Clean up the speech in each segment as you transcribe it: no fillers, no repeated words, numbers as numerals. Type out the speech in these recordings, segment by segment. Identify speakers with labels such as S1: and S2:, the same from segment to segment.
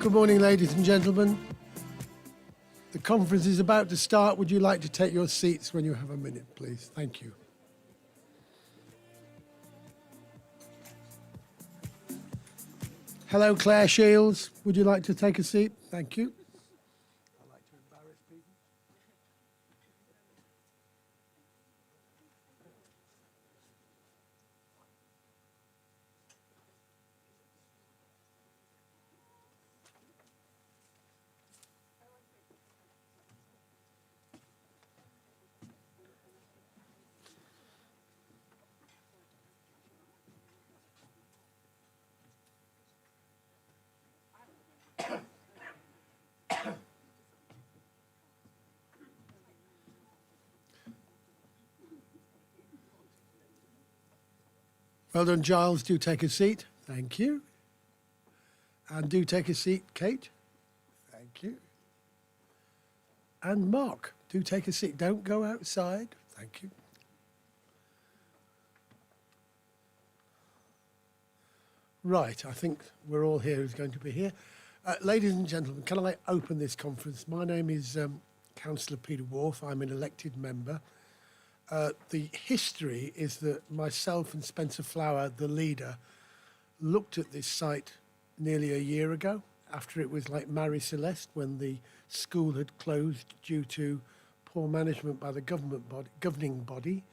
S1: Good morning, ladies and gentlemen. The conference is about to start. Would you like to take your seats when you have a minute, please? Thank you. Hello, Claire Shields. Would you like to take a seat? Thank you. I like to embarrass people. Well done, Giles. Do take a seat. Thank you. And do take a seat, Kate. Thank you. And Mark, do take a seat. Don't go outside. Thank you. Right, I think we're all here who's going to be here. Ladies and gentlemen, can I open this conference? My name is Councillor Peter Wharf. I'm an elected member. The history is that myself and Spencer Flower, the leader, looked at this site nearly a year ago, after it was like Marie Celeste, when the school had closed due to poor management by the governing body,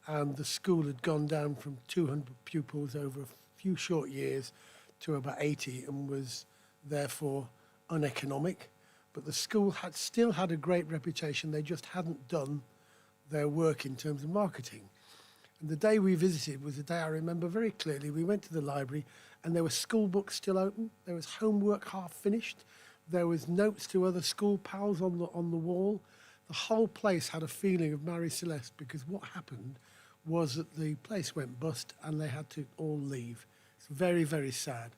S1: and the school had gone down from 200 pupils over a few short years to about 80 and was therefore uneconomic. But the school had still had a great reputation. They just hadn't done their work in terms of marketing. And the day we visited was a day I remember very clearly. We went to the library and there were school books still open. There was homework half finished. There was notes to other school pals on the wall. The whole place had a feeling of Marie Celeste, because what happened was that the place went bust and they had to all leave. It's very, very sad.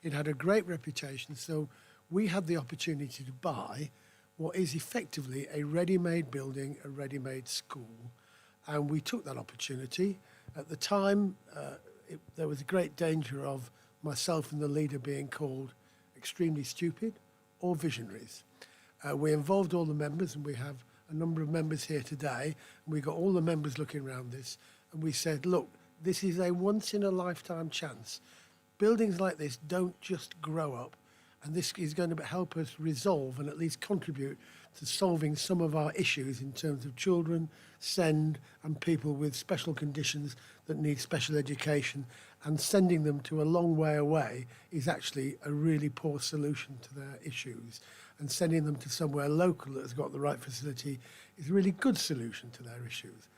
S1: It had a great reputation, so we had the opportunity to buy what is effectively a ready-made building, a ready-made school. And we took that opportunity. At the time, there was a great danger of myself and the leader being called extremely stupid or visionaries. We involved all the members, and we have a number of members here today, and we got all the members looking around this, and we said, look, this is a once-in-a-lifetime chance. Buildings like this don't just grow up, and this is going to help us resolve and at least contribute to solving some of our issues in terms of children, SEND, and people with special conditions that need special education, and sending them to a long way away is actually a really poor solution to their issues. And sending them to somewhere local that has got the right facility is a really good solution to their issues.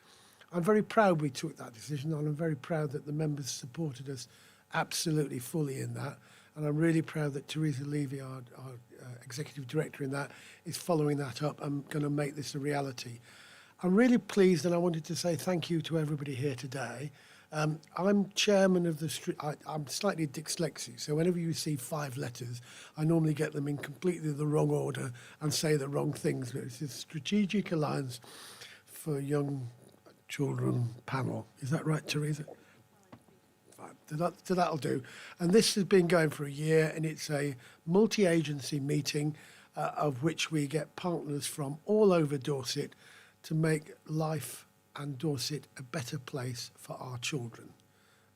S1: I'm very proud we took that decision, and I'm very proud that the members supported us absolutely fully in that. And I'm really proud that Teresa Levy, our executive director in that, is following that up and going to make this a reality. I'm really pleased, and I wanted to say thank you to everybody here today. I'm chairman of the I'm slightly dyslexic, so whenever you see 5 letters, I normally get them in completely the wrong order and say the wrong things. But it's a Strategic Alliance for Young Children panel. Is that right, Teresa? So that'll do. And this has been going for a year, and it's a multi-agency meeting of which we get partners from all over Dorset to make life and Dorset a better place for our children.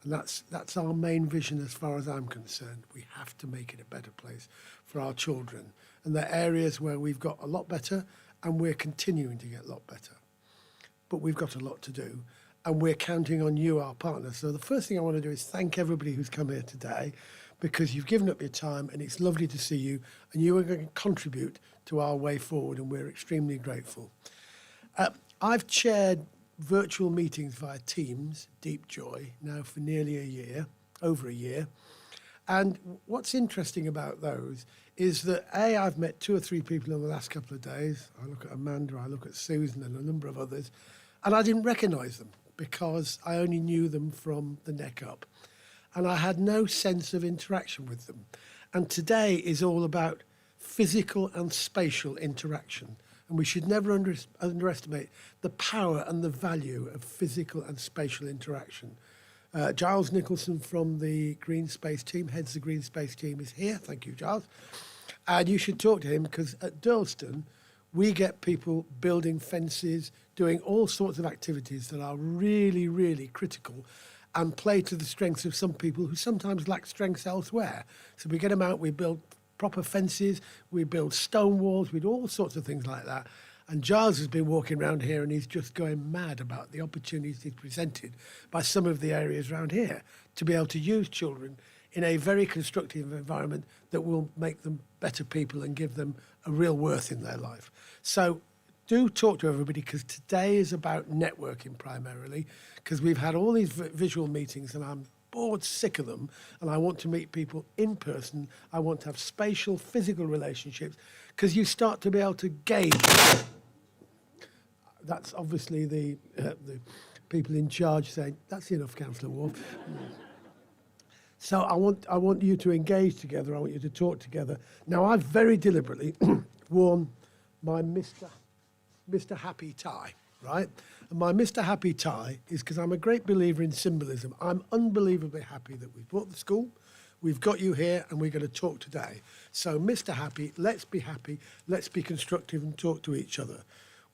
S1: And that's our main vision as far as I'm concerned. We have to make it a better place for our children. And there are areas where we've got a lot better, and we're continuing to get a lot better. But we've got a lot to do. And we're counting on you, our partners. So the first thing I want to do is thank everybody who's come here today, because you've given up your time, and it's lovely to see you, and you are going to contribute to our way forward, and we're extremely grateful. I've chaired virtual meetings via Teams, Deep Joy, now for nearly a year, over a year. And what's interesting about those is that, A, I've met 2 or 3 people in the last couple of days. I look at Amanda, I look at Susan, and a number of others, and I didn't recognise them, because I only knew them from the neck up. And I had no sense of interaction with them. And today is all about physical and spatial interaction. And we should never underestimate the power and the value of physical and spatial interaction. Giles Nicholson from the Green Space team, heads the Green Space team, is here. Thank you, Giles. And you should talk to him, because at Durlston, we get people building fences, doing all sorts of activities that are really, really critical and play to the strengths of some people who sometimes lack strengths elsewhere. So we get them out, we build proper fences, we build stone walls, we do all sorts of things like that. And Giles has been walking around here and he's just going mad about the opportunities he's presented by some of the areas around here to be able to use children in a very constructive environment that will make them better people and give them a real worth in their life. So do talk to everybody, because today is about networking primarily, because we've had all these visual meetings and I'm bored sick of them, and I want to meet people in person. I want to have spatial, physical relationships, because you start to be able to gauge. That's obviously the people in charge saying, that's enough, Councillor Wharf. So I want you to engage together. I want you to talk together. Now, I've very deliberately worn my Mr. Happy tie, right? And my Mr. Happy tie is because I'm a great believer in symbolism. I'm unbelievably happy that we've bought the school, we've got you here, and we're going to talk today. So, Mr. Happy, let's be constructive and talk to each other.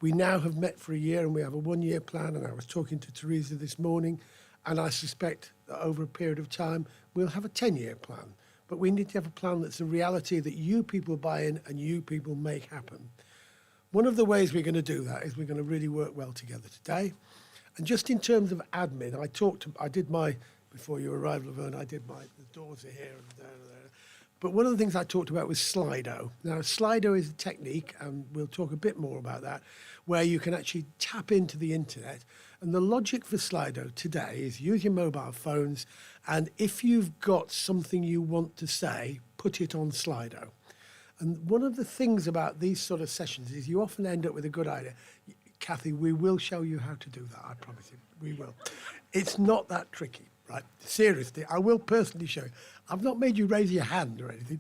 S1: We now have met for a year and we have a one-year plan, and I was talking to Teresa this morning, and I suspect that over a period of time, we'll have a 10-year plan. But we need to have a plan that's a reality that you people buy in and you people make happen. One of the ways we're going to do that is we're going to really work well together today. And just in terms of admin, before you arrived, Laverne, the doors are here and there and there. But one of the things I talked about was Slido. Now, Slido is a technique, and we'll talk a bit more about that, where you can actually tap into the internet. And the logic for Slido today is use your mobile phones, and if you've got something you want to say, put it on Slido. And one of the things about these sort of sessions is you often end up with a good idea. Kathy, we will show you how to do that, I promise you, we will. It's not that tricky, right? Seriously, I will personally show you. I've not made you raise your hand or anything.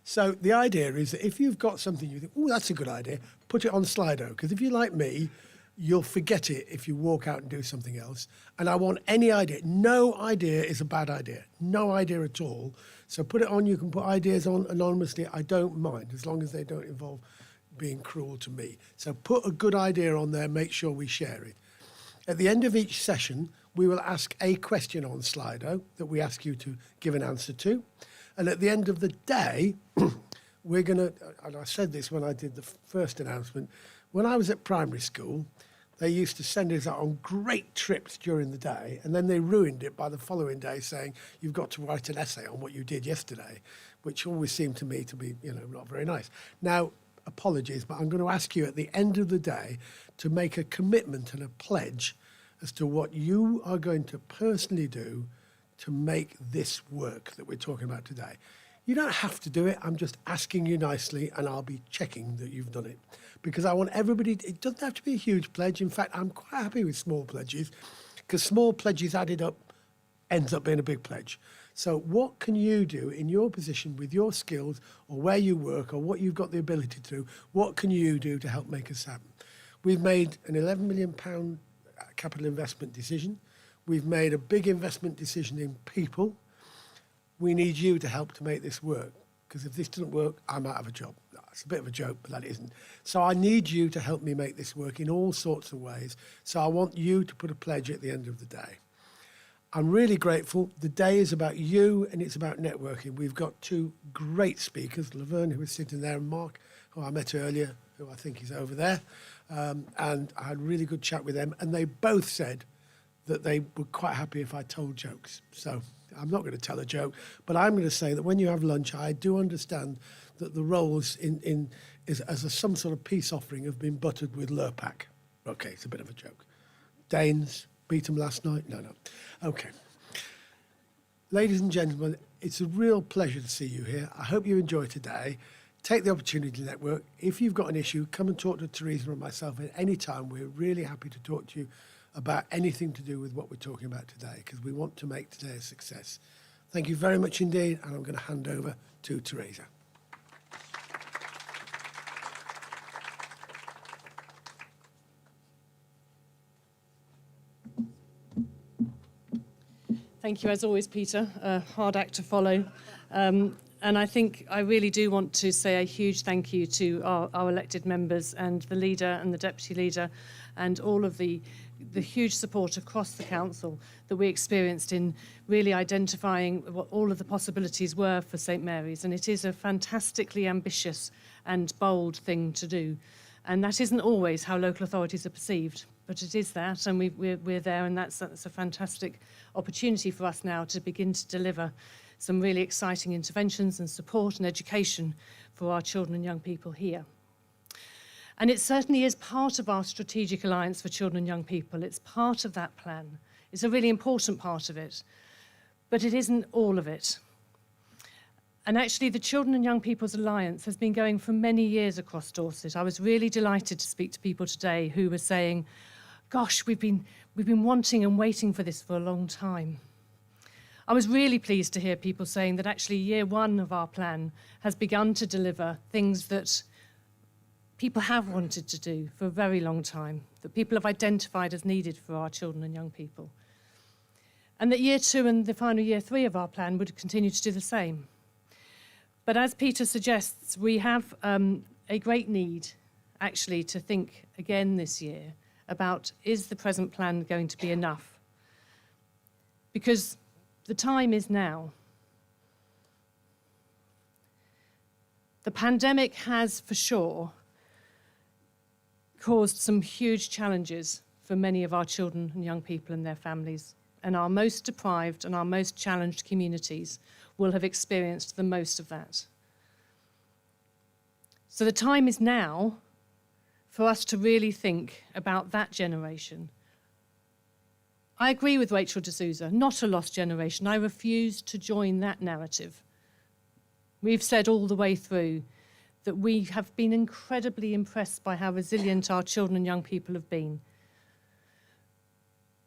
S1: So the idea is that if you've got something you think, oh, that's a good idea, put it on Slido. Because if you're like me, you'll forget it if you walk out and do something else. And I want any idea. No idea is a bad idea. No idea at all. So put it on. You can put ideas on anonymously. I don't mind, as long as they don't involve being cruel to me. So put a good idea on there. Make sure we share it. At the end of each session, we will ask a question on Slido that we ask you to give an answer to. And at the end of the day, we're going to, and I said this when I did the first announcement, when I was at primary school, they used to send us out on great trips during the day, and then they ruined it by the following day saying, you've got to write an essay on what you did yesterday, which always seemed to me to be, not very nice. Now, apologies, but I'm going to ask you at the end of the day to make a commitment and a pledge as to what you are going to personally do to make this work that we're talking about today. You don't have to do it. I'm just asking you nicely, and I'll be checking that you've done it. Because I want everybody, it doesn't have to be a huge pledge. In fact, I'm quite happy with small pledges, because small pledges added up ends up being a big pledge. So what can you do in your position with your skills, or where you work, or what you've got the ability to do? What can you do to help make us happen? We've made an £11 million capital investment decision. We've made a big investment decision in people. We need you to help to make this work, because if this doesn't work, I'm out of a job. No, it's a bit of a joke, but that isn't. So I need you to help me make this work in all sorts of ways. So I want you to put a pledge at the end of the day. I'm really grateful. The day is about you, and it's about networking. We've got two great speakers, Laverne, who is sitting there, and Mark, who I met earlier, who I think is over there. And I had a really good chat with them, and they both said that they were quite happy if I told jokes. So I'm not going to tell a joke, but I'm going to say that when you have lunch, I do understand that the rolls some sort of peace offering have been buttered with Lurpak. Okay, it's a bit of a joke. Danes beat them last night? No. Okay. Ladies and gentlemen, it's a real pleasure to see you here. I hope you enjoy today. Take the opportunity to network. If you've got an issue, come and talk to Teresa or myself at any time. We're really happy to talk to you about anything to do with what we're talking about today, because we want to make today a success. Thank you very much indeed, and I'm going to hand over to Teresa.
S2: Thank you, as always, Peter. A hard act to follow. And I think I really do want to say a huge thank you to our elected members and the leader and the deputy leader and all of the huge support across the council that we experienced in really identifying what all of the possibilities were for St Mary's. And it is a fantastically ambitious and bold thing to do. And that isn't always how local authorities are perceived, but it is that, and we're there, and that's a fantastic opportunity for us now to begin to deliver some really exciting interventions and support and education for our children and young people here. And it certainly is part of our strategic alliance for children and young people. It's part of that plan. It's a really important part of it, but it isn't all of it. And actually, the Children and Young People's Alliance has been going for many years across Dorset. I was really delighted to speak to people today who were saying, gosh, we've been wanting and waiting for this for a long time. I was really pleased to hear people saying that actually year one of our plan has begun to deliver things that people have wanted to do for a very long time, that people have identified as needed for our children and young people. And that year two and the final year three of our plan would continue to do the same. But as Peter suggests, we have a great need actually to think again this year about, is the present plan going to be enough? Because the time is now. The pandemic has, for sure, caused some huge challenges for many of our children and young people and their families. And our most deprived and our most challenged communities will have experienced the most of that. So the time is now for us to really think about that generation. I agree with Rachel D'Souza, not a lost generation. I refuse to join that narrative. We've said all the way through that we have been incredibly impressed by how resilient our children and young people have been.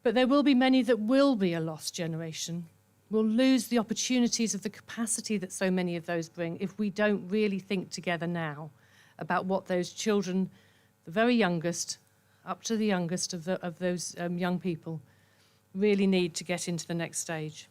S2: But there will be many that will be a lost generation. We'll lose the opportunities of the capacity that so many of those bring if we don't really think together now about what those children, the very youngest, up to the youngest of those young people, really need to get into the next stage.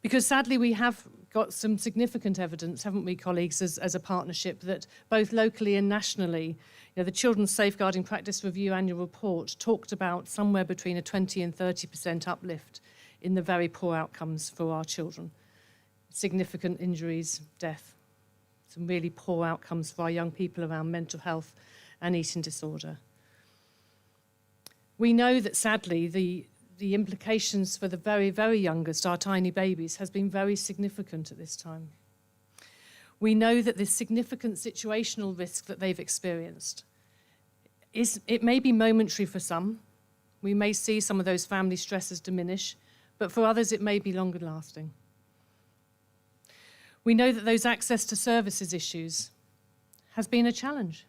S2: Because sadly we have got some significant evidence, haven't we, colleagues, as a partnership, that both locally and nationally, the Children's Safeguarding Practice Review annual report talked about somewhere between a 20 and 30% uplift in the very poor outcomes for our children. Significant injuries, death, some really poor outcomes for our young people around mental health and eating disorder. We know that sadly the implications for the very, very youngest, our tiny babies, has been very significant at this time. We know that the significant situational risk that they've experienced it may be momentary for some. We may see some of those family stresses diminish, but for others it may be longer lasting. We know that those access to services issues has been a challenge.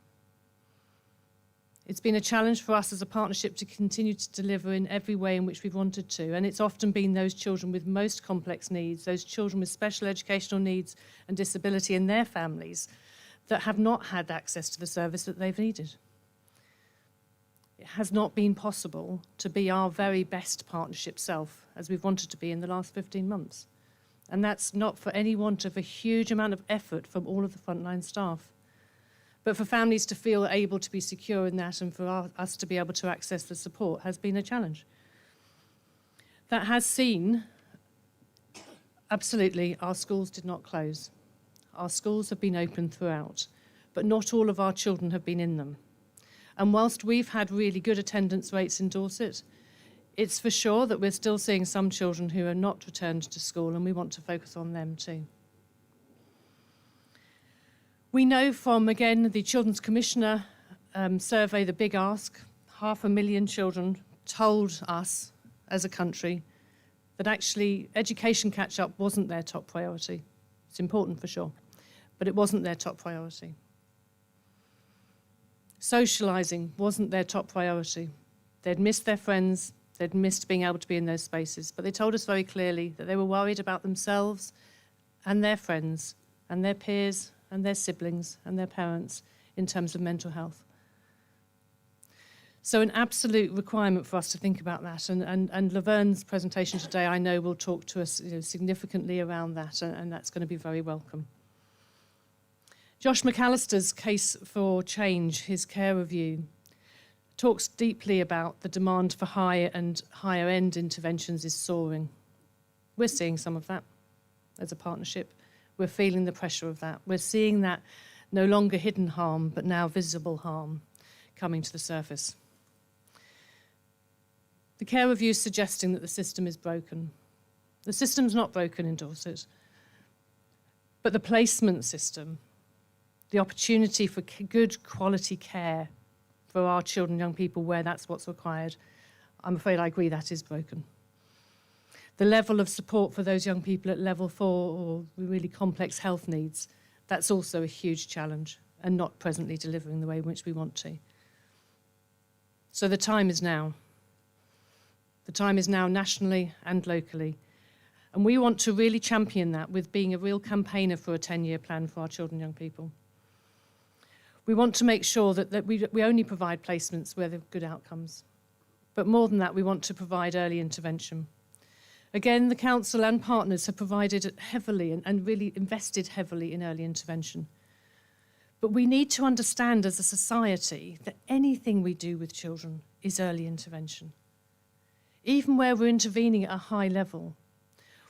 S2: It's been a challenge for us as a partnership to continue to deliver in every way in which we've wanted to, and it's often been those children with most complex needs, those children with special educational needs and disability and their families that have not had access to the service that they've needed. It has not been possible to be our very best partnership self as we've wanted to be in the last 15 months. And that's not for any want of a huge amount of effort from all of the frontline staff, but for families to feel able to be secure in that and for us to be able to access the support has been a challenge. That has seen, absolutely, our schools did not close. Our schools have been open throughout, but not all of our children have been in them. And whilst we've had really good attendance rates in Dorset, it's for sure that we're still seeing some children who are not returned to school, and we want to focus on them too. We know from, again, the Children's Commissioner survey, The Big Ask, 500,000 children told us as a country that actually education catch-up wasn't their top priority. It's important for sure, but it wasn't their top priority. Socialising wasn't their top priority. They'd missed their friends, they'd missed being able to be in those spaces, but they told us very clearly that they were worried about themselves and their friends and their peers and their siblings and their parents in terms of mental health. So an absolute requirement for us to think about that. And Laverne's presentation today, I know, will talk to us significantly around that, and that's going to be very welcome. Josh McAllister's case for change, his care review, talks deeply about the demand for higher and higher end interventions is soaring. We're seeing some of that as a partnership. We're feeling the pressure of that. We're seeing that no longer hidden harm, but now visible harm coming to the surface. The care review is suggesting that the system is broken. The system's not broken in Dorset, but the placement system, the opportunity for good quality care for our children and young people where that's what's required, I'm afraid I agree that is broken. The level of support for those young people at level 4 or really complex health needs, that's also a huge challenge and not presently delivering the way in which we want to. So the time is now. The time is now nationally and locally. And we want to really champion that with being a real campaigner for a 10-year plan for our children and young people. We want to make sure that we only provide placements where there are good outcomes. But more than that, we want to provide early intervention. Again, the council and partners have provided heavily and really invested heavily in early intervention. But we need to understand as a society that anything we do with children is early intervention. Even where we're intervening at a high level,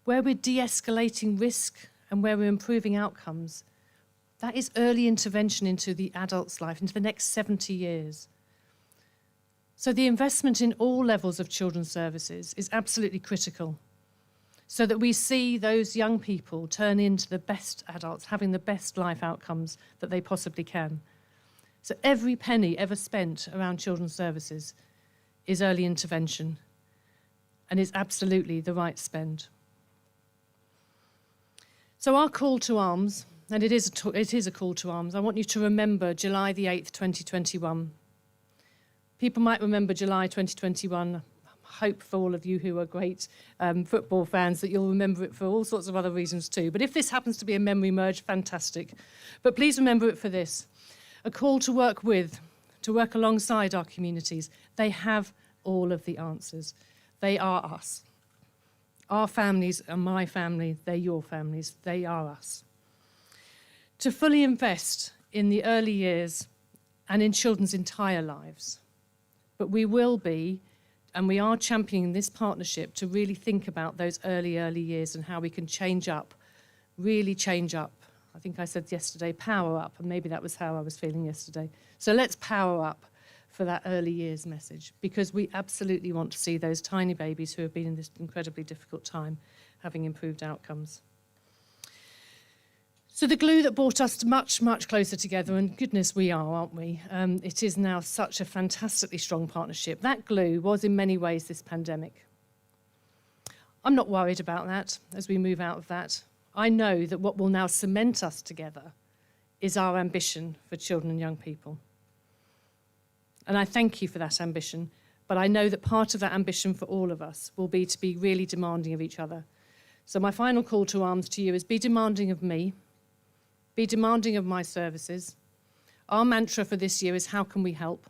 S2: where we're de-escalating risk and where we're improving outcomes, that is early intervention into the adult's life, into the next 70 years. So the investment in all levels of children's services is absolutely critical, so that we see those young people turn into the best adults, having the best life outcomes that they possibly can. So every penny ever spent around children's services is early intervention and is absolutely the right spend. So our call to arms, and it is a call to arms, I want you to remember July the 8th, 2021. People might remember July 2021. I hope for all of you who are great football fans that you'll remember it for all sorts of other reasons too. But if this happens to be a memory merge, fantastic. But please remember it for this. A call to work with, to work alongside our communities. They have all of the answers. They are us. Our families are my family. They're your families. They are us. To fully invest in the early years and in children's entire lives. But we will be, and we are championing this partnership to really think about those early years and how we can change up, really change up. I think I said yesterday, power up, and maybe that was how I was feeling yesterday. So let's power up for that early years message, because we absolutely want to see those tiny babies who have been in this incredibly difficult time having improved outcomes. So the glue that brought us much, much closer together, and goodness we are, aren't we? It is now such a fantastically strong partnership. That glue was in many ways this pandemic. I'm not worried about that as we move out of that. I know that what will now cement us together is our ambition for children and young people. And I thank you for that ambition, but I know that part of that ambition for all of us will be to be really demanding of each other. So my final call to arms to you is be demanding of me, be demanding of my services. Our mantra for this year is how can we help?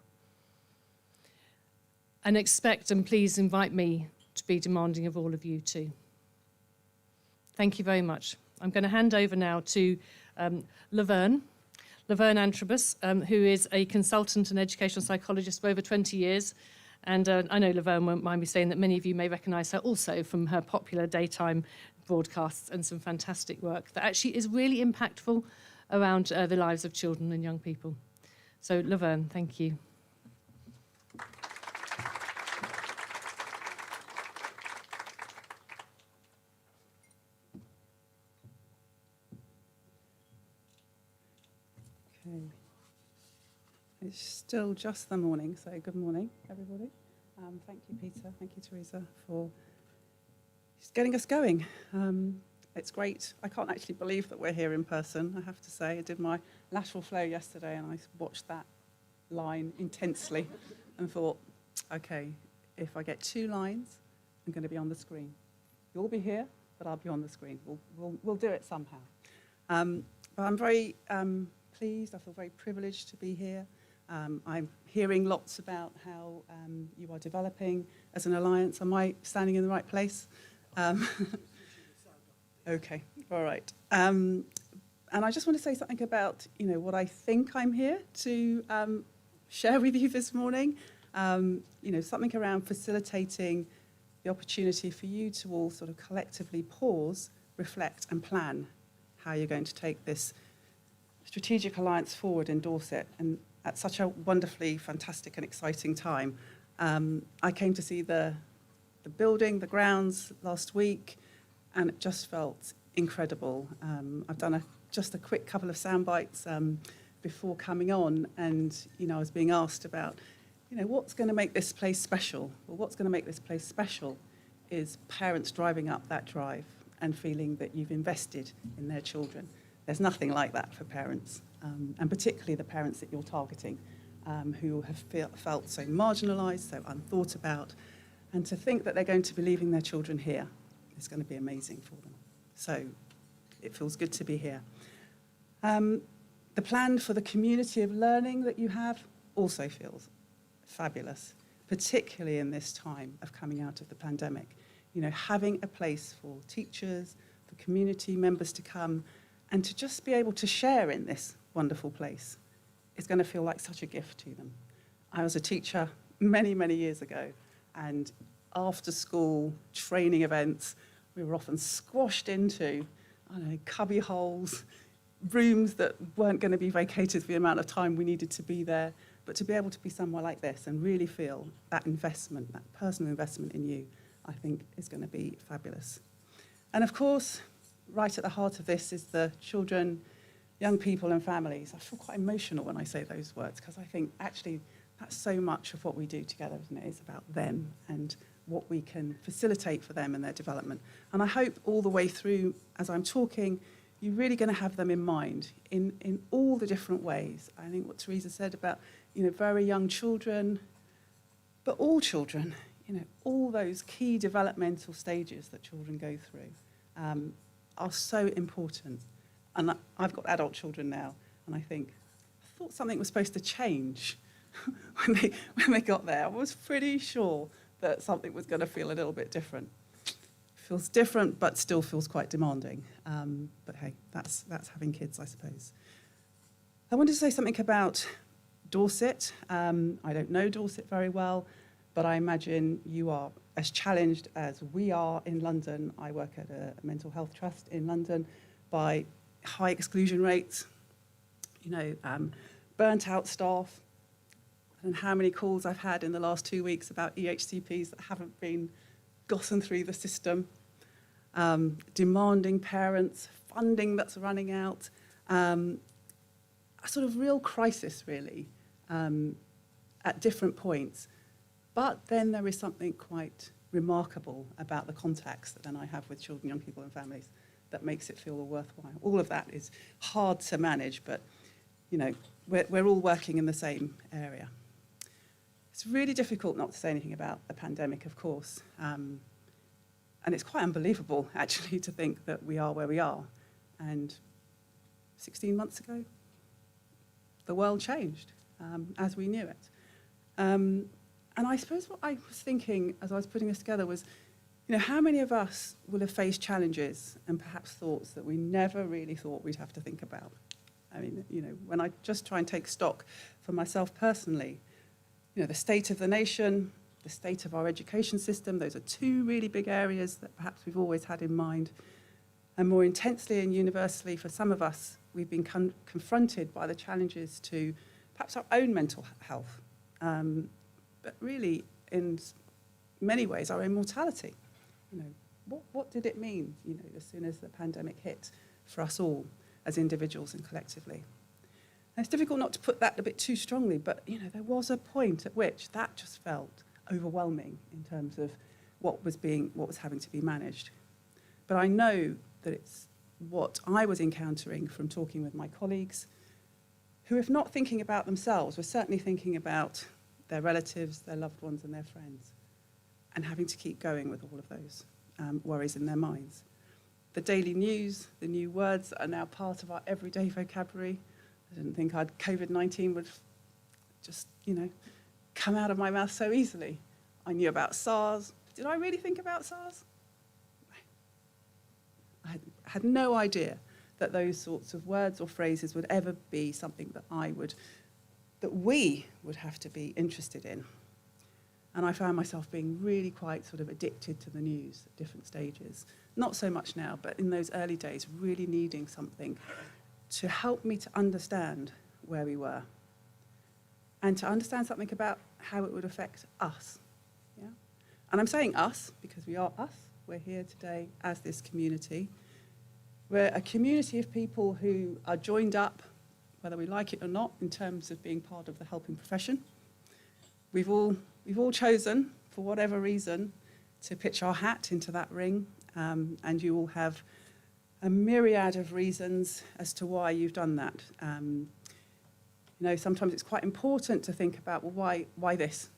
S2: And expect and please invite me to be demanding of all of you too. Thank you very much. I'm going to hand over now to Laverne Antrobus, who is a consultant and educational psychologist for over 20 years. And I know Laverne won't mind me saying that many of you may recognise her also from her popular daytime broadcasts and some fantastic work that actually is really impactful around the lives of children and young people. So Laverne, thank you.
S3: Okay. It's still just the morning, so good morning, everybody. Thank you, Peter. Thank you, Teresa, for just getting us going. It's great. I can't actually believe that we're here in person, I have to say. I did my lateral flow yesterday and I watched that line intensely and thought, okay, if I get 2 lines, I'm going to be on the screen. You'll be here, but I'll be on the screen. We'll do it somehow. But I'm very pleased. I feel very privileged to be here I'm hearing lots about how you are developing as an alliance. Am I standing in the right place? Okay, all right. And I just want to say something about, what I think I'm here to share with you this morning. Something around facilitating the opportunity for you to all sort of collectively pause, reflect and plan how you're going to take this strategic alliance forward in Dorset. And at such a wonderfully fantastic and exciting time. I came to see the building, the grounds last week, and it just felt incredible. I've done just a quick couple of sound bites before coming on, and I was being asked about, what's going to make this place special? Well, what's going to make this place special is parents driving up that drive and feeling that you've invested in their children. There's nothing like that for parents, and particularly the parents that you're targeting, who have felt so marginalised, so unthought about, and to think that they're going to be leaving their children here is going to be amazing for them. So it feels good to be here. The plan for the community of learning that you have also feels fabulous, particularly in this time of coming out of the pandemic. Having a place for teachers, for community members to come, and to just be able to share in this wonderful place is going to feel like such a gift to them. I was a teacher many, many years ago, and after school training events, we were often squashed into, cubby holes, rooms that weren't going to be vacated for the amount of time we needed to be there. But to be able to be somewhere like this and really feel that investment, that personal investment in you, I think is going to be fabulous. And of course, right at the heart of this is the children, young people and families. I feel quite emotional when I say those words, because I think actually that's so much of what we do together, isn't it? It's about them and what we can facilitate for them and their development. And I hope all the way through, as I'm talking, you're really going to have them in mind in all the different ways. I think what Teresa said about, very young children, but all children, all those key developmental stages that children go through are so important. And I've got adult children now, and I thought something was supposed to change when they got there. I was pretty sure that something was going to feel a little bit different. Feels different, but still feels quite demanding. But hey, that's having kids, I suppose. I wanted to say something about Dorset. I don't know Dorset very well, but I imagine you are as challenged as we are in London. I work at a mental health trust in London by high exclusion rates, burnt out staff, and how many calls I've had in the last 2 weeks about EHCPs that haven't been gotten through the system, demanding parents, funding that's running out, a sort of real crisis, really, at different points. But then there is something quite remarkable about the contacts that then I have with children, young people and families that makes it feel worthwhile. All of that is hard to manage, but we're all working in the same area. It's really difficult not to say anything about the pandemic, of course. And it's quite unbelievable, actually, to think that we are where we are. And 16 months ago, the world changed as we knew it. And I suppose what I was thinking as I was putting this together was, how many of us will have faced challenges and perhaps thoughts that we never really thought we'd have to think about? I mean, when I just try and take stock for myself personally, the state of the nation, the state of our education system, those are two really big areas that perhaps we've always had in mind. And more intensely and universally for some of us, we've been confronted by the challenges to perhaps our own mental health, but really in many ways our own mortality. What did it mean, as soon as the pandemic hit for us all as individuals and collectively? And it's difficult not to put that a bit too strongly, but there was a point at which that just felt overwhelming in terms of what was having to be managed. But I know that it's what I was encountering from talking with my colleagues, who, if not thinking about themselves, were certainly thinking about their relatives, their loved ones, and their friends, and having to keep going with all of those worries in their minds. The daily news, the new words that are now part of our everyday vocabulary. I didn't think COVID-19 would just, come out of my mouth so easily. I knew about SARS. Did I really think about SARS? I had no idea that those sorts of words or phrases would ever be something that we would have to be interested in. And I found myself being really quite sort of addicted to the news at different stages. Not so much now, but in those early days, really needing something to help me to understand where we were and to understand something about how it would affect us. Yeah? And I'm saying us because we are us. We're here today as this community. We're a community of people who are joined up, whether we like it or not, in terms of being part of the helping profession. We've all chosen, for whatever reason, to pitch our hat into that ring, and you all have a myriad of reasons as to why you've done that. Sometimes it's quite important to think about, well, why this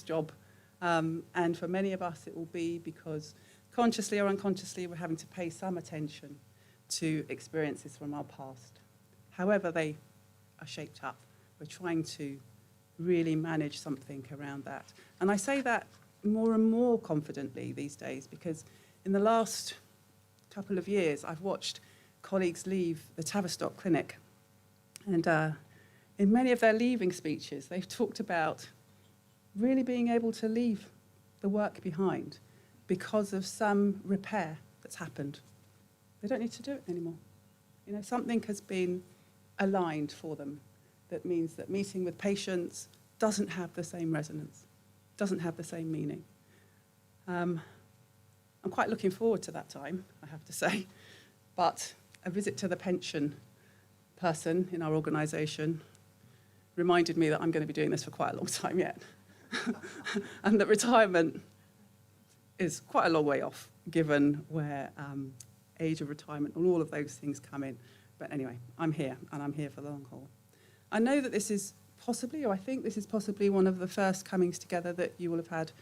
S3: job? And for many of us, it will be because consciously or unconsciously, we're having to pay some attention to experiences from our past. However they are shaped up, we're trying to really manage something around that. And I say that more and more confidently these days because in the last couple of years, I've watched colleagues leave the Tavistock Clinic. And in many of their leaving speeches, they've talked about really being able to leave the work behind because of some repair that's happened. They don't need to do it anymore. Something has been aligned for them. That means that meeting with patients doesn't have the same resonance, doesn't have the same meaning. I'm quite looking forward to that time, I have to say. But a visit to the pension person in our organisation reminded me that I'm going to be doing this for quite a long time yet. And that retirement is quite a long way off, given where age of retirement and all of those things come in. But anyway, I'm here, and I'm here for the long haul. I know that this is possibly, or I think this is possibly one of the first comings together that you will have had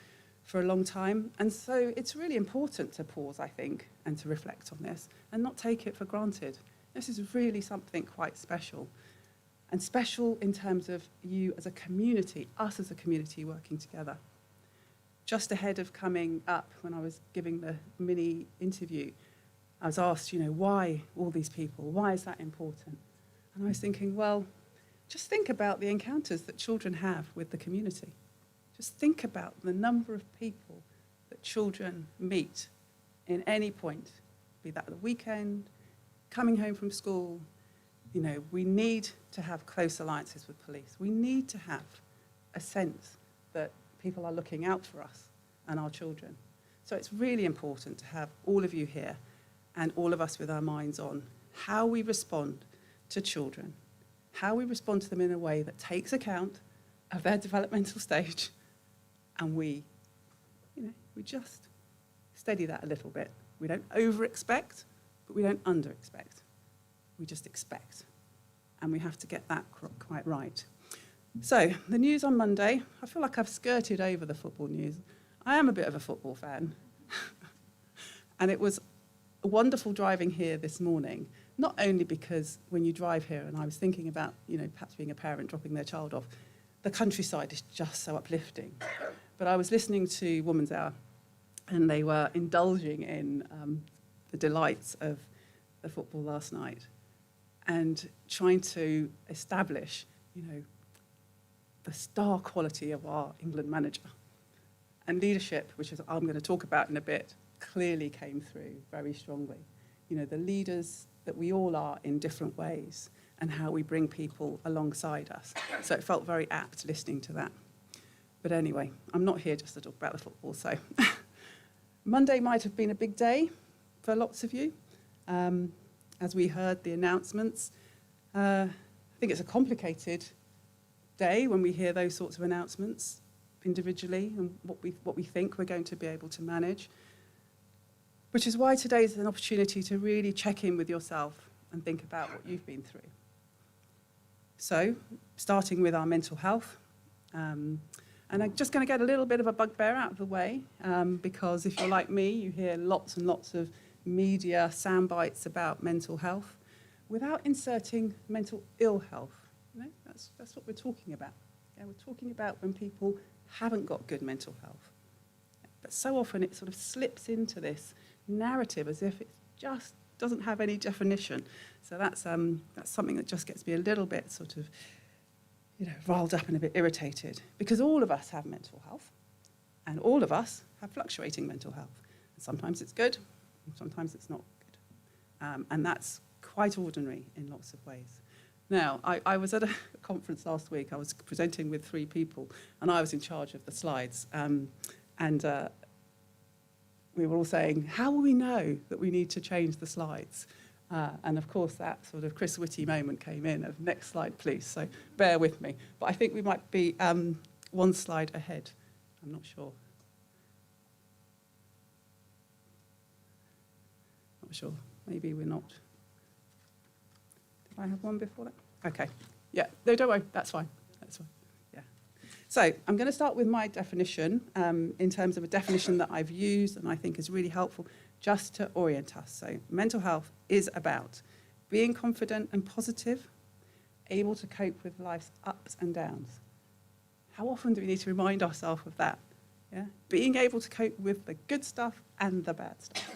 S3: for a long time. And so it's really important to pause, I think, and to reflect on this and not take it for granted. This is really something quite special. And special in terms of you as a community, us as a community working together. Just ahead of coming up, when I was giving the mini interview, I was asked, why all these people? Why is that important? And I was thinking, well, just think about the encounters that children have with the community. Just think about the number of people that children meet in any point, be that the weekend, coming home from school. We need to have close alliances with police. We need to have a sense that people are looking out for us and our children. So it's really important to have all of you here and all of us with our minds on how we respond to children, how we respond to them in a way that takes account of their developmental stage, and we just steady that a little bit. We don't over-expect, but we don't under-expect. We just expect, and we have to get that quite right. So, the news on Monday, I feel like I've skirted over the football news. I am a bit of a football fan, and it was wonderful driving here this morning, not only because when you drive here, and I was thinking about, perhaps being a parent dropping their child off, the countryside is just so uplifting. But I was listening to Woman's Hour, and they were indulging in the delights of the football last night and trying to establish, the star quality of our England manager. And leadership, which is I'm going to talk about in a bit, clearly came through very strongly. The leaders that we all are in different ways and how we bring people alongside us. So it felt very apt listening to that. But anyway, I'm not here just to talk about the football, so. Monday might have been a big day for lots of you. As we heard the announcements, I think it's a complicated day when we hear those sorts of announcements individually and what we think we're going to be able to manage. Which is why today is an opportunity to really check in with yourself and think about what you've been through. So, starting with our mental health, and I'm just going to get a little bit of a bugbear out of the way, because if you're like me, you hear lots and lots of media sound bites about mental health without inserting mental ill health. That's what we're talking about. Yeah, we're talking about when people haven't got good mental health. But so often it sort of slips into this narrative as if it just doesn't have any definition. So that's something that just gets me a little bit sort of, riled up and a bit irritated, because all of us have mental health, and all of us have fluctuating mental health. And sometimes it's good, and sometimes it's not good. And that's quite ordinary in lots of ways. Now, I was at a conference last week. I was presenting with 3 people, and I was in charge of the slides. We were all saying, how will we know that we need to change the slides? And of course, that sort of Chris Whitty moment came in of next slide, please. So bear with me. But I think we might be 1 slide ahead. I'm not sure. Not sure. Maybe we're not. Did I have one before that? Okay. Yeah. No, don't worry. That's fine. That's fine. Yeah. So I'm going to start with my definition in terms of a definition that I've used and I think is really helpful just to orient us. So mental health is about being confident and positive, able to cope with life's ups and downs. How often do we need to remind ourselves of that? Yeah? Being able to cope with the good stuff and the bad stuff.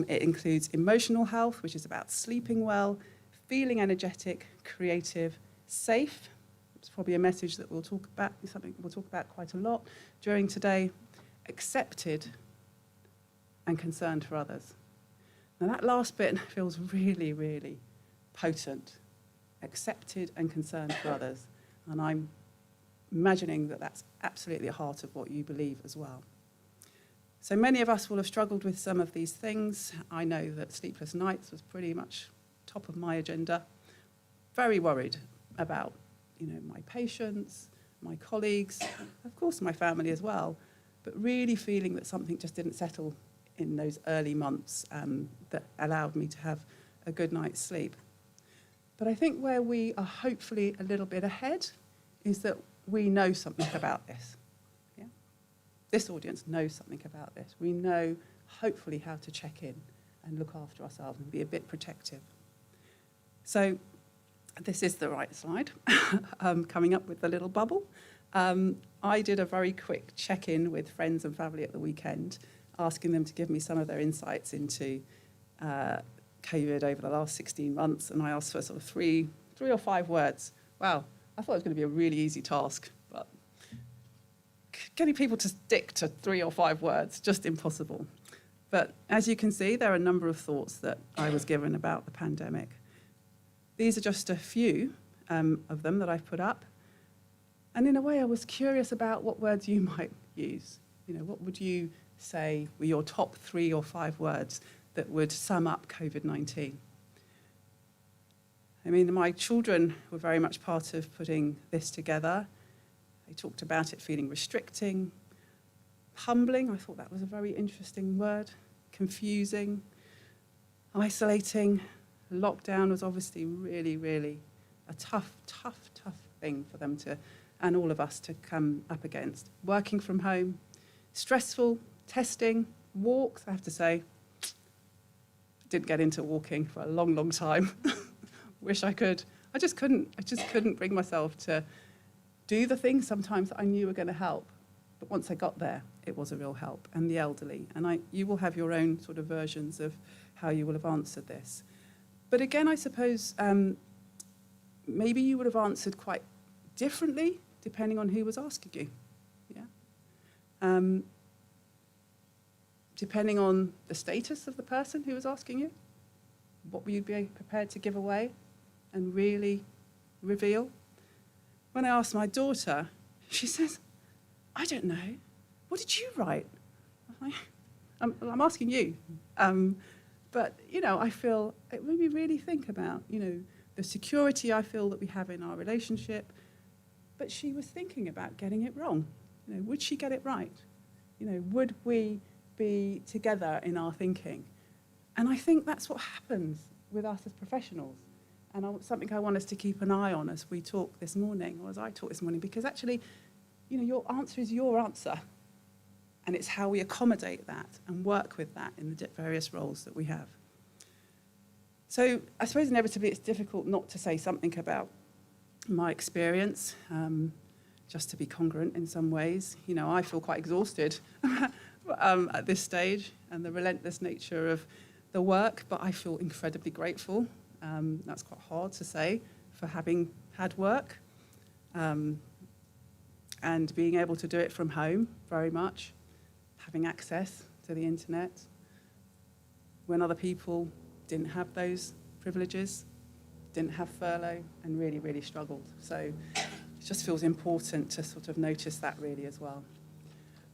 S3: It includes emotional health, which is about sleeping well, feeling energetic, creative, safe. It's probably a message that we'll talk about, something we'll talk about quite a lot during today. Accepted and concerned for others. Now that last bit feels really, really potent. Accepted and concerned for others. And I'm imagining that that's absolutely at the heart of what you believe as well. So many of us will have struggled with some of these things. I know that sleepless nights was pretty much top of my agenda. Very worried about, my patients, my colleagues, of course my family as well, but really feeling that something just didn't settle in those early months that allowed me to have a good night's sleep. But I think where we are hopefully a little bit ahead is that we know something about this. Yeah? This audience knows something about this. We know, hopefully, how to check in and look after ourselves and be a bit protective. So this is the right slide, coming up with the little bubble. I did a very quick check-in with friends and family at the weekend, asking them to give me some of their insights into COVID over the last 16 months, and I asked for sort of three or 5 words. Wow, I thought it was going to be a really easy task, but getting people to stick to 3 or 5 words, just impossible. But as you can see, there are a number of thoughts that I was given about the pandemic. These are just a few of them that I've put up. And in a way, I was curious about what words you might use. What would you say were your top 3 or 5 words that would sum up COVID-19? I mean, my children were very much part of putting this together. They talked about it feeling restricting, humbling. I thought that was a very interesting word. Confusing, isolating. Lockdown was obviously really, really a tough thing for them to, and all of us to come up against. Working from home, stressful, testing, walks. I have to say, didn't get into walking for a long, long time. Wish I could. I just couldn't bring myself to do the things sometimes that I knew were going to help. But once I got there, it was a real help. And the elderly. And you will have your own sort of versions of how you will have answered this. But again, I suppose maybe you would have answered quite differently depending on who was asking you. Yeah. Depending on the status of the person who was asking you, what would you be prepared to give away and really reveal? When I asked my daughter, she says, I don't know. What did you write? I'm asking you. But, I feel it made me really think about, the security I feel that we have in our relationship. But she was thinking about getting it wrong. Would she get it right? Would we be together in our thinking? And I think that's what happens with us as professionals. And something I want us to keep an eye on as we talk this morning, or as I talk this morning, because actually, your answer is your answer. And it's how we accommodate that and work with that in the various roles that we have. So I suppose inevitably it's difficult not to say something about my experience. just to be congruent in some ways. You know, I feel quite exhausted at this stage and the relentless nature of the work, but I feel incredibly grateful. That's quite hard to say, for having had work and being able to do it from home very much, having access to the internet when other people didn't have those privileges, didn't have furlough, and really, really struggled. So it just feels important to sort of notice that really as well.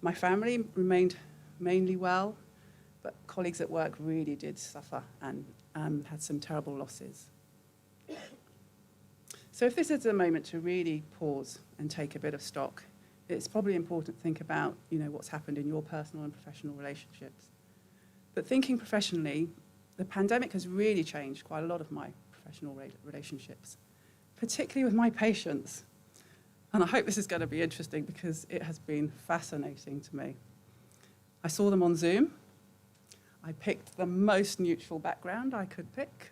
S3: My family remained mainly well, but colleagues at work really did suffer and had some terrible losses. So if this is a moment to really pause and take a bit of stock, it's probably important to think about, you know, what's happened in your personal and professional relationships. But thinking professionally, the pandemic has really changed quite a lot of my professional relationships, particularly with my patients. And I hope this is going to be interesting because it has been fascinating to me. I saw them on Zoom. I picked the most neutral background I could pick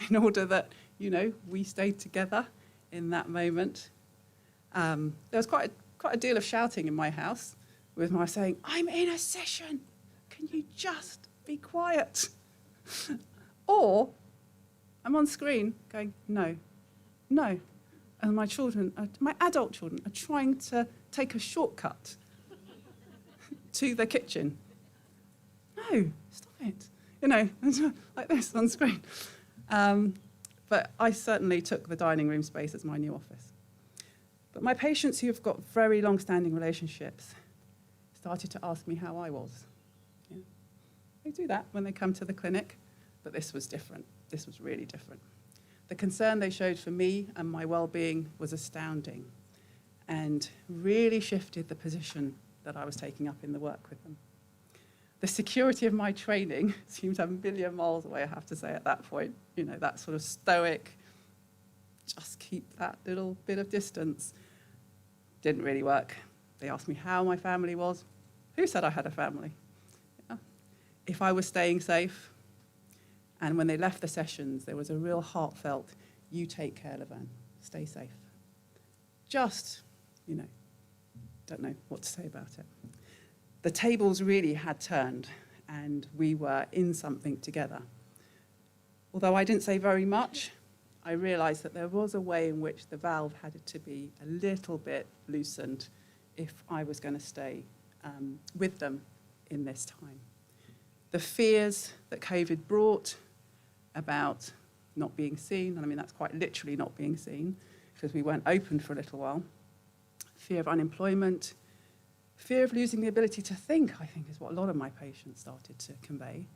S3: in order that, you know, we stayed together in that moment. There was quite a deal of shouting in my house with my saying, "I'm in a session. Can you just be quiet?" Or I'm on screen going, "No, no." And my children, my adult children, are trying to take a shortcut to the kitchen. "No, stop it." You know, like this on screen. But I certainly took the dining room space as my new office. But my patients who have got very long-standing relationships started to ask me how I was. Yeah. They do that when they come to the clinic, but this was different. This was really different. The concern they showed for me and my well-being was astounding and really shifted the position that I was taking up in the work with them. The security of my training seemed a million miles away, I have to say, at that point. You know, that sort of stoic, just keep that little bit of distance, didn't really work. They asked me how my family was. Who said I had a family? Yeah. If I was staying safe. And when they left the sessions, there was a real heartfelt, "You take care, Laverne, stay safe." Just, you know, don't know what to say about it. The tables really had turned, and we were in something together. Although I didn't say very much, I realised that there was a way in which the valve had to be a little bit loosened if I was going to stay with them in this time. The fears that COVID brought about not being seen, and I mean that's quite literally not being seen because we weren't open for a little while, fear of unemployment, fear of losing the ability to think, I think is what a lot of my patients started to convey,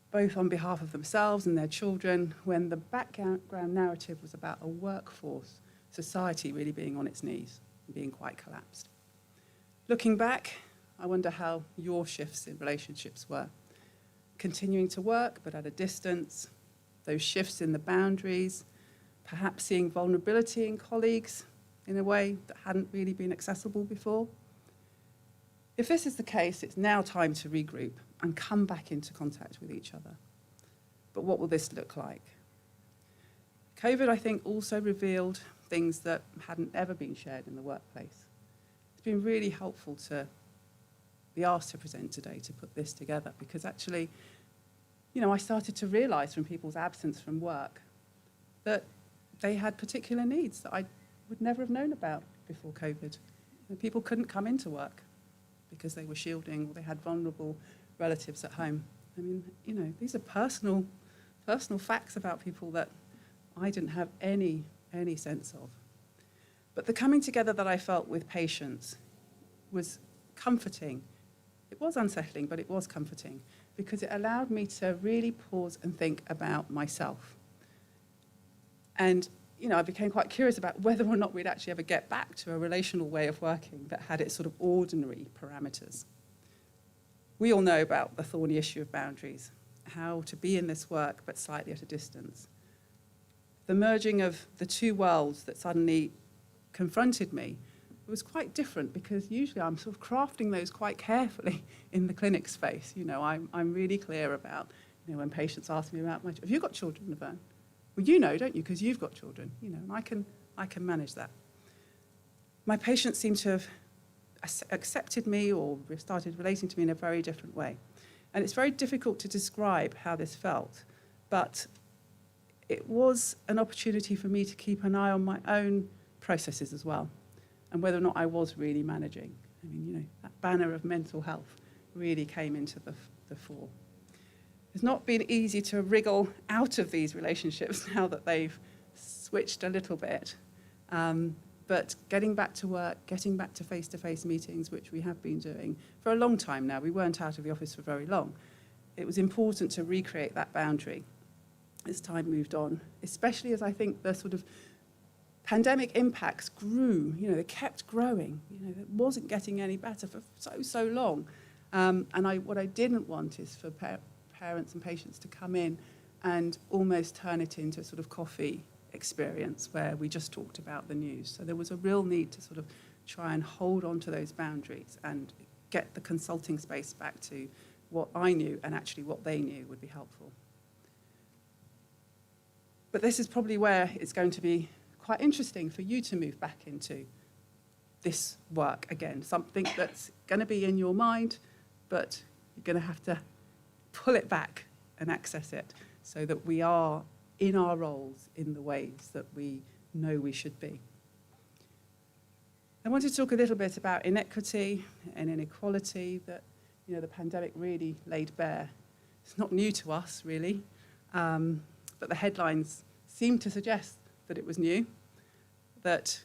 S3: both on behalf of themselves and their children, when the background narrative was about a workforce, society really being on its knees and being quite collapsed. Looking back, I wonder how your shifts in relationships were. Continuing to work, but at a distance, those shifts in the boundaries, perhaps seeing vulnerability in colleagues in a way that hadn't really been accessible before. If this is the case, it's now time to regroup and come back into contact with each other. But what will this look like? COVID, I think, also revealed things that hadn't ever been shared in the workplace. It's been really helpful to be asked to present today to put this together because actually, you know, I started to realise from people's absence from work that they had particular needs that I would never have known about before COVID. And people couldn't come into work because they were shielding or they had vulnerable relatives at home. I mean, you know, these are personal facts about people that I didn't have any sense of. But the coming together that I felt with patients was comforting. It was unsettling, but it was comforting because it allowed me to really pause and think about myself. And, you know, I became quite curious about whether or not we'd actually ever get back to a relational way of working that had its sort of ordinary parameters. We all know about the thorny issue of boundaries, how to be in this work but slightly at a distance. The merging of the two worlds that suddenly confronted me was quite different because usually I'm sort of crafting those quite carefully in the clinic space. You know, I'm really clear about, you know, when patients ask me about have you got children, Laverne? Well, you know, don't you? Because you've got children, you know, and I can manage that. my patients seem to have accepted me or started relating to me in a very different way. And it's very difficult to describe how this felt, but it was an opportunity for me to keep an eye on my own processes as well, and whether or not I was really managing. I mean, you know, that banner of mental health really came into the fore. It's not been easy to wriggle out of these relationships now that they've switched a little bit. But getting back to work, getting back to face-to-face meetings, which we have been doing for a long time now. We weren't out of the office for very long. It was important to recreate that boundary as time moved on, especially as I think the sort of pandemic impacts grew. You know, they kept growing. You know, it wasn't getting any better for so long. What I didn't want is for parents and patients to come in and almost turn it into a sort of coffee experience where we just talked about the news. So there was a real need to sort of try and hold on to those boundaries and get the consulting space back to what I knew and actually what they knew would be helpful. But this is probably where it's going to be quite interesting for you to move back into this work again, something that's going to be in your mind, but you're going to have to pull it back and access it so that we are in our roles in the ways that we know we should be. I want to talk a little bit about inequity and inequality that, you know, the pandemic really laid bare. It's not new to us, really, but the headlines seem to suggest that it was new, that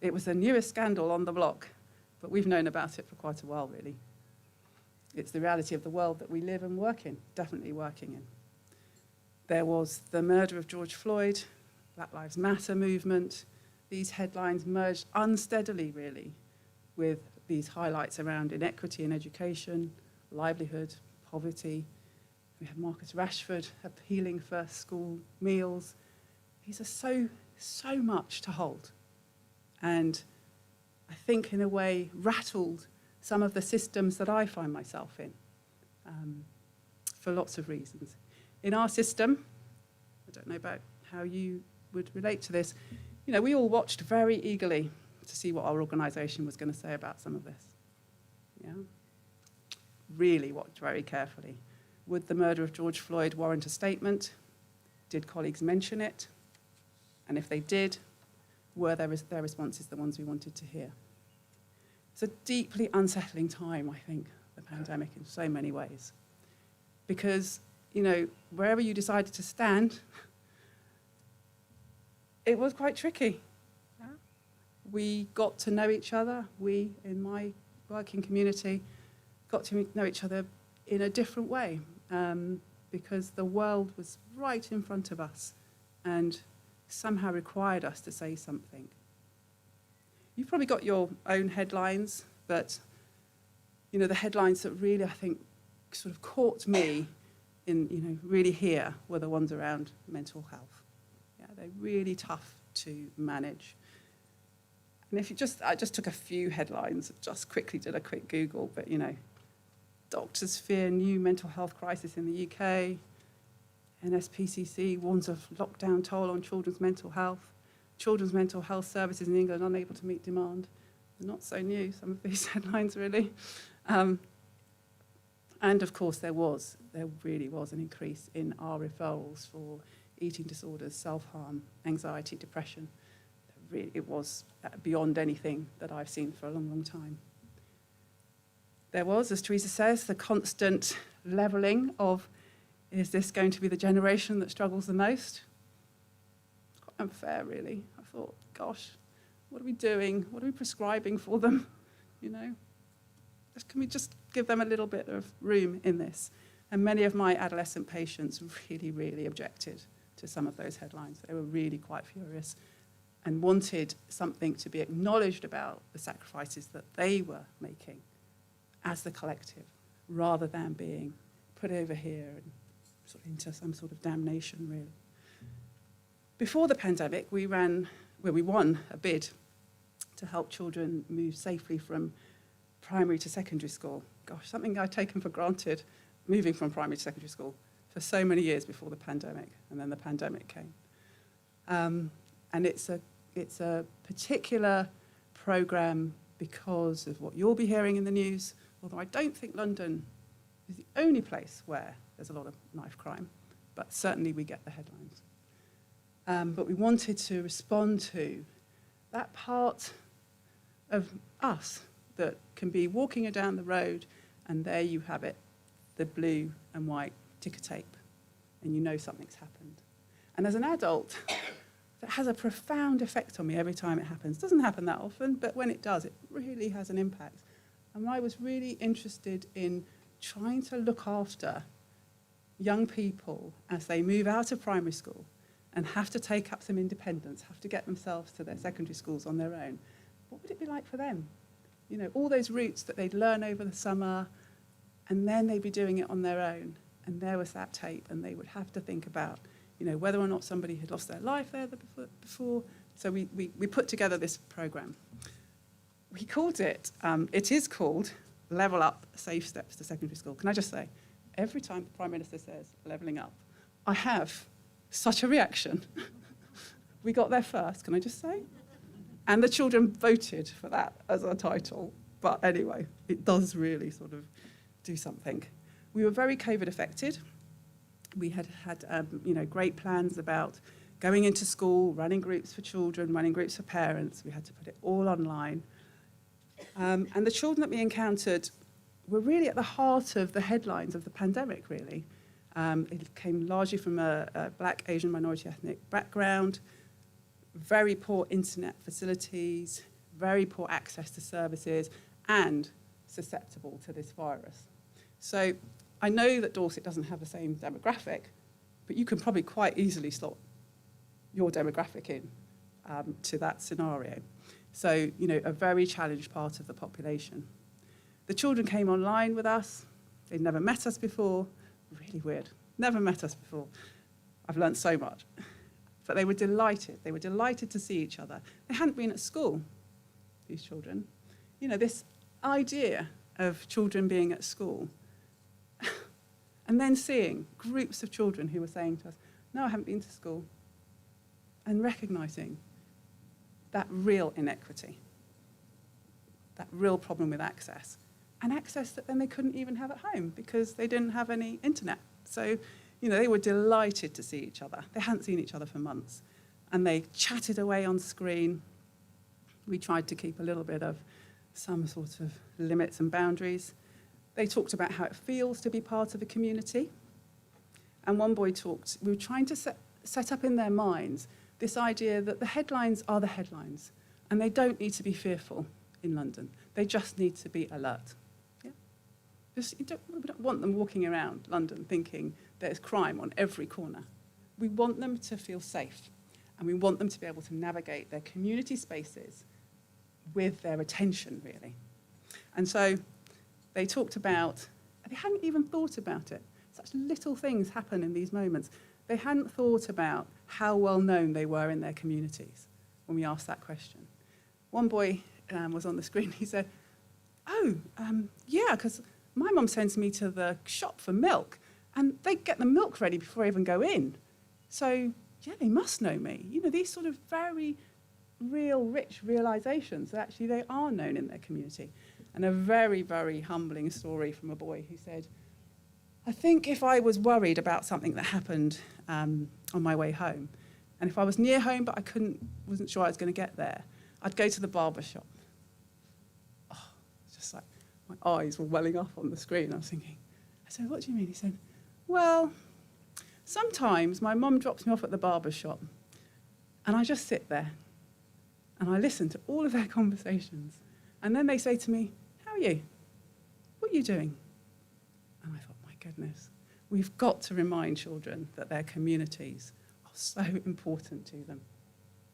S3: it was the newest scandal on the block, but we've known about it for quite a while, really. It's the reality of the world that we live and work in, definitely working in. There was the murder of George Floyd, Black Lives Matter movement. These headlines merged unsteadily, really, with these highlights around inequity in education, livelihood, poverty. We have Marcus Rashford appealing for school meals. These are so much to hold. And I think, in a way, rattled some of the systems that I find myself in, for lots of reasons. In our system, I don't know about how you would relate to this, you know, we all watched very eagerly to see what our organisation was going to say about some of this. Yeah? Really watched very carefully. Would the murder of George Floyd warrant a statement? Did colleagues mention it? And if they did, were their responses the ones we wanted to hear? It's a deeply unsettling time, I think, the pandemic, in so many ways. Because, you know, wherever you decided to stand, it was quite tricky. Yeah. We got to know each other. We, in my working community, got to know each other in a different way, because the world was right in front of us and somehow required us to say something. You've probably got your own headlines, but, you know, the headlines that really, I think, sort of caught me in, you know, really here were the ones around mental health. Yeah, they're really tough to manage. And if you I just took a few headlines, just quickly did a quick Google, but, you know, doctors fear new mental health crisis in the UK. NSPCC warns of lockdown toll on children's mental health. Children's mental health services in England unable to meet demand. They're not so new, some of these headlines, really. And of course, there really was an increase in our referrals for eating disorders, self-harm, anxiety, depression. It was beyond anything that I've seen for a long, long time. There was, as Teresa says, the constant levelling of, is this going to be the generation that struggles the most? It's quite unfair, really. I thought, gosh, what are we doing? What are we prescribing for them? You know? Can we just give them a little bit of room in this? And many of my adolescent patients really, really objected to some of those headlines. They were really quite furious and wanted something to be acknowledged about the sacrifices that they were making as the collective, rather than being put over here and sort of into some sort of damnation, really. Before the pandemic, we won a bid to help children move safely from primary to secondary school. Gosh, something I'd taken for granted, moving from primary to secondary school for so many years before the pandemic, and then the pandemic came. And it's a particular programme because of what you'll be hearing in the news, although I don't think London is the only place where there's a lot of knife crime, but certainly we get the headlines. But we wanted to respond to that part of us that can be walking down the road and there you have it, the blue and white ticker tape, and you know something's happened. And as an adult, that has a profound effect on me every time it happens. It doesn't happen that often, but when it does, it really has an impact. And I was really interested in trying to look after young people as they move out of primary school and have to take up some independence, have to get themselves to their secondary schools on their own. What would it be like for them? You know, all those routes that they'd learn over the summer, and then they'd be doing it on their own. And there was that tape, and they would have to think about, you know, whether or not somebody had lost their life there before. So we put together this programme. We called it, it is called Level Up, Safe Steps to Secondary School. Can I just say, every time the Prime Minister says levelling up, I have such a reaction. We got there first, can I just say? And the children voted for that as a title. But anyway, it does really sort of do something. We were very COVID affected. We had great plans about going into school, running groups for children, running groups for parents. We had to put it all online. And the children that we encountered were really at the heart of the headlines of the pandemic, really. It came largely from a Black, Asian, minority ethnic background, very poor internet facilities, very poor access to services, and susceptible to this virus. So I know that Dorset doesn't have the same demographic, but you can probably quite easily slot your demographic in to that scenario. So, you know, a very challenged part of the population. The children came online with us. They'd never met us before. Really weird. Never met us before. I've learned so much. But they were delighted. They were delighted to see each other. They hadn't been at school, these children. You know, this idea of children being at school and then seeing groups of children who were saying to us, no, I haven't been to school, and recognising that real inequity, that real problem with access, and access that then they couldn't even have at home because they didn't have any internet. So, you know, they were delighted to see each other. They hadn't seen each other for months, and they chatted away on screen. We tried to keep a little bit of some sort of limits and boundaries. They talked about how it feels to be part of a community. And one boy talked, we were trying to set up in their minds this idea that the headlines are the headlines, and they don't need to be fearful in London. They just need to be alert. Yeah? We don't want them walking around London thinking there's crime on every corner. We want them to feel safe, and we want them to be able to navigate their community spaces with their attention, really. And so they talked about, they hadn't even thought about it. Such little things happen in these moments. They hadn't thought about how well known they were in their communities when we asked that question. One boy was on the screen. He said, yeah, because my mum sends me to the shop for milk, and they get the milk ready before I even go in. So, yeah, they must know me. You know, these sort of very real, rich realizations that actually they are known in their community. And a very, very humbling story from a boy who said, I think if I was worried about something that happened on my way home, and if I was near home but I wasn't sure I was going to get there, I'd go to the barber shop. Oh, it's just like my eyes were welling up on the screen. I was thinking, I said, what do you mean? He said, well, sometimes my mum drops me off at the barber shop, and I just sit there, and I listen to all of their conversations, and then they say to me, how are you? What are you doing? And I thought, my goodness, we've got to remind children that their communities are so important to them,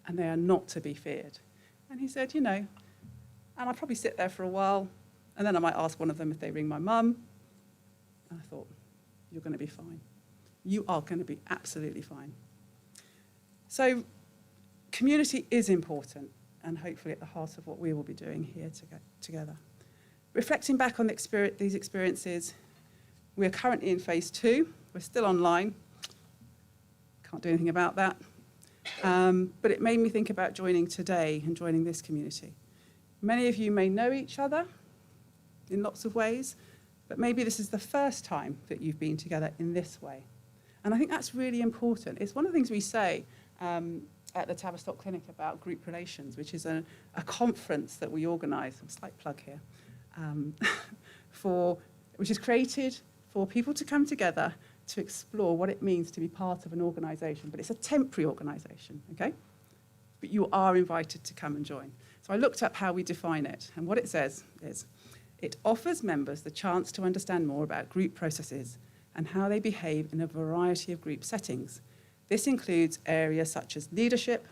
S3: and they are not to be feared. And he said, you know, and I'd probably sit there for a while, and then I might ask one of them if they ring my mum. And I thought, you're going to be fine. You are going to be absolutely fine. So community is important, and hopefully at the heart of what we will be doing here together. Reflecting back on these experiences, we are currently in phase 2. We're still online. Can't do anything about that. But it made me think about joining today and joining this community. Many of you may know each other in lots of ways, but maybe this is the first time that you've been together in this way. And I think that's really important. It's one of the things we say at the Tavistock Clinic about group relations, which is a conference that we organise, a slight plug here, which is created for people to come together to explore what it means to be part of an organisation. But it's a temporary organisation, okay? But you are invited to come and join. So I looked up how we define it, and what it says is, it offers members the chance to understand more about group processes and how they behave in a variety of group settings. This includes areas such as leadership,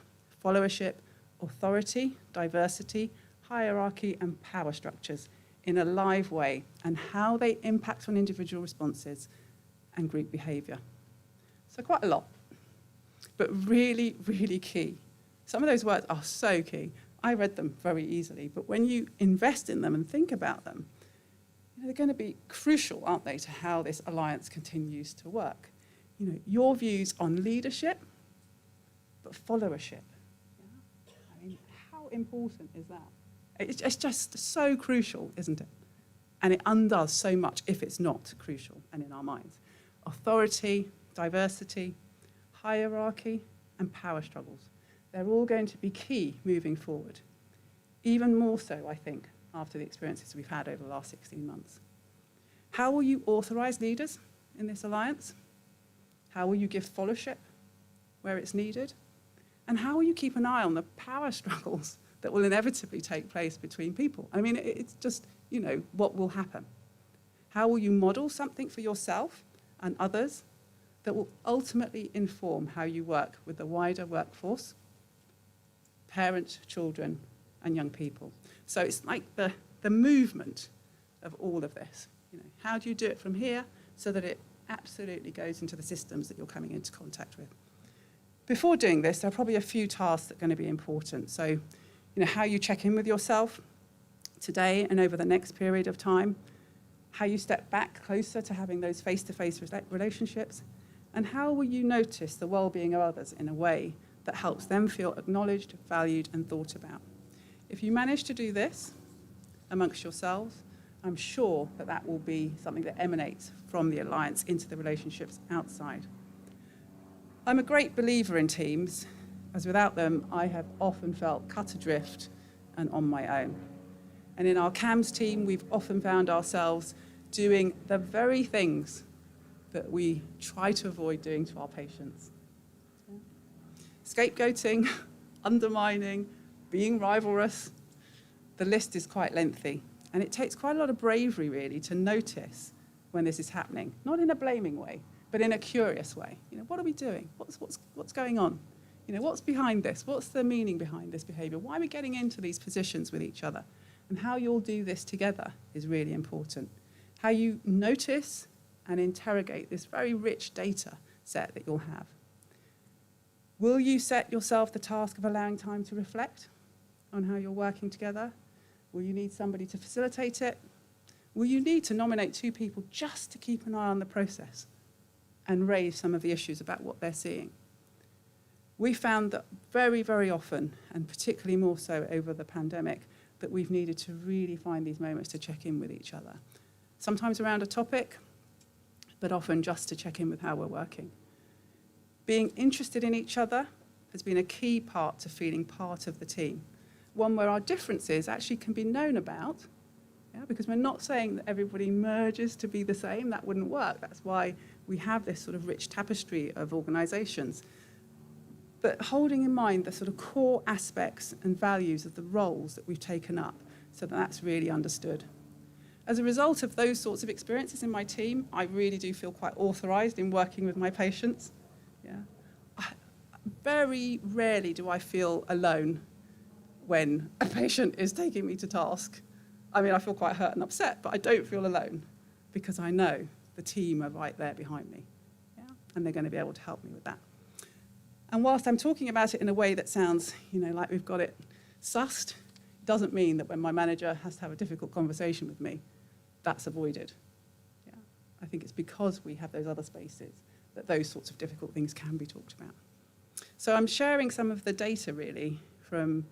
S3: followership, authority, diversity, hierarchy, and power structures in a live way, and how they impact on individual responses and group behaviour. So quite a lot, but really, really key. Some of those words are so key. I read them very easily, but when you invest in them and think about them, they're going to be crucial, aren't they, to how this alliance continues to work. Your views on leadership, but followership. Yeah? I mean, how important is that? It's just so crucial, isn't it? And it undoes so much if it's not crucial and in our minds. Authority, diversity, hierarchy, and power struggles. They're all going to be key moving forward. Even more so, I think, after the experiences we've had over the last 16 months. How will you authorise leaders in this alliance? How will you give followership where it's needed? And how will you keep an eye on the power struggles that will inevitably take place between people? I mean, it's just, what will happen? How will you model something for yourself and others that will ultimately inform how you work with the wider workforce, parents, children, and young people? So it's like the movement of all of this. How do you do it from here so that it absolutely goes into the systems that you're coming into contact with? Before doing this, there are probably a few tasks that are going to be important. So, how you check in with yourself today and over the next period of time, how you step back closer to having those face-to-face relationships, and how will you notice the well-being of others in a way that helps them feel acknowledged, valued, and thought about. If you manage to do this amongst yourselves, I'm sure that will be something that emanates from the alliance into the relationships outside. I'm a great believer in teams, as without them, I have often felt cut adrift and on my own. And in our CAMS team, we've often found ourselves doing the very things that we try to avoid doing to our patients. Scapegoating, undermining, being rivalrous. The list is quite lengthy. And it takes quite a lot of bravery, really, to notice when this is happening. Not in a blaming way, but in a curious way. What are we doing? What's going on? What's behind this? What's the meaning behind this behaviour? Why are we getting into these positions with each other? And how you all do this together is really important. How you notice and interrogate this very rich data set that you'll have. Will you set yourself the task of allowing time to reflect on how you're working together? Will you need somebody to facilitate it? Will you need to nominate 2 people just to keep an eye on the process and raise some of the issues about what they're seeing? We found that very, very often, and particularly more so over the pandemic, that we've needed to really find these moments to check in with each other. Sometimes around a topic, but often just to check in with how we're working. Being interested in each other has been a key part to feeling part of the team. One where our differences actually can be known about, because we're not saying that everybody merges to be the same. That wouldn't work. That's why we have this sort of rich tapestry of organisations. But holding in mind the sort of core aspects and values of the roles that we've taken up, so that that's really understood. As a result of those sorts of experiences in my team, I really do feel quite authorised in working with my patients. Very rarely do I feel alone when a patient is taking me to task. I mean, I feel quite hurt and upset, but I don't feel alone because I know the team are right there behind me, and they're going to be able to help me with that. And whilst I'm talking about it in a way that sounds, like we've got it sussed, it doesn't mean that when my manager has to have a difficult conversation with me, that's avoided. I think it's because we have those other spaces that those sorts of difficult things can be talked about. So I'm sharing some of the data, really, from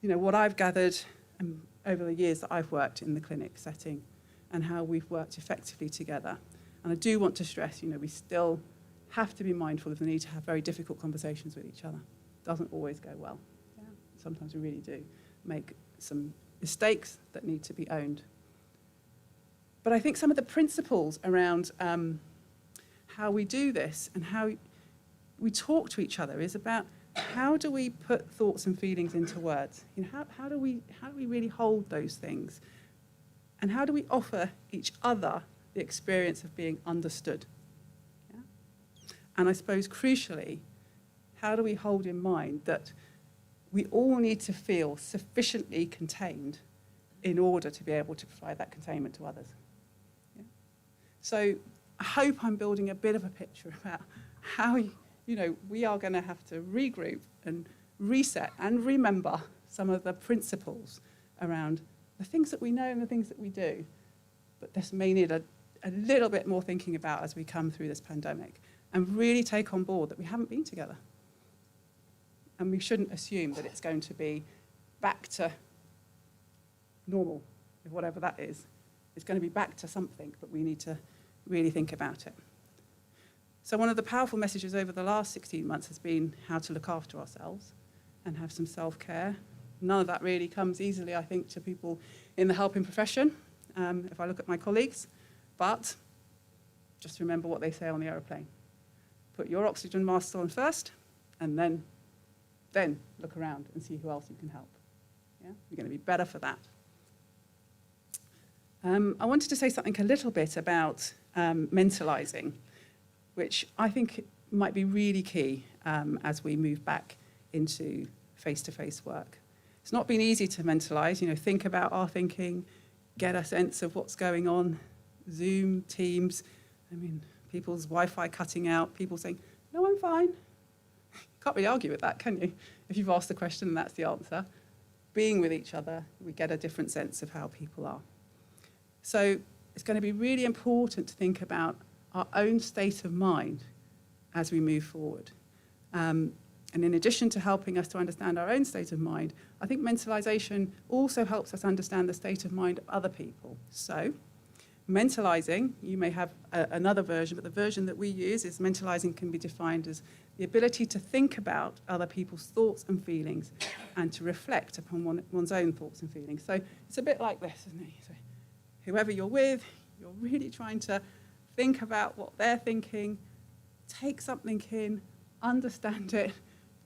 S3: what I've gathered and over the years that I've worked in the clinic setting and how we've worked effectively together. And I do want to stress, we still have to be mindful of the need to have very difficult conversations with each other. It doesn't always go well. Yeah. Sometimes we really do make some mistakes that need to be owned. But I think some of the principles around how we do this and how we talk to each other is about how do we put thoughts and feelings into words? How do we really hold those things? And how do we offer each other the experience of being understood? Yeah? And I suppose crucially, how do we hold in mind that we all need to feel sufficiently contained in order to be able to provide that containment to others? Yeah? So I hope I'm building a bit of a picture about how we are going to have to regroup and reset and remember some of the principles around the things that we know and the things that we do. But this may need a little bit more thinking about as we come through this pandemic and really take on board that we haven't been together. And we shouldn't assume that it's going to be back to normal, whatever that is. It's going to be back to something, but we need to really think about it. So one of the powerful messages over the last 16 months has been how to look after ourselves and have some self-care. None of that really comes easily, I think, to people in the helping profession, if I look at my colleagues. But just remember what they say on the aeroplane. Put your oxygen mask on first, and then look around and see who else you can help. Yeah? You're going to be better for that. I wanted to say something a little bit about mentalising, which I think might be really key as we move back into face-to-face work. It's not been easy to mentalise, think about our thinking, get a sense of what's going on, Zoom, Teams, people's Wi-Fi cutting out, people saying, no, I'm fine. Can't really argue with that, can you? If you've asked the question and that's the answer. Being with each other, we get a different sense of how people are. So it's going to be really important to think about our own state of mind as we move forward. And in addition to helping us to understand our own state of mind, I think mentalisation also helps us understand the state of mind of other people. So mentalising, you may have another version, but the version that we use is mentalising can be defined as the ability to think about other people's thoughts and feelings and to reflect upon one's own thoughts and feelings. So it's a bit like this, isn't it? So whoever you're with, you're really trying to think about what they're thinking, take something in, understand it,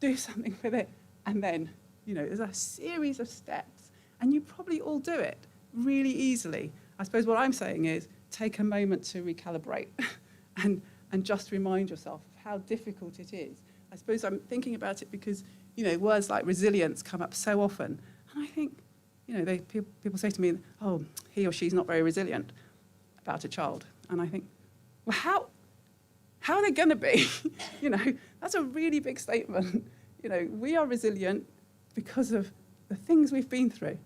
S3: do something with it, and then, there's a series of steps, and you probably all do it really easily. I suppose what I'm saying is take a moment to recalibrate and just remind yourself of how difficult it is. I suppose I'm thinking about it because, words like resilience come up so often, and I think, people say to me, oh, he or she's not very resilient about a child, and I think, well, how are they going to be? That's a really big statement. We are resilient because of the things we've been through,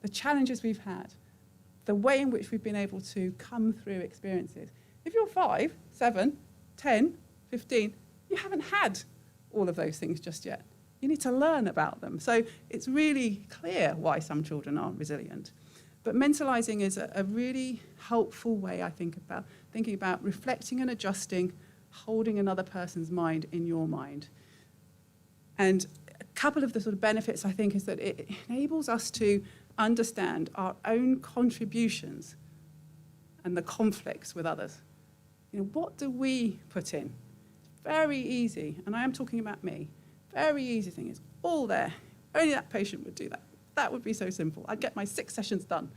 S3: the challenges we've had, the way in which we've been able to come through experiences. If you're 5, 7, 10, 15, you haven't had all of those things just yet. You need to learn about them. So it's really clear why some children aren't resilient. But mentalising is a really helpful way, I think, about thinking about reflecting and adjusting, holding another person's mind in your mind. And a couple of the sort of benefits, I think, is that it enables us to understand our own contributions and the conflicts with others. What do we put in? Very easy, and I am talking about me, very easy thing is all there. Only that patient would do that. That would be so simple. I'd get my 6 sessions done.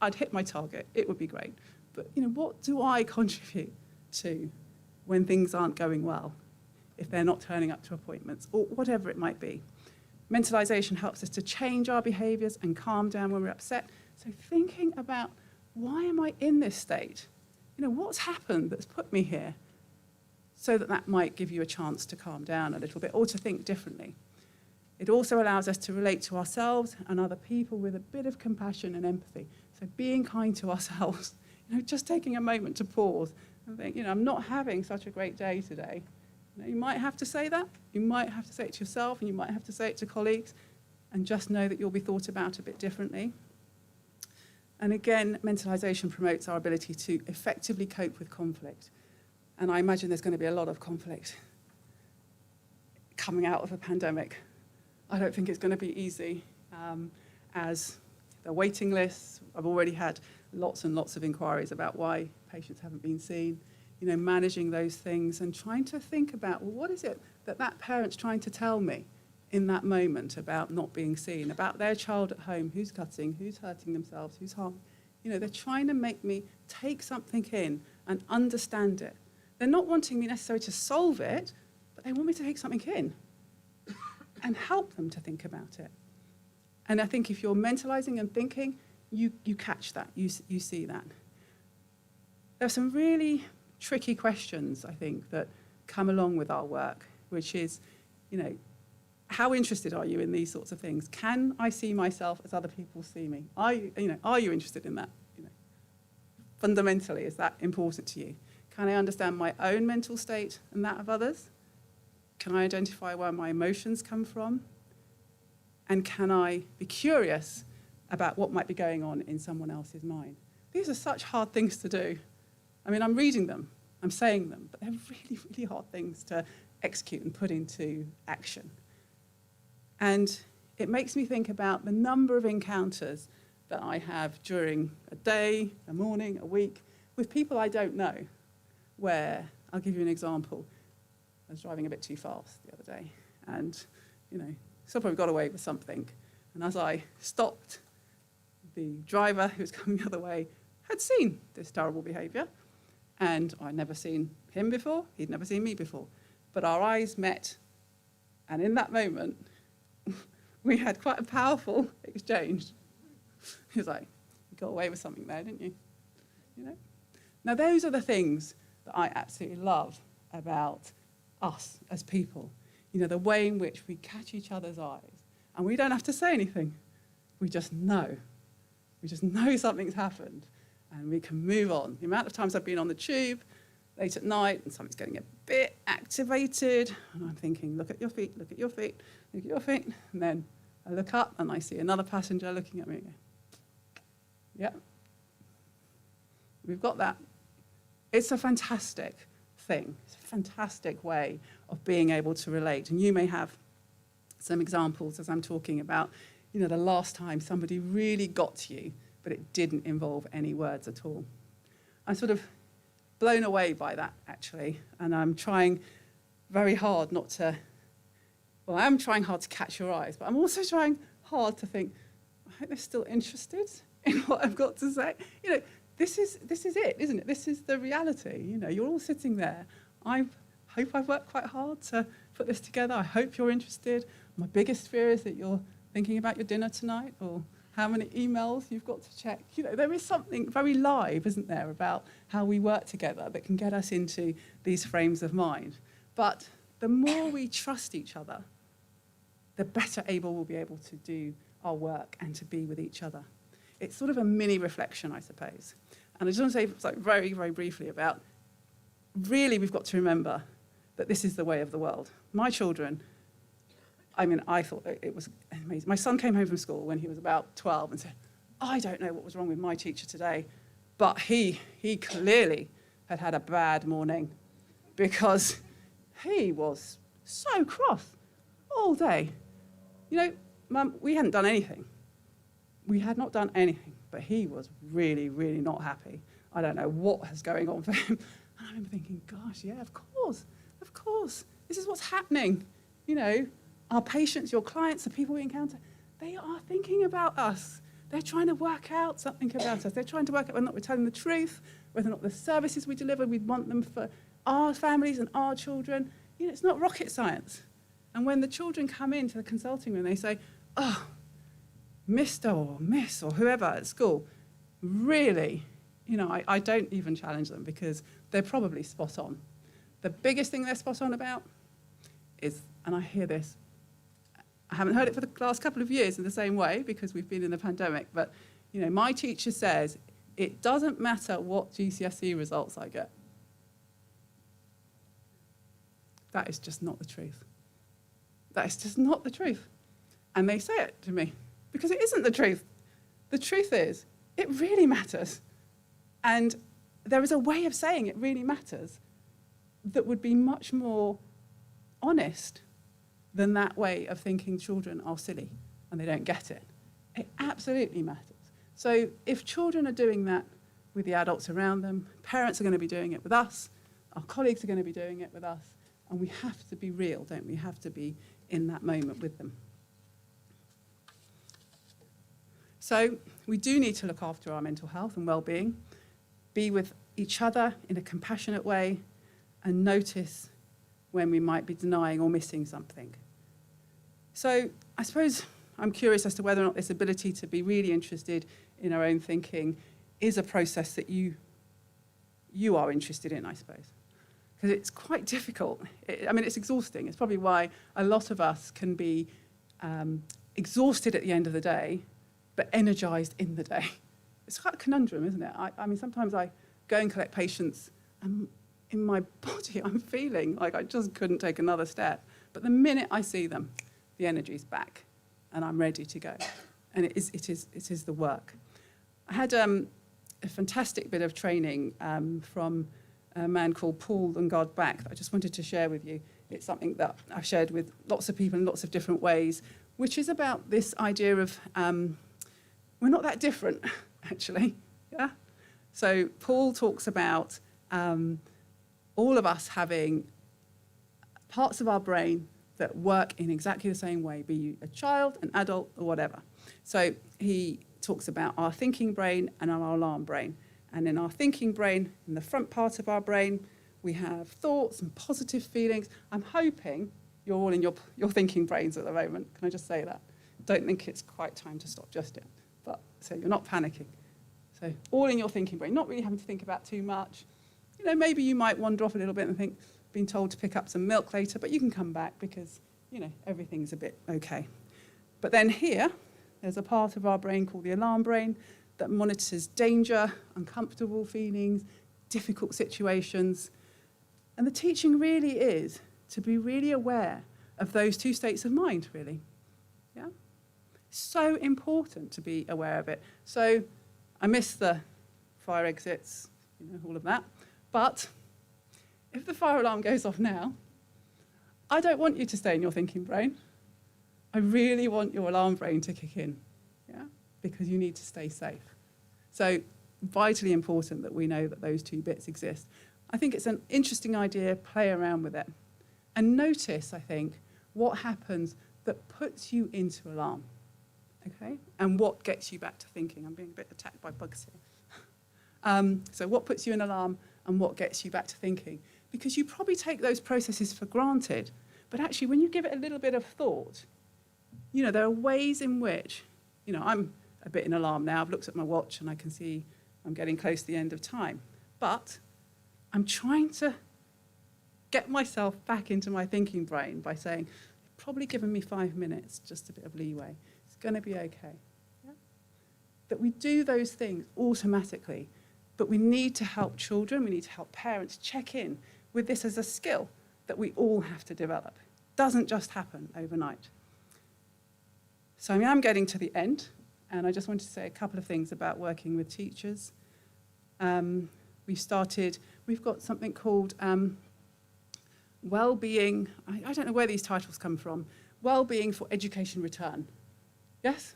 S3: I'd hit my target. It would be great. But, what do I contribute to when things aren't going well, if they're not turning up to appointments, or whatever it might be? Mentalisation helps us to change our behaviours and calm down when we're upset. So thinking about, why am I in this state? What's happened that's put me here? So that might give you a chance to calm down a little bit or to think differently. It also allows us to relate to ourselves and other people with a bit of compassion and empathy. So being kind to ourselves, just taking a moment to pause and think, I'm not having such a great day today. You might have to say that. You might have to say it to yourself, and you might have to say it to colleagues, and just know that you'll be thought about a bit differently. And again, mentalisation promotes our ability to effectively cope with conflict. And I imagine there's going to be a lot of conflict coming out of a pandemic. I don't think it's going to be easy, as the waiting lists, I've already had lots and lots of inquiries about why patients haven't been seen, managing those things and trying to think about, well, what is it that that parent's trying to tell me in that moment about not being seen, about their child at home, who's cutting, who's hurting themselves, who's harming. They're trying to make me take something in and understand it. They're not wanting me necessarily to solve it, but they want me to take something in and help them to think about it. And I think if you're mentalising and thinking, you catch that, you see that. There are some really tricky questions, I think, that come along with our work, which is, how interested are you in these sorts of things? Can I see myself as other people see me? Are you interested in that? Fundamentally, is that important to you? Can I understand my own mental state and that of others? Can I identify where my emotions come from? And can I be curious about what might be going on in someone else's mind? These are such hard things to do. I mean, I'm reading them, I'm saying them, but they're really, really hard things to execute and put into action. And it makes me think about the number of encounters that I have during a day, a morning, a week, with people I don't know, where, I'll give you an example. I was driving a bit too fast the other day, and, still probably got away with something. And as I stopped, the driver who was coming the other way had seen this terrible behaviour, and I'd never seen him before, he'd never seen me before. But our eyes met, and in that moment, we had quite a powerful exchange. He was like, you got away with something there, didn't you? Now, those are the things that I absolutely love about us as people. The way in which we catch each other's eyes. And we don't have to say anything. We just know. We just know something's happened. And we can move on. The amount of times I've been on the tube late at night and something's getting a bit activated. And I'm thinking, look at your feet, look at your feet, look at your feet. And then I look up and I see another passenger looking at me and go, yeah, we've got that. It's a fantastic thing. It's a fantastic way of being able to relate. And you may have some examples as I'm talking about, the last time somebody really got to you, but it didn't involve any words at all. I'm sort of blown away by that, actually. And I'm trying very hard not to, well, I'm trying hard to catch your eyes, but I'm also trying hard to think, I hope they're still interested in what I've got to say. This is it, isn't it? This is the reality. You're all sitting there. I hope I've worked quite hard to put this together. I hope you're interested. My biggest fear is that you're thinking about your dinner tonight or how many emails you've got to check. There is something very live, isn't there, about how we work together that can get us into these frames of mind. But the more we trust each other, the better able we'll be able to do our work and to be with each other. It's sort of a mini reflection, I suppose. And I just want to say very, very briefly about, really we've got to remember that this is the way of the world. My children, I thought it was amazing. My son came home from school when he was about 12 and said, I don't know what was wrong with my teacher today, but he clearly had a bad morning because he was so cross all day. Mum, we hadn't done anything. We had not done anything, but he was really, really not happy. I don't know what was going on for him. And I remember thinking, gosh, yeah, of course. This is what's happening. Our patients, your clients, the people we encounter, they are thinking about us. They're trying to work out something about us. They're trying to work out whether or not we're telling the truth, whether or not the services we deliver, we want them for our families and our children. It's not rocket science. And when the children come into the consulting room, they say, oh, Mr. or Miss or whoever at school, really, I don't even challenge them because they're probably spot on. The biggest thing they're spot on about is, and I hear this, I haven't heard it for the last couple of years in the same way because we've been in the pandemic, but my teacher says, it doesn't matter what GCSE results I get. That is just not the truth. That is just not the truth. And they say it to me because it isn't the truth. The truth is, It really matters. And there is a way of saying it really matters that would be much more honest than that way of thinking children are silly and they don't get it. It absolutely matters. So if children are doing that with the adults around them, parents are going to be doing it with us, our colleagues are going to be doing it with us, and we have to be real, don't we? We have to be in that moment with them. So we do need to look after our mental health and well-being, be with each other in a compassionate way, and notice when we might be denying or missing something. So I suppose I'm curious as to whether or not this ability to be really interested in our own thinking is a process that you are interested in, I suppose. Because it's quite difficult. It's exhausting. It's probably why a lot of us can be exhausted at the end of the day, but energized in the day. It's quite a conundrum, isn't it? Sometimes I go and collect patients, and in my body, I'm feeling like I just couldn't take another step. But the minute I see them, the energy's back, and I'm ready to go. And it is the work. I had a fantastic bit of training from a man called Paul Back that I just wanted to share with you. It's something that I've shared with lots of people in lots of different ways, which is about this idea of we're not that different, actually. Yeah. So Paul talks about all of us having parts of our brain that work in exactly the same way, be you a child, an adult, or whatever. So he talks about our thinking brain and our alarm brain. And in our thinking brain, in the front part of our brain, we have thoughts and positive feelings. I'm hoping you're all in your thinking brains at the moment. Can I just say that? Don't think it's quite time to stop just yet. But so you're not panicking. So all in your thinking brain, not really having to think about too much. Maybe you might wander off a little bit and think, being told to pick up some milk later, but you can come back because, everything's a bit okay. But then here, there's a part of our brain called the alarm brain that monitors danger, uncomfortable feelings, difficult situations. And the teaching really is to be really aware of those two states of mind, really. Yeah? So important to be aware of it. So I miss the fire exits, all of that. But if the fire alarm goes off now, I don't want you to stay in your thinking brain. I really want your alarm brain to kick in, yeah, because you need to stay safe. So vitally important that we know that those two bits exist. I think it's an interesting idea, play around with it. And notice, I think, what happens that puts you into alarm, okay? And what gets you back to thinking. I'm being a bit attacked by bugs here. So what puts you in alarm and what gets you back to thinking? Because you probably take those processes for granted, but actually when you give it a little bit of thought, there are ways in which, I'm a bit in alarm now. I've looked at my watch and I can see I'm getting close to the end of time. But I'm trying to get myself back into my thinking brain by saying, you've probably given me 5 minutes, just a bit of leeway. It's going to be okay. Yeah? That we do those things automatically, but we need to help children, we need to help parents check in with this as a skill that we all have to develop. It doesn't just happen overnight. So I'm getting to the end, and I just wanted to say a couple of things about working with teachers. We've got something called Wellbeing, I don't know where these titles come from, Wellbeing for Education Return. Yes?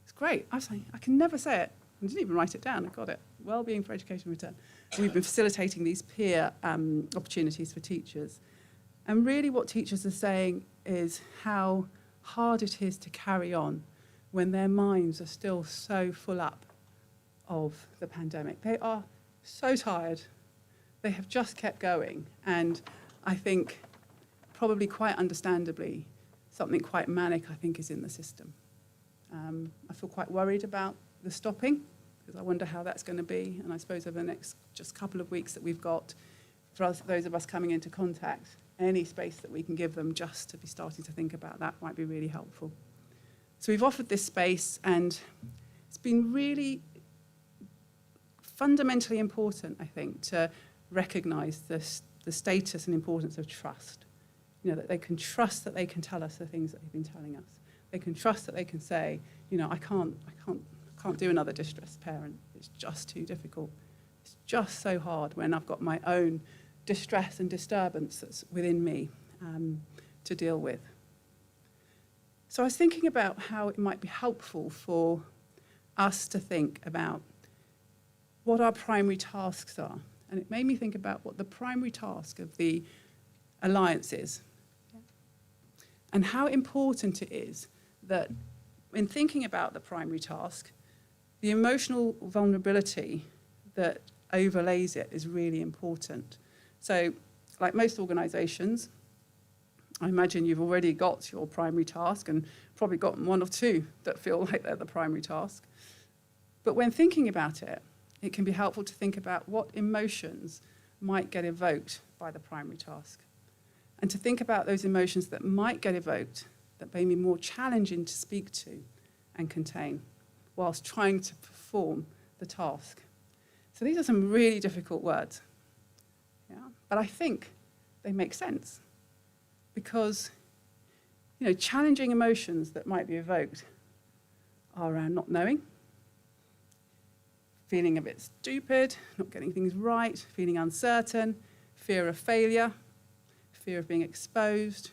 S3: It's great. I was saying, I can never say it. I didn't even write it down, I got it. Wellbeing for Education Return. We've been facilitating these peer opportunities for teachers. And really what teachers are saying is how hard it is to carry on when their minds are still so full up of the pandemic. They are so tired. They have just kept going. And I think probably quite understandably, something quite manic, I think, is in the system. I feel quite worried about the stopping, because I wonder how that's going to be. And I suppose over the next just couple of weeks that we've got, for us, those of us coming into contact, any space that we can give them just to be starting to think about that might be really helpful. So we've offered this space, and it's been really fundamentally important, I think, to recognise the status and importance of trust. That they can trust that they can tell us the things that they've been telling us. They can trust that they can say, I can't can't do another distressed parent. It's just too difficult. It's just so hard when I've got my own distress and disturbance that's within me to deal with. So I was thinking about how it might be helpful for us to think about what our primary tasks are. And it made me think about what the primary task of the Alliance is. And how important it is that in thinking about the primary task, the emotional vulnerability that overlays it is really important. So, like most organisations, I imagine you've already got your primary task and probably got one or two that feel like they're the primary task. But when thinking about it, it can be helpful to think about what emotions might get evoked by the primary task. And to think about those emotions that might get evoked, that may be more challenging to speak to and contain, whilst trying to perform the task. So these are some really difficult words. Yeah? But I think they make sense. Because, challenging emotions that might be evoked are around not knowing, feeling a bit stupid, not getting things right, feeling uncertain, fear of failure, fear of being exposed,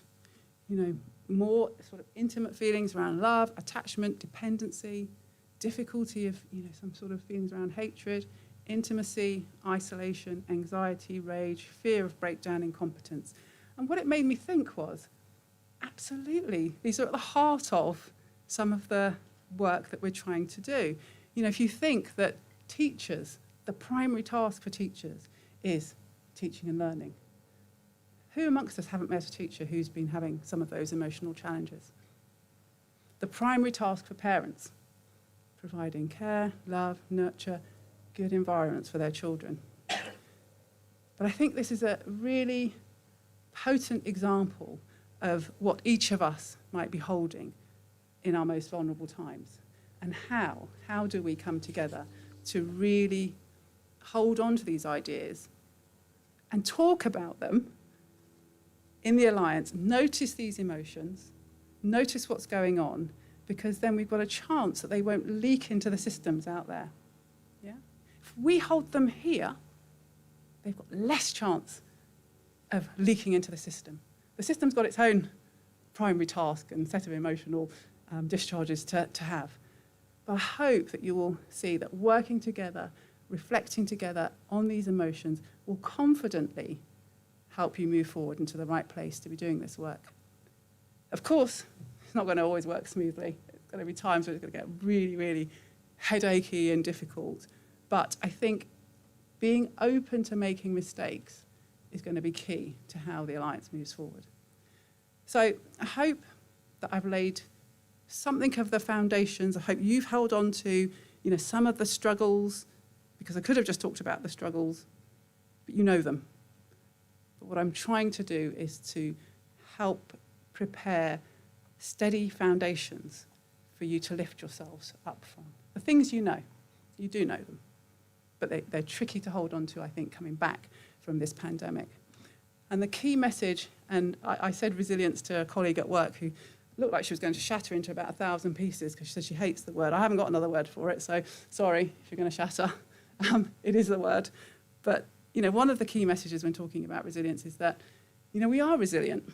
S3: more sort of intimate feelings around love, attachment, dependency, difficulty of, some sort of feelings around hatred, intimacy, isolation, anxiety, rage, fear of breakdown, incompetence. And what it made me think was, absolutely, these are at the heart of some of the work that we're trying to do. If you think that teachers, the primary task for teachers is teaching and learning, who amongst us haven't met a teacher who's been having some of those emotional challenges? The primary task for parents, providing care, love, nurture, good environments for their children. But I think this is a really potent example of what each of us might be holding in our most vulnerable times. And how do we come together to really hold on to these ideas and talk about them in the Alliance, notice these emotions, notice what's going on, because then we've got a chance that they won't leak into the systems out there. Yeah? If we hold them here, they've got less chance of leaking into the system. The system's got its own primary task and set of emotional discharges to have. But I hope that you will see that working together, reflecting together on these emotions will confidently help you move forward into the right place to be doing this work. Of course, it's not going to always work smoothly. There's going to be times where it's going to get really, really headachy and difficult. But I think being open to making mistakes is going to be key to how the Alliance moves forward. So I hope that I've laid something of the foundations. I hope you've held on to, some of the struggles, because I could have just talked about the struggles, but you know them. But what I'm trying to do is to help prepare steady foundations for you to lift yourselves up from. The things you do know them, but they're tricky to hold on to, I think, coming back from this pandemic. And the key message, and I said resilience to a colleague at work who looked like she was going to shatter into about 1,000 pieces because she said she hates the word. I haven't got another word for it, so sorry if you're going to shatter. It is the word. But, one of the key messages when talking about resilience is that, we are resilient,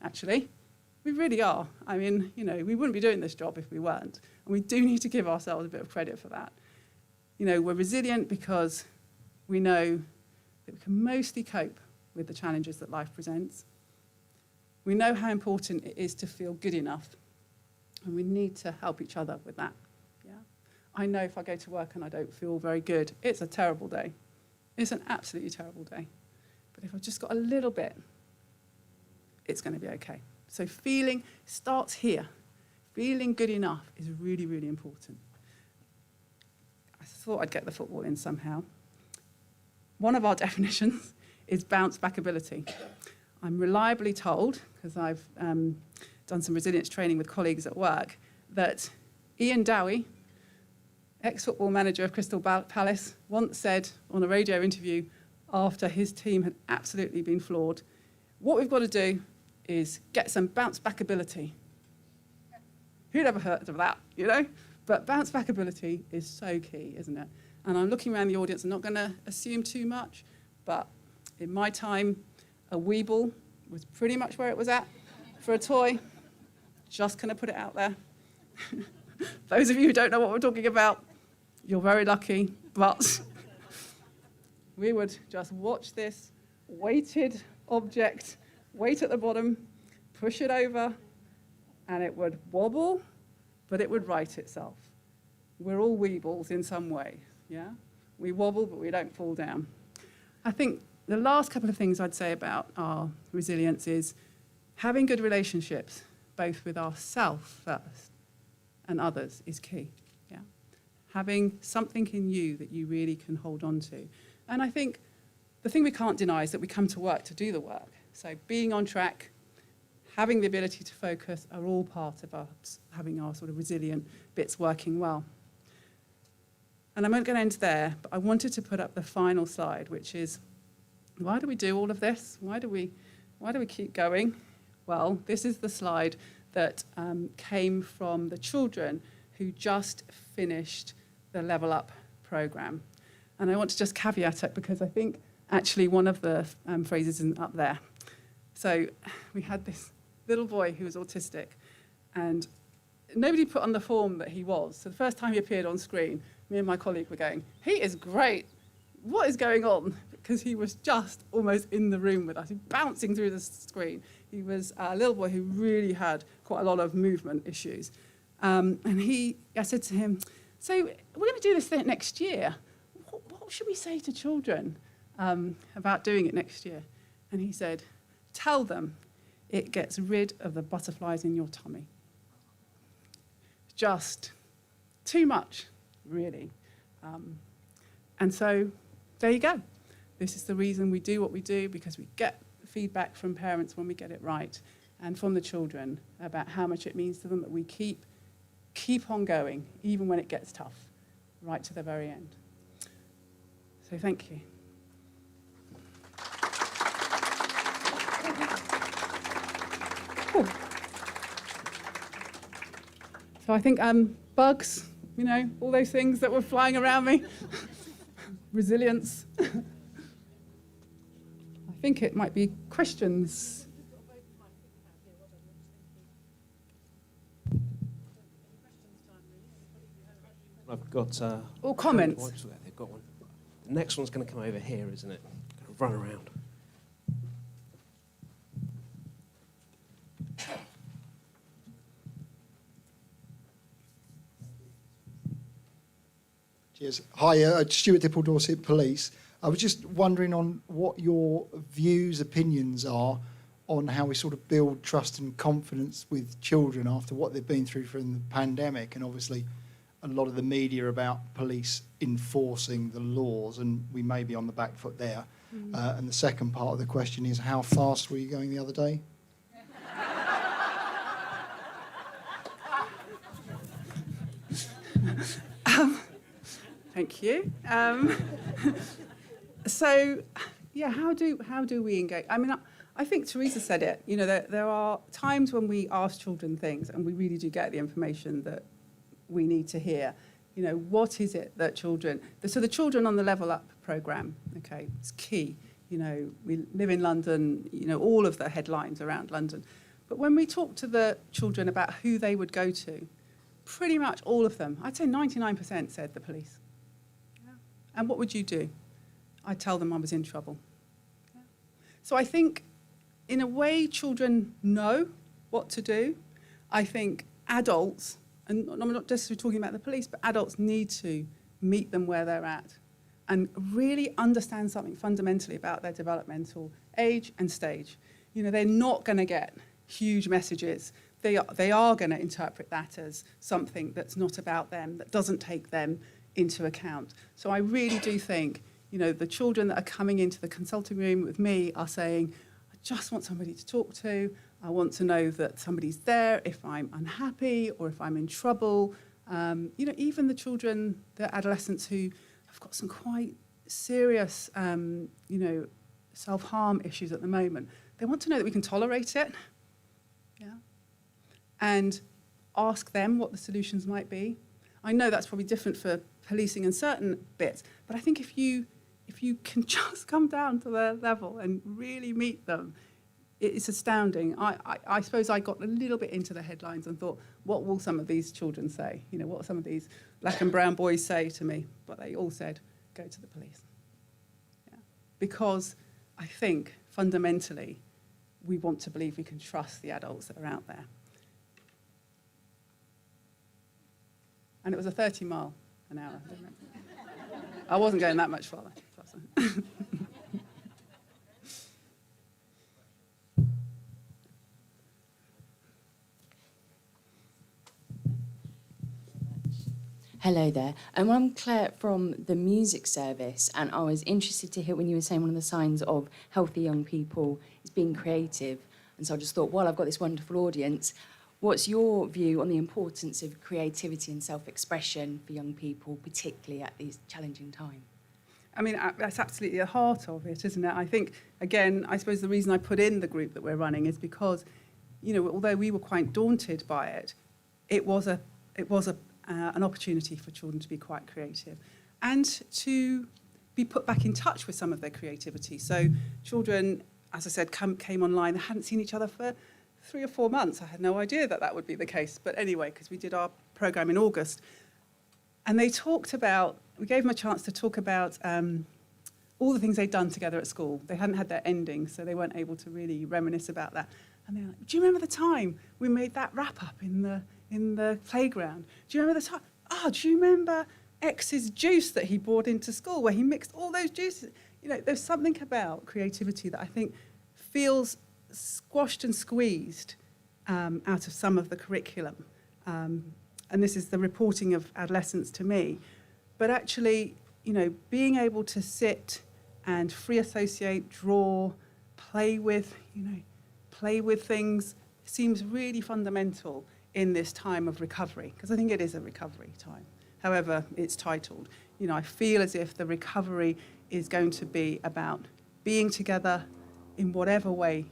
S3: actually. We really are. I mean, we wouldn't be doing this job if we weren't. And we do need to give ourselves a bit of credit for that. We're resilient because we know that we can mostly cope with the challenges that life presents. We know how important it is to feel good enough, and we need to help each other with that. Yeah? I know if I go to work and I don't feel very good, it's a terrible day. It's an absolutely terrible day. But if I've just got a little bit, it's going to be okay. So feeling starts here. Feeling good enough is really, really important. I thought I'd get the football in somehow. One of our definitions is bounce back ability. I'm reliably told, because I've done some resilience training with colleagues at work, that Ian Dowie, ex-football manager of Crystal Palace, once said on a radio interview after his team had absolutely been flawed, what we've got to do is get some bounce back ability. Who'd ever heard of that, But bounce back ability is so key, isn't it? And I'm looking around the audience, I'm not going to assume too much, but in my time, a Weeble was pretty much where it was at for a toy. Just going to put it out there. Those of you who don't know what we're talking about, you're very lucky, but we would just watch this weighted object, weight at the bottom, push it over, and it would wobble, but it would right itself. We're all Weebles in some way, yeah? We wobble, but we don't fall down. I think the last couple of things I'd say about our resilience is having good relationships, both with ourselves first and others, is key, yeah? Having something in you that you really can hold on to. And I think the thing we can't deny is that we come to work to do the work. So being on track, having the ability to focus are all part of us having our sort of resilient bits working well. And I'm not going to end there, but I wanted to put up the final slide, which is, why do we do all of this? Why do we keep going? Well, this is the slide that came from the children who just finished the Level Up programme. And I want to just caveat it because I think actually one of the phrases isn't up there. So we had this little boy who was autistic, and nobody put on the form that he was. So the first time he appeared on screen, me and my colleague were going, he is great. What is going on? Because he was just almost in the room with us, bouncing through the screen. He was a little boy who really had quite a lot of movement issues. And I said to him, so we're going to do this thing next year. What should we say to children about doing it next year? And he said, tell them it gets rid of the butterflies in your tummy. Just too much, really. And so there you go. This is the reason we do what we do, because we get feedback from parents when we get it right, and from the children about how much it means to them that we keep on going, even when it gets tough, right to the very end. So thank you. Cool. So I think bugs, you know, all those things that were flying around me, resilience. I think it might be questions.
S4: I've got...
S3: Or comments.
S4: They've got one. The next one's going to come over here, isn't it? Going to run around.
S5: Cheers. Hi, Stuart Dipple, Dorset Police. I was just wondering on what your views, opinions are on how we sort of build trust and confidence with children after what they've been through from the pandemic, and obviously a lot of the media about police enforcing the laws, and we may be on the back foot there. And the second part of the question is, how fast were you going the other day?
S3: Thank you. So, yeah, how do we engage? I mean, I think Teresa said it. You know, there are times when we ask children things and we really do get the information that we need to hear. You know, what is it that children... So the children on the Level Up programme, okay, it's key. You know, we live in London, you know, all of the headlines around London. But when we talk to the children about who they would go to, pretty much all of them, I'd say 99% said the police. Yeah. And what would you do? I'd tell them I was in trouble. Yeah. So I think, in a way, children know what to do. I think adults, and I'm not just talking about the police, but adults need to meet them where they're at and really understand something fundamentally about their developmental age and stage. You know, they're not going to get huge messages. They are going to interpret that as something that's not about them, that doesn't take them into account. So I really do think, you know, the children that are coming into the consulting room with me are saying, I just want somebody to talk to. I want to know that somebody's there if I'm unhappy or if I'm in trouble. You know, even the children, the adolescents who have got some quite serious, you know, self-harm issues at the moment, they want to know that we can tolerate it. Yeah. And ask them what the solutions might be. I know that's probably different for policing in certain bits, but I think if you can just come down to their level and really meet them, it's astounding. I suppose I got a little bit into the headlines and thought, what will some of these children say? You know, what will some of these black and brown boys say to me? But they all said, go to the police. Yeah. Because I think fundamentally we want to believe we can trust the adults that are out there. And it was a 30-mile-an-hour, wasn't it? I wasn't going that much farther.
S6: Hello there. I'm Claire from the music service, and I was interested to hear when you were saying one of the signs of healthy young people is being creative. And so I just thought, well, I've got this wonderful audience. What's your view on the importance of creativity and self-expression for young people, particularly at these challenging times?
S3: I mean, that's absolutely the heart of it, isn't it? I think, again, I suppose the reason I put in the group that we're running is because, you know, although we were quite daunted by it, it was an opportunity for children to be quite creative and to be put back in touch with some of their creativity. So children, as I said, came online. They hadn't seen each other for 3 or 4 months. I had no idea that that would be the case. But anyway, because we did our programme in August. And they talked about, we gave them a chance to talk about all the things they'd done together at school. They hadn't had their ending, so they weren't able to really reminisce about that. And they're like, do you remember the time we made that wrap-up in the playground? Do you remember the time? Do you remember X's juice that he brought into school where he mixed all those juices? You know, there's something about creativity that I think feels squashed and squeezed out of some of the curriculum. And this is the reporting of adolescence to me. But actually, you know, being able to sit and free associate, draw, play with things seems really fundamental in this time of recovery, because I think it is a recovery time. However, it's titled. You know, I feel as if the recovery is going to be about being together in whatever way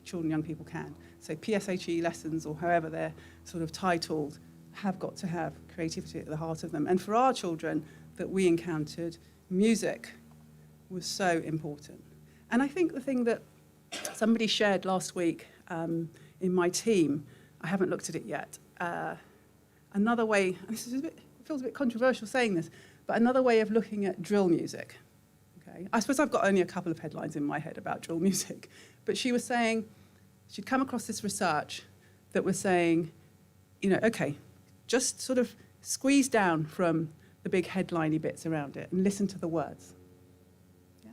S3: children and young people can. So PSHE lessons, or however they're sort of titled, have got to have creativity at the heart of them. And for our children that we encountered, music was so important. And I think the thing that somebody shared last week in my team, I haven't looked at it yet, another way, and this is it feels a bit controversial saying this, but another way of looking at drill music. Okay, I suppose I've got only a couple of headlines in my head about drill music, but she was saying, she'd come across this research that was saying, you know, okay, just sort of squeeze down from the big headliney bits around it and listen to the words. Yeah?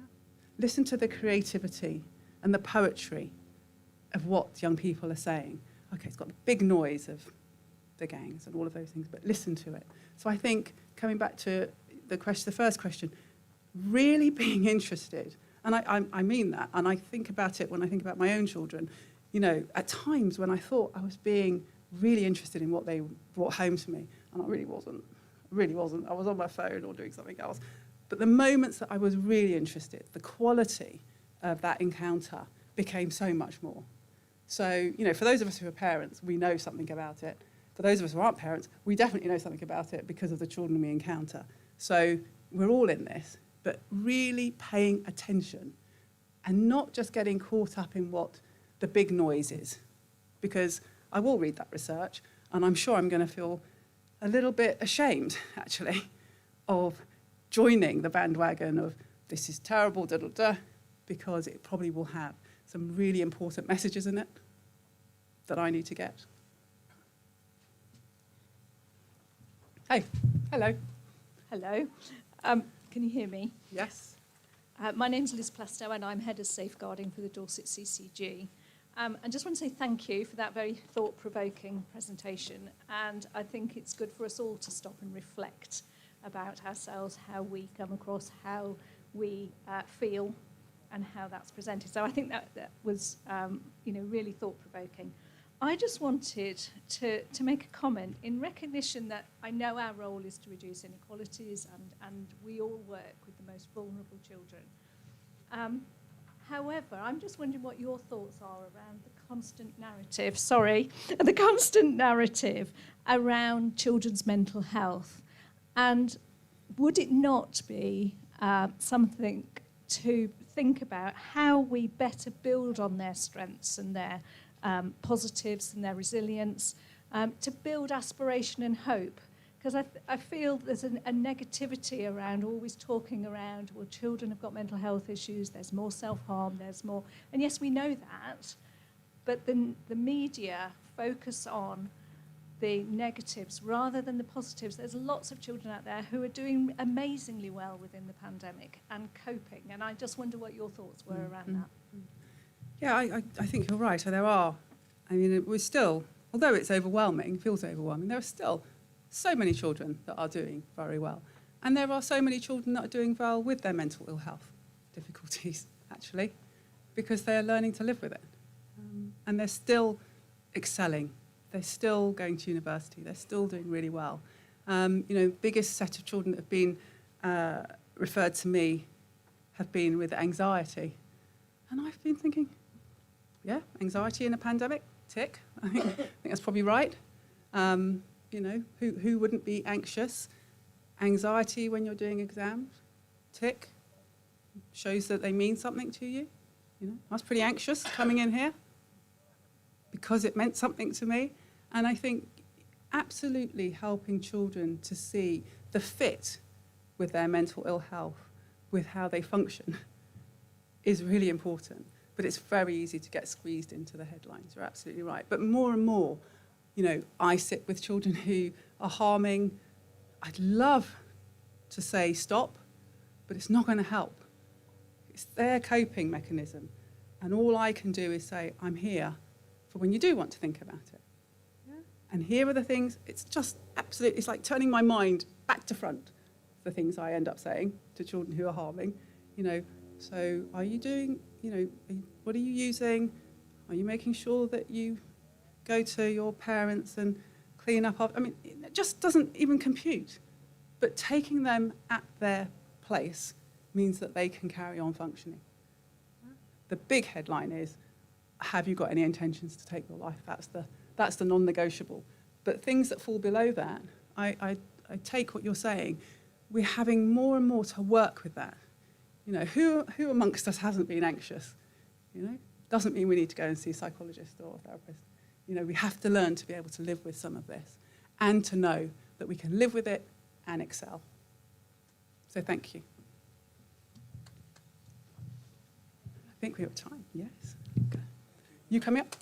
S3: Listen to the creativity and the poetry of what young people are saying. Okay, it's got the big noise of the gangs and all of those things, but listen to it. So I think, coming back to the first question, really being interested, and I mean that, and I think about it when I think about my own children, you know, at times when I thought I was being really interested in what they brought home to me, and I really wasn't. I was on my phone or doing something else. But the moments that I was really interested, the quality of that encounter became so much more. So, you know, for those of us who are parents, we know something about it. For those of us who aren't parents, we definitely know something about it because of the children we encounter. So we're all in this, but really paying attention and not just getting caught up in what the big noise is. Because I will read that research, and I'm sure I'm going to feel a little bit ashamed, actually, of joining the bandwagon of this is terrible, because it probably will have some really important messages in it that I need to get. Hey, hello.
S7: Hello. Can you hear me?
S3: Yes.
S7: My name's Liz Plastow, and I'm Head of Safeguarding for the Dorset CCG. And just want to say thank you for that very thought-provoking presentation. And I think it's good for us all to stop and reflect about ourselves, how we come across, how we feel, and how that's presented. So I think that was, really thought-provoking. I just wanted to make a comment in recognition that I know our role is to reduce inequalities, and we all work with the most vulnerable children. However, I'm just wondering what your thoughts are around the constant narrative, the constant narrative around children's mental health. And would it not be something to think about how we better build on their strengths and their positives and their resilience to build aspiration and hope? Because I feel there's a negativity around always talking around, well, children have got mental health issues, there's more self-harm, there's more... And yes, we know that, but then the media focus on the negatives rather than the positives. There's lots of children out there who are doing amazingly well within the pandemic and coping, and I just wonder what your thoughts were around that.
S3: Yeah, I think you're right. So there are, I mean, we're still, although it's overwhelming, feels overwhelming, there are still so many children that are doing very well. And there are so many children that are doing well with their mental ill health difficulties, actually, because they're learning to live with it. And they're still excelling. They're still going to university. They're still doing really well. Biggest set of children that have been referred to me have been with anxiety. And I've been thinking, yeah, anxiety in a pandemic, tick. I think that's probably right. Who wouldn't be anxious? Anxiety when you're doing exams, tick. Shows that they mean something to you. I was pretty anxious coming in here because it meant something to me. And I think absolutely helping children to see the fit with their mental ill health, with how they function, is really important. But it's very easy to get squeezed into the headlines. You're absolutely right. But more and more, I sit with children who are harming. I'd love to say stop, but it's not going to help. It's their coping mechanism. And all I can do is say, I'm here for when you do want to think about it. Yeah? And here are the things, it's just absolutely, it's like turning my mind back to front, the things I end up saying to children who are harming. So are you doing, what are you using? Are you making sure that you go to your parents and clean up? I mean, it just doesn't even compute. But taking them at their place means that they can carry on functioning. The big headline is, have you got any intentions to take your life? That's the non-negotiable. But things that fall below that, I take what you're saying. We're having more and more to work with that. Who amongst us hasn't been anxious? Doesn't mean we need to go and see a psychologist or a therapist. We have to learn to be able to live with some of this and to know that we can live with it and excel. So thank you. I think we have time, yes. Okay. You coming up?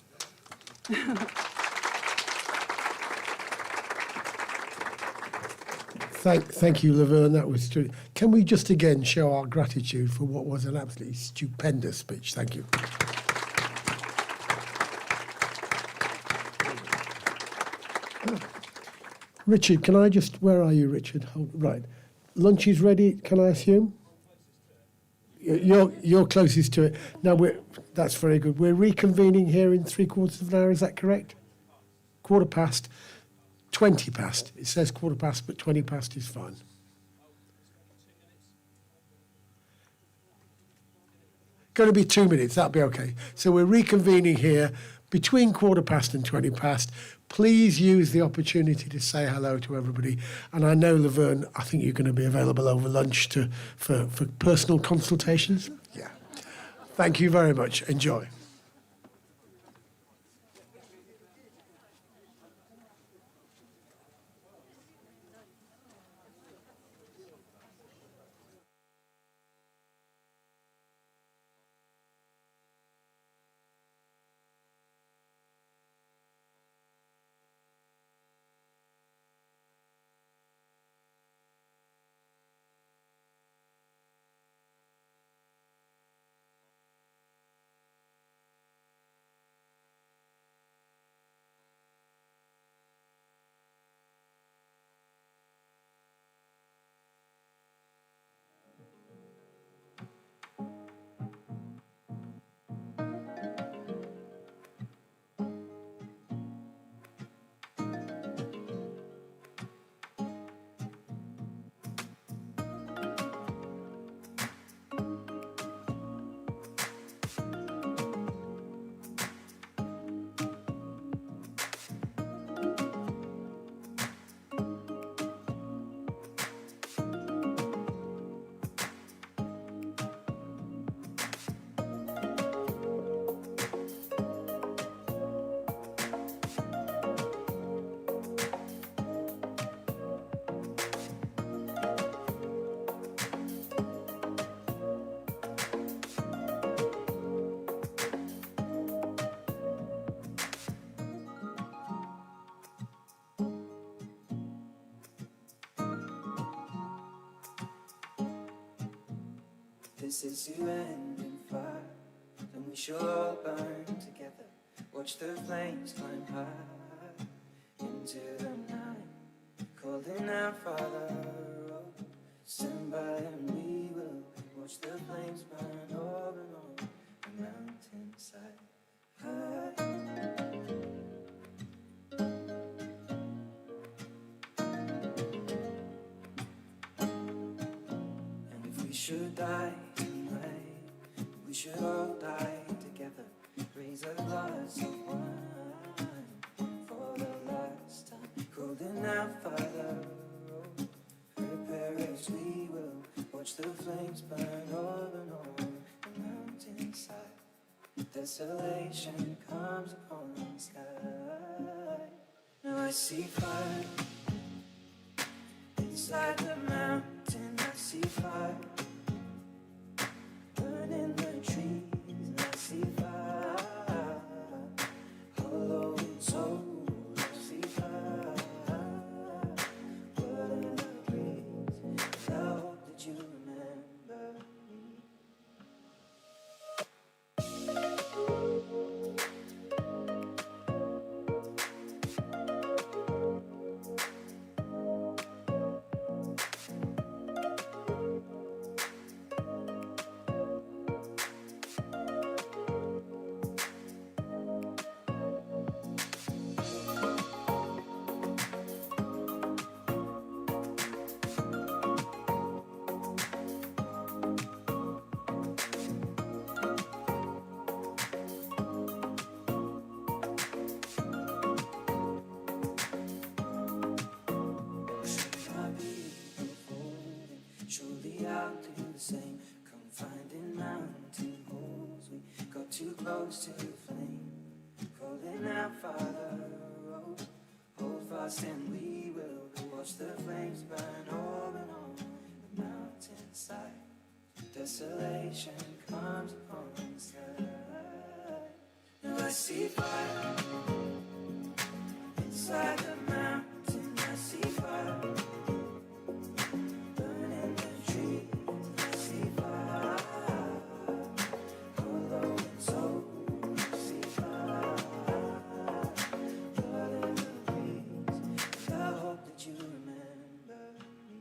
S1: Thank you, Laverne. That was true. Can we just again show our gratitude for what was an absolutely stupendous speech? Thank you. Richard, can I just... Where are you, Richard? Right. Lunch is ready, can I assume? You're closest to it. Now, that's very good. We're reconvening here in 3/4 of an hour, is that correct? 20:15. 20 past. It says 20:15, but 20 past is fine. Going to be 2 minutes, that'll be okay. So we're reconvening here between 20:15 and 20 past. Please use the opportunity to say hello to everybody. And I know, Laverne, I think you're going to be available over lunch for personal consultations. Yeah. Thank you very much. Enjoy.
S8: this is to end in fire, then we shall all burn together. Watch the flames climb high into the night, calling out, Father, oh, stand by and we will watch the flames burn over and on the mountainside. And if we should die tonight, we should all die together. Raise a glass of wine for the last time, calling out, Father, oh, prepare as we will watch the flames burn over and on the mountainside. Desolation comes upon the sky. Now I see fire inside the mountain. I see fire burning the trees. And I see fire hollow and soul. I see fire burning the breeze. I hope that you remember me. Surely I'll do the same. Come finding mountain holes. We got too close to the flame. Calling out, Father, oh, hold fast and we will watch the flames burn over and on the mountainside. Desolation comes upon the sky. Now I see fire inside the mountain. I see fire burning the trees. I see fire hollow and soul. I see fire burning the breeze. I hope that you remember me.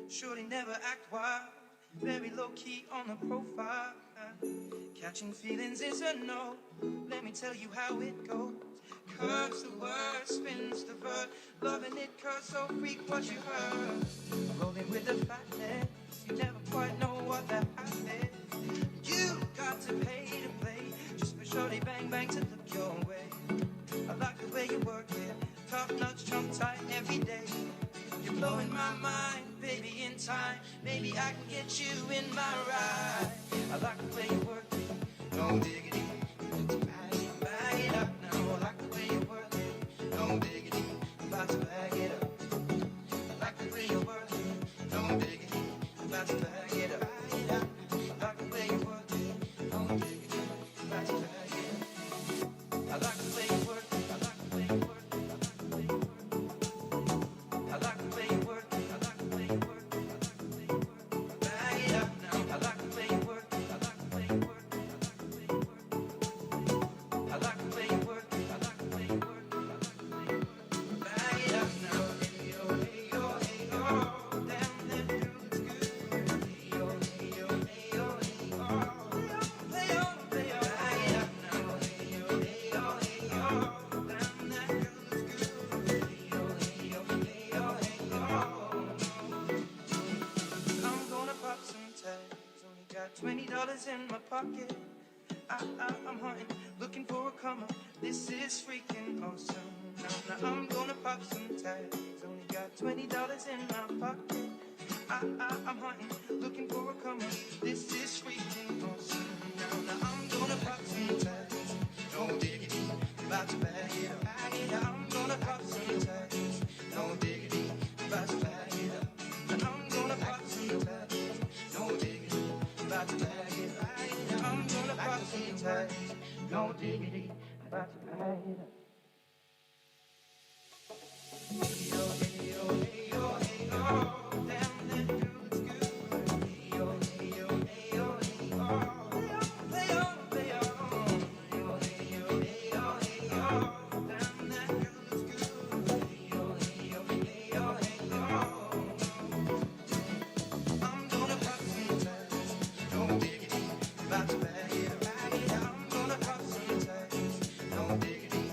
S8: Shorty never act wild, very low key on the profile. Catching feelings is a no. Let me tell you how it goes. Curves the word, spins the verb. Loving it cause so freak what you heard. Rolling with the fatness, you never quite know what that happens. You got to pay to play, just for shorty bang bang to look your way. I like the way you work it, top notch, trump tight every day. You're blowing my mind, baby, in time. Maybe I can get you in my ride. I like the way you work it, no diggity. Bag it up now. I like the way you work it, no diggity. I'm about to bag it up. I like the way you work it, no diggity. I'm about to bag it up. I like the way you work it, no diggity. I'm about to bag it up. I like the way you work it. I like the way you work it. I like the way you work it. I like the way you work it. I like the way you work it. Bag it up now. I like the way you work it. I like the way you work it. I like the way you work it. I like the way you work it. I like the way you work it. Bag it up now. Hey yo, hey yo, hey yo. Damn, that girl looks good. Hey yo, hey yo, hey yo, hey yo. Play on, play on. Bag it up now. Hey yo, hey yo, hey yo. Damn, that girl looks good. Hey yo, hey yo, hey yo, hey yo. I'm gonna pop some tags. Only got $20 in my pocket. I'm hunting, looking for a comer. This is freaking awesome. Now I'm gonna pop some tags. Only got $20 in my pocket. I'm hunting, looking for a comer. This is freaking awesome. Now I'm gonna pop some tags. No diggity, about to bag it up. I'm gonna pop some tags. No diggity, about to bag it up. Now I'm gonna pop some tags. No diggity, about to bag it up. I'm gonna pop some tags. No diggity, about to bag it up. Hey yo, hey yo, hey yo, hey yo. Damn, that girl looks good. Hey yo, hey yo, hey yo, hey yo. Play on, play on. Hey yo, hey yo, hey yo, hey yo. Damn, that girl looks good. Hey yo, hey yo, hey yo, hey yo. I'm gonna pop some tags. No diggity, about to bag it up. I'm gonna pop some tags. No diggity,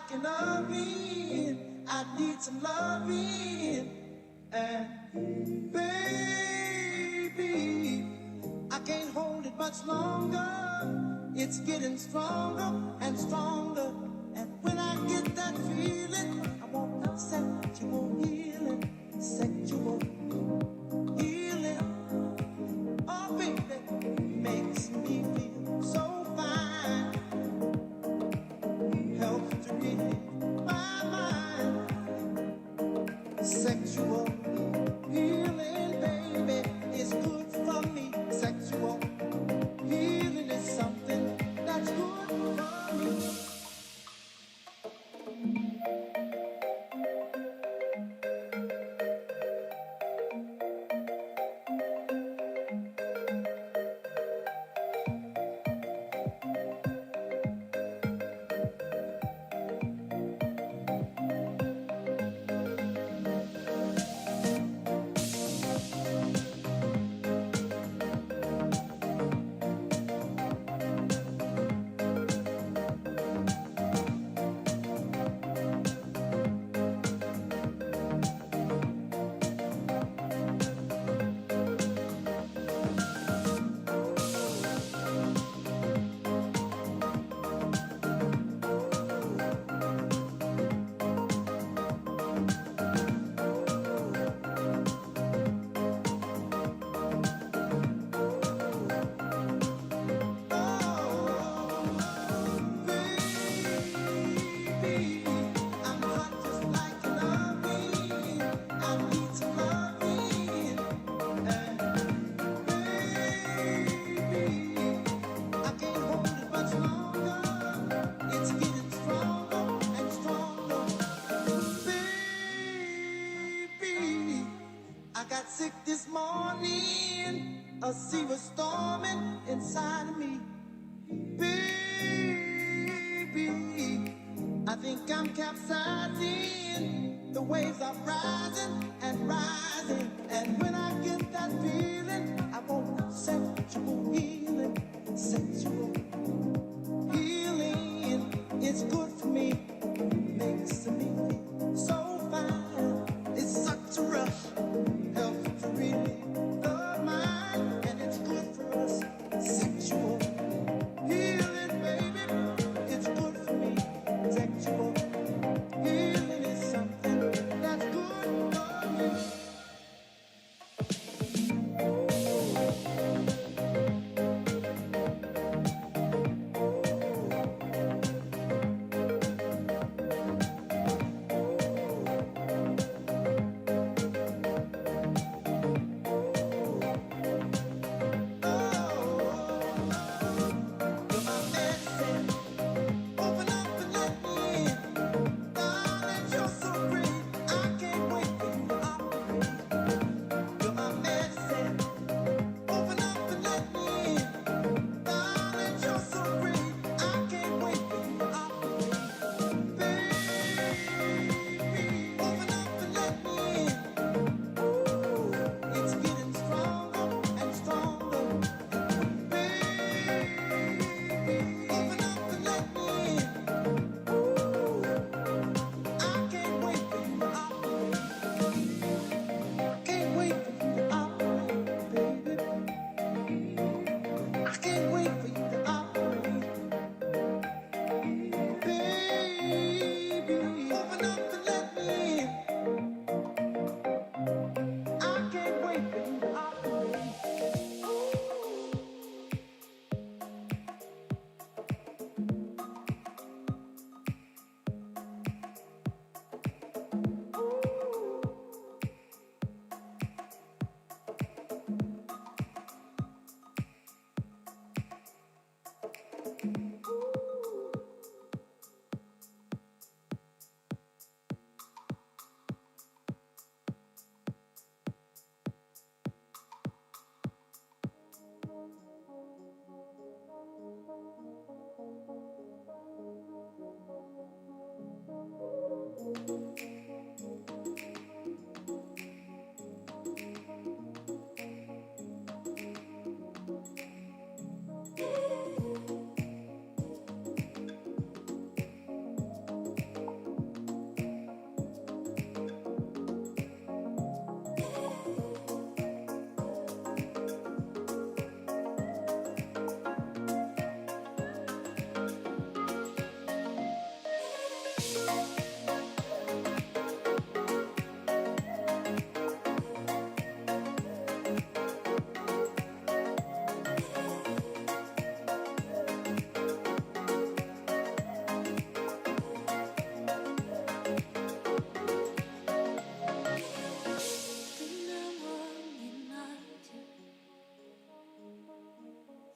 S8: like an oven. I need some loving. And baby, I can't hold it much longer. It's getting stronger and stronger. And when I get that feeling, I want sexual healing, sexual healing. Oh, baby, makes me feel so fine. Helps to relieve my mind. Sexual healing, baby, is good for me. Sexual healing is something that's good for me. Sick this morning, a sea was storming inside of me. Baby, I think I'm capsizing. The waves are rising and rising. And when I get that feeling, I want sexual healing, sexual healing. It's good for me, makes me feel so fine. It's such a rush. Helps to relieve the mind, and it's good for us. Sexual healing, baby, it's good for me. Sexual healing is something that's good for me.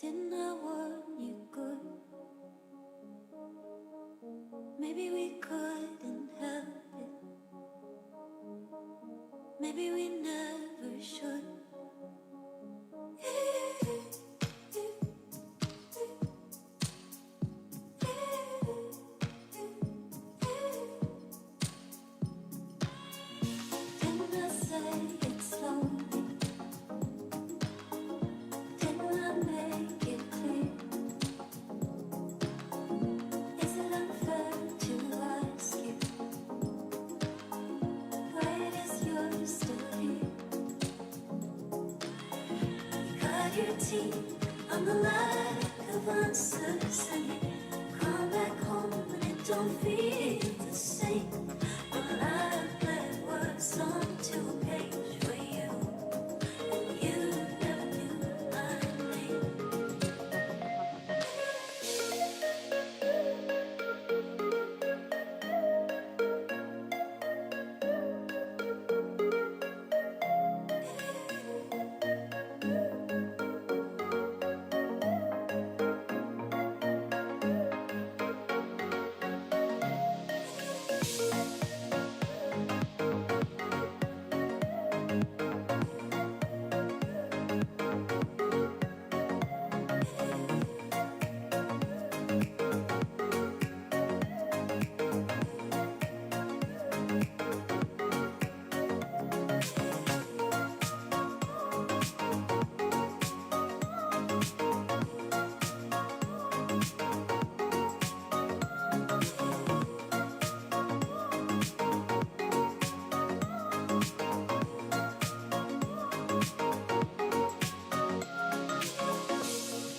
S9: Didn't I warn you good? Maybe we couldn't help it. Maybe we never should. Didn't I say it's lonely? Didn't I make it clear? Is it unfair to ask you? Why is yours still here? You cut your teeth on the lack of answers, and you come back home and it don't feel the same. Well, I read words onto a page for you, and you never knew my name.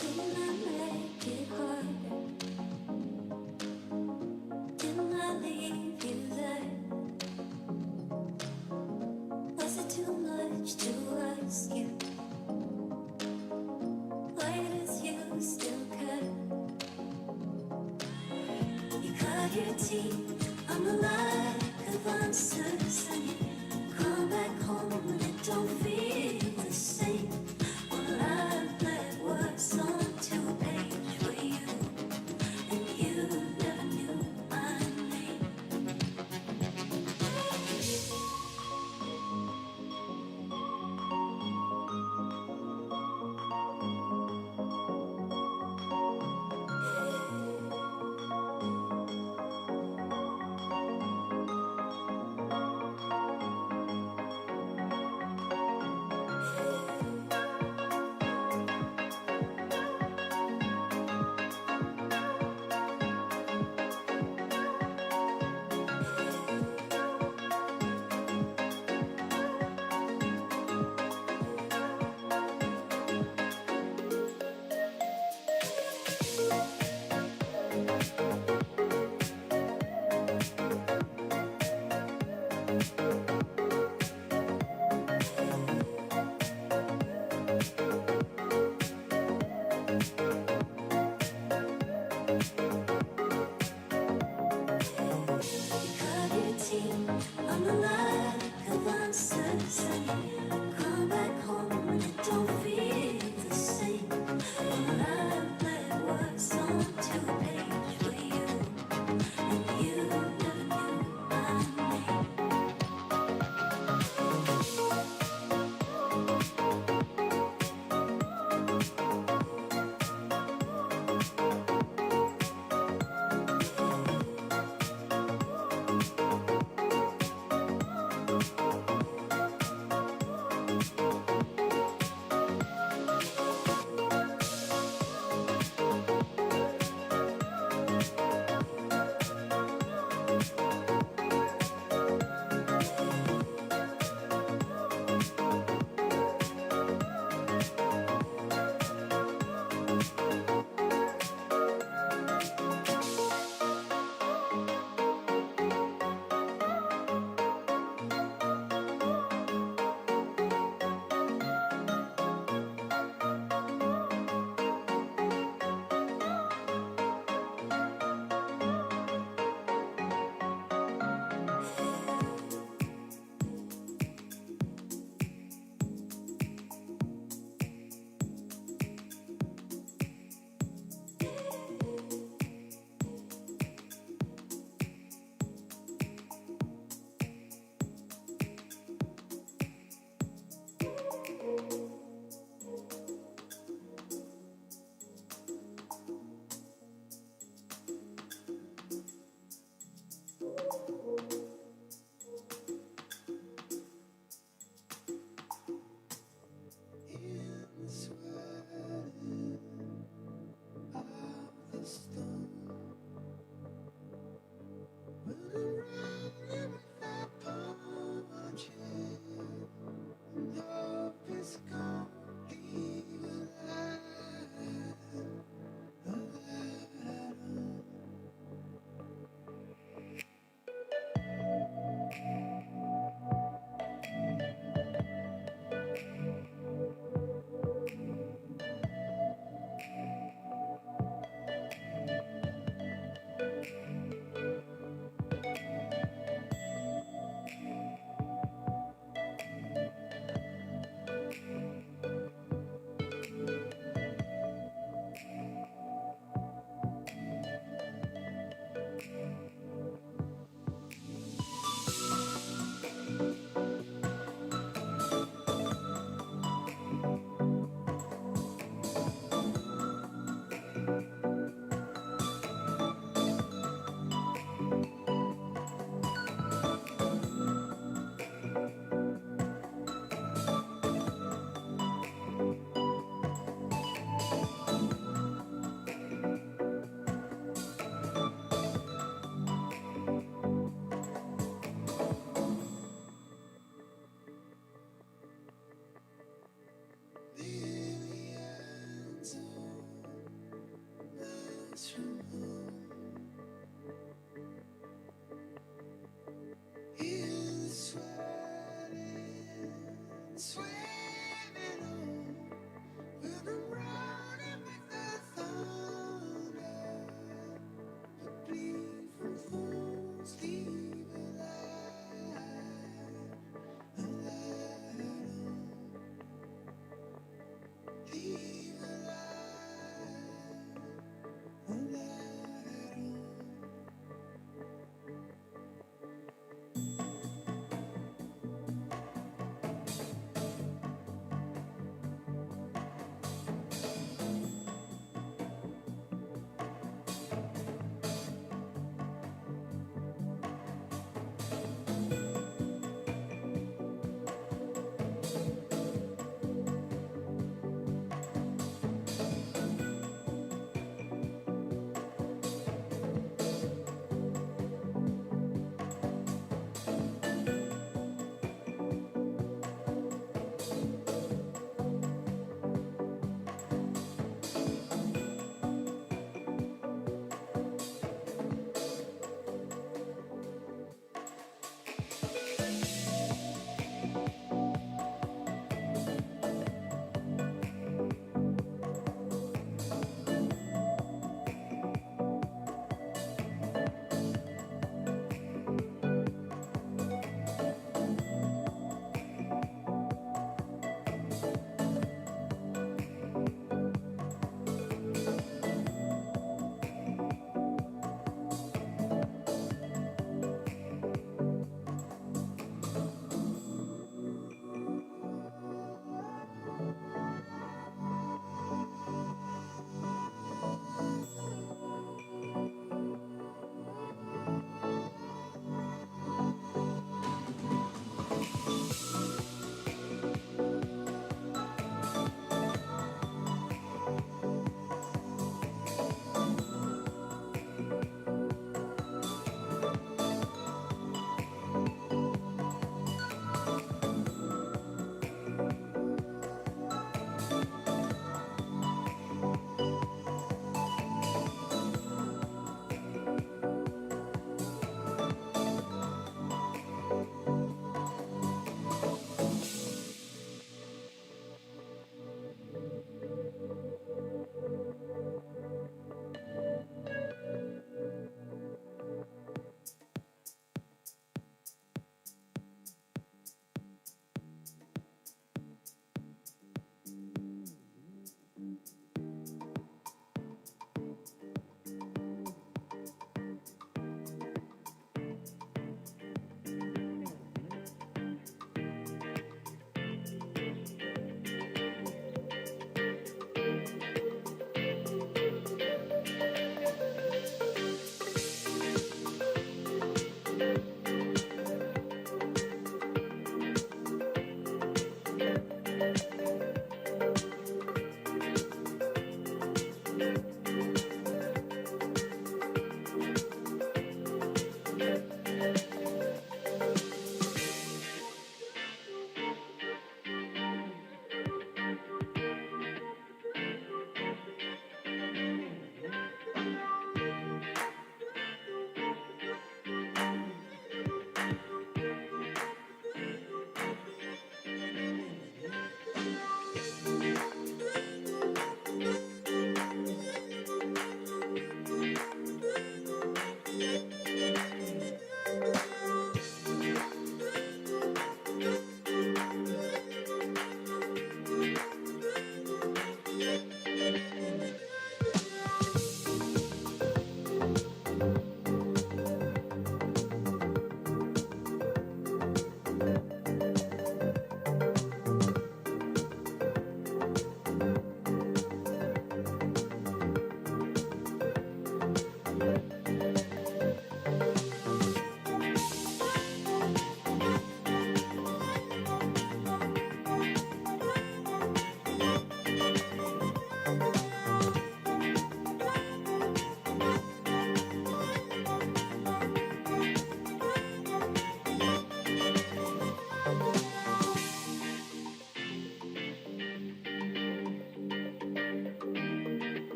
S9: Didn't I make it harder? Didn't I leave you there? Was it too much to ask you? Why does you still care? You cut your teeth on the lack of answers, and you come back home and it don't feel the same. Well, I've let words onto a page for you, and you never knew my name.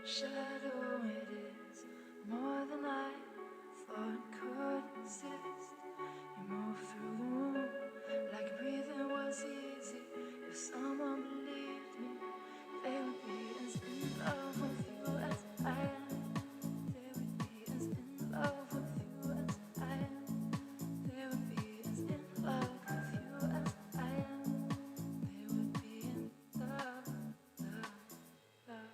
S9: shadow it is, more than I thought could exist. You move through the room like breathing was easy. If someone believed me, they would be as in love with you as I am. They would be as in love with you as I am. They would be as in love with you as I am. They would be in love, love, love.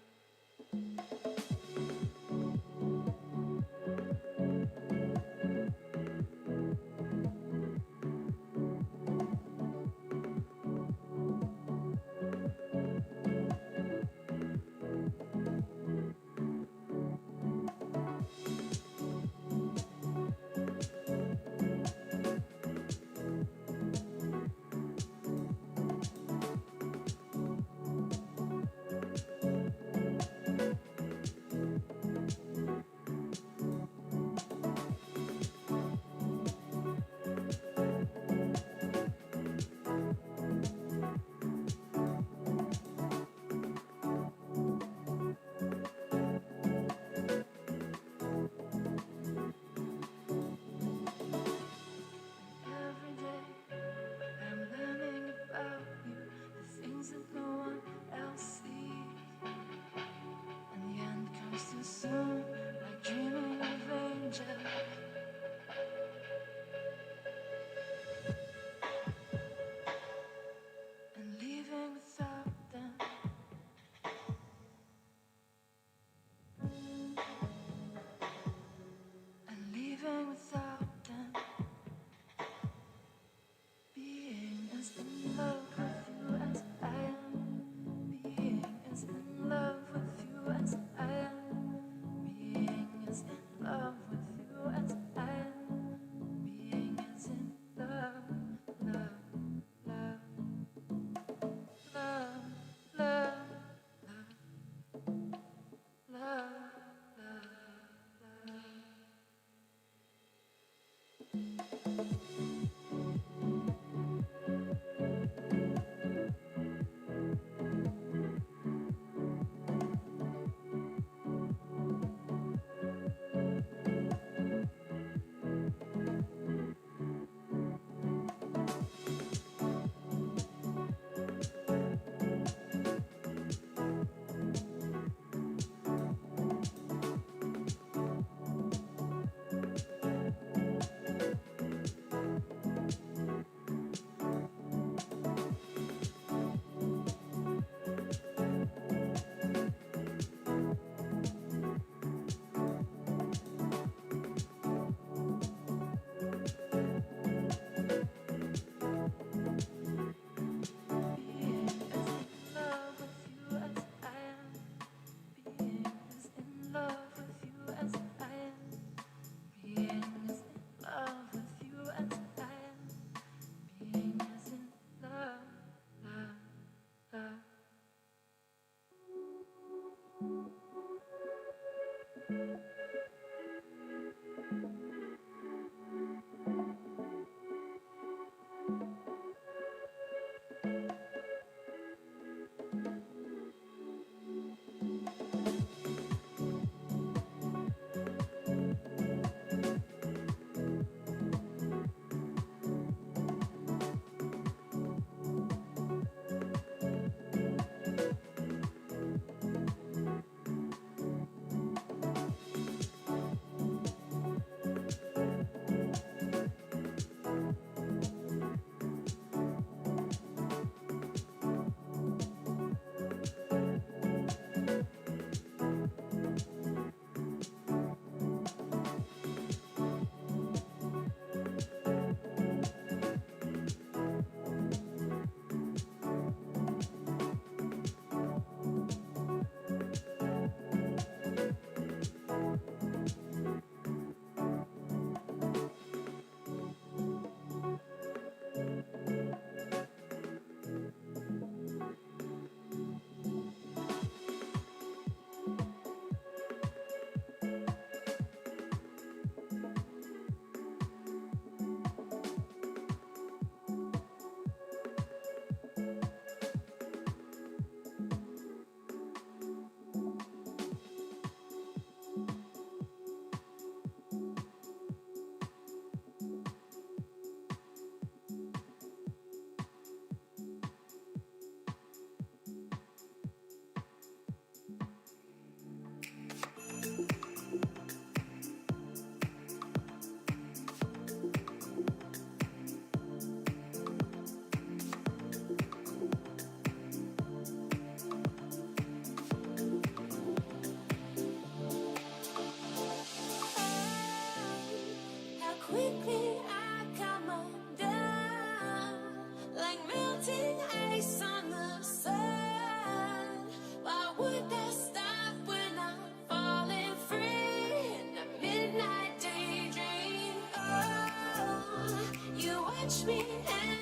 S9: me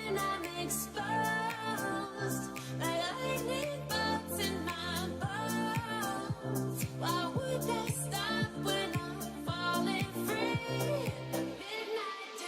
S9: and I'm exposed like lightning bolts in my bones. Why would that stop when I'm falling free? The midnight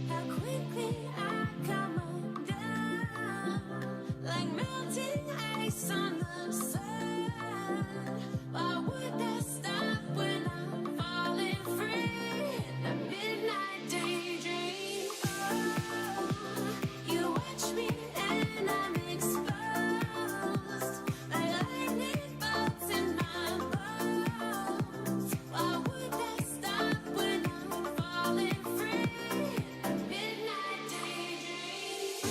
S9: how quickly I come undone, like melting ice on the sun. Why would that stop when I'm falling free in the midnight daydream? Oh, you watch me and I'm exposed like lightning bolts in my bones. Why would that stop when I'm falling free in the midnight daydream?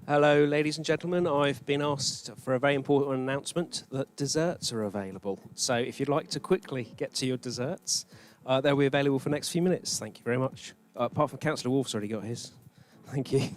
S4: Hello, ladies and gentlemen. I've been asked for a very important announcement that desserts are available. So if you'd like to quickly get to your desserts, they'll be available for the next few minutes. Thank you very much. Apart from Councillor Wolf's already got his. Thank you.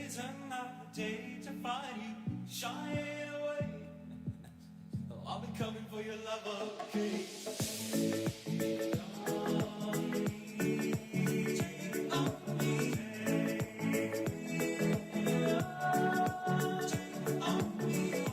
S8: is another day to find you shying away. Oh, I'll be coming for your love, okay? Take on me. Take on me.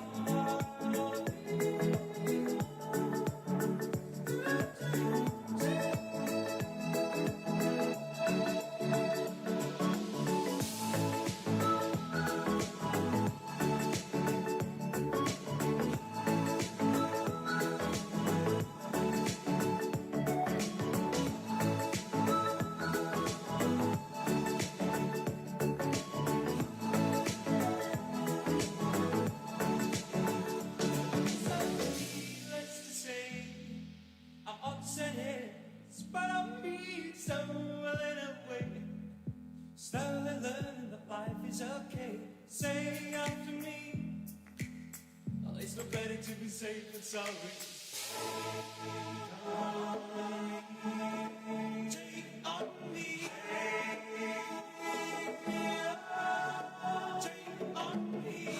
S8: Needless to say, I'm upset heads, but I'm being stumbling away. Slowly learning that life is okay. Say after me, oh, it's no better to be safe than sorry. Take on me. Take on me.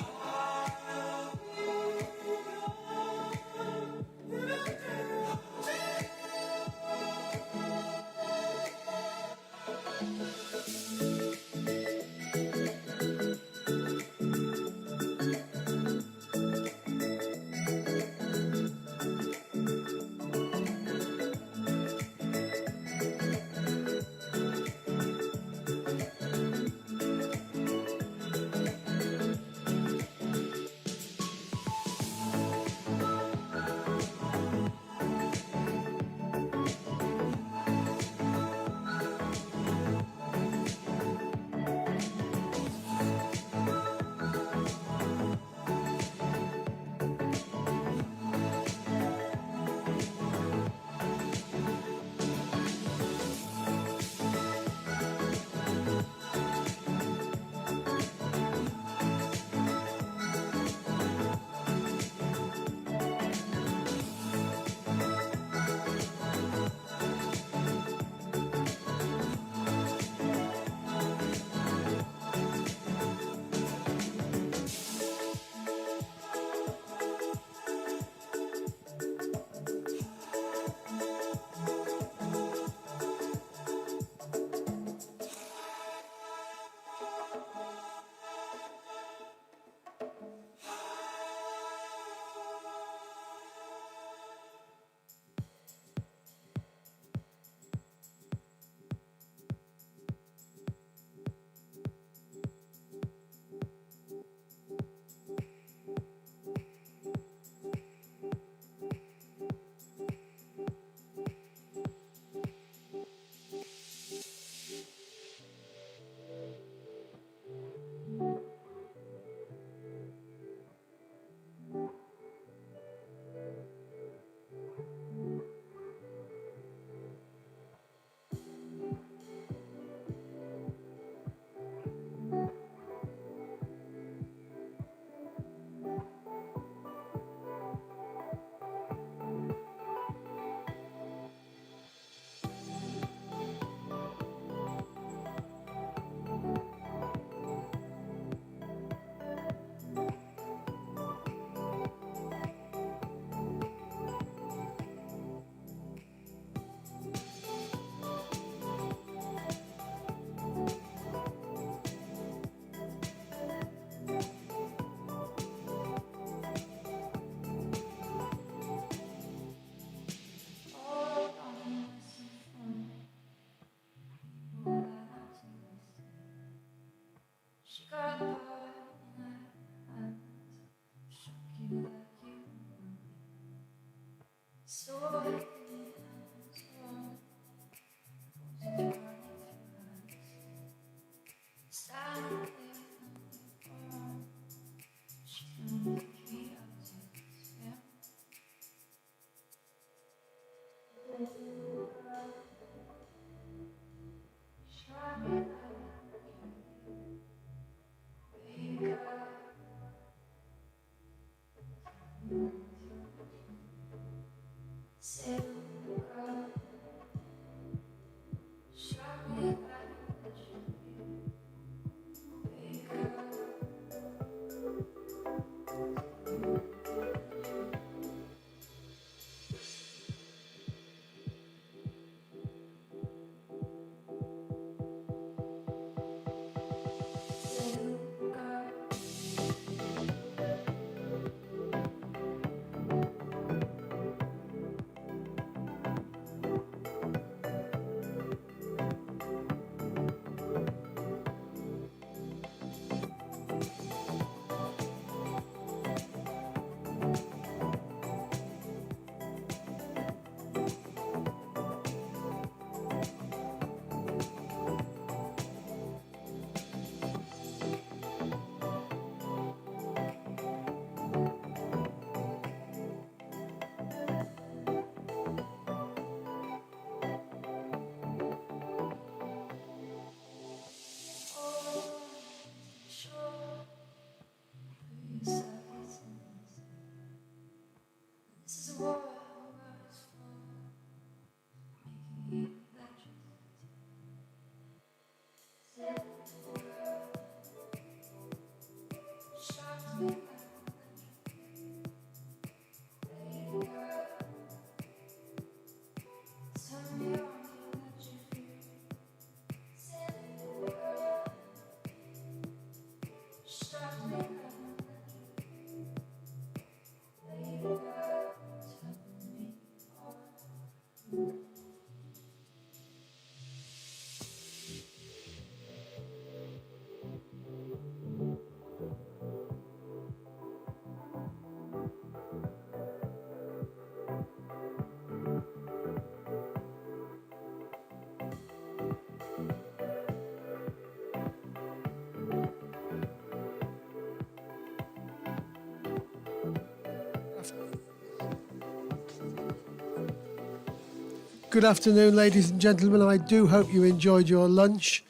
S1: Good afternoon, ladies and gentlemen. I do hope you enjoyed your lunch.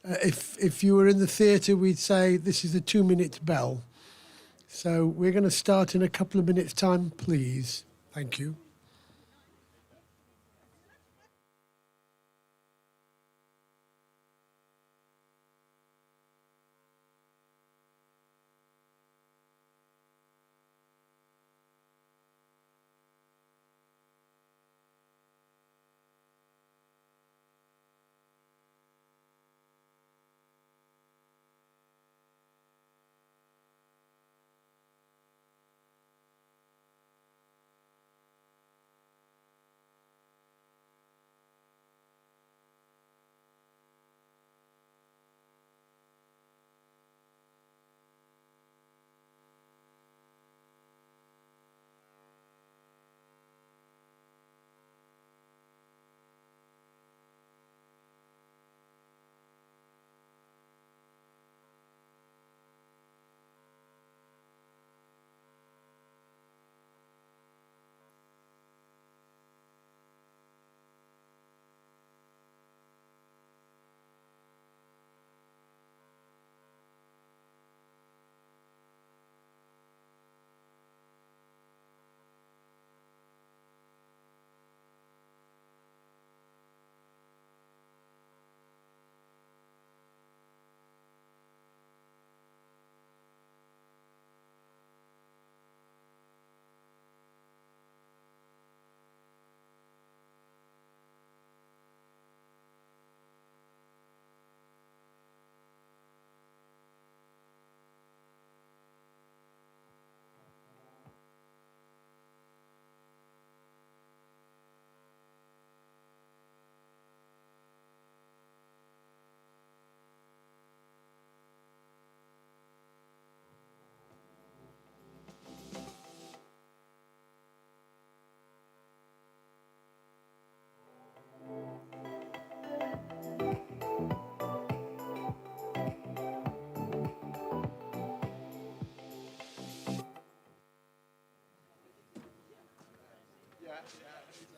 S1: If you were in the theatre, we'd say this is a 2-minute bell. So we're going to start in a couple of minutes' time, please. Thank you.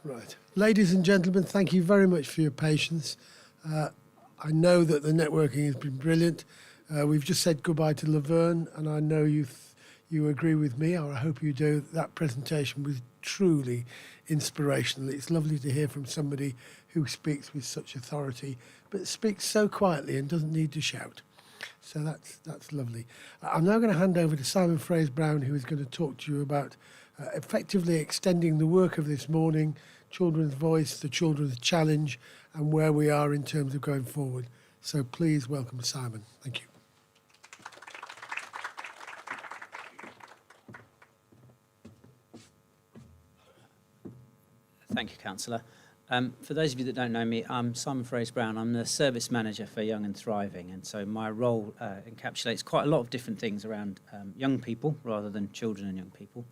S1: Right. Ladies and gentlemen, thank you very much for your patience. I know that the networking has been brilliant. We've just said goodbye to Laverne, and I know you agree with me, or I hope you do. That presentation was truly inspirational. It's lovely to hear from somebody who speaks with such authority, but speaks so quietly and doesn't need to shout. So that's lovely. I'm now going to hand over to Simon Fraser-Brown, who is going to talk to you about effectively extending the work of this morning, Children's Voice, the Children's Challenge, and where we are in terms of going forward. So please welcome Simon. Thank you.
S10: Thank you, Councillor. For those of you that don't know me, I'm Simon Fraser-Brown. I'm the Service Manager for Young and Thriving, and so my role encapsulates quite a lot of different things around young people rather than children and young people.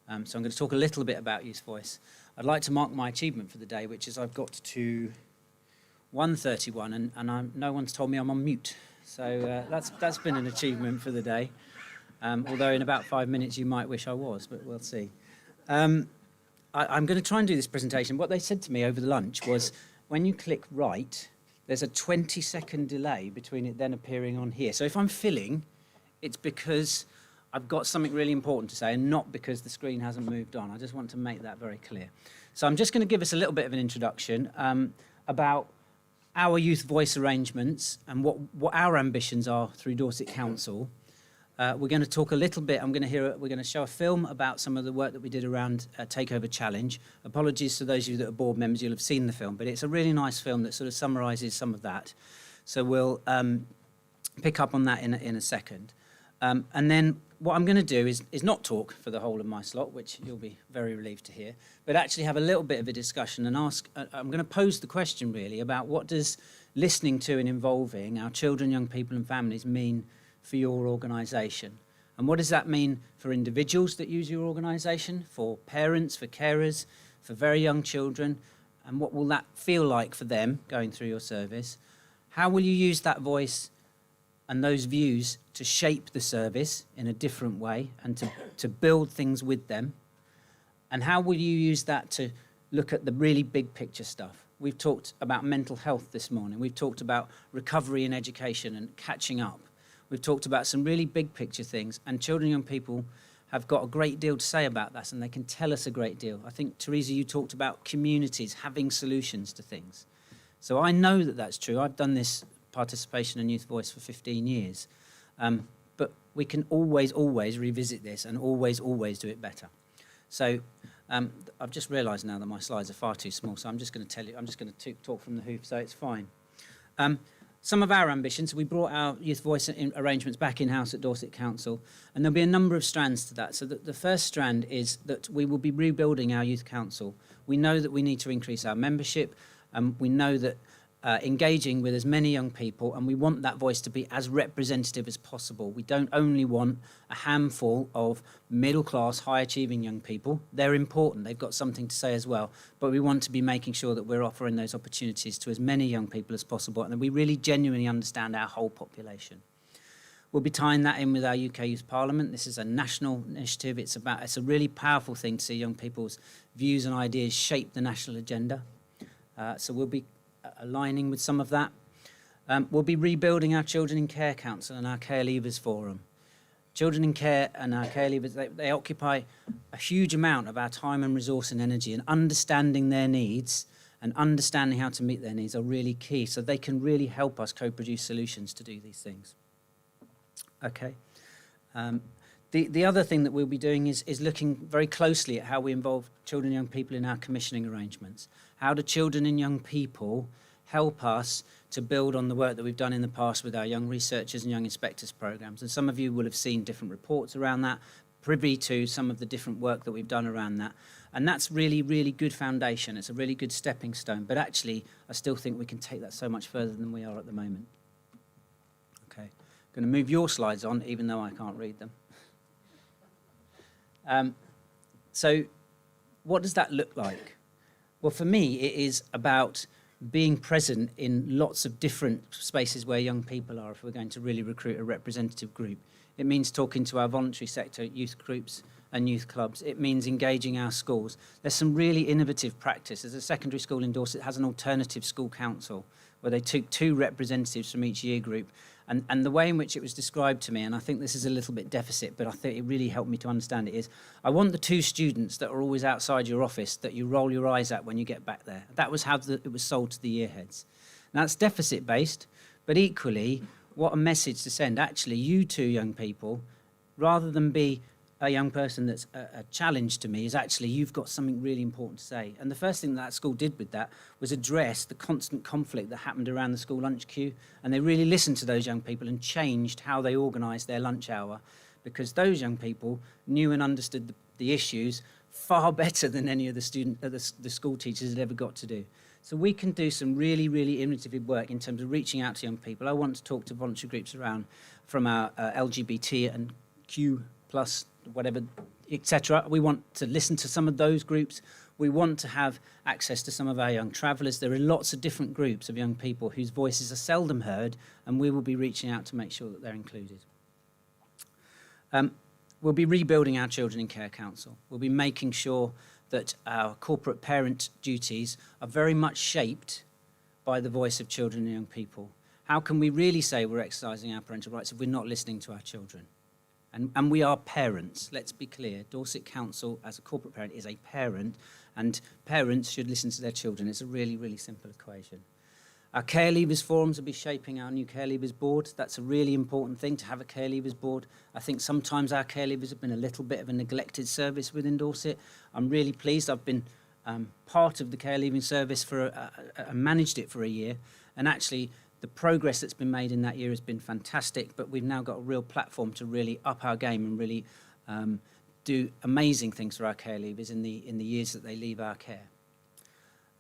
S10: So I'm going to talk a little bit about Youth Voice. I'd like to mark my achievement for the day, which is I've got to 1:31 and no one's told me I'm on mute. So that's been an achievement for the day. Although in about 5 minutes you might wish I was, but we'll see. I'm going to try and do this presentation. What they said to me over the lunch was, when you click right, there's a 20-second delay between it then appearing on here. So if I'm filling, it's because I've got something really important to say and not because the screen hasn't moved on. I just want to make that very clear. So I'm just going to give us a little bit of an introduction about our Youth Voice arrangements and what our ambitions are through Dorset Council. We're going to talk a little bit. We're going to show a film about some of the work that we did around Takeover Challenge. Apologies to those of you that are board members, you'll have seen the film, but it's a really nice film that sort of summarises some of that. So we'll pick up on that in a second. And then what I'm going to do is not talk for the whole of my slot, which you'll be very relieved to hear, but actually have a little bit of a discussion and ask. I'm going to pose the question really about what does listening to and involving our children, young people and families mean for your organisation? And what does that mean for individuals that use your organisation, for parents, for carers, for very young children? And what will that feel like for them going through your service? How will you use that voice and those views to shape the service in a different way and to build things with them? And how will you use that to look at the really big picture stuff. We've talked about mental health this morning. We've talked about recovery in education and catching up. We've talked about some really big picture things, and children and young people have got a great deal to say about that, and they can tell us a great deal. I think, Teresa, you talked about communities having solutions to things. So I know that that's true. I've done this participation and youth voice for 15 years. But we can always revisit this and always do it better. So I've just realised now that my slides are far too small, so I'm just going to talk from the hoof, so it's fine. Some of our ambitions, we brought our youth voice arrangements back in-house at Dorset Council, and there'll be a number of strands to that. So the first strand is that we will be rebuilding our youth council. We know that we need to increase our membership, and we know that engaging with as many young people, and we want that voice to be as representative as possible. We don't only want a handful of middle-class, high-achieving young people. They're important. They've got something to say as well. But we want to be making sure that we're offering those opportunities to as many young people as possible, and that we really genuinely understand our whole population. We'll be tying that in with our UK Youth Parliament. This is a national initiative. It's a really powerful thing to see young people's views and ideas shape the national agenda. So we'll be aligning with some of that. We'll be rebuilding our Children in Care Council and our Care Leavers Forum. Children in Care and our Care Leavers, they occupy a huge amount of our time and resource and energy, and understanding their needs and understanding how to meet their needs are really key, so they can really help us co-produce solutions to do these things. Okay. The other thing that we'll be doing is looking very closely at how we involve children and young people in our commissioning arrangements. How do children and young people help us to build on the work that we've done in the past with our young researchers and young inspectors programs? And some of you will have seen different reports around that, privy to some of the different work that we've done around that. And that's really, really good foundation. It's a really good stepping stone. But actually, I still think we can take that so much further than we are at the moment. Okay. I'm going to move your slides on, even though I can't read them. So what does that look like? Well, for me, it is about being present in lots of different spaces where young people are if we're going to really recruit a representative group. It means talking to our voluntary sector, youth groups and youth clubs. It means engaging our schools. There's some really innovative practice. There's a secondary school in Dorset that has an alternative school council where they took 2 representatives from each year group. And the way in which it was described to me, and I think this is a little bit deficit, but I think it really helped me to understand it, is I want the 2 students that are always outside your office that you roll your eyes at when you get back there. That was how it was sold to the yearheads. Now, it's deficit-based, but equally, what a message to send. Actually, you 2 young people, rather than be a young person that's a challenge to me, is actually you've got something really important to say. And the first thing that school did with that was address the constant conflict that happened around the school lunch queue, and they really listened to those young people and changed how they organised their lunch hour, because those young people knew and understood the issues far better than any of the school teachers had ever got to do. So we can do some really, really innovative work in terms of reaching out to young people. I want to talk to voluntary groups around from our LGBT and Q+, whatever, etc. We want to listen to some of those groups. We want to have access to some of our young travellers. There are lots of different groups of young people whose voices are seldom heard, and we will be reaching out to make sure that they're included. We'll be rebuilding our Children in Care Council. We'll be making sure that our corporate parent duties are very much shaped by the voice of children and young people. How can we really say we're exercising our parental rights if we're not listening to our children? And we are parents, let's be clear. Dorset Council, as a corporate parent, is a parent, and parents should listen to their children. It's a really, really simple equation. Our Care Leavers Forums will be shaping our new Care Leavers Board. That's a really important thing, to have a Care Leavers Board. I think sometimes our Care Leavers have been a little bit of a neglected service within Dorset. I'm really pleased. I've been part of the Care Leaving Service and managed it for a year, and actually the progress that's been made in that year has been fantastic, but we've now got a real platform to really up our game and really do amazing things for our care leavers in the years that they leave our care.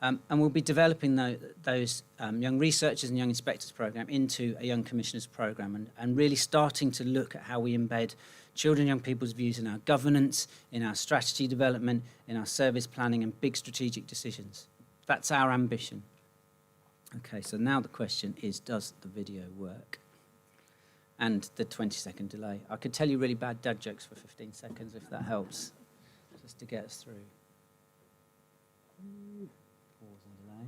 S10: And we'll be developing those young researchers and young inspectors program into a young commissioners program, and really starting to look at how we embed children and young people's views in our governance, in our strategy development, in our service planning and big strategic decisions. That's our ambition. Okay, so now the question is, does the video work? And the 20-second delay. I could tell you really bad dad jokes for 15 seconds if that helps, just to get us through. Pause and delay.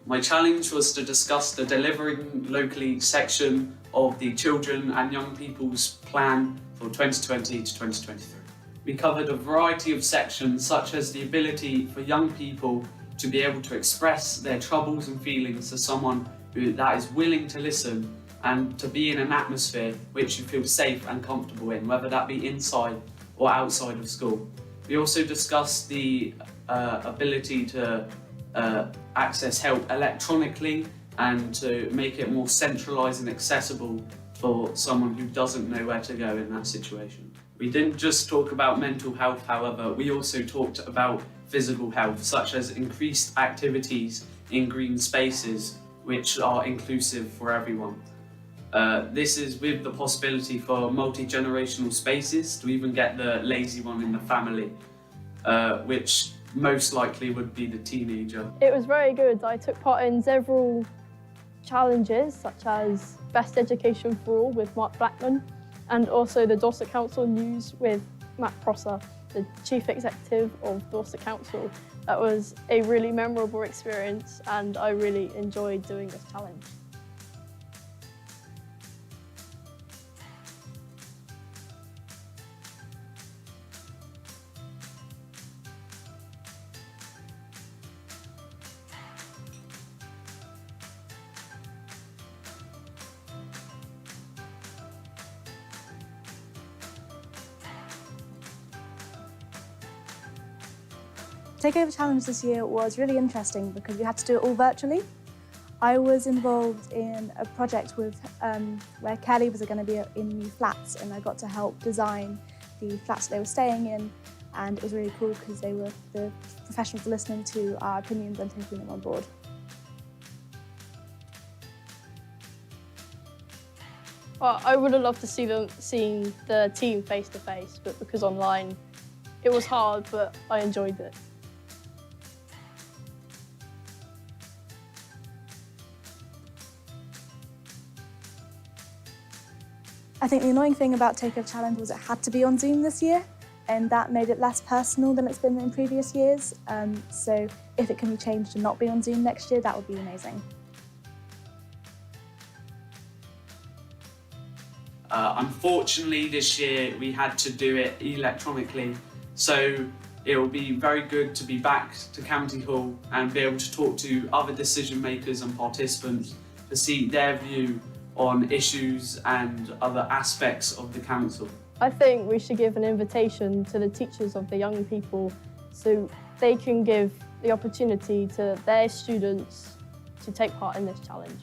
S11: My challenge was to discuss the delivering locally section of the Children and Young People's Plan for 2020 to 2023. We covered a variety of sections such as the ability for young people to be able to express their troubles and feelings to someone that is willing to listen and to be in an atmosphere which you feel safe and comfortable in, whether that be inside or outside of school. We also discussed the ability to access help electronically and to make it more centralised and accessible for someone who doesn't know where to go in that situation. We didn't just talk about mental health, however, we also talked about physical health, such as increased activities in green spaces, which are inclusive for everyone. This is with the possibility for multi-generational spaces to even get the lazy one in the family, which most likely would be the teenager.
S12: It was very good. I took part in several challenges, such as Best Education for All with Mark Blackman, and also the Dorset Council News with Matt Prosser, the Chief Executive of Dorset Council. That was a really memorable experience and I really enjoyed doing this challenge.
S13: Takeover Challenge this year was really interesting because we had to do it all virtually. I was involved in a project with where care leavers are going to be in new flats, and I got to help design the flats they were staying in, and it was really cool because the professionals were listening to our opinions and taking them on board.
S12: Well, I would have loved to see seeing the team face to face, but because online it was hard, but I enjoyed it.
S13: I think the annoying thing about Takeover Challenge was it had to be on Zoom this year, and that made it less personal than it's been in previous years. So if it can be changed to not be on Zoom next year, that would be amazing.
S11: Unfortunately, this year we had to do it electronically, so it will be very good to be back to County Hall and be able to talk to other decision makers and participants to see their view on issues and other aspects of the council.
S12: I think we should give an invitation to the teachers of the young people so they can give the opportunity to their students to take part in this challenge.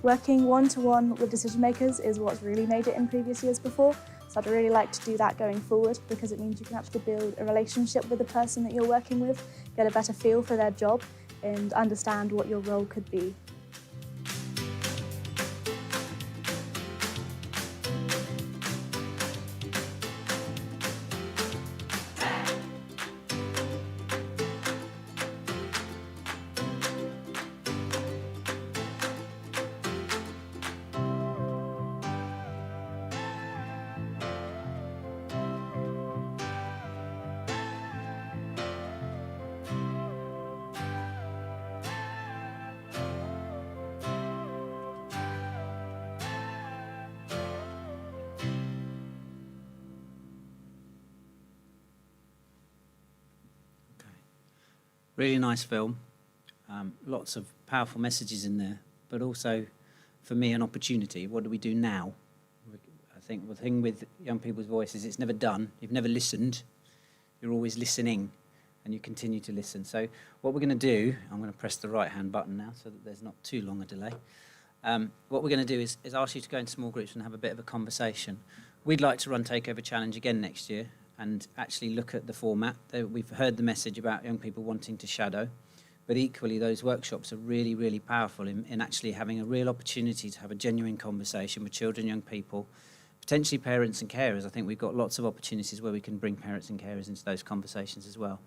S13: Working one-to-one with decision makers is what's really made it in previous years before. So I'd really like to do that going forward because it means you can actually build a relationship with the person that you're working with, get a better feel for their job and understand what your role could be.
S10: Really nice film. Lots of powerful messages in there, but also, for me, an opportunity. What do we do now? I think the thing with young people's voices, it's never done. You've never listened. You're always listening, and you continue to listen. So what we're going to do, I'm going to press the right-hand button now so that there's not too long a delay. What we're going to do is ask you to go into small groups and have a bit of a conversation. We'd like to run Takeover Challenge again next year and actually look at the format. We've heard the message about young people wanting to shadow, but equally those workshops are really, really powerful in actually having a real opportunity to have a genuine conversation with children, young people, potentially parents and carers. I think we've got lots of opportunities where we can bring parents and carers into those conversations as well.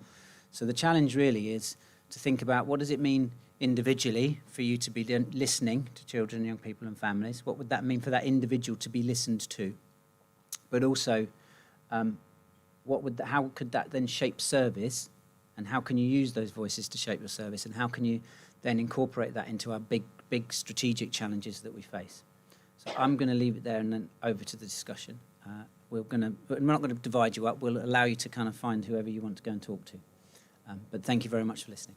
S10: So the challenge really is to think about what does it mean individually for you to be listening to children, young people and families. What would that mean for that individual to be listened to? But also, how could that then shape service, and how can you use those voices to shape your service, and how can you then incorporate that into our big strategic challenges that we face? So I'm going to leave it there and then over to the discussion. We're not going to divide you up. We'll allow you to kind of find whoever you want to go and talk to. But thank you very much for listening.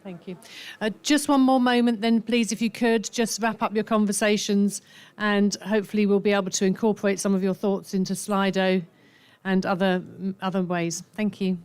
S2: Thank you. Just one more moment then, please, if you could, just wrap up your conversations, and hopefully we'll be able to incorporate some of your thoughts into Slido and other ways. Thank you.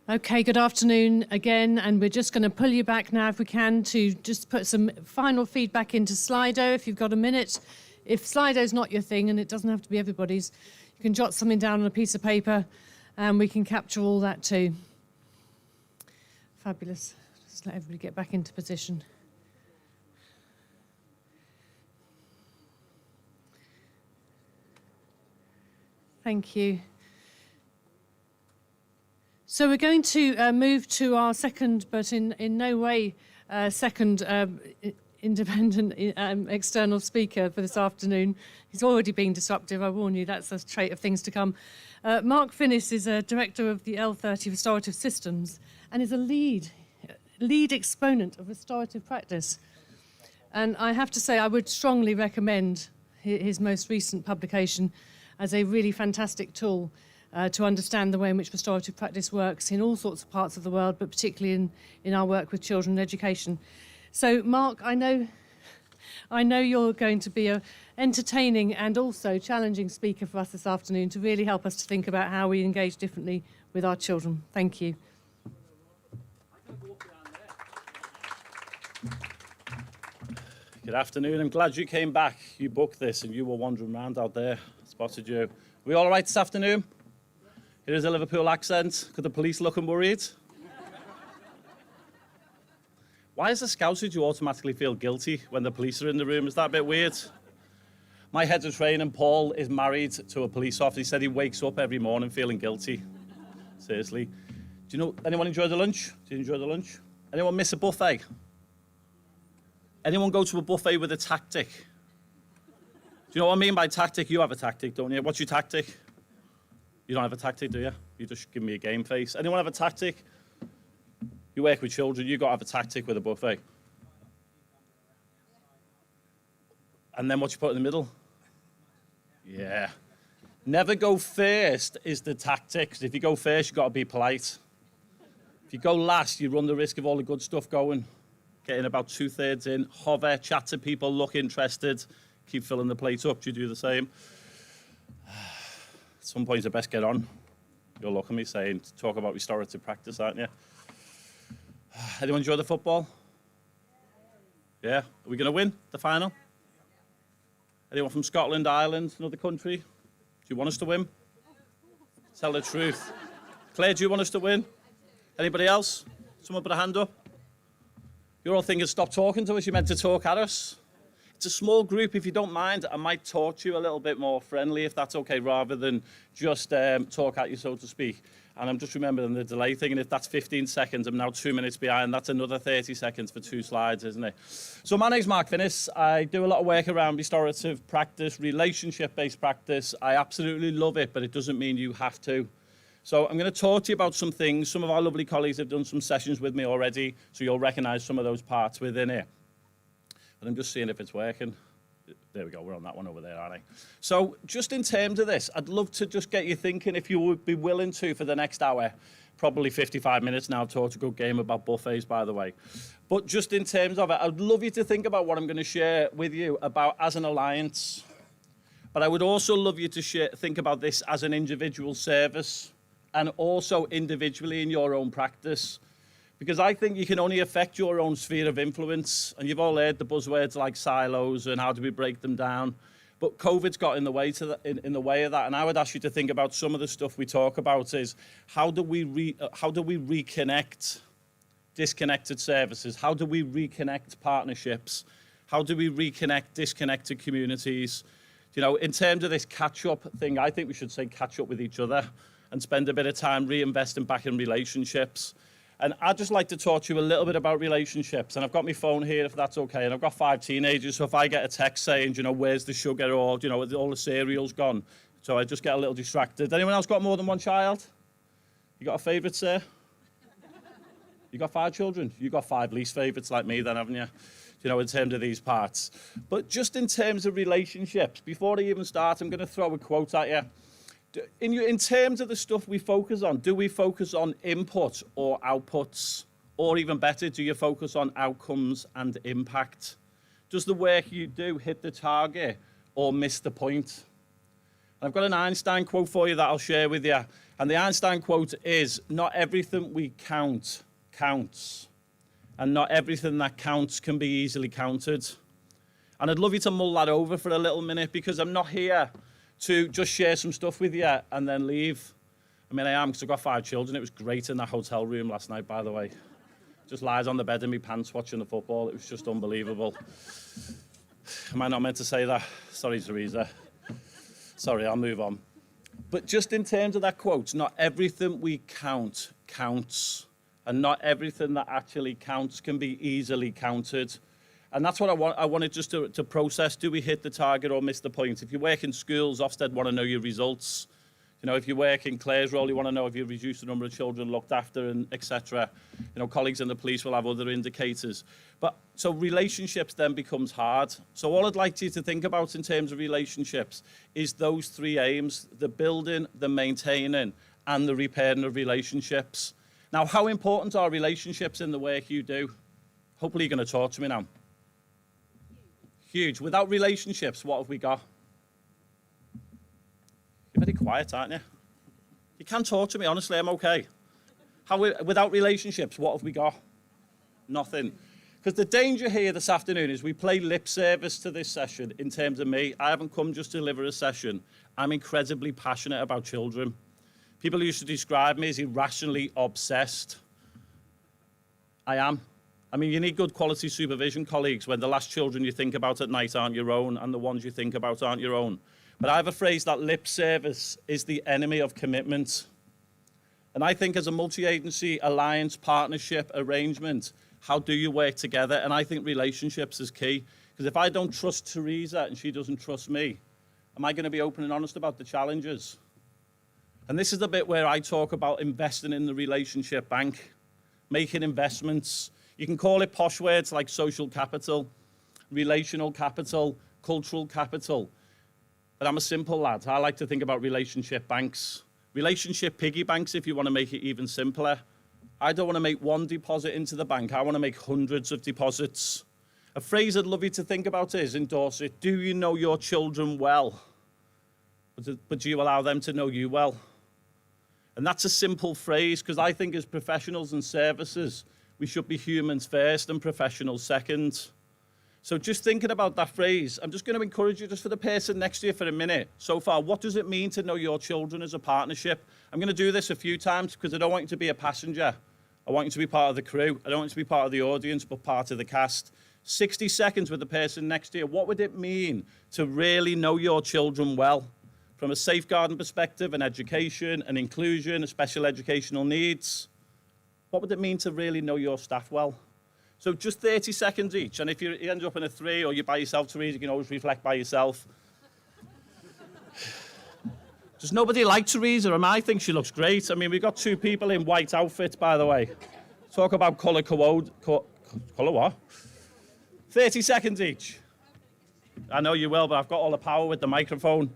S2: Okay, good afternoon again, and we're just going to pull you back now, if we can, to just put some final feedback into Slido, if you've got a minute. If Slido's not your thing, and it doesn't have to be everybody's, you can jot something down on a piece of paper, and we can capture all that too. Fabulous. Just let everybody get back into position. Thank you. So we're going to move to our second, but in no way second independent external speaker for this afternoon. He's already been disruptive, I warn you, that's a trait of things to come. Mark Finnis is a director of the L30 Restorative Systems and is a lead exponent of restorative practice. And I have to say, I would strongly recommend his most recent publication as a really fantastic tool to understand the way in which restorative practice works in all sorts of parts of the world, but particularly in our work with children and education. So, Mark, I know you're going to be an entertaining and also challenging speaker for us this afternoon to really help us to think about how we engage differently with our children. Thank you.
S14: Good afternoon. I'm glad you came back. You booked this and you were wandering around out there. Spotted you. Are we all right this afternoon? Here's a Liverpool accent. Could the police looking worried? Why as a Scouser do you automatically feel guilty when the police are in the room? Is that a bit weird? My head of training, Paul, is married to a police officer. He said he wakes up every morning feeling guilty. Seriously. Do you know, anyone enjoy the lunch? Do you enjoy the lunch? Anyone miss a buffet? Anyone go to a buffet with a tactic? Do you know what I mean by tactic? You have a tactic, don't you? What's your tactic? You don't have a tactic, do you? You just give me a game face. Anyone have a tactic? You work with children, you got to have a tactic with a buffet. And then what you put in the middle? Yeah. Never go first is the tactic. 'Cause if you go first, you've got to be polite. If you go last, you run the risk of all the good stuff going. Get in about 2/3 in, hover, chat to people, look interested, keep filling the plate up. Do you do the same? At some point, you best get on. You'll look at me saying, talk about restorative practice, aren't you? Anyone enjoy the football? Yeah? Are we going to win the final? Anyone from Scotland, Ireland, another country? Do you want us to win? Tell the truth. Claire, do you want us to win? Anybody else? Someone put a hand up. You're all thinking, stop talking to us. You're meant to talk at us. It's a small group. If you don't mind, I might talk to you a little bit more friendly, if that's okay, rather than just talk at you, so to speak. And I'm just remembering the delay thing. And if that's 15 seconds, I'm now 2 minutes behind. That's another 30 seconds for 2 slides, isn't it? So my name's Mark Finnis. I do a lot of work around restorative practice, relationship-based practice. I absolutely love it, but it doesn't mean you have to. So I'm going to talk to you about some things. Some of our lovely colleagues have done some sessions with me already, so you'll recognise some of those parts within it. But I'm just seeing if it's working. There we go, we're on that one over there, aren't I? So just in terms of this, I'd love to just get you thinking, if you would be willing to, for the next hour, probably 55 minutes now. I've talked a good game about buffets, by the way. But just in terms of it, I'd love you to think about what I'm going to share with you about as an alliance. But I would also love you to think about this as an individual service, and also individually in your own practice. Because I think you can only affect your own sphere of influence. And you've all heard the buzzwords like silos and how do we break them down. But COVID's got in the way in the way of that. And I would ask you to think about some of the stuff we talk about is how do we reconnect disconnected services? How do we reconnect partnerships? How do we reconnect disconnected communities? You know, in terms of this catch-up thing, I think we should say catch up with each other and spend a bit of time reinvesting back in relationships. And I'd just like to talk to you a little bit about relationships. And I've got my phone here, if that's okay. And I've got 5 teenagers, so if I get a text saying, you know, where's the sugar, or, you know, all the cereal's gone. So I just get a little distracted. Anyone else got more than 1 child? You got a favourite, sir? You got 5 children? You got 5 least favourites like me then, haven't you? You know, in terms of these parts. But just in terms of relationships, before I even start, I'm going to throw a quote at you. In terms of the stuff we focus on, do we focus on input or outputs? Or even better, do you focus on outcomes and impact? Does the work you do hit the target or miss the point? And I've got an Einstein quote for you that I'll share with you. And the Einstein quote is, not everything we count counts. And not everything that counts can be easily counted. And I'd love you to mull that over for a little minute, because I'm not here to just share some stuff with you and then leave. I mean, I am, because I've got 5 children. It was great in that hotel room last night, by the way. Just lies on the bed in my pants watching the football. It was just unbelievable. Am I not meant to say that? Sorry, Teresa. Sorry, I'll move on. But just in terms of that quote, not everything we count counts. And not everything that actually counts can be easily counted. And that's what I wanted just to process. Do we hit the target or miss the point? If you work in schools, Ofsted want to know your results. You know, if you work in Claire's role, you want to know if you've reduced the number of children looked after, and etc. You know, colleagues in the police will have other indicators. But so relationships then becomes hard. So all I'd like you to think about in terms of relationships is those 3 aims: the building, the maintaining, and the repairing of relationships. Now, how important are relationships in the work you do? Hopefully you're going to talk to me now. Huge. Without relationships, what have we got? You're very quiet, aren't you? You can talk to me, honestly, I'm okay. Without relationships, what have we got? Nothing. Because the danger here this afternoon is we play lip service to this session in terms of me. I haven't come just to deliver a session. I'm incredibly passionate about children. People used to describe me as irrationally obsessed. I am. I mean, you need good quality supervision, colleagues, when the last children you think about at night aren't your own and the ones you think about aren't your own. But I have a phrase that lip service is the enemy of commitment. And I think as a multi-agency alliance partnership arrangement, how do you work together? And I think relationships is key. Because if I don't trust Teresa and she doesn't trust me, am I going to be open and honest about the challenges? And this is the bit where I talk about investing in the relationship bank, making investments. You can call it posh words like social capital, relational capital, cultural capital. But I'm a simple lad. I like to think about relationship banks. Relationship piggy banks, if you want to make it even simpler. I don't want to make one deposit into the bank. I want to make hundreds of deposits. A phrase I'd love you to think about is, in Dorset, do you know your children well? But do you allow them to know you well? And that's a simple phrase, because I think as professionals and services, we should be humans first and professionals second. So just thinking about that phrase, I'm just going to encourage you just for the person next to you for a minute. So far, what does it mean to know your children as a partnership? I'm going to do this a few times because I don't want you to be a passenger. I want you to be part of the crew. I don't want you to be part of the audience, but part of the cast. 60 seconds with the person next to you. What would it mean to really know your children well? From a safeguarding perspective, an education, an inclusion, a special educational needs. What would it mean to really know your staff well? So just 30 seconds each. And if you end up in a 3 or you're by yourself, Teresa, you can always reflect by yourself. Does nobody like Teresa? I think she looks great. I mean, we've got 2 people in white outfits, by the way. Talk about colour code. Colour what? 30 seconds each. I know you will, but I've got all the power with the microphone.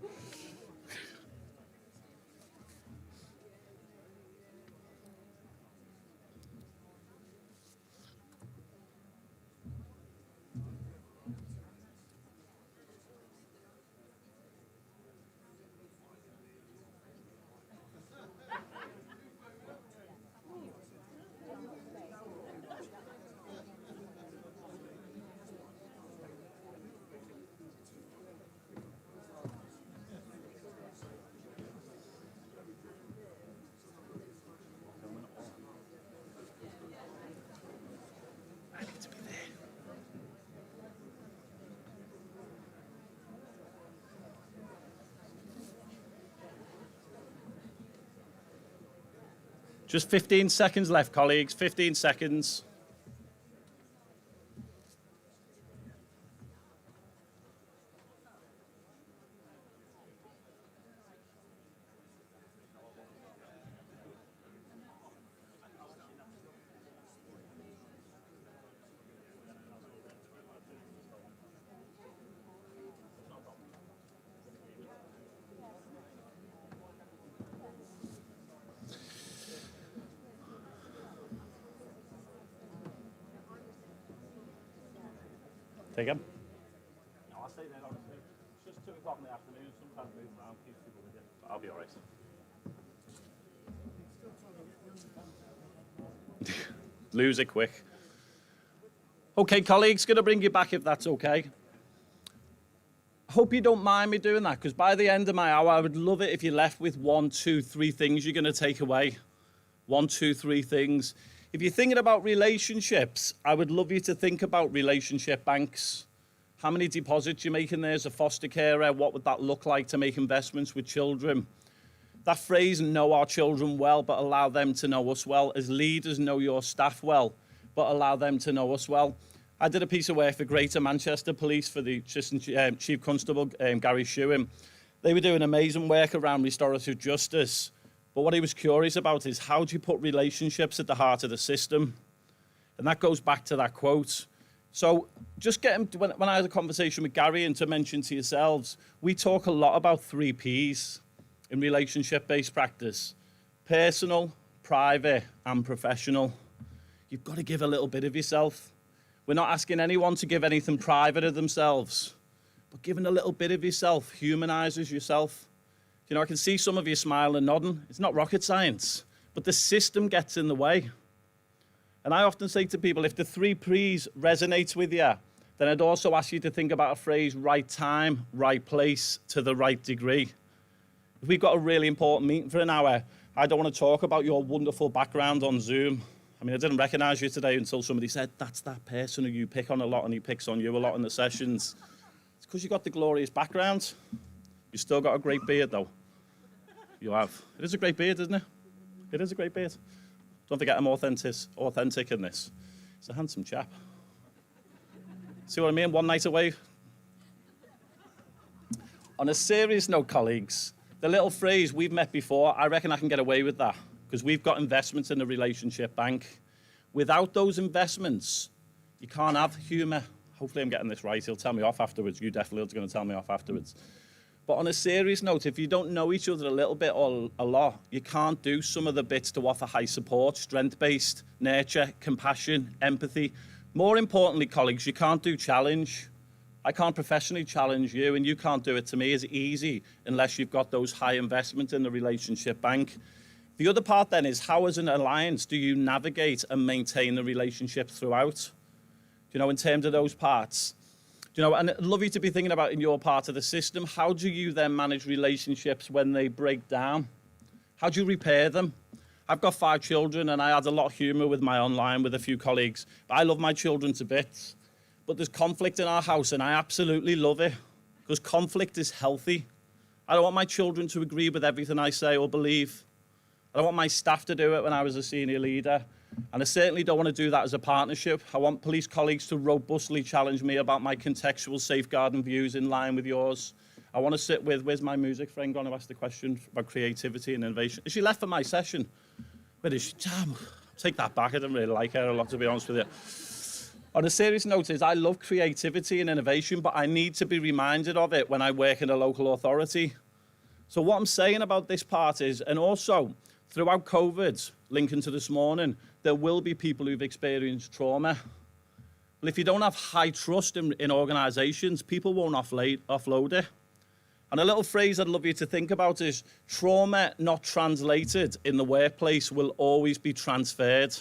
S14: Just 15 seconds left, colleagues. 15 seconds. Take him. No, I'll stay there, honestly. It's just 2 o'clock in the afternoon. Sometimes moving around keeps people with you. But I'll be all right. Lose it quick. Okay, colleagues, going to bring you back if that's okay. Hope you don't mind me doing that, because by the end of my hour, I would love it if you left with 1, 2, 3 things you're going to take away. 1, 2, 3 things. If you're thinking about relationships, I would love you to think about relationship banks. How many deposits you're making there as a foster carer? What would that look like to make investments with children? That phrase, know our children well, but allow them to know us well. As leaders, know your staff well, but allow them to know us well. I did a piece of work for Greater Manchester Police for the Assistant Chief Constable, Gary Shewin. They were doing amazing work around restorative justice. But what he was curious about is how do you put relationships at the heart of the system? And that goes back to that quote. So just get him, when I had a conversation with Gary, and to mention to yourselves, we talk a lot about 3 Ps in relationship-based practice. Personal, private, and professional. You've got to give a little bit of yourself. We're not asking anyone to give anything private of themselves, but giving a little bit of yourself humanizes yourself. You know, I can see some of you smiling and nodding. It's not rocket science, but the system gets in the way. And I often say to people, if the 3 Ps resonates with you, then I'd also ask you to think about a phrase, right time, right place, to the right degree. If we've got a really important meeting for an hour, I don't want to talk about your wonderful background on Zoom. I mean, I didn't recognise you today until somebody said, that's that person who you pick on a lot and he picks on you a lot in the sessions. It's because you've got the glorious background. You've still got a great beard, though. You have. It is a great beard, isn't it? It is a great beard. Don't forget I'm authentic in this. He's a handsome chap. See what I mean? One night away. On a serious note, colleagues, the little phrase, we've met before, I reckon I can get away with that because we've got investments in the relationship bank. Without those investments, you can't have humour. Hopefully I'm getting this right. He'll tell me off afterwards. You definitely are going to tell me off afterwards. But on a serious note, if you don't know each other a little bit or a lot, you can't do some of the bits to offer high support, strength-based, nurture, compassion, empathy. More importantly, colleagues, you can't do challenge. I can't professionally challenge you, and you can't do it to me as easy unless you've got those high investments in the relationship bank. The other part then is how, as an alliance, do you navigate and maintain the relationship throughout? You know, in terms of those parts. You know, and I'd love you to be thinking about in your part of the system, how do you then manage relationships when they break down? How do you repair them? I've got 5 children and I had a lot of humour with my online with a few colleagues, but I love my children to bits. But there's conflict in our house and I absolutely love it because conflict is healthy. I don't want my children to agree with everything I say or believe. I don't want my staff to do it when I was a senior leader. And I certainly don't want to do that as a partnership. I want police colleagues to robustly challenge me about my contextual safeguarding views in line with yours. I want to sit with, where's my music friend going to ask the question about creativity and innovation? She left for my session. Where is she? Damn, take that back. I didn't really like her a lot, to be honest with you. On a serious note is I love creativity and innovation, but I need to be reminded of it when I work in a local authority. So what I'm saying about this part is, and also throughout COVID, linking to this morning, there will be people who've experienced trauma. Well, if you don't have high trust in organisations, people won't offload it. And a little phrase I'd love you to think about is trauma not translated in the workplace will always be transferred.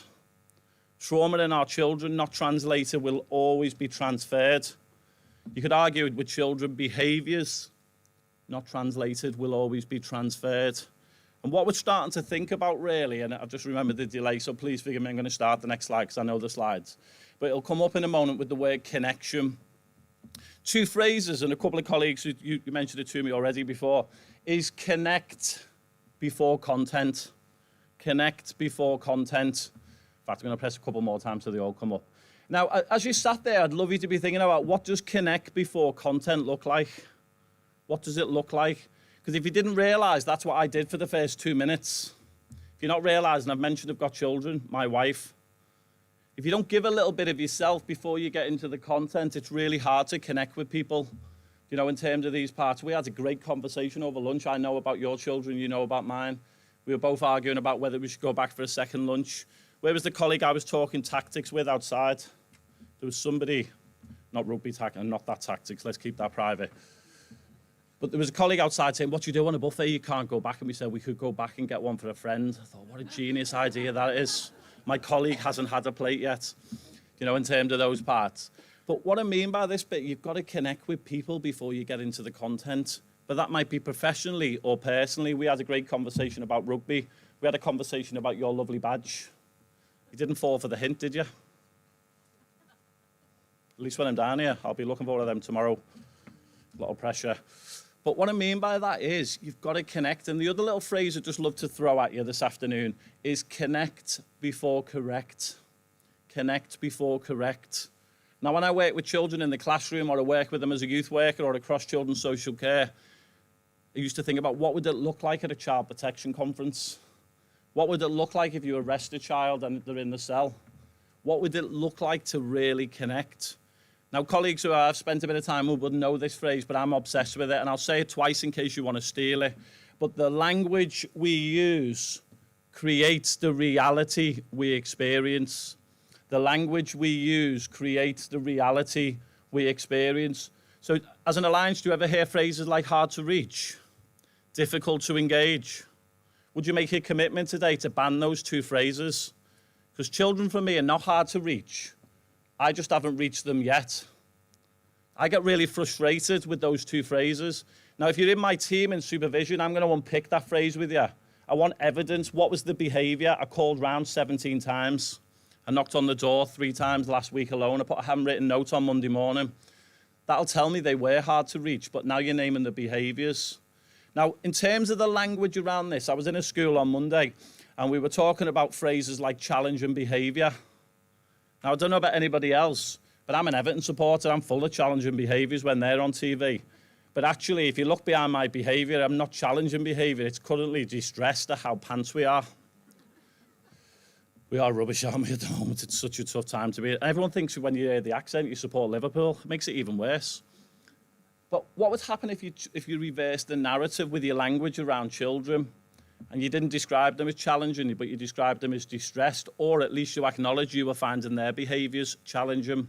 S14: Trauma in our children not translated will always be transferred. You could argue with children, behaviours not translated will always be transferred. And what we're starting to think about really, and I've just remembered the delay, so please forgive me, I'm going to start the next slide because I know the slides. But it'll come up in a moment with the word connection. 2 phrases, and a couple of colleagues, you mentioned it to me already before, is connect before content. Connect before content. In fact, I'm going to press a couple more times so they all come up. Now, as you sat there, I'd love you to be thinking about what does connect before content look like? What does it look like? Because if you didn't realise, that's what I did for the first 2 minutes. If you're not realising, I've mentioned I've got children, my wife. If you don't give a little bit of yourself before you get into the content, it's really hard to connect with people. You know, in terms of these parts, we had a great conversation over lunch. I know about your children, you know about mine. We were both arguing about whether we should go back for a second lunch. Where was the colleague I was talking tactics with outside? There was somebody, not rugby tactics, not that tactics, let's keep that private. But there was a colleague outside saying, what do you do on a buffet? You can't go back. And we said we could go back and get one for a friend. I thought, what a genius idea that is. My colleague hasn't had a plate yet, you know, in terms of those parts. But what I mean by this bit, you've got to connect with people before you get into the content. But that might be professionally or personally. We had a great conversation about rugby. We had a conversation about your lovely badge. You didn't fall for the hint, did you? At least when I'm down here, I'll be looking forward to them tomorrow. A lot of pressure. But what I mean by that is you've got to connect. And the other little phrase I'd just love to throw at you this afternoon is connect before correct. Connect before correct. Now, when I work with children in the classroom or I work with them as a youth worker or across children's social care, I used to think about what would it look like at a child protection conference? What would it look like if you arrest a child and they're in the cell? What would it look like to really connect? Now, colleagues who I've spent a bit of time with would know this phrase, but I'm obsessed with it, and I'll say it twice in case you want to steal it. But the language we use creates the reality we experience. The language we use creates the reality we experience. So, as an alliance, do you ever hear phrases like hard to reach, difficult to engage? Would you make a commitment today to ban those 2 phrases? Because children for me are not hard to reach. I just haven't reached them yet. I get really frustrated with those 2 phrases. Now, if you're in my team in supervision, I'm going to unpick that phrase with you. I want evidence. What was the behaviour? I called round 17 times. I knocked on the door 3 times last week alone. I put a handwritten note on Monday morning. That'll tell me they were hard to reach, but now you're naming the behaviours. Now, in terms of the language around this, I was in a school on Monday and we were talking about phrases like challenge and behaviour. Now, I don't know about anybody else, but I'm an Everton supporter. I'm full of challenging behaviours when they're on TV. But actually, if you look behind my behaviour, I'm not challenging behaviour. It's currently distressed at how pants we are. We are rubbish, aren't we, at the moment? It's such a tough time to be. Everyone thinks when you hear the accent, you support Liverpool. It makes it even worse. But what would happen if you reversed the narrative with your language around children and you didn't describe them as challenging, but you described them as distressed, or at least you acknowledge you were finding their behaviours challenging?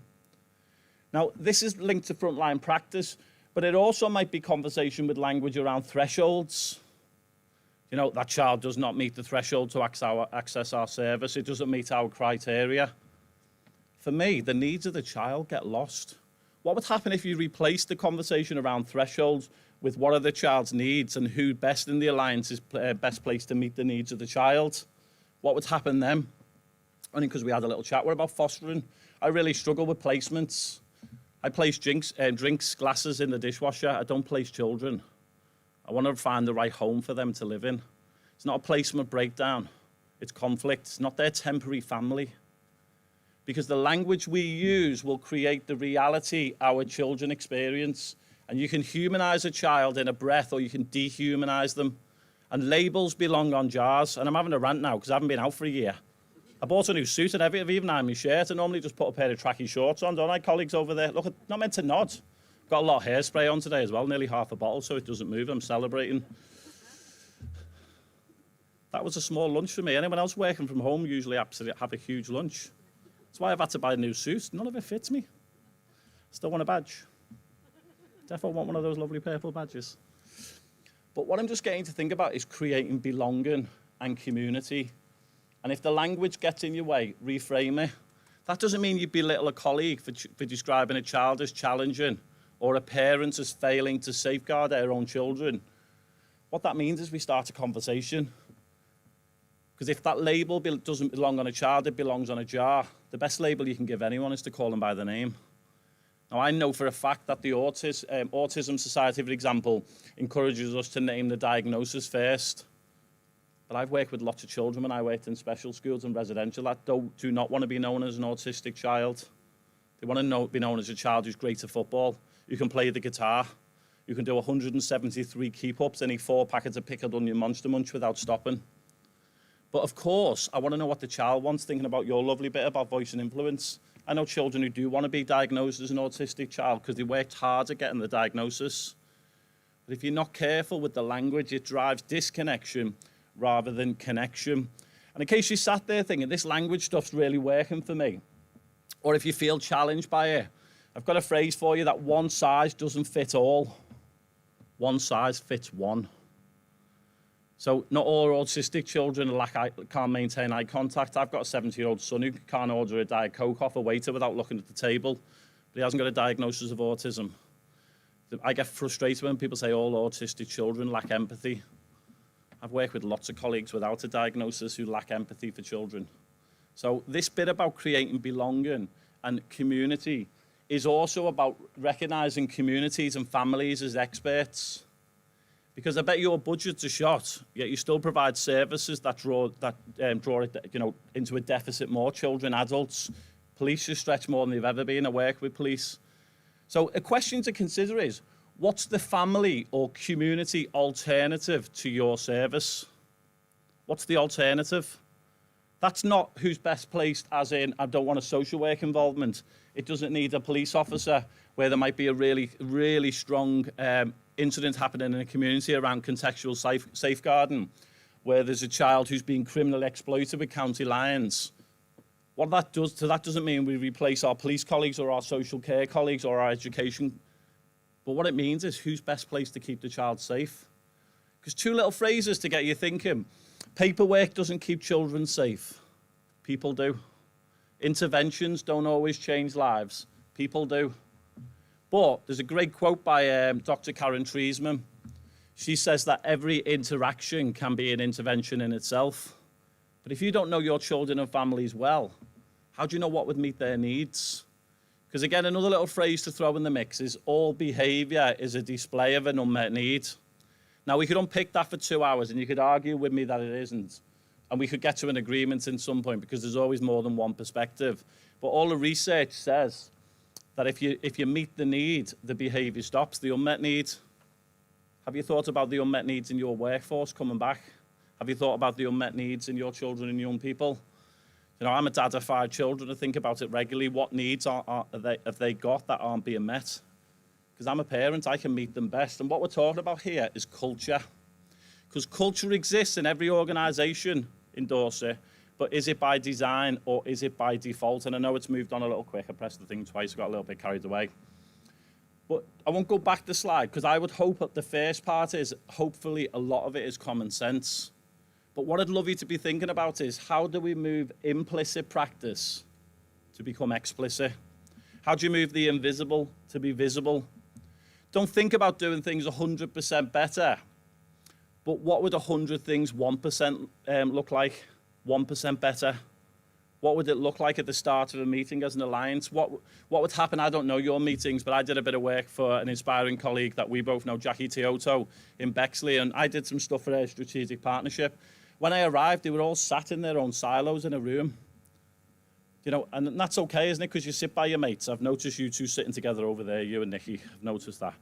S14: Now, this is linked to frontline practice, but it also might be conversation with language around thresholds. You know, that child does not meet the threshold to access our service. It doesn't meet our criteria. For me, the needs of the child get lost. What would happen if you replaced the conversation around thresholds with what are the child's needs and who best in the alliance is best placed to meet the needs of the child? What would happen then? Only because we had a little chat. What about fostering? I really struggle with placements. I place drinks glasses in the dishwasher. I don't place children. I want to find the right home for them to live in. It's not a placement breakdown. It's conflict. It's not their temporary family. Because the language we use will create the reality our children experience. And you can humanize a child in a breath, or you can dehumanize them. And labels belong on jars. And I'm having a rant now because I haven't been out for a year. I bought a new suit and I've even ironed my shirt. I normally just put a pair of tracky shorts on, don't I, colleagues over there? Look, not meant to nod. Got a lot of hairspray on today as well, nearly half a bottle, so it doesn't move. I'm celebrating. That was a small lunch for me. Anyone else working from home usually absolutely have a huge lunch. That's why I've had to buy a new suit. None of it fits me. Still want a badge. Definitely want one of those lovely purple badges. But what I'm just getting to think about is creating belonging and community. And if the language gets in your way, reframe it. That doesn't mean you belittle a colleague for describing a child as challenging or a parent as failing to safeguard their own children. What that means is we start a conversation. Because if that label doesn't belong on a child, it belongs on a jar. The best label you can give anyone is to call them by their name. Now, I know for a fact that the Autism Society, for example, encourages us to name the diagnosis first. But I've worked with lots of children when I worked in special schools and residential that do not want to be known as an autistic child. They want to be known as a child who's great at football, who can play the guitar, who can do 173 keep-ups and eat 4 packets of pickled onion Monster Munch without stopping. But of course, I want to know what the child wants, thinking about your lovely bit about voice and influence. I know children who do want to be diagnosed as an autistic child because they worked hard at getting the diagnosis. But if you're not careful with the language, it drives disconnection rather than connection. And in case you sat there thinking, this language stuff's really working for me, or if you feel challenged by it, I've got a phrase for you that one size doesn't fit all. One size fits one. So not all autistic children can't maintain eye contact. I've got a 70-year-old son who can't order a Diet Coke off a waiter without looking at the table, but he hasn't got a diagnosis of autism. I get frustrated when people say all autistic children lack empathy. I've worked with lots of colleagues without a diagnosis who lack empathy for children. So this bit about creating belonging and community is also about recognising communities and families as experts. Because I bet your budgets are shot, yet you still provide services that draw it, into a deficit more. Children, adults, police are stretched more than they've ever been. I work with police. So a question to consider is, what's the family or community alternative to your service? What's the alternative? That's not who's best placed, as in, I don't want a social work involvement. It doesn't need a police officer where there might be a really, really strong incident happening in a community around contextual safeguarding, where there's a child who's being criminally exploited with county lines. What that does, that doesn't mean we replace our police colleagues or our social care colleagues or our education. But what it means is who's best placed to keep the child safe. Because 2 little phrases to get you thinking. Paperwork doesn't keep children safe. People do. Interventions don't always change lives. People do. But there's a great quote by Dr. Karen Treisman. She says that every interaction can be an intervention in itself. But if you don't know your children and families well, How do you know what would meet their needs? Because again, another little phrase to throw in the mix is all behaviour is a display of an unmet need. Now, we could unpick that for 2 hours, and you could argue with me that it isn't. And we could get to an agreement in some point, because there's always more than one perspective. But all the research says that if you meet the need, the behaviour stops, the unmet need. Have you thought about the unmet needs in your workforce coming back? Have you thought about the unmet needs in your children and young people? You know, I'm a dad of 5 children. I think about it regularly. What needs have they got that aren't being met? Because I'm a parent, I can meet them best. And what we're talking about here is culture. Because culture exists in every organisation in Dorset, but is it by design or is it by default? And I know it's moved on a little quick. I pressed the thing twice, got a little bit carried away. But I won't go back the slide, because I would hope that the first part is, hopefully, a lot of it is common sense. But what I'd love you to be thinking about is, how do we move implicit practice to become explicit? How do you move the invisible to be visible? Don't think about doing things 100% better, but what would 100 things 1% look like? 1% better? What would it look like at the start of a meeting as an alliance? What would happen? I don't know your meetings, but I did a bit of work for an inspiring colleague that we both know, Jackie Tioto, in Bexley, and I did some stuff for a strategic partnership. When I arrived, they were all sat in their own silos in a room. You know, and that's okay, isn't it? Because you sit by your mates. I've noticed you two sitting together over there, you and Nikki. I've noticed that.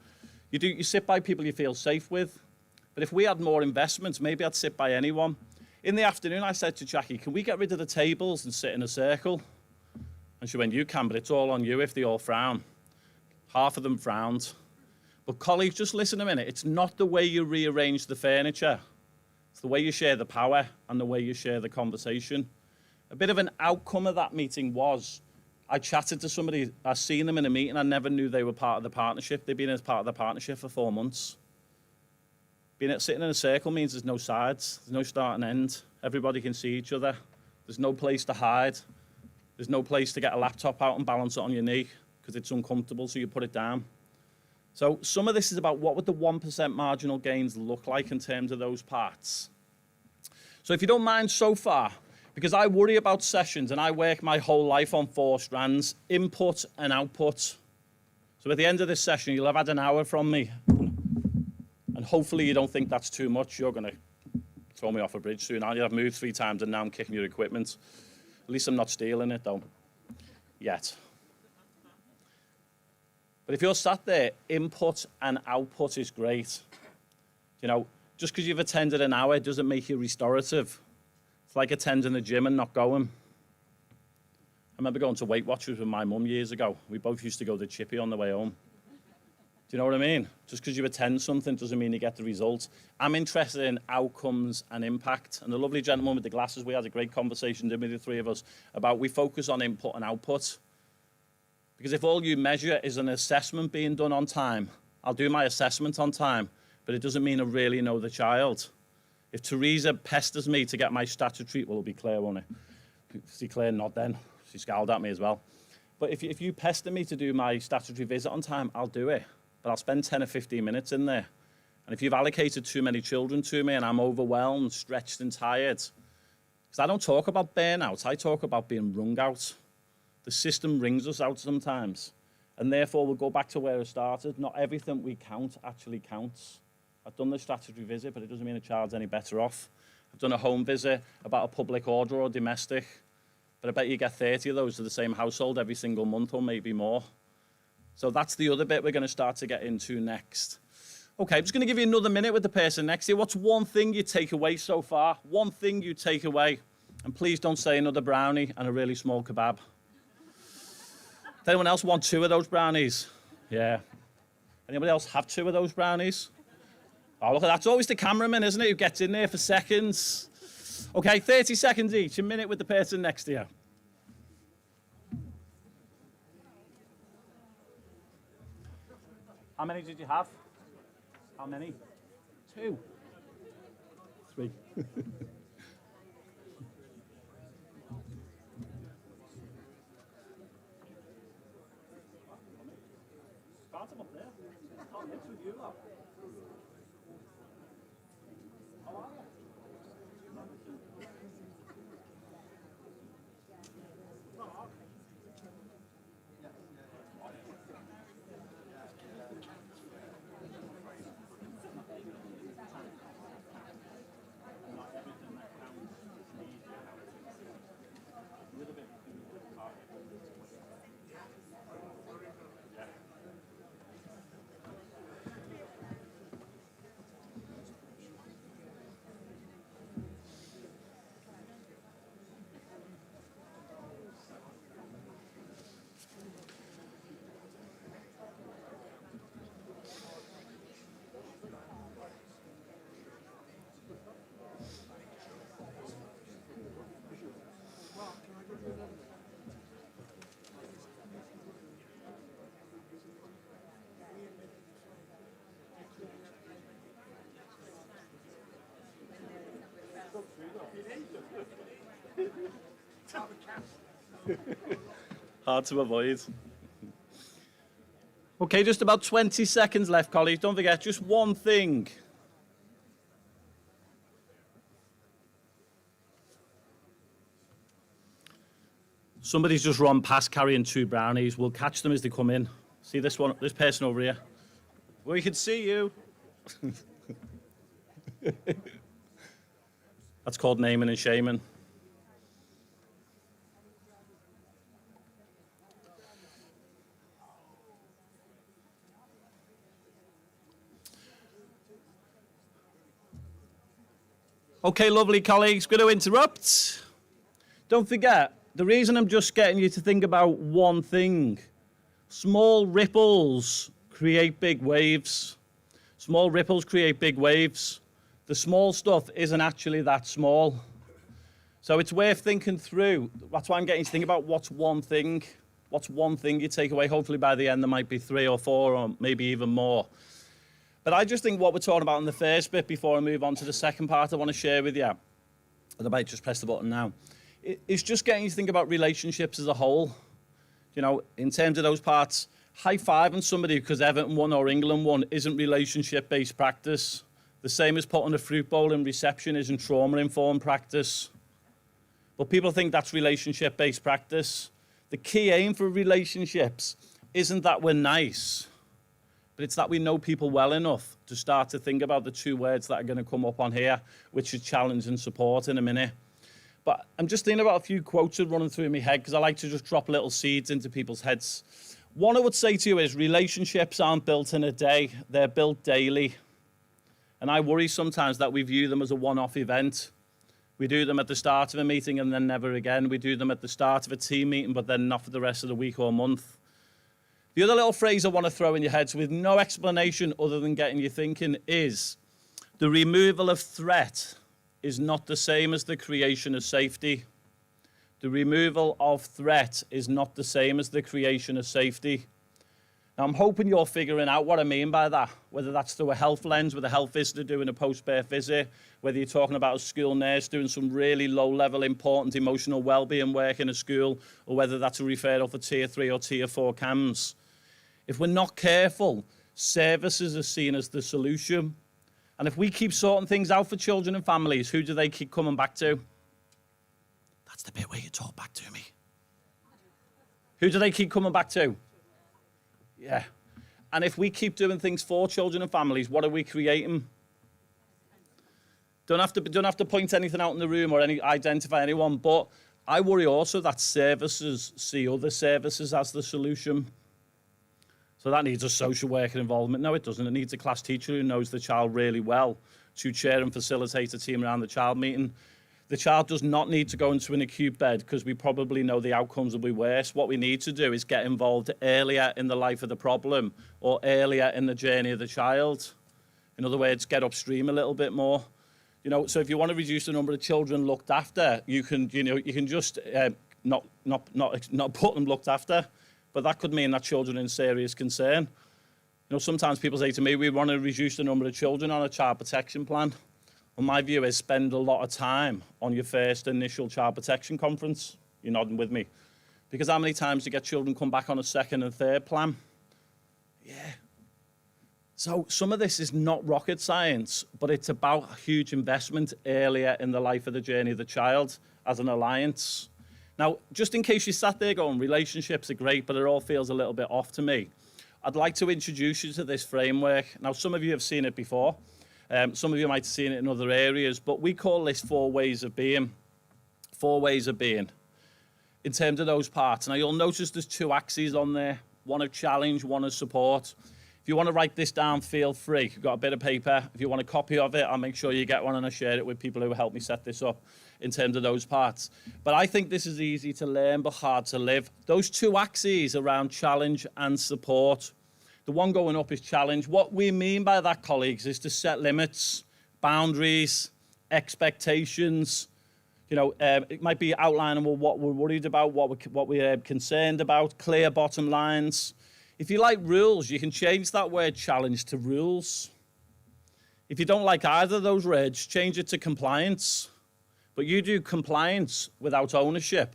S14: You sit by people you feel safe with. But if we had more investments, maybe I'd sit by anyone. In the afternoon, I said to Jackie, can we get rid of the tables and sit in a circle? And she went, you can, but it's all on you if they all frown. Half of them frowned. But colleagues, just listen a minute. It's not the way you rearrange the furniture. It's the way you share the power and the way you share the conversation. A bit of an outcome of that meeting was, I chatted to somebody, I seen them in a meeting, I never knew they were part of the partnership. They've been as part of the partnership for 4 months. Sitting in a circle means there's no sides, there's no start and end. Everybody can see each other. There's no place to hide. There's no place to get a laptop out and balance it on your knee because it's uncomfortable, so you put it down. So some of this is about what would the 1% marginal gains look like in terms of those parts. So if you don't mind so far, because I worry about sessions and I work my whole life on 4 strands, input and output. So at the end of this session, you'll have had an hour from me. And hopefully you don't think that's too much. You're going to throw me off a bridge soon. I've moved 3 times and now I'm kicking your equipment. At least I'm not stealing it, though. Yet. But if you're sat there, input and output is great. You know, just because you've attended an hour doesn't make you restorative. It's like attending the gym and not going. I remember going to Weight Watchers with my mum years ago. We both used to go to Chippy on the way home. Do you know what I mean? Just because you attend something doesn't mean you get the result. I'm interested in outcomes and impact. And the lovely gentleman with the glasses, we had a great conversation, didn't we, the 3 of us, about we focus on input and output. Because if all you measure is an assessment being done on time, I'll do my assessment on time, but it doesn't mean I really know the child. If Teresa pesters me to get my statutory, well, it'll be Claire, won't it? See Claire not then. She scowled at me as well. But if you pester me to do my statutory visit on time, I'll do it. But I'll spend 10 or 15 minutes in there. And if you've allocated too many children to me and I'm overwhelmed, stretched and tired, because I don't talk about burnout, I talk about being wrung out. The system wrings us out sometimes. And therefore, we'll go back to where it started. Not everything we count actually counts. I've done the statutory visit, but it doesn't mean a child's any better off. I've done a home visit about a public order or domestic, but I bet you get 30 of those to the same household every single month or maybe more. So that's the other bit we're going to start to get into next. Okay, I'm just going to give you another minute with the person next to you. What's one thing you take away so far? One thing you take away. And please don't say another brownie and a really small kebab. Does anyone else want 2 of those brownies? Yeah. Anybody else have 2 of those brownies? Oh, look, that's always the cameraman, isn't it, who gets in there for seconds. Okay, 30 seconds each, a minute with the person next to you. How many did you have? How many? 2. 3. Start them up there. Start next with you, love. How are you? Oh, Hard to avoid. Okay, just about 20 seconds left, colleagues. Don't forget, just one thing. Somebody's just run past carrying 2 brownies. We'll catch them as they come in. See this one, this person over here? We can see you. That's called naming and shaming. Okay, lovely colleagues, going to interrupt. Don't forget, the reason I'm just getting you to think about one thing, small ripples create big waves. Small ripples create big waves. The small stuff isn't actually that small. So it's worth thinking through. That's why I'm getting you to think about what's one thing. What's one thing you take away? Hopefully by the end there might be 3 or 4 or maybe even more. But I just think what we're talking about in the first bit before I move on to the second part I want to share with you, and I might just press the button now, it's just getting you to think about relationships as a whole. You know, in terms of those parts, high-fiving somebody because Everton won or England won isn't relationship-based practice. The same as putting a fruit bowl in reception isn't trauma-informed practice. But people think that's relationship-based practice. The key aim for relationships isn't that we're nice, but it's that we know people well enough to start to think about the 2 words that are going to come up on here, which is challenge and support in a minute. But I'm just thinking about a few quotes that are running through my head because I like to just drop little seeds into people's heads. One I would say to you is relationships aren't built in a day, they're built daily. And I worry sometimes that we view them as a one-off event. We do them at the start of a meeting and then never again. We do them at the start of a team meeting, but then not for the rest of the week or month. The other little phrase I want to throw in your heads with no explanation other than getting you thinking is the removal of threat is not the same as the creation of safety. The removal of threat is not the same as the creation of safety. Now, I'm hoping you're figuring out what I mean by that, whether that's through a health lens with a health visitor doing a post-birth visit, whether you're talking about a school nurse doing some really low-level, important emotional well-being work in a school, or whether that's a referral for Tier 3 or Tier 4 CAMS. If we're not careful, services are seen as the solution. And if we keep sorting things out for children and families, who do they keep coming back to? That's the bit where you talk back to me. Who do they keep coming back to? Yeah. And if we keep doing things for children and families, what are we creating? Don't have to point anything out in the room or identify anyone, but I worry also that services see other services as the solution. So that needs a social worker involvement. No, it doesn't. It needs a class teacher who knows the child really well to chair and facilitate a team around the child meeting. The child does not need to go into an acute bed because we probably know the outcomes will be worse. What we need to do is get involved earlier in the life of the problem or earlier in the journey of the child. In other words, get upstream a little bit more. You know, so if you want to reduce the number of children looked after, you can just not put them looked after. But that could mean that children are in serious concern. You know, sometimes people say to me, we want to reduce the number of children on a child protection plan. Well, my view is spend a lot of time on your first initial child protection conference. You're nodding with me. Because how many times do you get children come back on a second and third plan? Yeah. So some of this is not rocket science, but it's about a huge investment earlier in the life of the journey of the child as an alliance. Now, just in case you sat there going, relationships are great, but it all feels a little bit off to me, I'd like to introduce you to this framework. Now, some of you have seen it before. Some of you might have seen it in other areas, but we call this 4 ways of being. 4 ways of being in terms of those parts. Now, you'll notice there's 2 axes on there, one of challenge, one of support. If you want to write this down, feel free. You've got a bit of paper. If you want a copy of it, I'll make sure you get one and I share it with people who help me set this up in terms of those parts. But I think this is easy to learn but hard to live. Those 2 axes around challenge and support. The one going up is challenge. What we mean by that, colleagues, is to set limits, boundaries, expectations. You know, it might be outlining what we're worried about, what we're concerned about, clear bottom lines. If you like rules, you can change that word challenge to rules. If you don't like either of those words, change it to compliance. But you do compliance without ownership.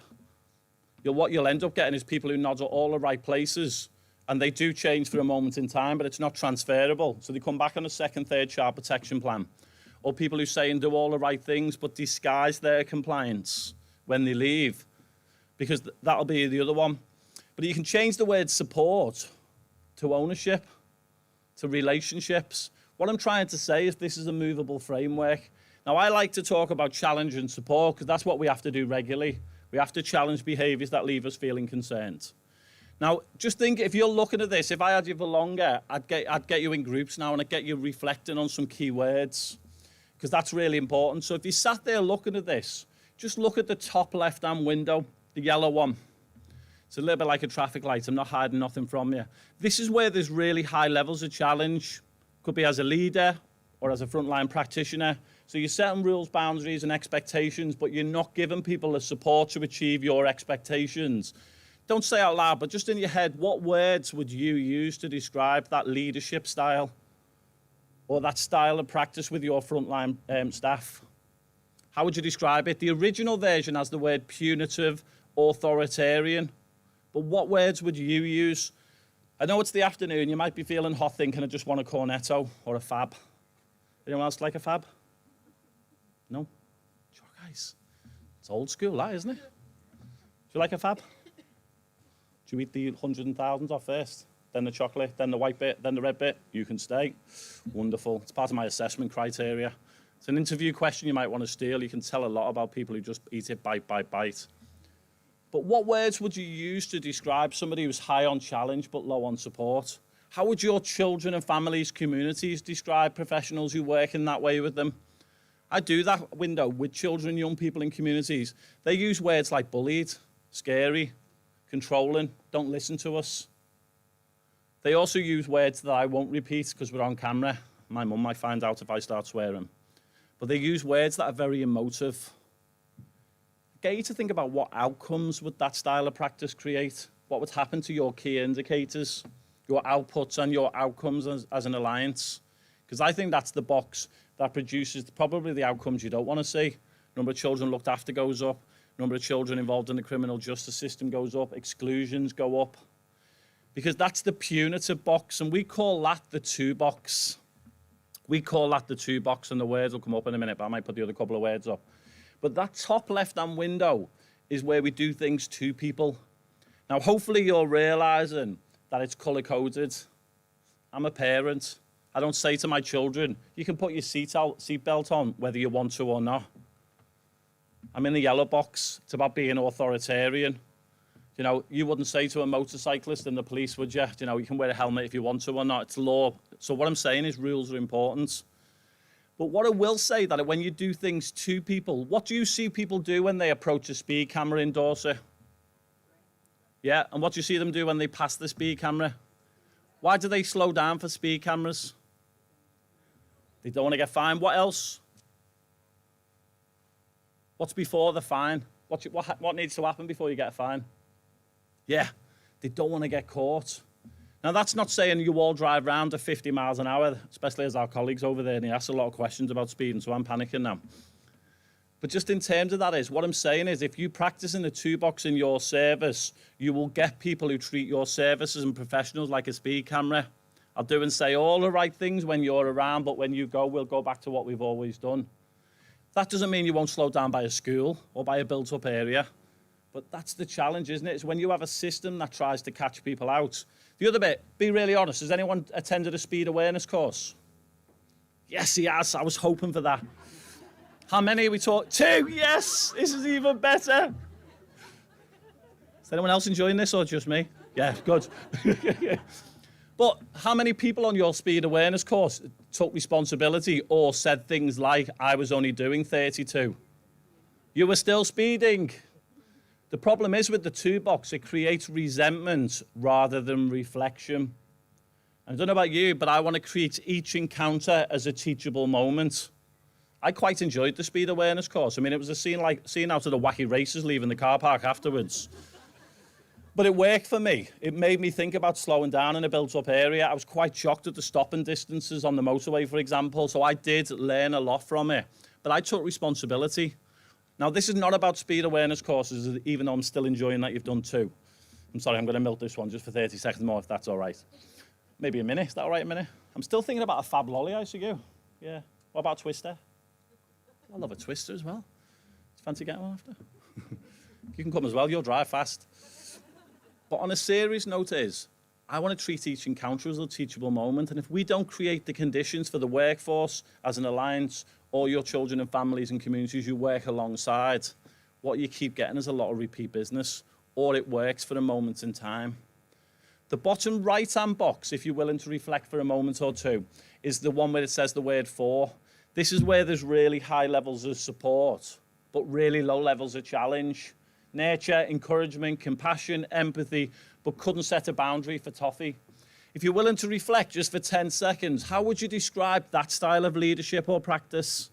S14: what you'll end up getting is people who nod at all the right places, and they do change for a moment in time, but it's not transferable. So they come back on a second, third child protection plan. Or people who say and do all the right things, but disguise their compliance when they leave, because that'll be the other one. But you can change the word support to ownership, to relationships. What I'm trying to say is this is a movable framework. Now, I like to talk about challenge and support because that's what we have to do regularly. We have to challenge behaviours that leave us feeling concerned. Now, just think, if you're looking at this, if I had you for longer, I'd get you in groups now and I'd get you reflecting on some key words, because that's really important. So if you sat there looking at this, just look at the top left-hand window, the yellow one. It's a little bit like a traffic light. I'm not hiding nothing from you. This is where there's really high levels of challenge. Could be as a leader or as a frontline practitioner. So you're setting rules, boundaries and expectations, but you're not giving people the support to achieve your expectations. Don't say out loud, but just in your head, what words would you use to describe that leadership style or that style of practice with your frontline staff? How would you describe it? The original version has the word punitive, authoritarian, but what words would you use? I know it's the afternoon, you might be feeling hot thinking I just want a cornetto or a fab. Anyone else like a fab? No? Sure, guys. It's old school, that, isn't it? Do you like a fab? Do you eat the 100,000 off first? Then the chocolate, then the white bit, then the red bit? You can stay. Wonderful. It's part of my assessment criteria. It's an interview question you might want to steal. You can tell a lot about people who just eat it bite by bite. But what words would you use to describe somebody who's high on challenge but low on support? How would your children and families, communities describe professionals who work in that way with them? I do that window with children and young people in communities. They use words like bullied, scary, controlling, don't listen to us. They also use words that I won't repeat because we're on camera. My mum might find out if I start swearing. But they use words that are very emotive. Get you to think about what outcomes would that style of practice create? What would happen to your key indicators, your outputs and your outcomes as an alliance? Because I think that's the box that produces probably the outcomes you don't want to see. Number of children looked after goes up. Number of children involved in the criminal justice system goes up. Exclusions go up. Because that's the punitive box, and we call that the two box. We call that the two box, and the words will come up in a minute, but I might put the other couple of words up. But that top left-hand window is where we do things to people. Now, hopefully you're realising that it's colour-coded. I'm a parent. I don't say to my children, you can put your seatbelt on whether you want to or not. I'm in the yellow box. It's about being authoritarian. You know, you wouldn't say to a motorcyclist in the police, would you? You know, you can wear a helmet if you want to or not. It's law. So what I'm saying is rules are important. But what I will say that when you do things to people, what do you see people do when they approach a speed camera in Dorset? Yeah, and what do you see them do when they pass the speed camera? Why do they slow down for speed cameras? They don't want to get fined. What else? What's before the fine? What needs to happen before you get a fine? Yeah, they don't want to get caught. Now, that's not saying you all drive around at 50 miles an hour, especially as our colleagues over there, and they ask a lot of questions about speeding, so I'm panicking now. But just in terms of that what I'm saying is if you practice in the two box in your service, you will get people who treat your services and professionals like a speed camera. I'll do and say all the right things when you're around, but when you go, we'll go back to what we've always done. That doesn't mean you won't slow down by a school or by a built-up area. But that's the challenge, isn't it? It's when you have a system that tries to catch people out. The other bit, be really honest, has anyone attended a speed awareness course? Yes, he has. I was hoping for that. How many are we talking? 2, yes! This is even better. Is anyone else enjoying this or just me? Yeah, good. But how many people on your speed awareness course took responsibility or said things like, I was only doing 32? You were still speeding. The problem is with the two box, it creates resentment rather than reflection. I don't know about you, but I want to treat each encounter as a teachable moment. I quite enjoyed the speed awareness course. I mean, it was a scene out of the wacky races leaving the car park afterwards. But it worked for me. It made me think about slowing down in a built-up area. I was quite shocked at the stopping distances on the motorway, for example, so I did learn a lot from it. But I took responsibility. Now, this is not about speed awareness courses, even though I'm still enjoying that you've done 2. I'm sorry, I'm going to milk this one just for 30 seconds more, if that's all right. Maybe a minute. Is that all right, a minute? I'm still thinking about a fab lolly, I you. Yeah. What about Twister? I love a Twister as well. Fancy getting one after? You can come as well. You'll drive fast. But on a serious note I want to treat each encounter as a teachable moment. And if we don't create the conditions for the workforce as an alliance, or your children and families and communities you work alongside, what you keep getting is a lot of repeat business, or it works for a moment in time. The bottom right-hand box, if you're willing to reflect for a moment or two, is the one where it says the word for. This is where there's really high levels of support, but really low levels of challenge. Nurture, encouragement, compassion, empathy, but couldn't set a boundary for toffee. If you're willing to reflect just for 10 seconds, how would you describe that style of leadership or practice?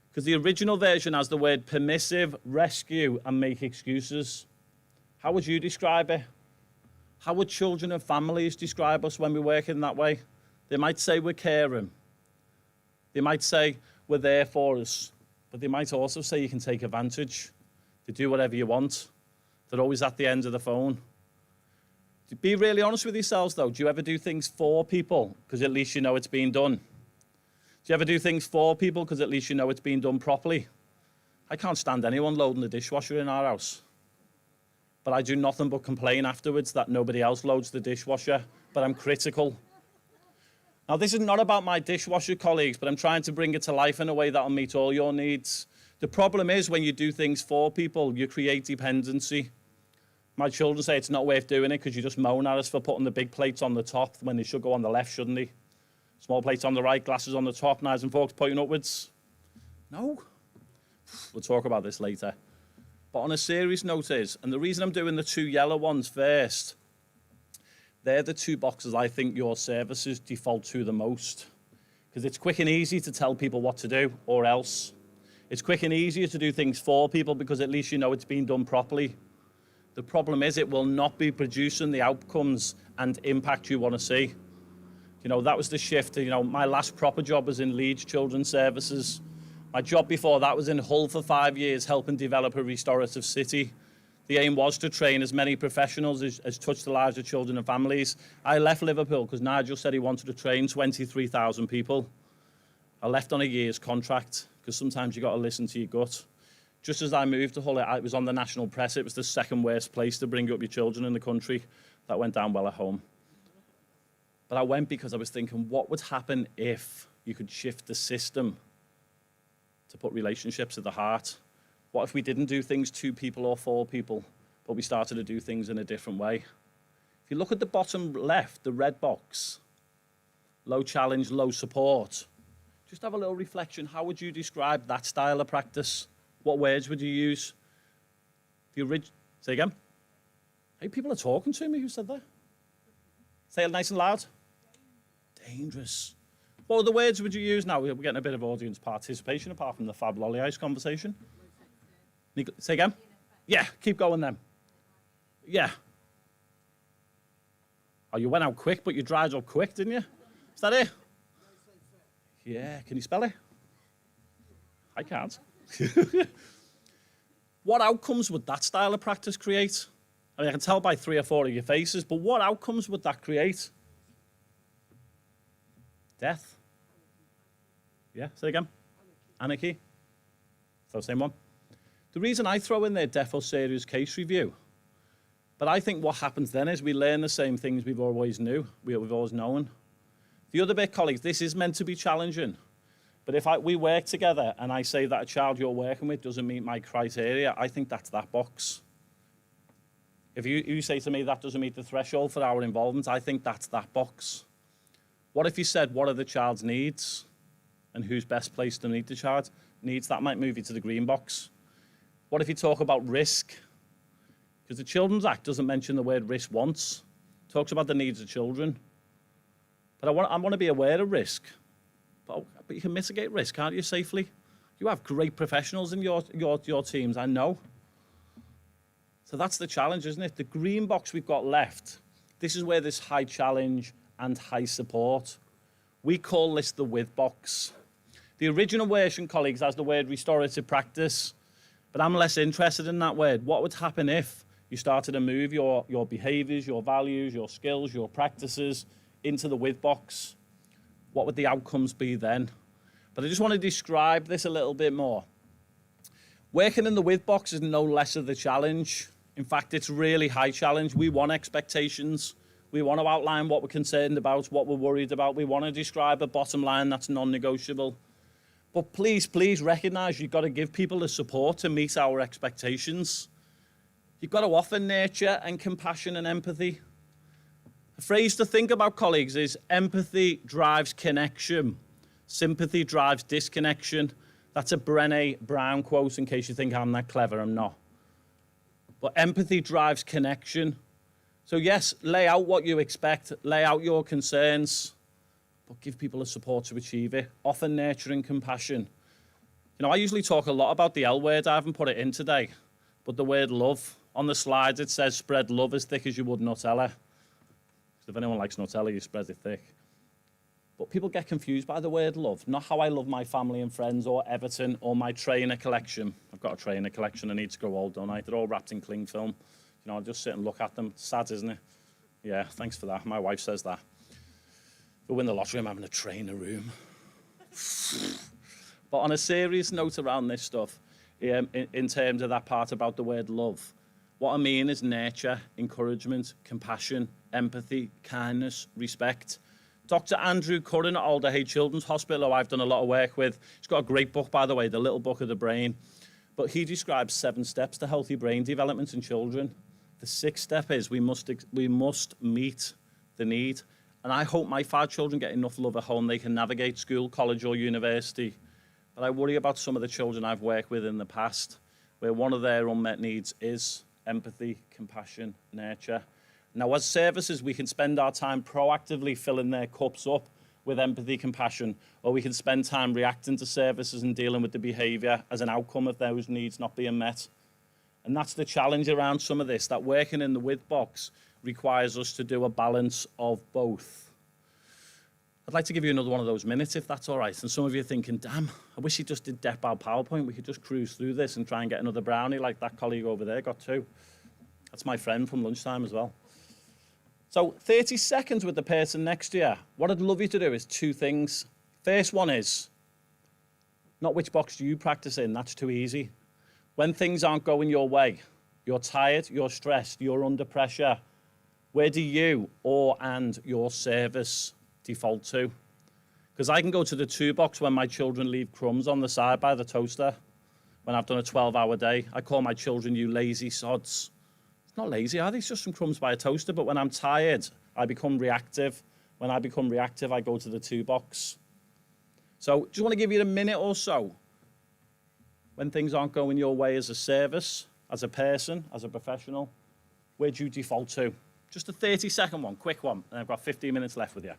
S14: Because the original version has the word permissive, rescue, and make excuses. How would you describe it? How would children and families describe us when we work in that way? They might say we're caring. They might say we're there for us. But they might also say you can take advantage. They do whatever you want. They're always at the end of the phone. Be really honest with yourselves, though. Do you ever do things for people because at least you know it's being done? Do you ever do things for people because at least you know it's being done properly? I can't stand anyone loading the dishwasher in our house. But I do nothing but complain afterwards that nobody else loads the dishwasher, but I'm critical. Now, this is not about my dishwasher colleagues, but I'm trying to bring it to life in a way that'll meet all your needs. The problem is when you do things for people, you create dependency. My children say it's not worth doing it because you just moan at us for putting the big plates on the top when they should go on the left, shouldn't they? Small plates on the right, glasses on the top, knives and forks pointing upwards. No. We'll talk about this later. But on a serious note and the reason I'm doing the 2 yellow ones first, they're the 2 boxes I think your services default to the most. Because it's quick and easy to tell people what to do, or else. It's quick and easier to do things for people because at least you know it's being done properly. The problem is it will not be producing the outcomes and impact you want to see. You know, that was the shift. You know, my last proper job was in Leeds Children's Services. My job before that was in Hull for 5 years, helping develop a restorative city. The aim was to train as many professionals as touch the lives of children and families. I left Liverpool because Nigel said he wanted to train 23,000 people. I left on a year's contract because sometimes you got to listen to your gut. Just as I moved to Hull, it was on the national press. It was the 2nd worst place to bring up your children in the country. That went down well at home. But I went because I was thinking, what would happen if you could shift the system to put relationships at the heart? What if we didn't do things to people or for people, but we started to do things in a different way? If you look at the bottom left, the red box, low challenge, low support, just have a little reflection. How would you describe that style of practice? What words would you use? Say again? Hey, people are talking to me. Who said that? Say it nice and loud. Dangerous. What other words would you use now? We're getting a bit of audience participation apart from the Fab Lolly Ice conversation. Say again? Yeah, keep going then. Yeah. Oh, you went out quick, but you dried up quick, didn't you? Is that it? Yeah, can you spell it? I can't. What outcomes would that style of practice create? I mean, I can tell by 3 or 4 of your faces, but what outcomes would that create? Death. Yeah, say it again. Anarchy. So same one. The reason I throw in there death or serious case review, but I think what happens then is we learn the same things we've always known. The other bit, colleagues, this is meant to be challenging. But if we work together and I say that a child you're working with doesn't meet my criteria, I think that's that box. If you say to me that doesn't meet the threshold for our involvement, I think that's that box. What if you said, what are the child's needs? And who's best placed to meet the child's needs? That might move you to the green box. What if you talk about risk? Because the Children's Act doesn't mention the word risk once. It talks about the needs of children. But I want to be aware of risk. But you can mitigate risk, can't you, safely? You have great professionals in your teams, I know. So that's the challenge, isn't it? The green box we've got left, this is where there's high challenge and high support. We call this the with box. The original version, colleagues, has the word restorative practice. But I'm less interested in that word. What would happen if you started to move your behaviours, your values, your skills, your practices into the with box? What would the outcomes be then? But I just want to describe this a little bit more. Working in the with box is no less of the challenge. In fact, it's really high challenge. We want expectations. We want to outline what we're concerned about, what we're worried about. We want to describe a bottom line that's non-negotiable. But please, please recognise you've got to give people the support to meet our expectations. You've got to offer nurture and compassion and empathy. A phrase to think about, colleagues, is empathy drives connection. Sympathy drives disconnection. That's a Brené Brown quote, in case you think I'm that clever. I'm not. But empathy drives connection. So yes, lay out what you expect, lay out your concerns, but give people the support to achieve it. Offer nurture and compassion. You know, I usually talk a lot about the L word. I haven't put it in today, but the word love. On the slides, it says spread love as thick as you would Nutella. So if anyone likes Nutella, you spread it thick. But people get confused by the word love. Not how I love my family and friends or Everton or my trainer collection. I've got a trainer collection. I need to grow old, don't I? They're all wrapped in cling film. You know, I'll just sit and look at them. It's sad, isn't it? Yeah, thanks for that. My wife says that. If we win the lottery, I'm having a trainer room. But on a serious note around this stuff, in terms of that part about the word love, what I mean is nurture, encouragement, compassion, empathy, kindness, respect. Dr. Andrew Curran at Alder Children's Hospital, who I've done a lot of work with, he's got a great book, by the way, The Little Book of the Brain. But he describes 7 steps to healthy brain development in children. The 6th step is we must meet the need. And I hope my 5 children get enough love at home they can navigate school, college or university. But I worry about some of the children I've worked with in the past, where one of their unmet needs is empathy, compassion, nurture. Now, as services, we can spend our time proactively filling their cups up with empathy, compassion, or we can spend time reacting to services and dealing with the behaviour as an outcome of those needs not being met. And that's the challenge around some of this, that working in the with box requires us to do a balance of both. I'd like to give you another one of those minutes, if that's all right. And some of you are thinking, damn, I wish he just did Death by PowerPoint. We could just cruise through this and try and get another brownie like that colleague over there got 2. That's my friend from lunchtime as well. So 30 seconds with the person next to you. What I'd love you to do is 2 things. First one is, not which box do you practice in, that's too easy. When things aren't going your way, you're tired, you're stressed, you're under pressure, where do you and your service default to? Because I can go to the 2 box when my children leave crumbs on the side by the toaster, when I've done a 12-hour day. I call my children, you lazy sods. It's not lazy, are they? It's just some crumbs by a toaster. But when I'm tired, I become reactive. When I become reactive, I go to the 2 box. So just want to give you a minute or so. When things aren't going your way as a service, as a person, as a professional, where do you default to? Just a 30-second one, quick one. And I've got 15 minutes left with you.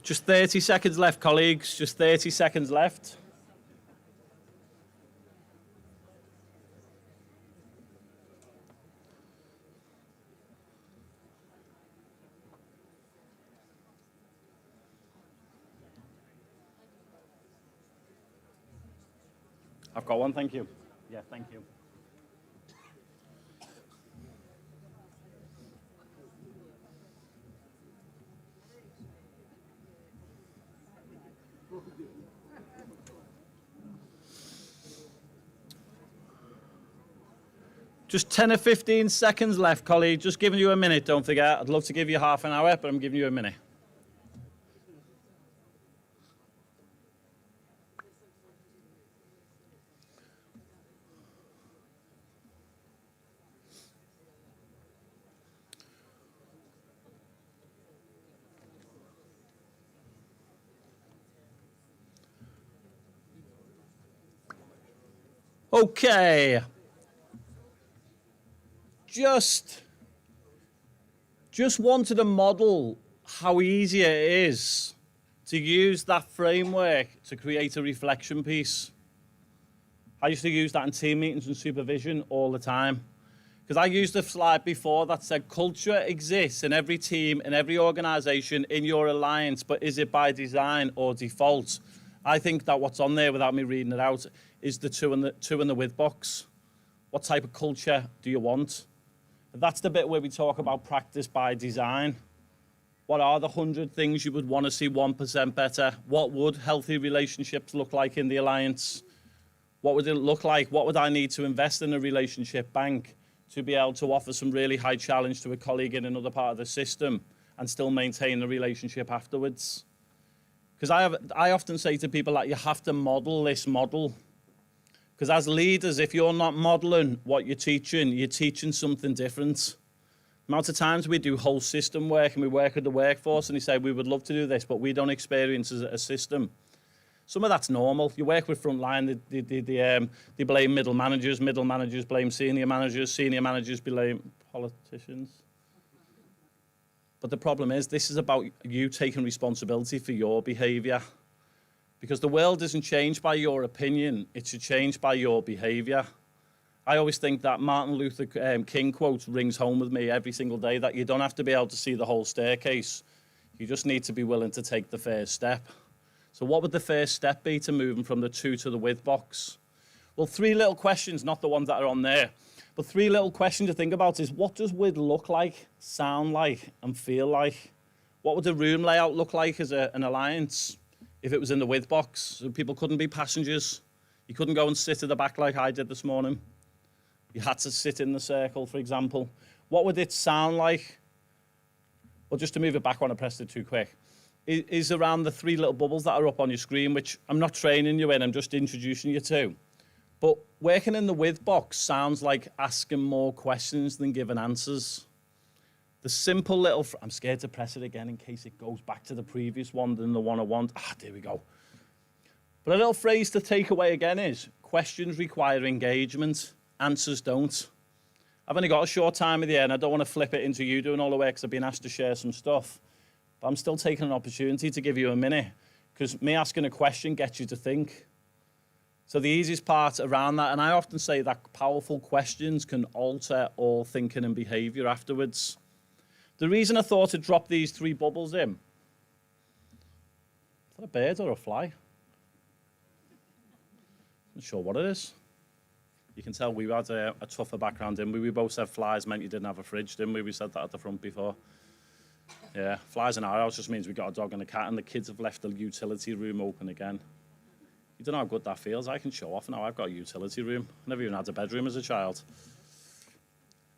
S14: Just 30 seconds left, colleagues. Just 30 seconds left. I've got one, thank you. Yeah, thank you. Just 10 or 15 seconds left, colleague. Just giving you a minute, don't forget. I'd love to give you half an hour, but I'm giving you a minute. Okay. Just wanted to model how easy it is to use that framework to create a reflection piece. I used to use that in team meetings and supervision all the time. Because I used a slide before that said culture exists in every team, in every organisation, in your alliance, but is it by design or default? I think that what's on there, without me reading it out, is the two in the with box. What type of culture do you want? That's the bit where we talk about practice by design. What are the 100 things you would want to see 1% better? What would healthy relationships look like in the alliance? What would it look like? What would I need to invest in a relationship bank to be able to offer some really high challenge to a colleague in another part of the system and still maintain the relationship afterwards? Because I often say to people that you have to model this model. Because as leaders, if you're not modeling what you're teaching something different. The amount of times we do whole system work and we work with the workforce and they say, we would love to do this, but we don't experience a system. Some of that's normal. You work with frontline, they blame middle managers blame senior managers blame politicians. But the problem is, this is about you taking responsibility for your behaviour. Because the world isn't changed by your opinion, it's changed by your behaviour. I always think that Martin Luther King quote rings home with me every single day, that you don't have to be able to see the whole staircase. You just need to be willing to take the first step. So what would the first step be to moving from the to the with box? Well, 3 little questions, not the ones that are on there, but 3 little questions to think about is, what does with look like, sound like, and feel like? What would the room layout look like as an alliance if it was in the with box? So people couldn't be passengers. You couldn't go and sit at the back like I did this morning. You had to sit in the circle, for example. What would it sound like? Well, just to move it back when I pressed it too quick, is around the 3 little bubbles that are up on your screen, which I'm not training you in, I'm just introducing you to. But working in the with box sounds like asking more questions than giving answers. The simple little, I'm scared to press it again in case it goes back to the previous one than the one I want. There we go. But a little phrase to take away again is, questions require engagement, answers don't. I've only got a short time with you and I don't want to flip it into you doing all the work because I've been asked to share some stuff. But I'm still taking an opportunity to give you a minute, because me asking a question gets you to think. So the easiest part around that, and I often say that powerful questions can alter all thinking and behaviour afterwards. The reason I thought to drop these 3 bubbles in, is that a bird or a fly? I'm not sure what it is. You can tell we had a tougher background, didn't we? We both said flies meant you didn't have a fridge, didn't we? We said that at the front before. Yeah, flies in our house just means we got a dog and a cat, and the kids have left the utility room open again. You don't know how good that feels. I can show off now. I've got a utility room. I never even had a bedroom as a child.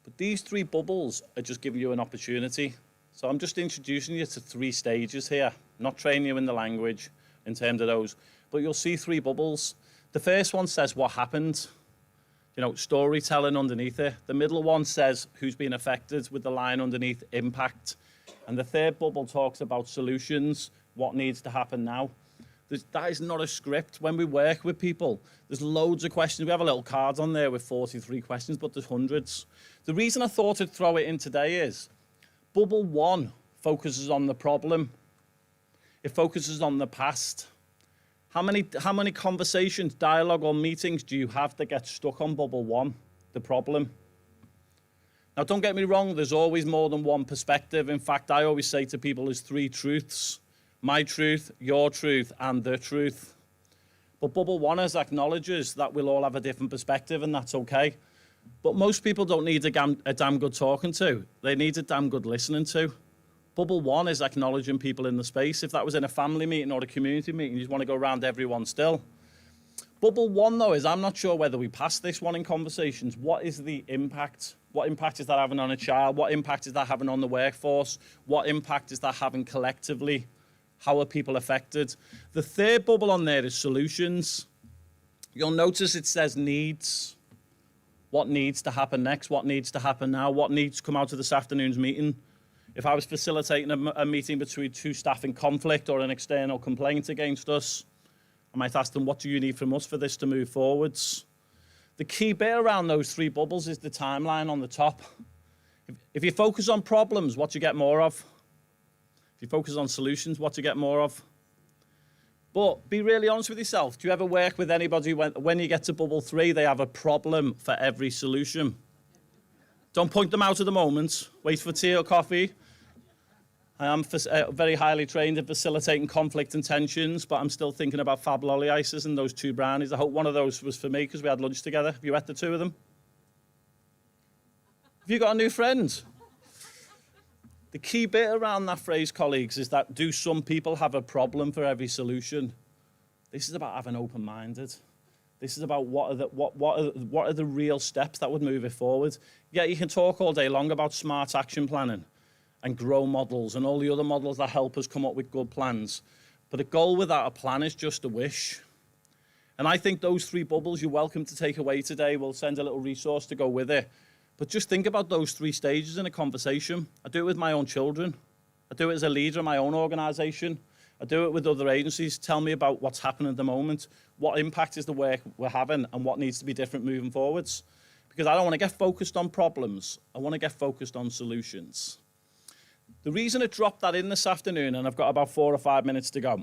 S14: But these 3 bubbles are just giving you an opportunity. So I'm just introducing you to 3 stages here, not training you in the language in terms of those. But you'll see 3 bubbles. The first one says what happened. You know, storytelling underneath it. The middle one says who's been affected, with the line underneath, impact. And the 3rd bubble talks about solutions, what needs to happen now. That is not a script. When we work with people, there's loads of questions. We have a little card on there with 43 questions, but there's hundreds. The reason I thought I'd throw it in today is, bubble 1 focuses on the problem. It focuses on the past. How many conversations, dialogue, or meetings do you have that get stuck on bubble 1, the problem? Now, don't get me wrong, there's always more than one perspective. In fact, I always say to people there's 3 truths: my truth, your truth, and the truth. But bubble 1 acknowledges that we'll all have a different perspective, and that's okay. But most people don't need a damn good talking to. They need a damn good listening to. Bubble 1 is acknowledging people in the space. If that was in a family meeting or a community meeting, you'd want to go around everyone still. Bubble one, though, is I'm not sure whether we pass this one in conversations. What is the impact? What impact is that having on a child? What impact is that having on the workforce? What impact is that having collectively? How are people affected? The third bubble on there is solutions. You'll notice it says needs. What needs to happen next? What needs to happen now? What needs to come out of this afternoon's meeting? If I was facilitating a meeting between two staff in conflict or an external complaint against us, I might ask them, what do you need from us for this to move forwards? The key bit around those three bubbles is the timeline on the top. If you focus on problems, what do you get more of? If you focus on solutions, what do you get more of? But be really honest with yourself. Do you ever work with anybody when you get to bubble three, they have a problem for every solution? Don't point them out at the moment. Wait for tea or coffee. I am very highly trained in facilitating conflict and tensions, but I'm still thinking about Fab Lolly Ices and those two brownies. I hope one of those was for me because we had lunch together. Have you ate the two of them? Have you got a new friend? The key bit around that phrase, colleagues, is that do some people have a problem for every solution? This is about having open-minded. This is about what are the real steps that would move it forward. Yeah, you can talk all day long about smart action planning and grow models and all the other models that help us come up with good plans. But a goal without a plan is just a wish. And I think those three bubbles you're welcome to take away today. We'll send a little resource to go with it. But just think about those three stages in a conversation. I do it with my own children. I do it as a leader in my own organisation. I do it with other agencies. Tell me about what's happening at the moment. What impact is the work we're having and what needs to be different moving forwards? Because I don't want to get focused on problems. I want to get focused on solutions. The reason I dropped that in this afternoon, and I've got about 4 or 5 minutes to go,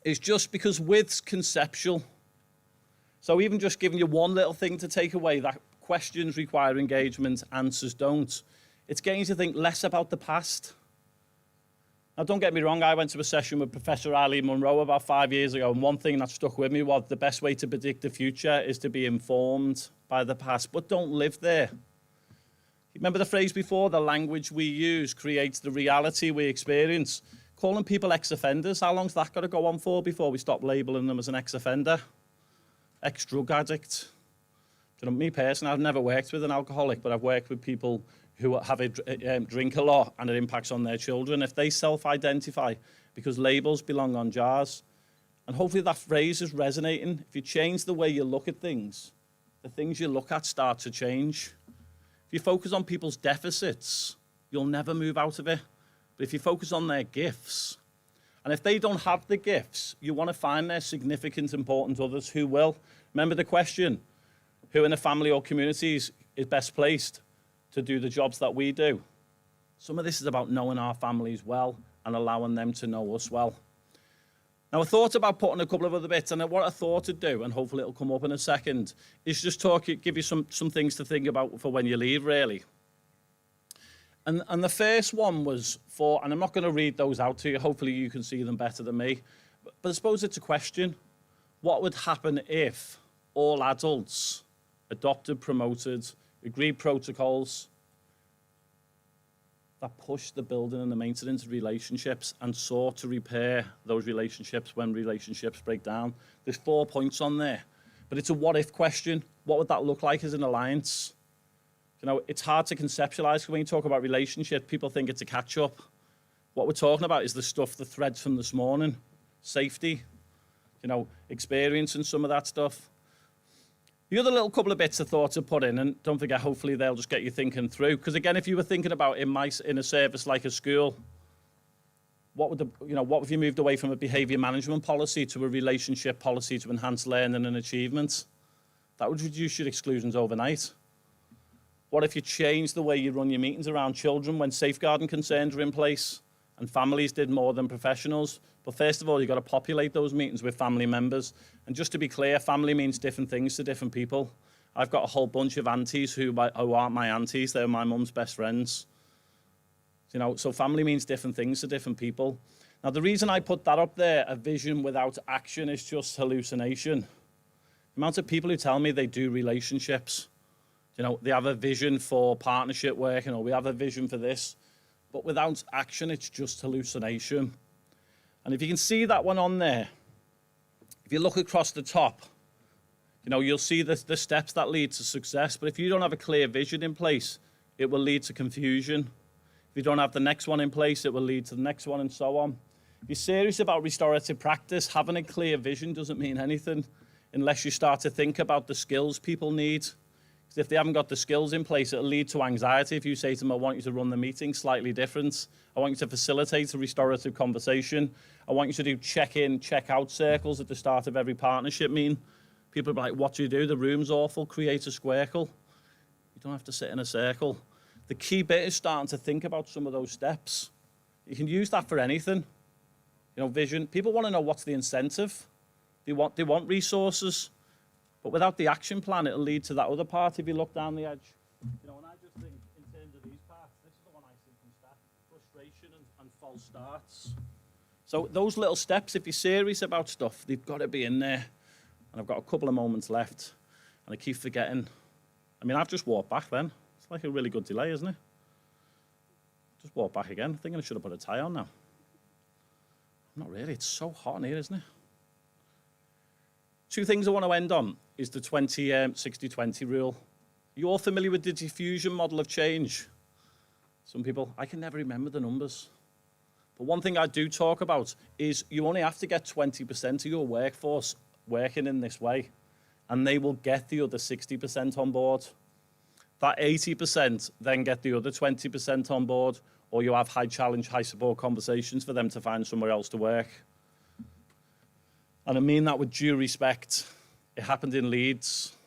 S14: is just because width's conceptual. So even just giving you one little thing to take away, that questions require engagement, answers don't. It's getting you to think less about the past. Now, don't get me wrong, I went to a session with Professor Ali Munro about 5 years ago, and one thing that stuck with me was the best way to predict the future is to be informed by the past, but don't live there. Remember the phrase before, the language we use creates the reality we experience. Calling people ex-offenders, how long's that got to go on for before we stop labelling them as an ex-offender? Ex-drug addict. You know, me personally, I've never worked with an alcoholic, but I've worked with people who have drink a lot and it impacts on their children. If they self-identify, because labels belong on jars, and hopefully that phrase is resonating. If you change the way you look at things, the things you look at start to change. If you focus on people's deficits, you'll never move out of it. But if you focus on their gifts, and if they don't have the gifts, you want to find their significant, important others who will. Remember the question, who in a family or communities is best placed to do the jobs that we do? Some of this is about knowing our families well and allowing them to know us well. Now, I thought about putting a couple of other bits, and what I thought to do, and hopefully it'll come up in a second, is just give you some things to think about for when you leave, really. And the first one was for, and I'm not going to read those out to you, hopefully you can see them better than me, but I suppose it's a question. What would happen if all adults adopted, promoted, agreed protocols that push the building and the maintenance of relationships and sought to repair those relationships when relationships break down? There's 4 points on there, but it's a what-if question. What would that look like as an alliance? You know, it's hard to conceptualize. When you talk about relationship, people think it's a catch-up. What we're talking about is the stuff, the threads from this morning, safety, you know, experience and some of that stuff. The other little couple of bits I thought to put in, and don't forget, hopefully they'll just get you thinking through. Because again, if you were thinking about in a service like a school, what if you moved away from a behaviour management policy to a relationship policy to enhance learning and achievement? That would reduce your exclusions overnight. What if you changed the way you run your meetings around children when safeguarding concerns are in place and families did more than professionals? But first of all, you've got to populate those meetings with family members. And just to be clear, family means different things to different people. I've got a whole bunch of aunties who aren't my aunties. They're my mum's best friends. You know, so family means different things to different people. Now, the reason I put that up there, a vision without action, is just hallucination. The amount of people who tell me they do relationships, you know, they have a vision for partnership work, you know, we have a vision for this, but without action, it's just hallucination. And if you can see that one on there, if you look across the top, You know, you'll see the steps that lead to success, but if you don't have a clear vision in place, it will lead to confusion. If you don't have the next one in place, it will lead to the next one, and so on. If you're serious about restorative practice, having a clear vision doesn't mean anything unless you start to think about the skills people need. Because if they haven't got the skills in place, it'll lead to anxiety. If you say to them, I want you to run the meeting slightly different, I want you to facilitate a restorative conversation, I want you to do check-in, check-out circles at the start of every partnership meeting. People are like, what do you do? The room's awful, create a squircle. You don't have to sit in a circle. The key bit is starting to think about some of those steps. You can use that for anything. You know, vision. People want to know what's the incentive. They want resources. But without the action plan, it'll lead to that other part if you look down the edge. You know, and I just think in terms of these parts, this is the one I see from staff, frustration and false starts. So those little steps, if you're serious about stuff, they've got to be in there. And I've got a couple of moments left, and I keep forgetting. I mean, I've just walked back then. It's like a really good delay, isn't it? Just walk back again. I think I should have put a tie on now. Not really. It's so hot in here, isn't it? Two things I want to end on is the 60-20 rule. Are you all familiar with the diffusion model of change? Some people, I can never remember the numbers. But one thing I do talk about is you only have to get 20% of your workforce working in this way, and they will get the other 60% on board. That 80% then get the other 20% on board, or you have high challenge, high support conversations for them to find somewhere else to work. And I mean that with due respect. It happened in Leeds.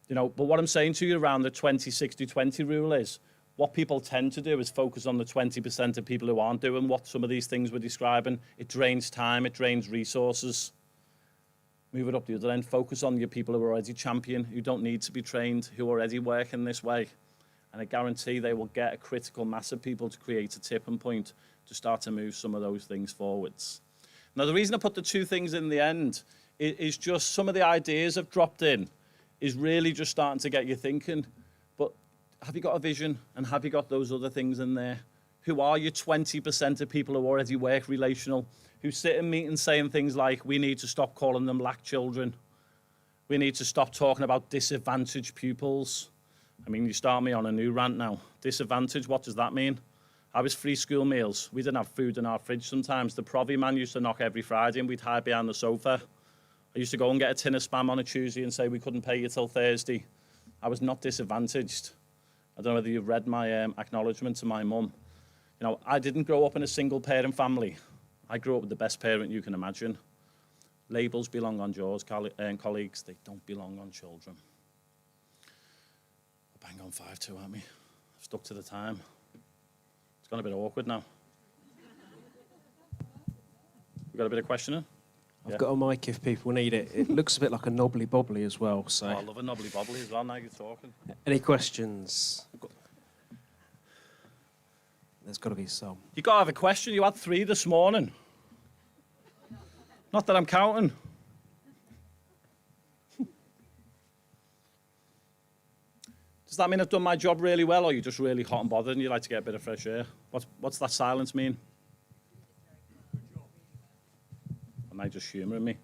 S14: You know, but what I'm saying to you around the 20-60-20 rule is, what people tend to do is focus on the 20% of people who aren't doing what some of these things we're describing. It drains time, it drains resources. Move it up the other end. Focus on your people who are already champion, who don't need to be trained, who are already working this way. And I guarantee they will get a critical mass of people to create a tipping point to start to move some of those things forwards. Now, the reason I put the two things in the end is just some of the ideas I've dropped in is really just starting to get you thinking. But have you got a vision, and have you got those other things in there? Who are your 20% of people who already work relational, who sit in meetings saying things like, we need to stop calling them black children. We need to stop talking about disadvantaged pupils. I mean, you start me on a new rant now. Disadvantage, what does that mean? I was free school meals. We didn't have food in our fridge sometimes. The Provi man used to knock every Friday and we'd hide behind the sofa. I used to go and get a tin of Spam on a Tuesday and say we couldn't pay you till Thursday. I was not disadvantaged. I don't know whether you've read my acknowledgement to my mum. You know, I didn't grow up in a single parent family. I grew up with the best parent you can imagine. Labels belong on jaws, colleagues. They don't belong on children. We're bang on 5-2, aren't we? I've stuck to the time. It's gone a bit awkward now. We got a bit of questioning?
S4: I've got a mic if people need it. It looks a bit like a knobbly bobbly as well. So.
S14: Oh, I love a knobbly bobbly as well, now you're talking.
S4: Any questions? There's got to be some.
S14: You got to have a question. You had 3 this morning. Not that I'm counting. Does that mean I've done my job really well, or you're just really hot and bothered and you like to get a bit of fresh air? What's that silence mean? Am I just humouring me?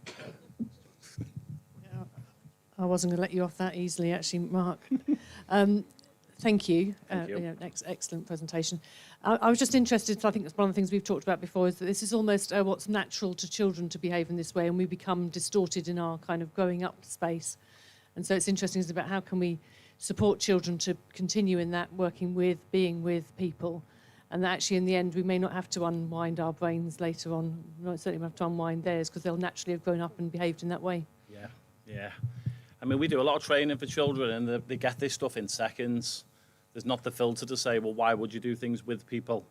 S2: I wasn't going to let you off that easily, actually, Mark. Thank you.
S14: Thank you.
S2: Yeah, excellent presentation. I was just interested, I think that's one of the things we've talked about before, is that this is almost what's natural to children to behave in this way, and we become distorted in our kind of growing up space. And so it's interesting, it's about how can we support children to continue in that, working with, being with people, and that actually in the end we may not have to unwind our brains later on. We certainly have to unwind theirs because they'll naturally have grown up and behaved in that way.
S14: Yeah. I mean, we do a lot of training for children and they get this stuff in seconds. There's not the filter to say, well, why would you do things with people?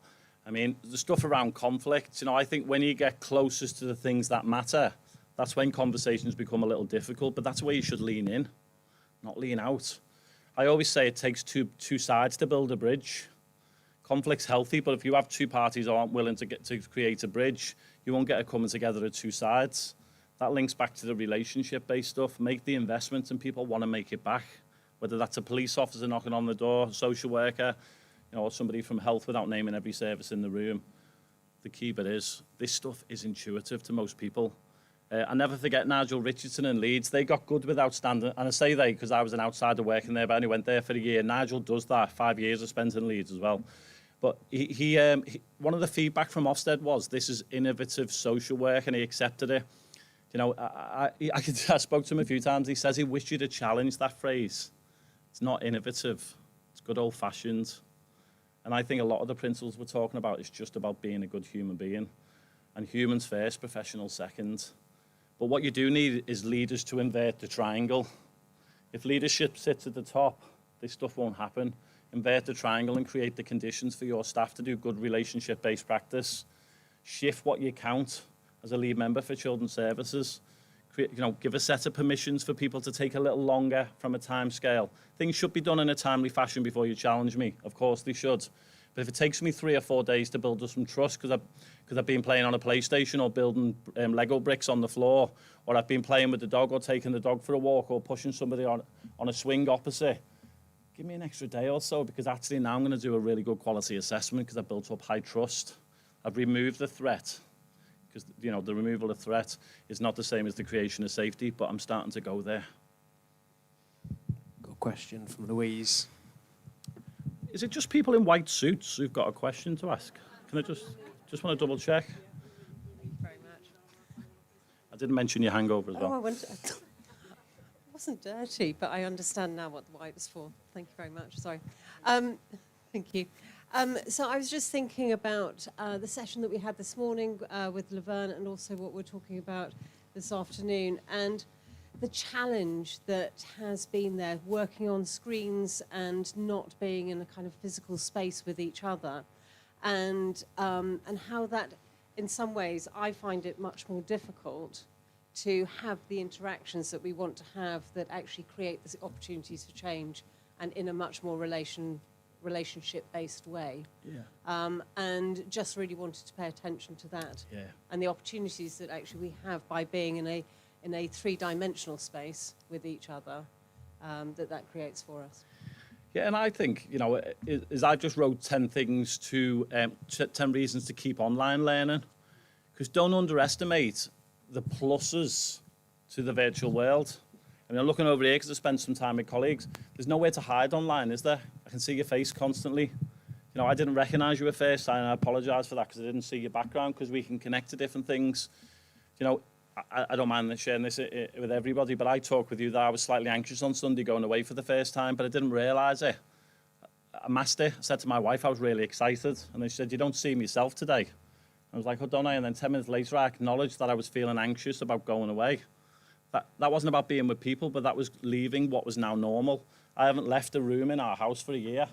S14: I mean, the stuff around conflict, you know, I think when you get closest to the things that matter, that's when conversations become a little difficult, but that's where you should lean in, not lean out. I always say it takes two sides to build a bridge. Conflict's healthy, but if you have two parties who aren't willing to create a bridge, you won't get it coming together at two sides. That links back to the relationship-based stuff. Make the investment and people want to make it back. Whether that's a police officer knocking on the door, a social worker, you know, or somebody from health without naming every service in the room. The key bit is, this stuff is intuitive to most people. I never forget Nigel Richardson in Leeds. They got good without standing, and I say they because I was an outsider working there, but I only went there for a year. Nigel does that. 5 years I spent in Leeds as well. But he one of the feedback from Ofsted was this is innovative social work, and he accepted it. You know, I spoke to him a few times. He says he wished you'd have challenged that phrase. It's not innovative. It's good old-fashioned. And I think a lot of the principles we're talking about is just about being a good human being. And humans first, professionals second. But what you do need is leaders to invert the triangle. If leadership sits at the top, this stuff won't happen. Invert the triangle and create the conditions for your staff to do good relationship-based practice. Shift what you count as a lead member for children's services. Give a set of permissions for people to take a little longer from a time scale. Things should be done in a timely fashion before you challenge me. Of course they should. But if it takes me 3 or 4 days to build up some trust because I've been playing on a PlayStation or building Lego bricks on the floor, or I've been playing with the dog or taking the dog for a walk or pushing somebody on a swing opposite, give me an extra day or so, because actually now I'm going to do a really good quality assessment because I've built up high trust. I've removed the threat, because the removal of threat is not the same as the creation of safety, but I'm starting to go there.
S4: Got a question from Louise.
S14: Is it just people in white suits who've got a question to ask? Can I just want to double check?
S15: Thank you very much.
S14: I didn't mention your hangover as well.
S15: It wasn't dirty, but I understand now what the white was for. Thank you very much. Sorry. Thank you. So I was just thinking about the session that we had this morning with Laverne, and also what we're talking about this afternoon, and the challenge that has been there, working on screens and not being in a kind of physical space with each other, and how that, in some ways, I find it much more difficult to have the interactions that we want to have that actually create the opportunities for change, and in a much more relationship-based way.
S14: Yeah.
S15: And just really wanted to pay attention to that.
S14: Yeah.
S15: And the opportunities that actually we have by being in a three-dimensional space with each other, that creates for us.
S14: Yeah, and I think, is I just wrote 10 things 10 reasons to keep online learning. Because don't underestimate the pluses to the virtual world. I mean, I'm looking over here because I spent some time with colleagues. There's nowhere to hide online, is there? I can see your face constantly. I didn't recognise you at first, and I apologise for that because I didn't see your background, because we can connect to different things. I don't mind sharing this with everybody, but I talked with you that I was slightly anxious on Sunday going away for the first time, but I didn't realise it. I masked it. I said to my wife I was really excited, and then she said, "You don't seem yourself today." I was like, "Oh, don't I?" And then 10 minutes later, I acknowledged that I was feeling anxious about going away. That wasn't about being with people, but that was leaving what was now normal. I haven't left a room in our house for a year.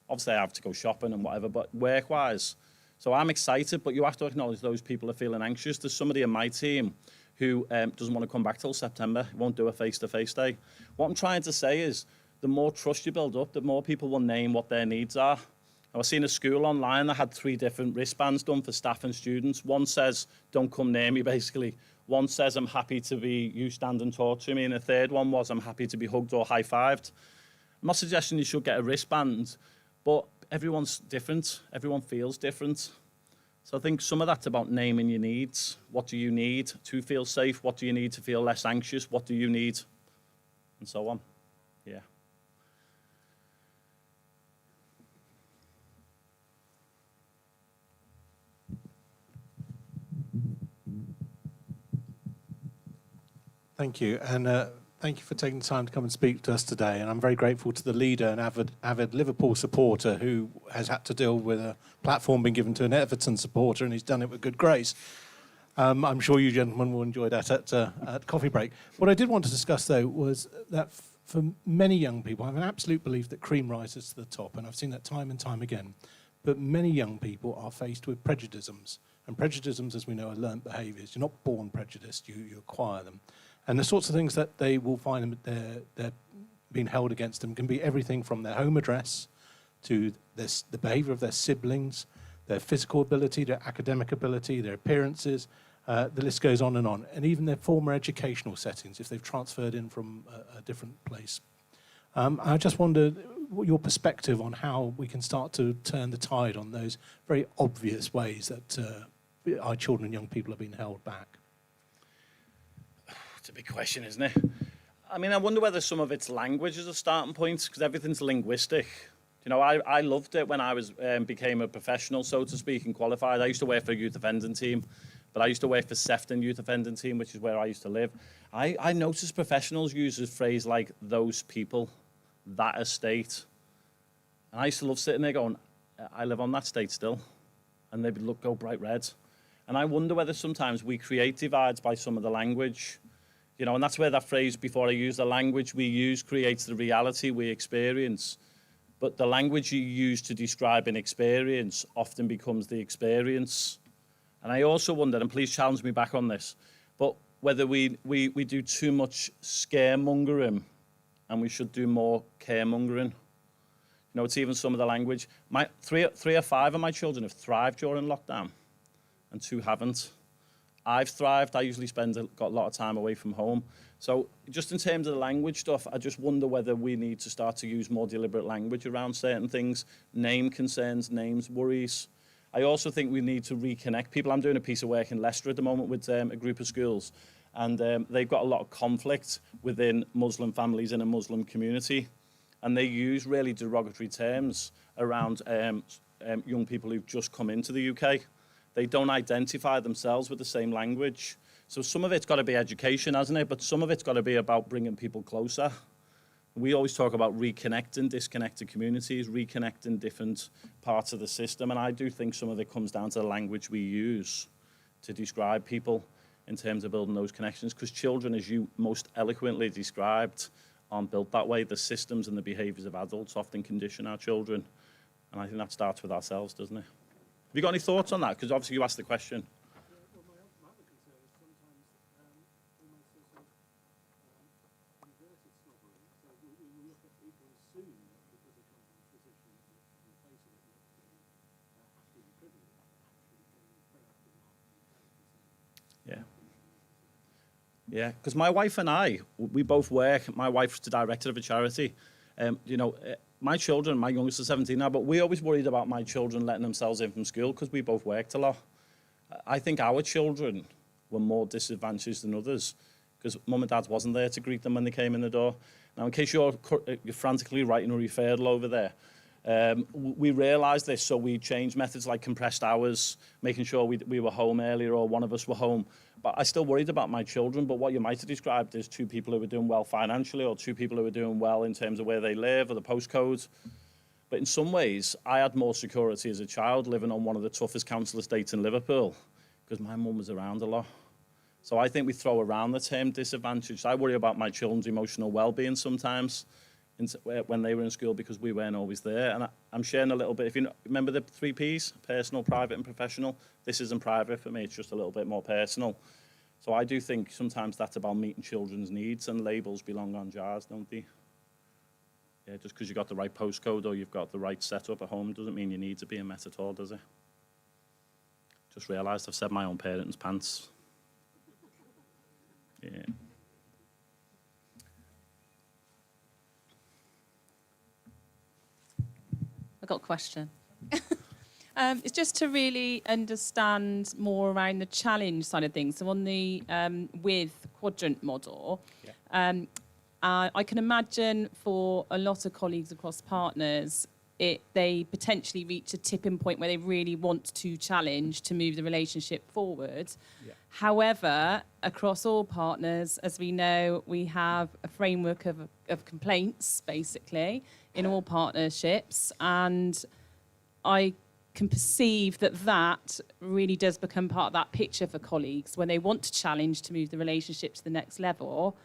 S14: Obviously, I have to go shopping and whatever, but work-wise. So I'm excited, but you have to acknowledge those people are feeling anxious. There's somebody in my team who doesn't want to come back till September, won't do a face-to-face day. What I'm trying to say is the more trust you build up, the more people will name what their needs are. I was seeing a school online that had 3 different wristbands done for staff and students. One says, "Don't come near me," basically. One says, "I'm happy to be, you stand and talk to me." And the third one was, "I'm happy to be hugged or high-fived." I'm not suggesting you should get a wristband, but everyone's different. Everyone feels different. So I think some of that's about naming your needs. What do you need to feel safe? What do you need to feel less anxious? What do you need? And so on. Yeah.
S16: Thank you, and thank you for taking the time to come and speak to us today. And I'm very grateful to the leader and avid Liverpool supporter who has had to deal with a platform being given to an Everton supporter, and he's done it with good grace. I'm sure you gentlemen will enjoy that at coffee break. What I did want to discuss, though, was that for many young people, I have an absolute belief that cream rises to the top, and I've seen that time and time again. But many young people are faced with prejudices, and prejudices, as we know, are learnt behaviours. You're not born prejudiced; you acquire them. And the sorts of things that they will find they're being held against them can be everything from their home address to the behaviour of their siblings, their physical ability, their academic ability, their appearances. The list goes on, and even their former educational settings if they've transferred in from a different place. I just wondered what your perspective on how we can start to turn the tide on those very obvious ways that our children and young people are being held back.
S14: It's a big question, isn't it? I mean, I wonder whether some of it's language as a starting point, because everything's linguistic. You know, I loved it when I was became a professional, so to speak, and qualified. I used to work for a youth offending team, but I used to work for Sefton Youth Offending Team, which is where I used to live. I noticed professionals use a phrase like those people, that estate. And I used to love sitting there going, I live on that estate still. And they'd go bright red. And I wonder whether sometimes we create divides by some of the language. You know, and that's where that phrase, before I use the language we use, creates the reality we experience. But the language you use to describe an experience often becomes the experience. And I also wonder, and please challenge me back on this, but whether we do too much scaremongering and we should do more caremongering. You know, it's even some of the language. Three or five of my children have thrived during lockdown and 2 haven't. I've thrived. I usually got a lot of time away from home. So just in terms of the language stuff, I just wonder whether we need to start to use more deliberate language around certain things, name concerns, names, worries. I also think we need to reconnect people. I'm doing a piece of work in Leicester at the moment with a group of schools, and they've got a lot of conflict within Muslim families in a Muslim community, and they use really derogatory terms around young people who've just come into the UK. They don't identify themselves with the same language. So some of it's got to be education, hasn't it? But some of it's got to be about bringing people closer. We always talk about reconnecting disconnected communities, reconnecting different parts of the system. And I do think some of it comes down to the language we use to describe people in terms of building those connections. Because children, as you most eloquently described, aren't built that way. The systems and the behaviours of adults often condition our children. And I think that starts with ourselves, doesn't it? Have you got any thoughts on that? Because obviously you asked the question. Yeah, because my wife and I, we both work. My wife's the director of a charity. My children, my youngest is 17 now, but we always worried about my children letting themselves in from school because we both worked a lot. I think our children were more disadvantaged than others because mum and dad wasn't there to greet them when they came in the door. Now, in case you're frantically writing a referral over there, we realised this, so we changed methods like compressed hours, making sure we were home earlier or one of us were home. But I still worried about my children, but what you might have described is 2 people who were doing well financially or 2 people who were doing well in terms of where they live or the postcodes. But in some ways, I had more security as a child living on one of the toughest council estates in Liverpool because my mum was around a lot. So I think we throw around the term disadvantaged. I worry about my children's emotional well-being sometimes when they were in school because we weren't always there. And I'm sharing a little bit. If you remember the 3 Ps, personal, private and professional, this isn't private for me, it's just a little bit more personal. So I do think sometimes that's about meeting children's needs, and labels belong on jars, don't they? Yeah, just because you've got the right postcode or you've got the right setup at home doesn't mean your needs are being met at all, does it? Just realised I've said my own parents' pants. Yeah.
S17: I've got a question. It's just to really understand more around the challenge side of things. So on the with quadrant model, I can imagine for a lot of colleagues across partners, they potentially reach a tipping point where they really want to challenge to move the relationship forward. Yeah. However, across all partners, as we know, we have a framework of complaints, basically, in all partnerships. And I can perceive that really does become part of that picture for colleagues when they want to challenge to move the relationship to the next level.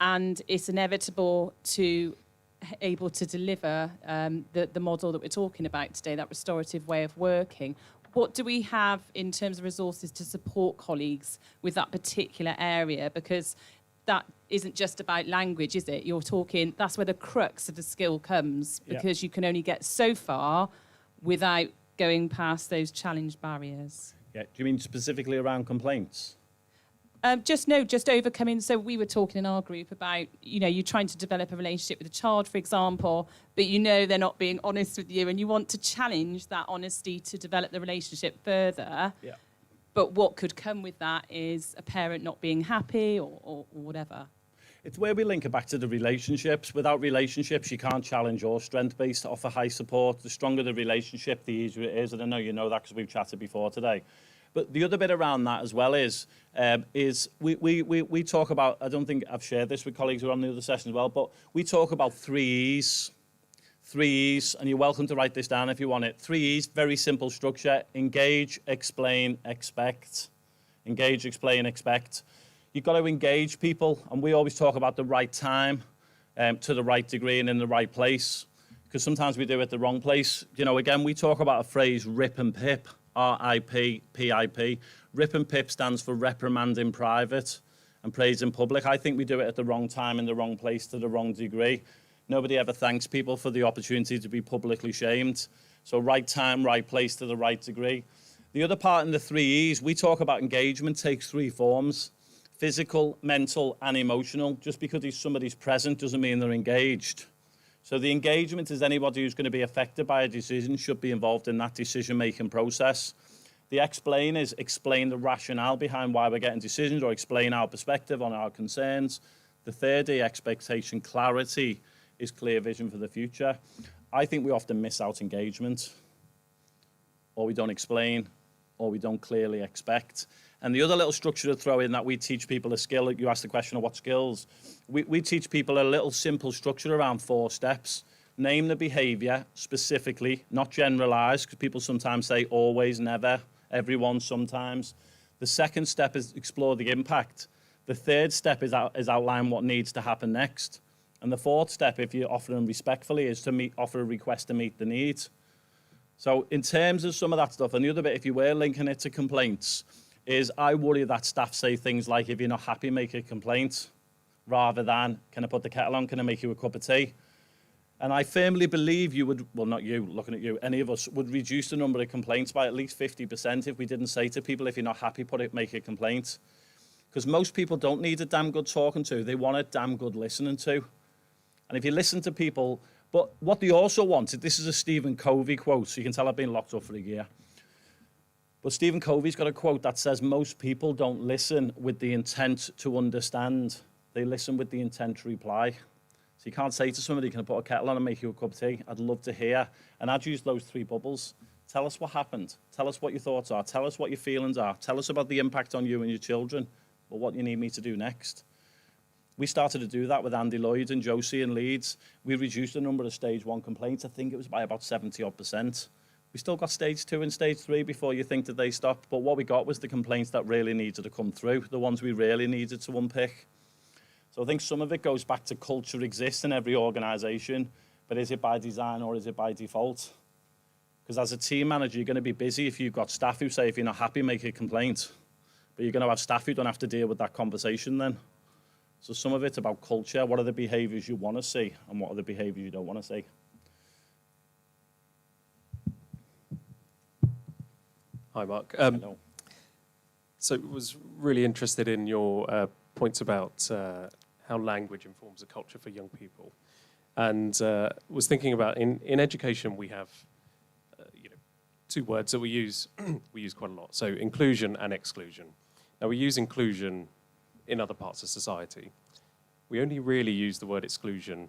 S17: And it's inevitable to able to deliver the model that we're talking about today, that restorative way of working. What do we have in terms of resources to support colleagues with that particular area? Because that isn't just about language, is it? You're talking, that's where the crux of the skill comes, because you can only get so far without going past those challenge barriers.
S14: Yeah, do you mean specifically around complaints?
S17: Just overcoming. So we were talking in our group about, you're trying to develop a relationship with a child, for example, but they're not being honest with you and you want to challenge that honesty to develop the relationship further. Yeah. But what could come with that is a parent not being happy or whatever.
S14: It's where we link it back to the relationships. Without relationships, you can't challenge your strength base to offer high support. The stronger the relationship, the easier it is. And I know you know that because we've chatted before today. But the other bit around that as well is we talk about, I don't think I've shared this with colleagues who are on the other session as well, but we talk about 3 E's. 3 E's, and you're welcome to write this down if you want it. 3 E's, very simple structure. Engage, explain, expect. Engage, explain, expect. You've got to engage people, and we always talk about the right time, to the right degree and in the right place, because sometimes we do it the wrong place. You know, again, we talk about a phrase, rip and pip, R-I-P, P-I-P. Rip and pip stands for reprimand in private and praise in public. I think we do it at the wrong time, in the wrong place, to the wrong degree. Nobody ever thanks people for the opportunity to be publicly shamed. So right time, right place, to the right degree. The other part in the 3 E's, we talk about engagement takes 3 forms. Physical, mental, and emotional. Just because somebody's present doesn't mean they're engaged. So the engagement is anybody who's going to be affected by a decision should be involved in that decision-making process. The explain is explain the rationale behind why we're getting decisions or explain our perspective on our concerns. The third E, expectation, clarity, is clear vision for the future. I think we often miss out engagement, or we don't explain, or we don't clearly expect. And the other little structure to throw in that we teach people a skill, you asked the question of what skills, we teach people a little simple structure around 4 steps. Name the behaviour specifically, not generalised, because people sometimes say always, never, everyone, sometimes. The second step is explore the impact. The third step is outline what needs to happen next. And the fourth step, if you offer them respectfully, is to offer a request to meet the needs. So in terms of some of that stuff, and the other bit, if you were linking it to complaints, is I worry that staff say things like, if you're not happy, make a complaint, rather than, can I put the kettle on, can I make you a cup of tea? And I firmly believe you would, well, not you, looking at you, any of us, would reduce the number of complaints by at least 50% if we didn't say to people, if you're not happy, make a complaint. Because most people don't need a damn good talking to, they want a damn good listening to. And if you listen to people, but what they also wanted, this is a Stephen Covey quote, so you can tell I've been locked up for a year. But Stephen Covey's got a quote that says, most people don't listen with the intent to understand. They listen with the intent to reply. So you can't say to somebody, can I put a kettle on and make you a cup of tea? I'd love to hear. And I'd use those 3 bubbles. Tell us what happened. Tell us what your thoughts are. Tell us what your feelings are. Tell us about the impact on you and your children, or what you need me to do next. We started to do that with Andy Lloyd and Josie in Leeds. We reduced the number of stage 1 complaints. I think it was by about 70-odd%. We still got stage 2 and stage 3 before you think that they stopped. But what we got was the complaints that really needed to come through, the ones we really needed to unpick. So I think some of it goes back to culture exists in every organisation, but is it by design or is it by default? Because as a team manager, you're going to be busy if you've got staff who say, if you're not happy, make a complaint. But you're going to have staff who don't have to deal with that conversation then. So some of it's about culture. What are the behaviours you want to see and what are the behaviours you don't want to see?
S18: Hi, Mark. So I was really interested in your points about how language informs a culture for young people. And was thinking about, in education, we have 2 words that we use quite a lot. So inclusion and exclusion. Now, we use inclusion in other parts of society. We only really use the word exclusion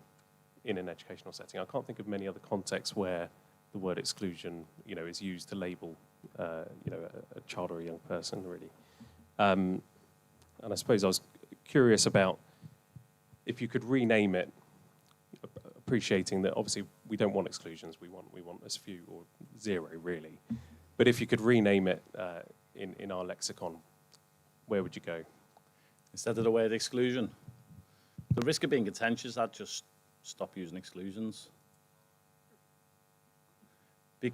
S18: in an educational setting. I can't think of many other contexts where the word exclusion, is used to label, a child or a young person, really. And I suppose I was curious about if you could rename it, appreciating that obviously we don't want exclusions. We want as few or 0, really. But if you could rename it in our lexicon, where would you go?
S14: Instead of the word exclusion. The risk of being contentious, I'd just stop using exclusions.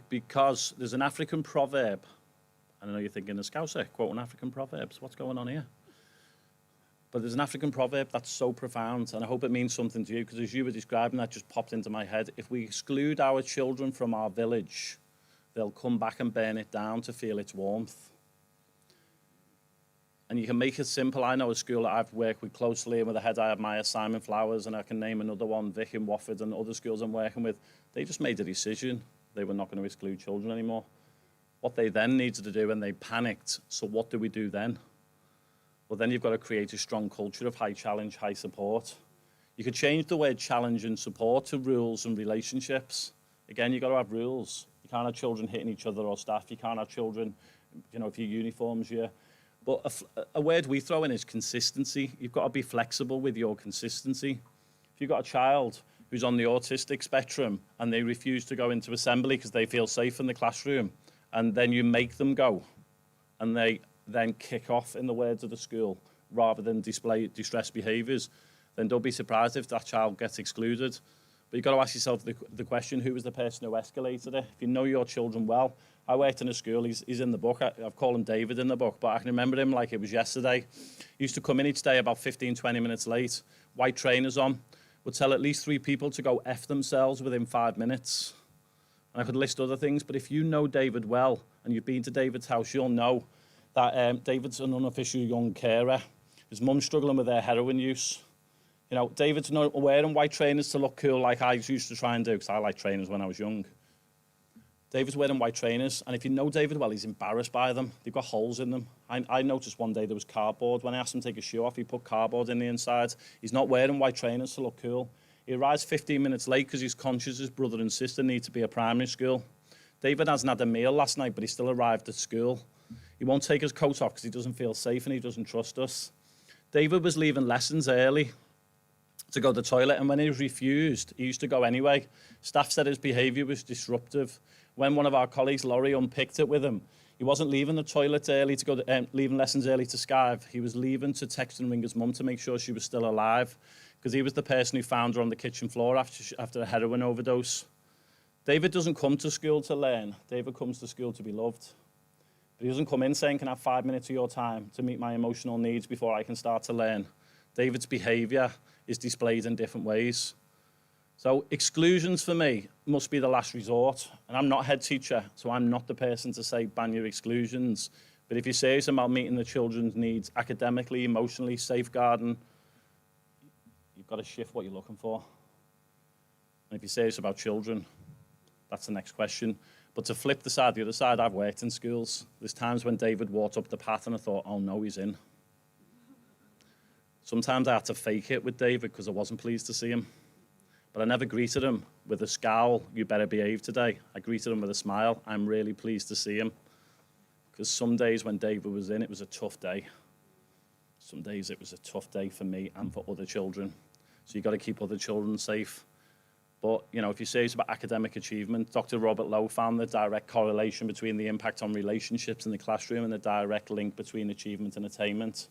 S14: Because there's an African proverb, and I know you're thinking, a Scouser quoting African proverbs, what's going on here? But there's an African proverb that's so profound, and I hope it means something to you, because as you were describing, that just popped into my head. If we exclude our children from our village, they'll come back and burn it down to feel its warmth. And you can make it simple. I know a school that I've worked with closely, and with the head I admire, Simon Flowers, and I can name another one, Vic in Watford, and other schools I'm working with. They just made a decision. They were not going to exclude children anymore. What they then needed to do, and they panicked, so what do we do then? Well, then you've got to create a strong culture of high challenge, high support. You could change the word challenge and support to rules and relationships. Again, you've got to have rules. You can't have children hitting each other or staff. You can't have children, you know, if your uniform's you. But a word we throw in is consistency. You've got to be flexible with your consistency. If you've got a child who's on the autistic spectrum and they refuse to go into assembly because they feel safe in the classroom, and then you make them go, and they then kick off, in the words of the school, rather than display distressed behaviours, then don't be surprised if that child gets excluded. But you've got to ask yourself the question, who was the person who escalated it? If you know your children well, I worked in a school, he's in the book, I've called him David in the book, but I can remember him like it was yesterday. He used to come in each day about 15, 20 minutes late, white trainers on, would tell at least 3 people to go F themselves within 5 minutes. And I could list other things, but if you know David well, and you've been to David's house, you'll know that David's an unofficial young carer. His mum's struggling with her heroin use. You know, David's not wearing white trainers to look cool like I used to try and do, because I liked trainers when I was young. David's wearing white trainers, and if you know David well, he's embarrassed by them. They've got holes in them. I noticed one day there was cardboard. When I asked him to take his shoe off, he put cardboard in the inside. He's not wearing white trainers to look cool. He arrives 15 minutes late because he's conscious his brother and sister need to be at primary school. David hasn't had a meal last night, but he still arrived at school. He won't take his coat off because he doesn't feel safe and he doesn't trust us. David was leaving lessons early to go to the toilet, and when he was refused, he used to go anyway. Staff said his behaviour was disruptive. When one of our colleagues, Laurie, unpicked it with him, he wasn't leaving the toilet early to go to, leaving lessons early to skive. He was leaving to text and ring his mum to make sure she was still alive, because he was the person who found her on the kitchen floor after a heroin overdose. David doesn't come to school to learn. David comes to school to be loved. But he doesn't come in saying, can I have 5 minutes of your time to meet my emotional needs before I can start to learn? David's behaviour is displayed in different ways. So exclusions for me must be the last resort. And I'm not head teacher, so I'm not the person to say ban your exclusions. But if you're serious about meeting the children's needs academically, emotionally, safeguarding, you've got to shift what you're looking for. And if you're serious about children, that's the next question. But to flip the other side, I've worked in schools. There's times when David walked up the path and I thought, oh no, he's in. Sometimes I had to fake it with David because I wasn't pleased to see him. But I never greeted him with a scowl, you better behave today. I greeted him with a smile, I'm really pleased to see him. Because some days when David was in, it was a tough day. Some days it was a tough day for me and for other children. So you've got to keep other children safe. But, you know, if you're serious about academic achievement, Dr. Robert Lowe found the direct correlation between the impact on relationships in the classroom and the direct link between achievement and attainment.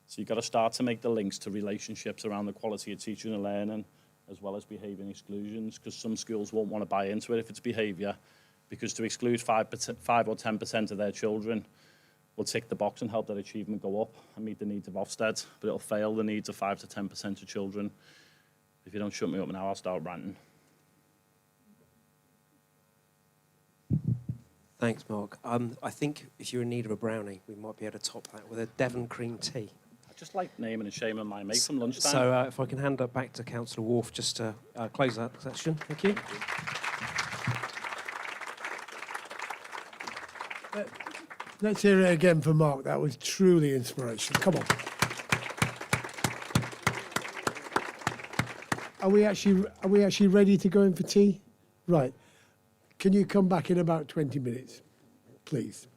S14: So you've got to start to make the links to relationships around the quality of teaching and learning, as well as behaviour and exclusions, because some schools won't want to buy into it if it's behaviour, because to exclude 5 or 10% of their children will tick the box and help their achievement go up and meet the needs of Ofsted, but it'll fail the needs of 5 to 10% of children. If you don't shut me up now, I'll start ranting.
S4: Thanks, Mark. I think if you're in need of a brownie, we might be able to top that with a Devon cream tea.
S14: I just like naming and shaming my mate from lunchtime.
S4: So if I can hand it back to Councillor Wharf just to close that section. Thank you.
S1: Let's hear it again for Mark. That was truly inspirational. Come on. Are we actually ready to go in for tea? Right. Can you come back in about 20 minutes, please?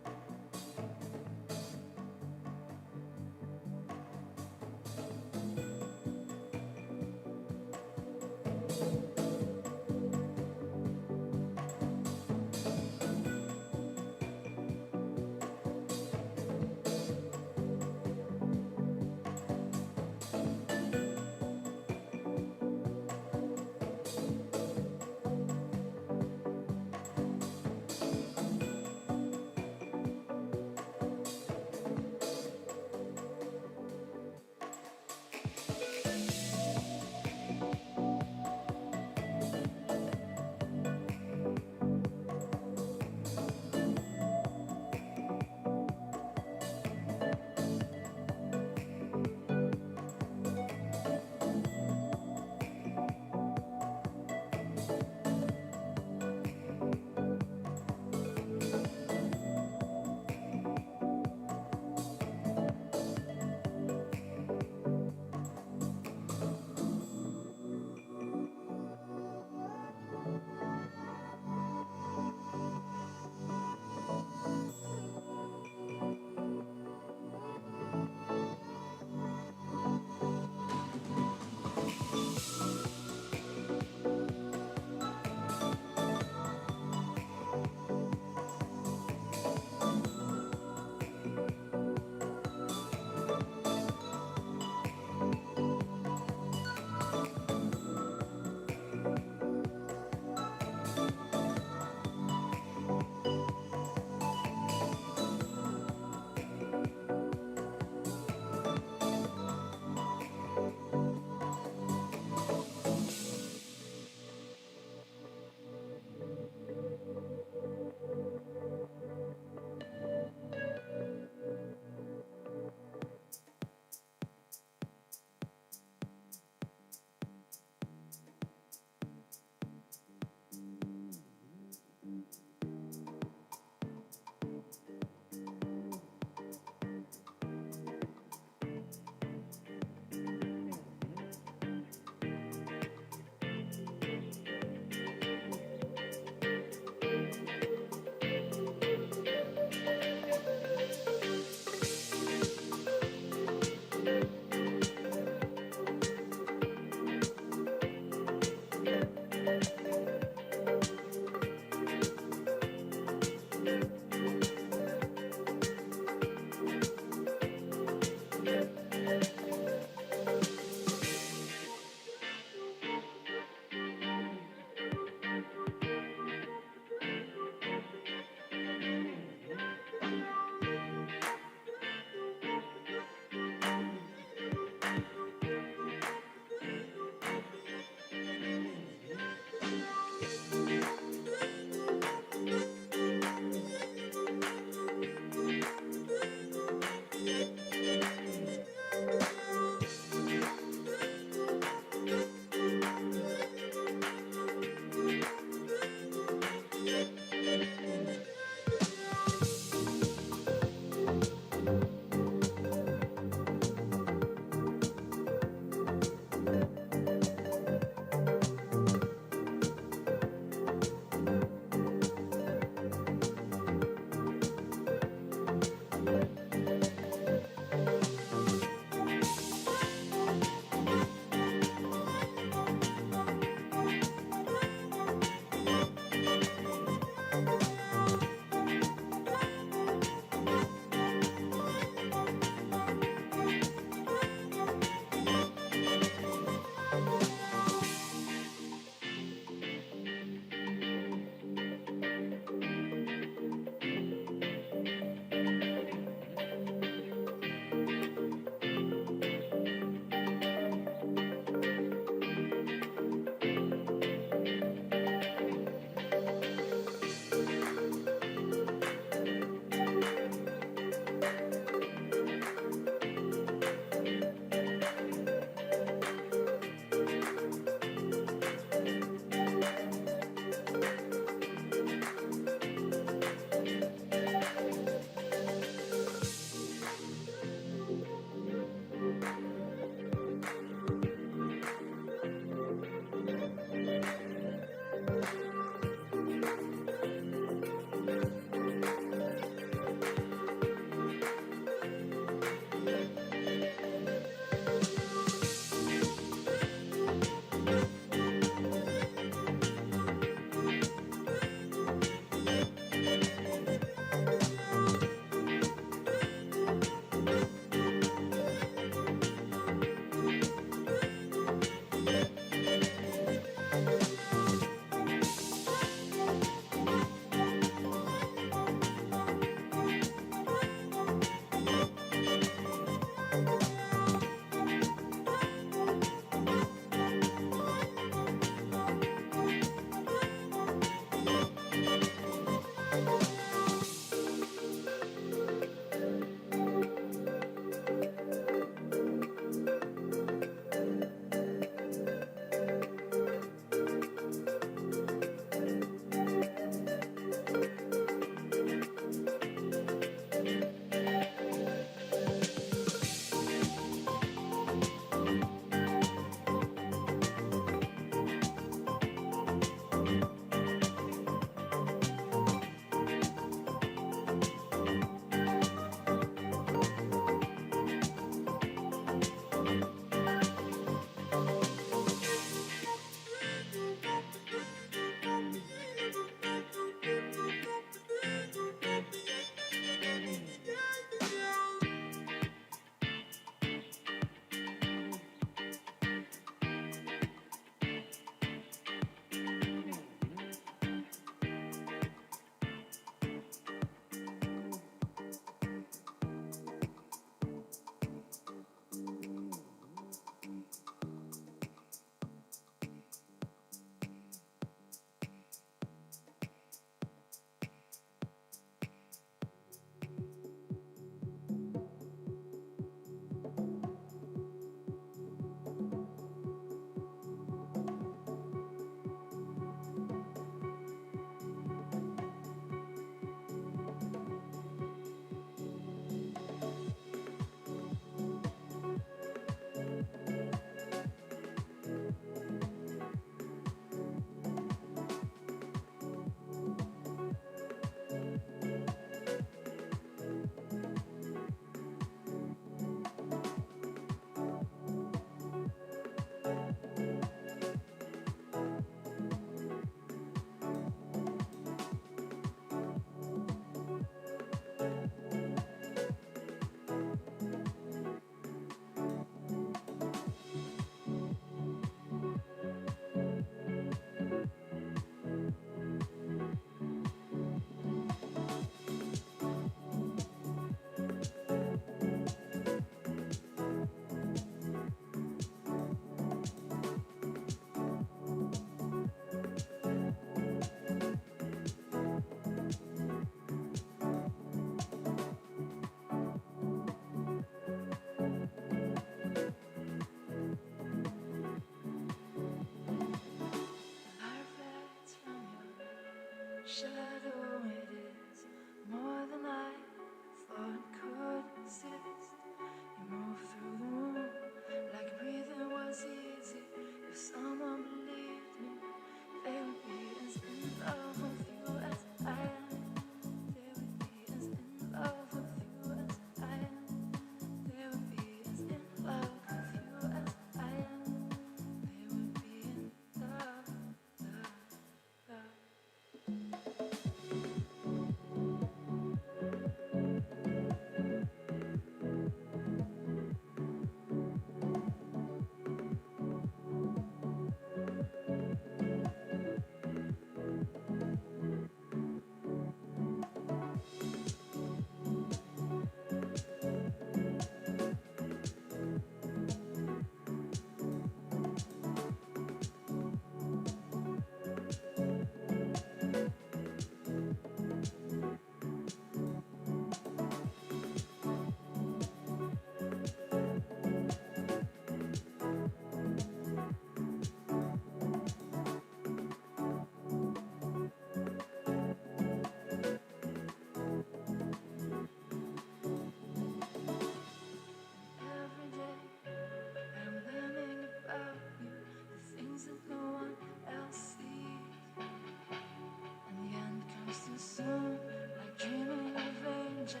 S9: soon, like dreaming of angels.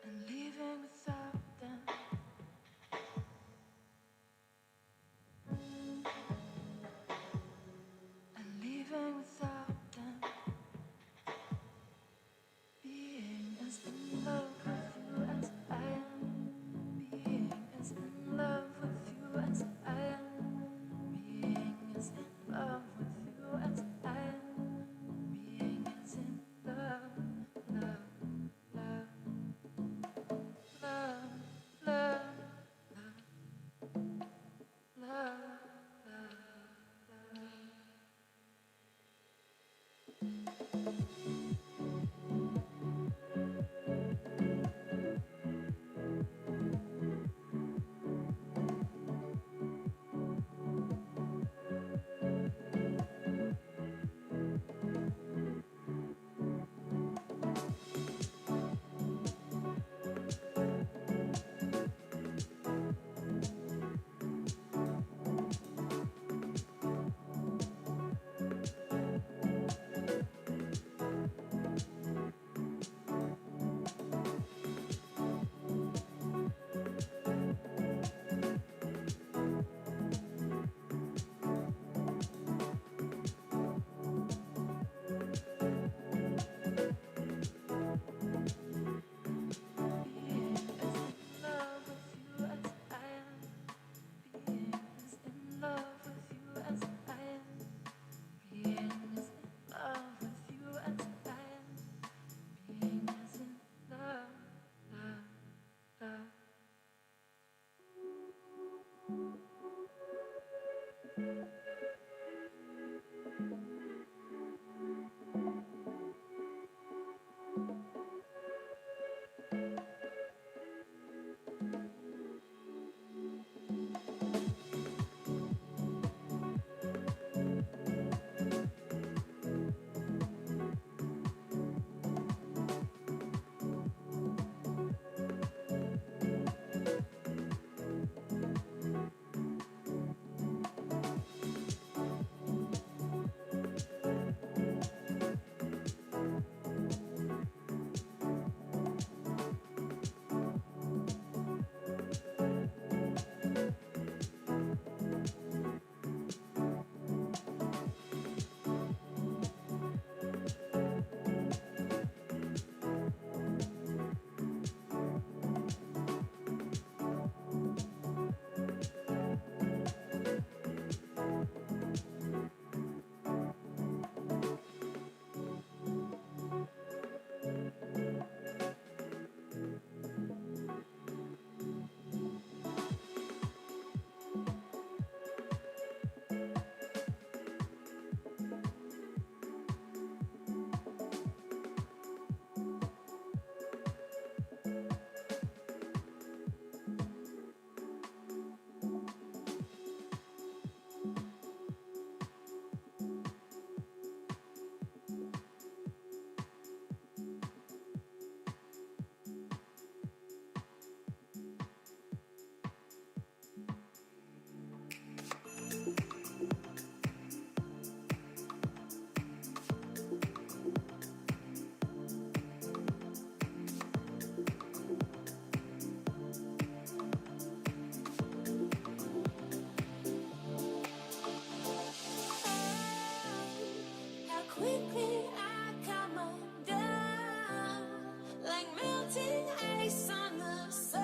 S9: And leaving without them. And leaving without them. Being as in love with you as I am. Being as in love with you as I am. Being as in love with you as I am. Being as in love, love, love, love, love, love, love, love, love. How quickly I come undone, like melting ice on the sun.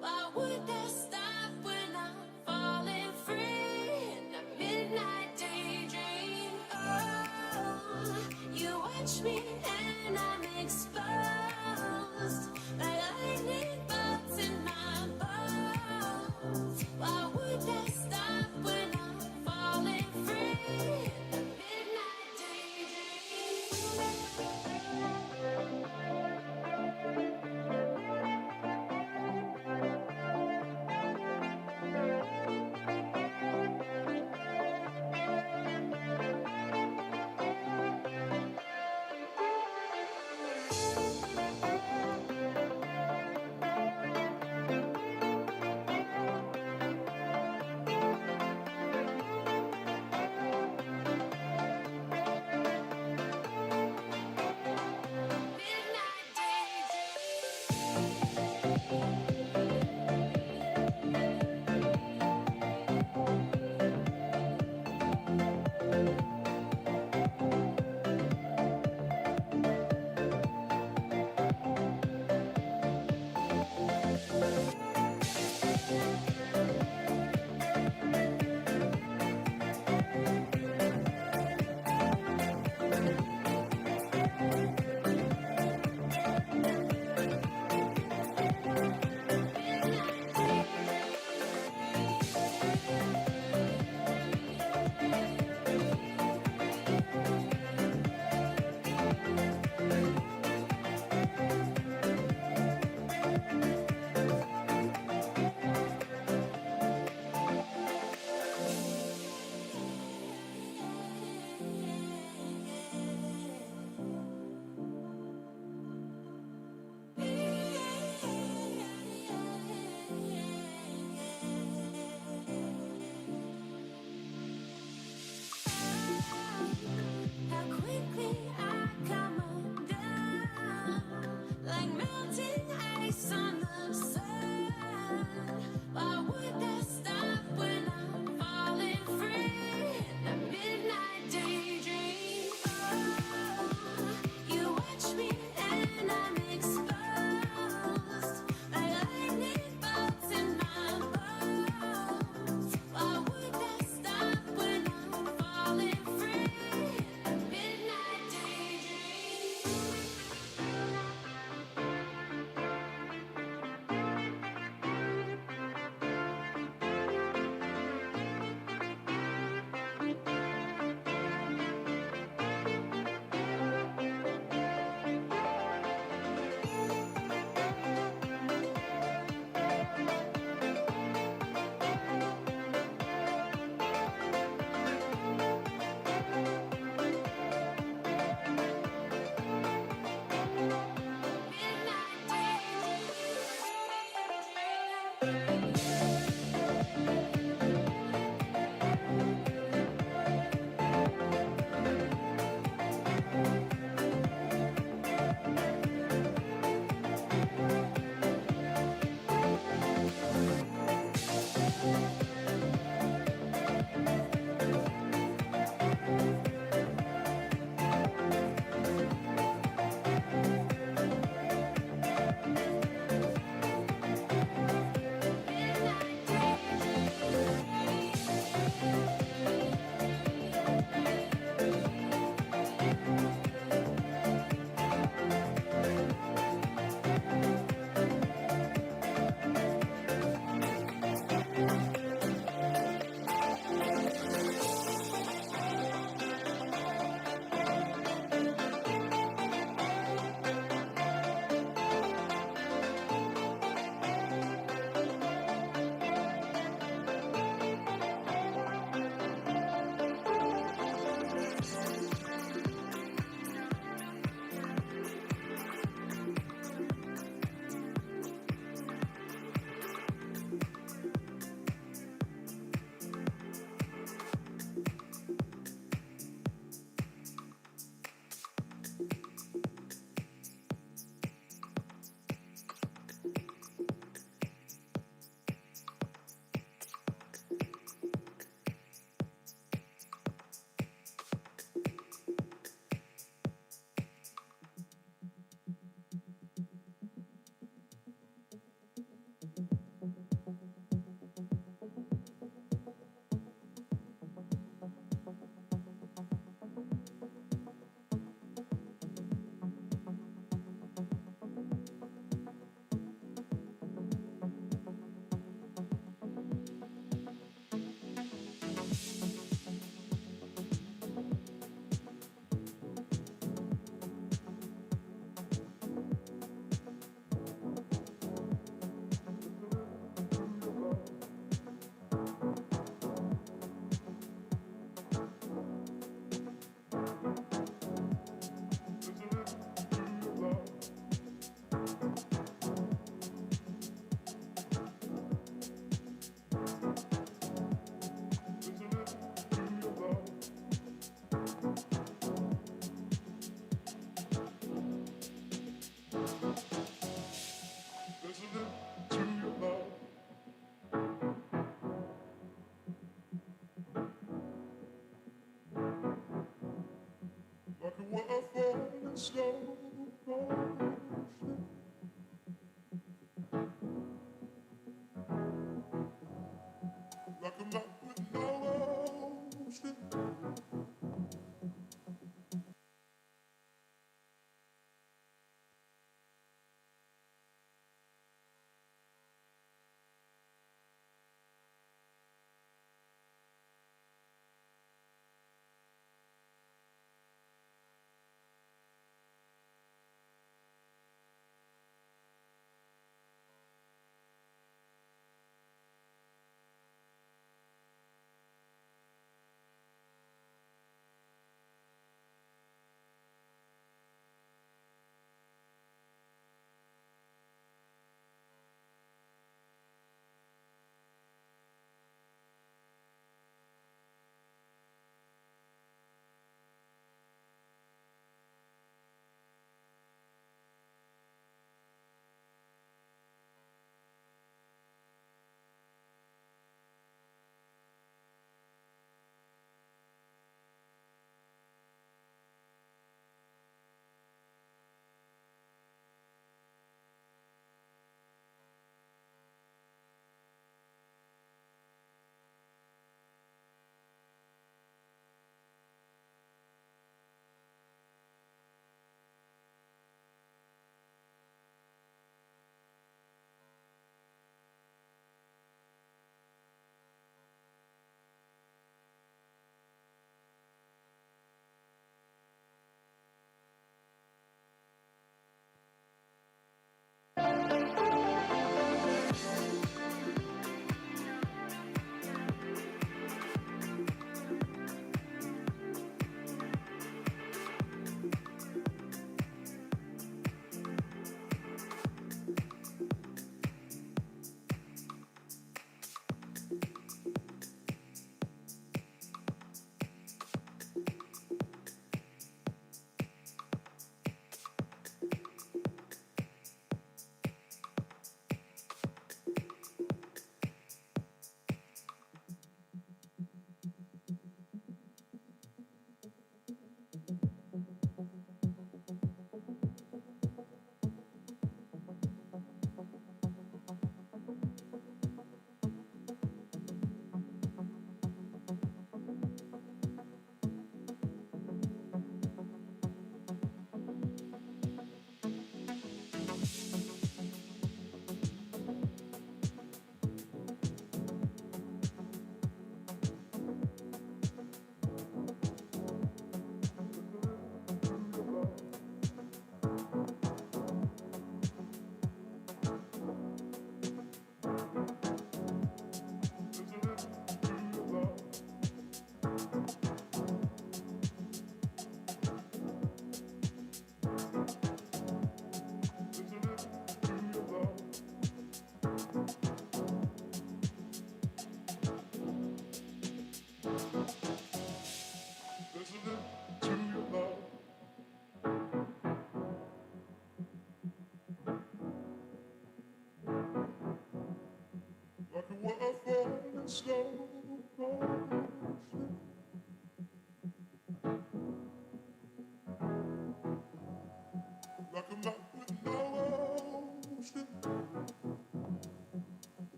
S9: Why would that stop when I'm falling free in a midnight daydream? Oh, you watch me and I'm exposed, like lightning bolts in my bones. Why would that stop when I'm falling free?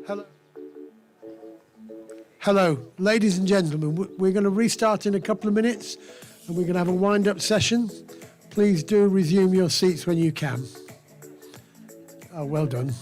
S1: Hello. Hello, ladies and gentlemen. We're going to restart in a couple of minutes and we're going to have a wind-up session. Please do resume your seats when you can. Oh, well done.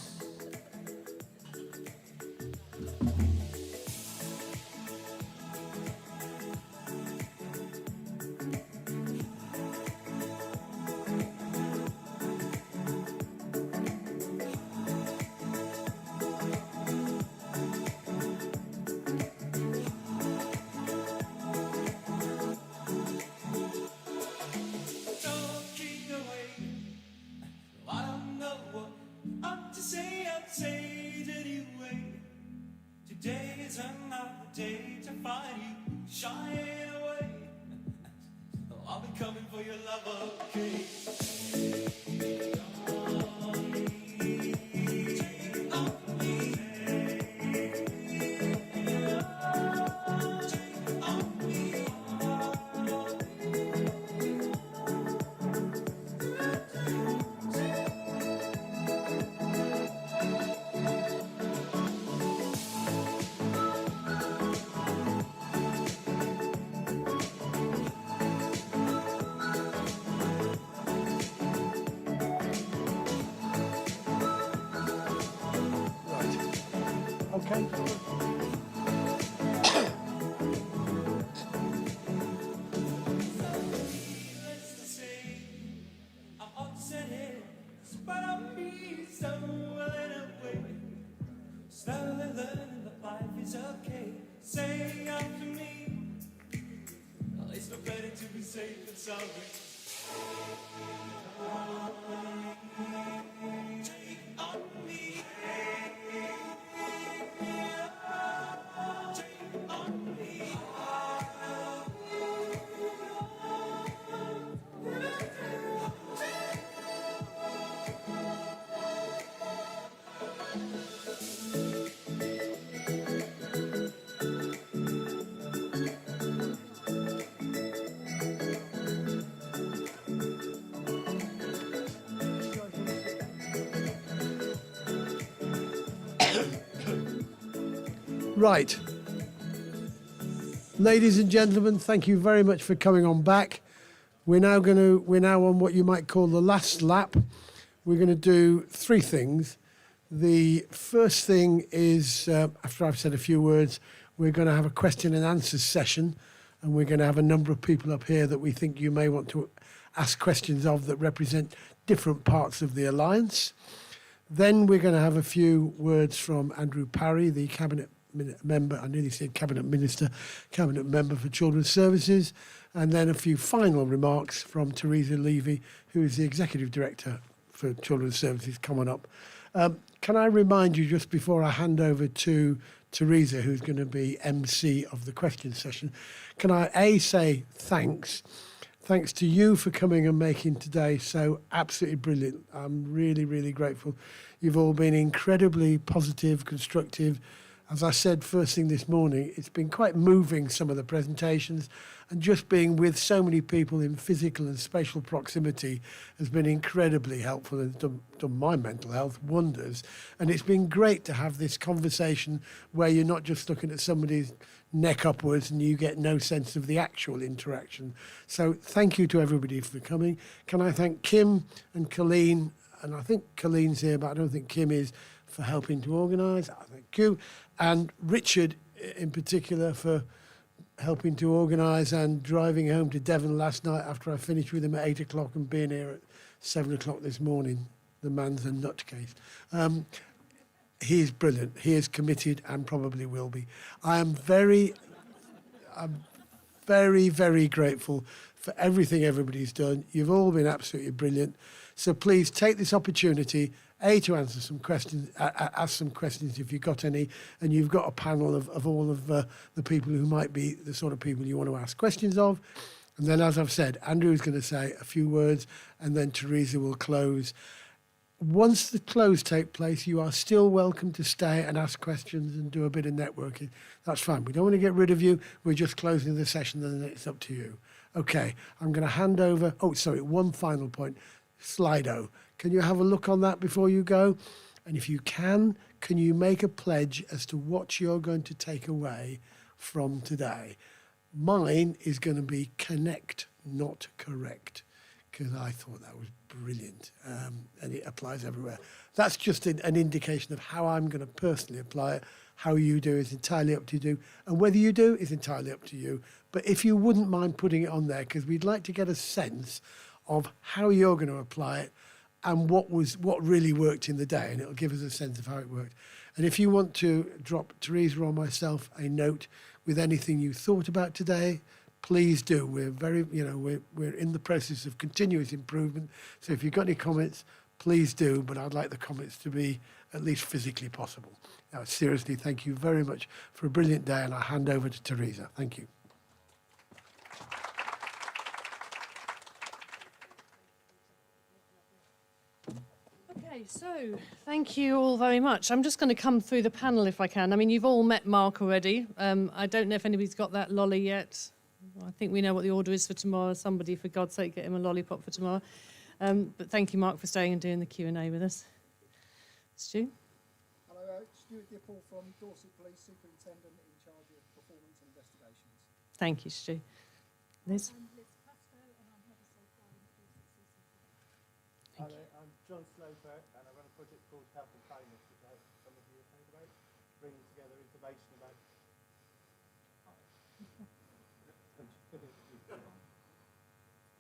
S1: Okay. Right. Ladies and gentlemen, thank you very much for coming on back. We're now on what you might call the last lap. We're going to do three things. The first thing is, after I've said a few words, we're going to have a question and answers session, and we're going to have a number of people up here that we think you may want to ask questions of that represent different parts of the Alliance. Then we're going to have a few words from Andrew Parry, the Cabinet Member, I nearly said Cabinet Minister, Cabinet Member for Children's Services, and then a few final remarks from Teresa Levy, who is the Executive Director for Children's Services, coming up. Can I remind you, just before I hand over to Teresa, who's going to be MC of the question session, can I say thanks? Thanks to you for coming and making today so absolutely brilliant. I'm really, really grateful. You've all been incredibly positive, constructive. As I said first thing this morning, it's been quite moving, some of the presentations, and just being with so many people in physical and spatial proximity has been incredibly helpful and done my mental health wonders. And it's been great to have this conversation where you're not just looking at somebody's neck upwards and you get no sense of the actual interaction. So thank you to everybody for coming. Can I thank Kim and Colleen, and I think Colleen's here, but I don't think Kim is, for helping to organise. I thank you. And Richard in particular for helping to organise and driving home to Devon last night after I finished with him at 8 o'clock and being here at 7 o'clock this morning. The man's a nutcase. He is brilliant. He is committed and probably will be. I'm very, very grateful for everything everybody's done. You've all been absolutely brilliant. So please take this opportunity, to answer some questions, ask some questions if you've got any, and you've got a panel of all of the people who might be the sort of people you want to ask questions of. And then, as I've said, Andrew's going to say a few words, and then Teresa will close. Once the close take place, you are still welcome to stay and ask questions and do a bit of networking. That's fine. We don't want to get rid of you. We're just closing the session, and then it's up to you. Okay, I'm going to hand over. Oh, sorry, one final point. Slido. Can you have a look on that before you go? And if you can you make a pledge as to what you're going to take away from today? Mine is going to be connect, not correct, because I thought that was brilliant, and it applies everywhere. That's just an indication of how I'm going to personally apply it. How you do is entirely up to you, and whether you do is entirely up to you. But if you wouldn't mind putting it on there, because we'd like to get a sense of how you're going to apply it and what really worked in the day, and it'll give us a sense of how it worked. And if you want to drop Teresa or myself a note with anything you thought about today, please do. We're very, we're in the process of continuous improvement. So if you've got any comments, please do. But I'd like the comments to be at least physically possible. Now, seriously, thank you very much for a brilliant day, and I'll hand over to Teresa. Thank you.
S2: Okay, so thank you all very much. I'm just going to come through the panel if I can. I mean, you've all met Mark already. I don't know if anybody's got that lolly yet. I think we know what the order is for tomorrow. Somebody, for God's sake, get him a lollipop for tomorrow. But thank you, Mark, for staying and doing the Q&A with us. Stu?
S5: Hello, Stuart Dipple from Dorset Police, Superintendent in charge of Performance and Investigations.
S2: Thank you, Stu. Liz?
S16: Hi there, I'm John Sloper, and I run a project called Help and Kindness, which I hope some of you have heard about, bringing together information about...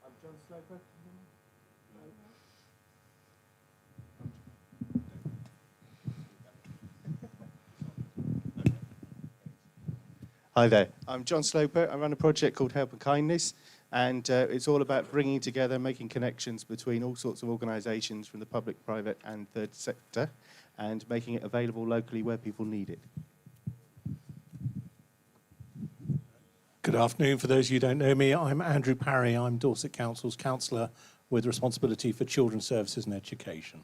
S16: I'm John Sloper. Hi there, I'm John Sloper. I run a project called Help and Kindness, and it's all about bringing together, making connections between all sorts of organisations from the public, private and third sector, and making it available locally where people need it. Good afternoon. For those of you who don't know me, I'm Andrew Parry. I'm Dorset Council's councillor with responsibility for children's services and education.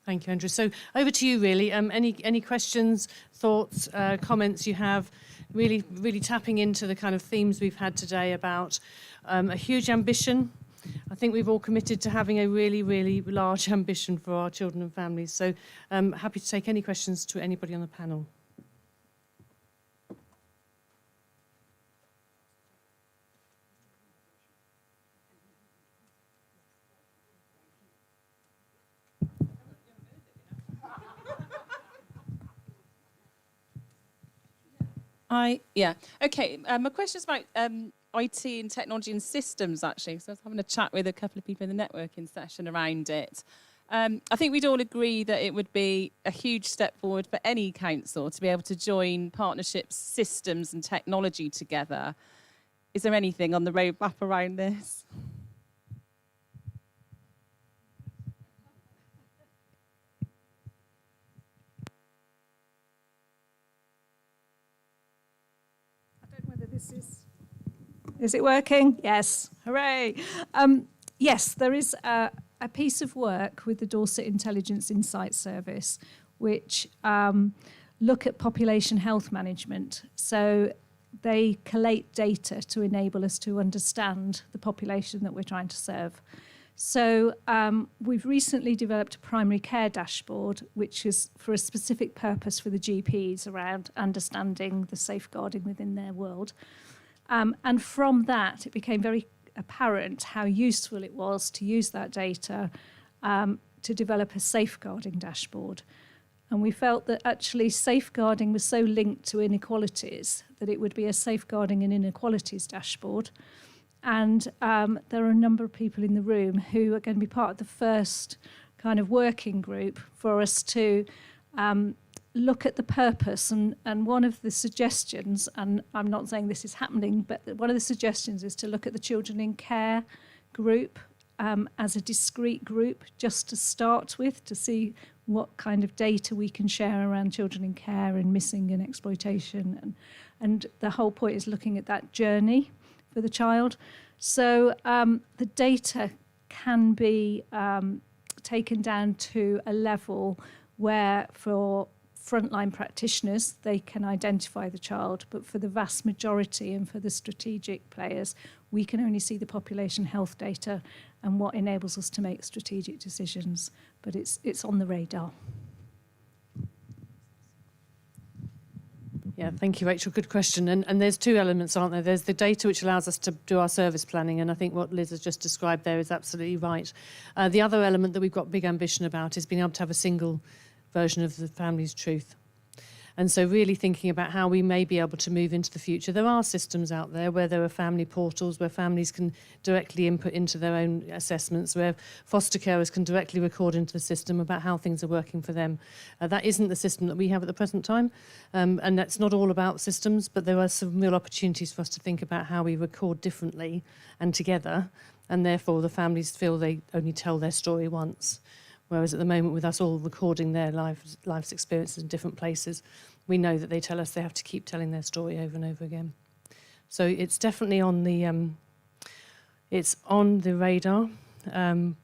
S2: Thank you, Andrew. So over to you, really. Any questions, thoughts, comments you have? Really tapping into the kind of themes we've had today about a huge ambition. I think we've all committed to having a really large ambition for our children and families. So happy to take any questions to anybody on the panel.
S17: Okay. My question is about IT and technology and systems, actually. So I was having a chat with a couple of people in the networking session around it. I think we'd all agree that it would be a huge step forward for any council to be able to join partnerships, systems and technology together. Is there anything on the roadmap around this?
S7: Is it working? Yes. Hooray. Yes, there is a piece of work with the Dorset Intelligence Insight Service which look at population health management. So they collate data to enable us to understand the population that we're trying to serve. So we've recently developed a primary care dashboard, which is for a specific purpose for the GPs around understanding the safeguarding within their world. And from that, it became very apparent how useful it was to use that data to develop a safeguarding dashboard. And we felt that actually safeguarding was so linked to inequalities that it would be a safeguarding and inequalities dashboard. And there are a number of people in the room who are going to be part of the first kind of working group for us to look at the purpose. And one of the suggestions, and I'm not saying this is happening, but one of the suggestions is to look at the children in care group as a discrete group, just to start with, to see what kind of data we can share around children in care and missing and exploitation. And the whole point is looking at that journey for the child. So the data can be taken down to a level where for frontline practitioners, they can identify the child, but for the vast majority and for the strategic players, we can only see the population health data and what enables us to make strategic decisions. But it's on the radar.
S2: Yeah, thank you, Rachel. Good question. And there's two elements, aren't there? There's the data which allows us to do our service planning, and I think what Liz has just described there is absolutely right. The other element that we've got big ambition about is being able to have a single version of the family's truth. And so really thinking about how we may be able to move into the future. There are systems out there where there are family portals where families can directly input into their own assessments, where foster carers can directly record into the system about how things are working for them. That isn't the system that we have at the present time. And that's not all about systems, but there are some real opportunities for us to think about how we record differently and together. And therefore the families feel they only tell their story once. Whereas at the moment, with us all recording their life's experiences in different places, we know that they tell us they have to keep telling their story over and over again. So it's definitely on the radar,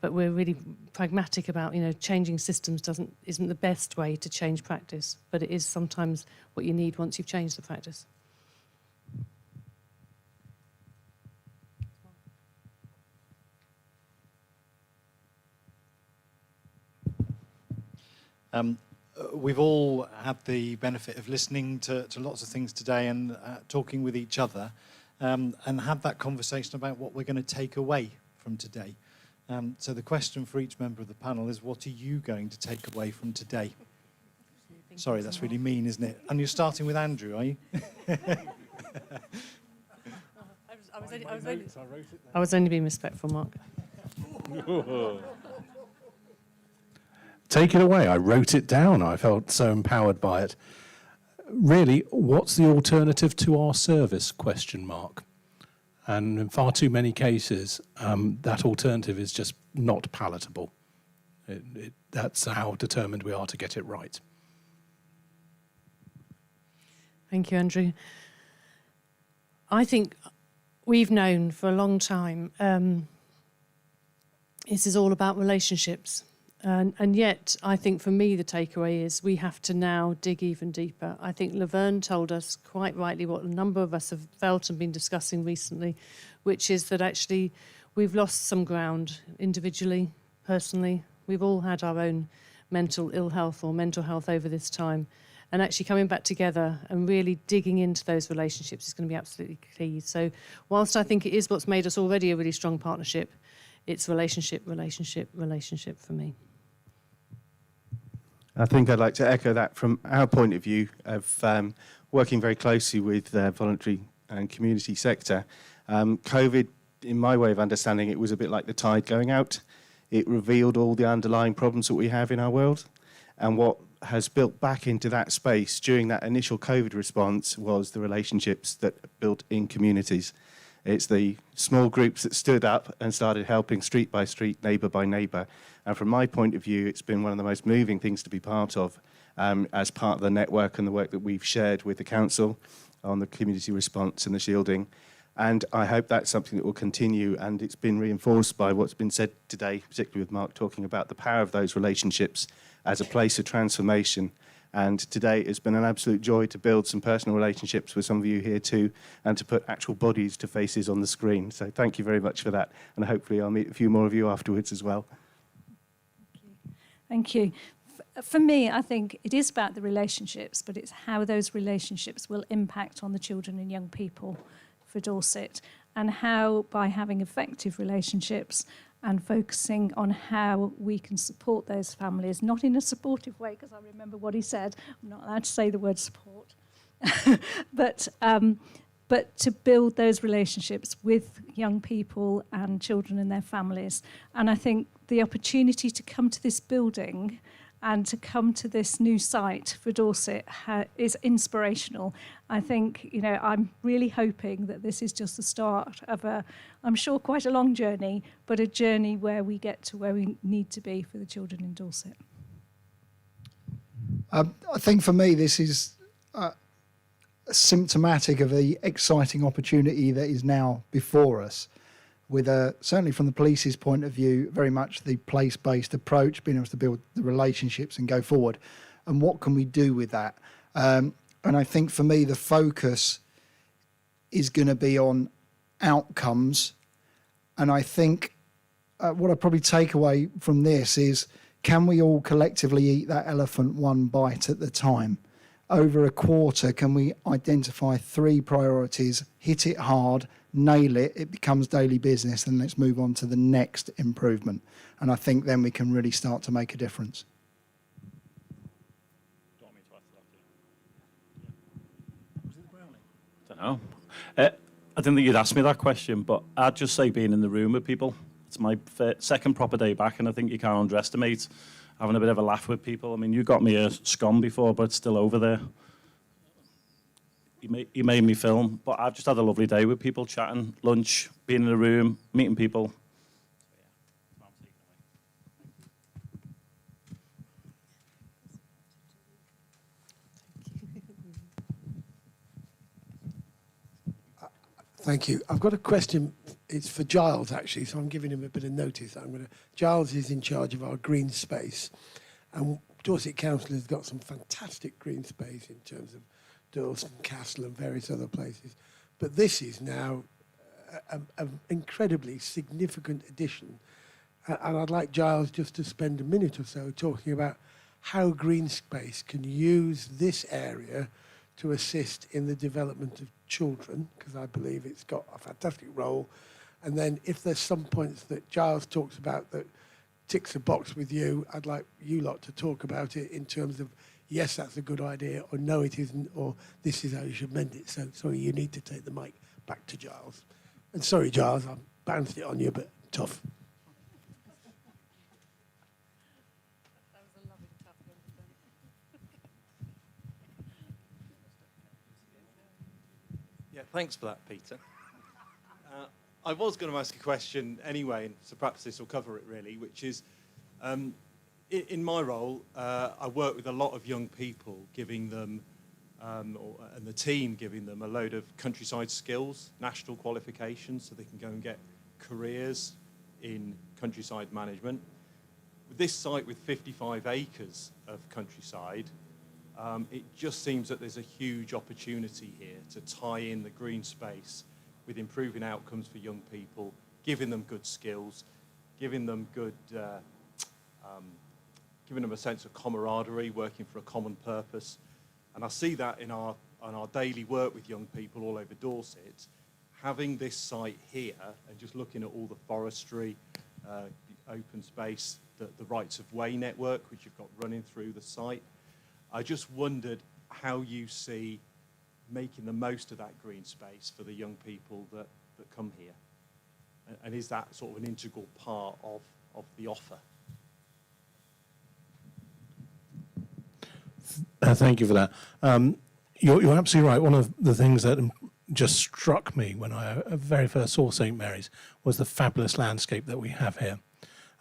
S2: but we're really pragmatic about, changing systems isn't the best way to change practice, but it is sometimes what you need once you've changed the practice.
S19: We've all had the benefit of listening to lots of things today and talking with each other and had that conversation about what we're going to take away from today. So the question for each member of the panel is, what are you going to take away from today? Sorry, that's really mean, isn't it? And you're starting with Andrew, are you?
S2: I was only being respectful, Mark.
S16: Take it away. I wrote it down. I felt so empowered by it. Really, what's the alternative to our service? ? And in far too many cases, that alternative is just not palatable. That's how determined we are to get it right.
S2: Thank you, Andrew. I think we've known for a long time this is all about relationships. And yet, I think for me, the takeaway is we have to now dig even deeper. I think Laverne told us quite rightly what a number of us have felt and been discussing recently, which is that actually we've lost some ground individually, personally. We've all had our own mental ill health or mental health over this time. And actually coming back together and really digging into those relationships is going to be absolutely key. So whilst I think it is what's made us already a really strong partnership, it's relationship for me.
S20: I think I'd like to echo that from our point of view of working very closely with the voluntary and community sector. COVID, in my way of understanding it, was a bit like the tide going out. It revealed all the underlying problems that we have in our world. And what has built back into that space during that initial COVID response was the relationships that built in communities. It's the small groups that stood up and started helping street by street, neighbour by neighbour. And from my point of view, it's been one of the most moving things to be part of as part of the network and the work that we've shared with the council on the community response and the shielding. And I hope that's something that will continue, and it's been reinforced by what's been said today, particularly with Mark talking about the power of those relationships as a place of transformation. And today it's been an absolute joy to build some personal relationships with some of you here too, and to put actual bodies to faces on the screen. So thank you very much for that. And hopefully I'll meet a few more of you afterwards as well.
S7: Thank you. For me, I think it is about the relationships, but it's how those relationships will impact on the children and young people for Dorset, and how by having effective relationships and focusing on how we can support those families, not in a supportive way, because I remember what he said, I'm not allowed to say the word support, but to build those relationships with young people and children and their families. And I think the opportunity to come to this building and to come to this new site for Dorset is inspirational. I think, I'm really hoping that this is just the start of I'm sure quite a long journey, but a journey where we get to where we need to be for the children in Dorset.
S5: I think for me, this is symptomatic of the exciting opportunity that is now before us, with certainly from the police's point of view, very much the place-based approach, being able to build the relationships and go forward. And what can we do with that? And I think for me, the focus is going to be on outcomes. And I think what I probably take away from this is, can we all collectively eat that elephant one bite at a time? over a quarter, can we identify 3 priorities, hit it hard, nail it, it becomes daily business, and let's move on to the next improvement. And I think then we can really start to make a difference.
S14: I don't know. I didn't think you'd ask me that question, but I'd just say being in the room with people. It's my second proper day back, and I think you can't underestimate having a bit of a laugh with people. I mean, you got me a scone before, but it's still over there. You made me film, but I've just had a lovely day with people, chatting, lunch, being in the room, meeting people.
S1: Thank you. I've got a question. It's for Giles, actually, so I'm giving him a bit of notice. Giles is in charge of our green space, and Dorset Council has got some fantastic green space in terms of Dorset Castle and various other places. But this is now an incredibly significant addition. And I'd like Giles just to spend a minute or so talking about how green space can use this area to assist in the development of children, because I believe it's got a fantastic role. And then if there's some points that Giles talks about that ticks a box with you, I'd like you lot to talk about it in terms of, yes, that's a good idea, or no, it isn't, or this is how you should mend it. So, sorry, you need to take the mic back to Giles. And sorry, Giles, I bounced it on you, but tough.
S21: Yeah, thanks for that, Peter. I was going to ask a question anyway, so perhaps this will cover it really, which is, in my role, I work with a lot of young people, giving them, and the team giving them a load of countryside skills, national qualifications, so they can go and get careers in countryside management. With this site with 55 acres of countryside, it just seems that there's a huge opportunity here to tie in the green space with improving outcomes for young people, giving them good skills, giving them good, giving them a sense of camaraderie, working for a common purpose. And I see that in our daily work with young people all over Dorset. Having this site here and just looking at all the forestry, the open space, the rights of way network, which you've got running through the site, I just wondered how you see making the most of that green space for the young people that come here. And is that sort of an integral part of the offer?
S16: Thank you for that. You're absolutely right. One of the things that just struck me when I very first saw St Mary's was the fabulous landscape that we have here.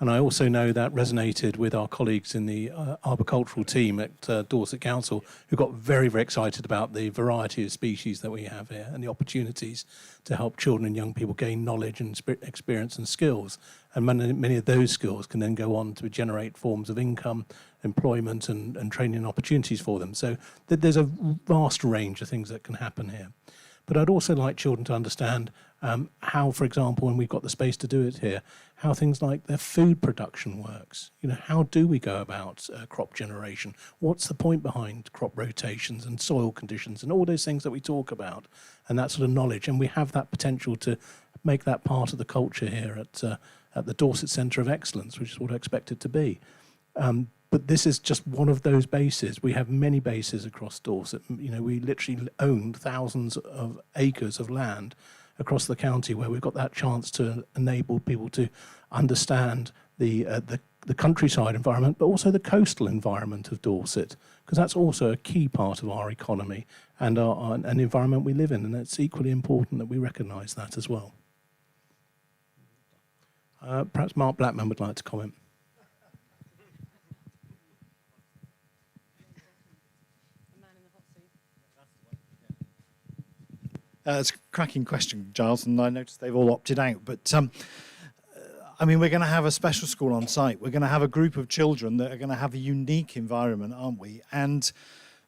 S16: And I also know that resonated with our colleagues in the arboricultural team at Dorset Council, who got very, very excited about the variety of species that we have here and the opportunities to help children and young people gain knowledge and experience and skills. And many of those skills can then go on to generate forms of income, employment and training opportunities for them. So there's a vast range of things that can happen here. But I'd also like children to understand how, for example, when we've got the space to do it here, how things like their food production works. You know, how do we go about crop generation? What's the point behind crop rotations and soil conditions and all those things that we talk about and that sort of knowledge? And we have that potential to make that part of the culture here at the Dorset Centre of Excellence, which is what I expect it to be. But this is just one of those bases. We have many bases across Dorset. You know, we literally own thousands of acres of land across the county where we've got that chance to enable people to understand the countryside environment, but also the coastal environment of Dorset, because that's also a key part of our economy and an environment we live in, and it's equally important that we recognise that as well. Perhaps Mark Blackman would like to comment.
S19: It's a cracking question, Giles, and I noticed they've all opted out. But, I mean, we're going to have a special school on site. We're going to have a group of children that are going to have a unique environment, aren't we? And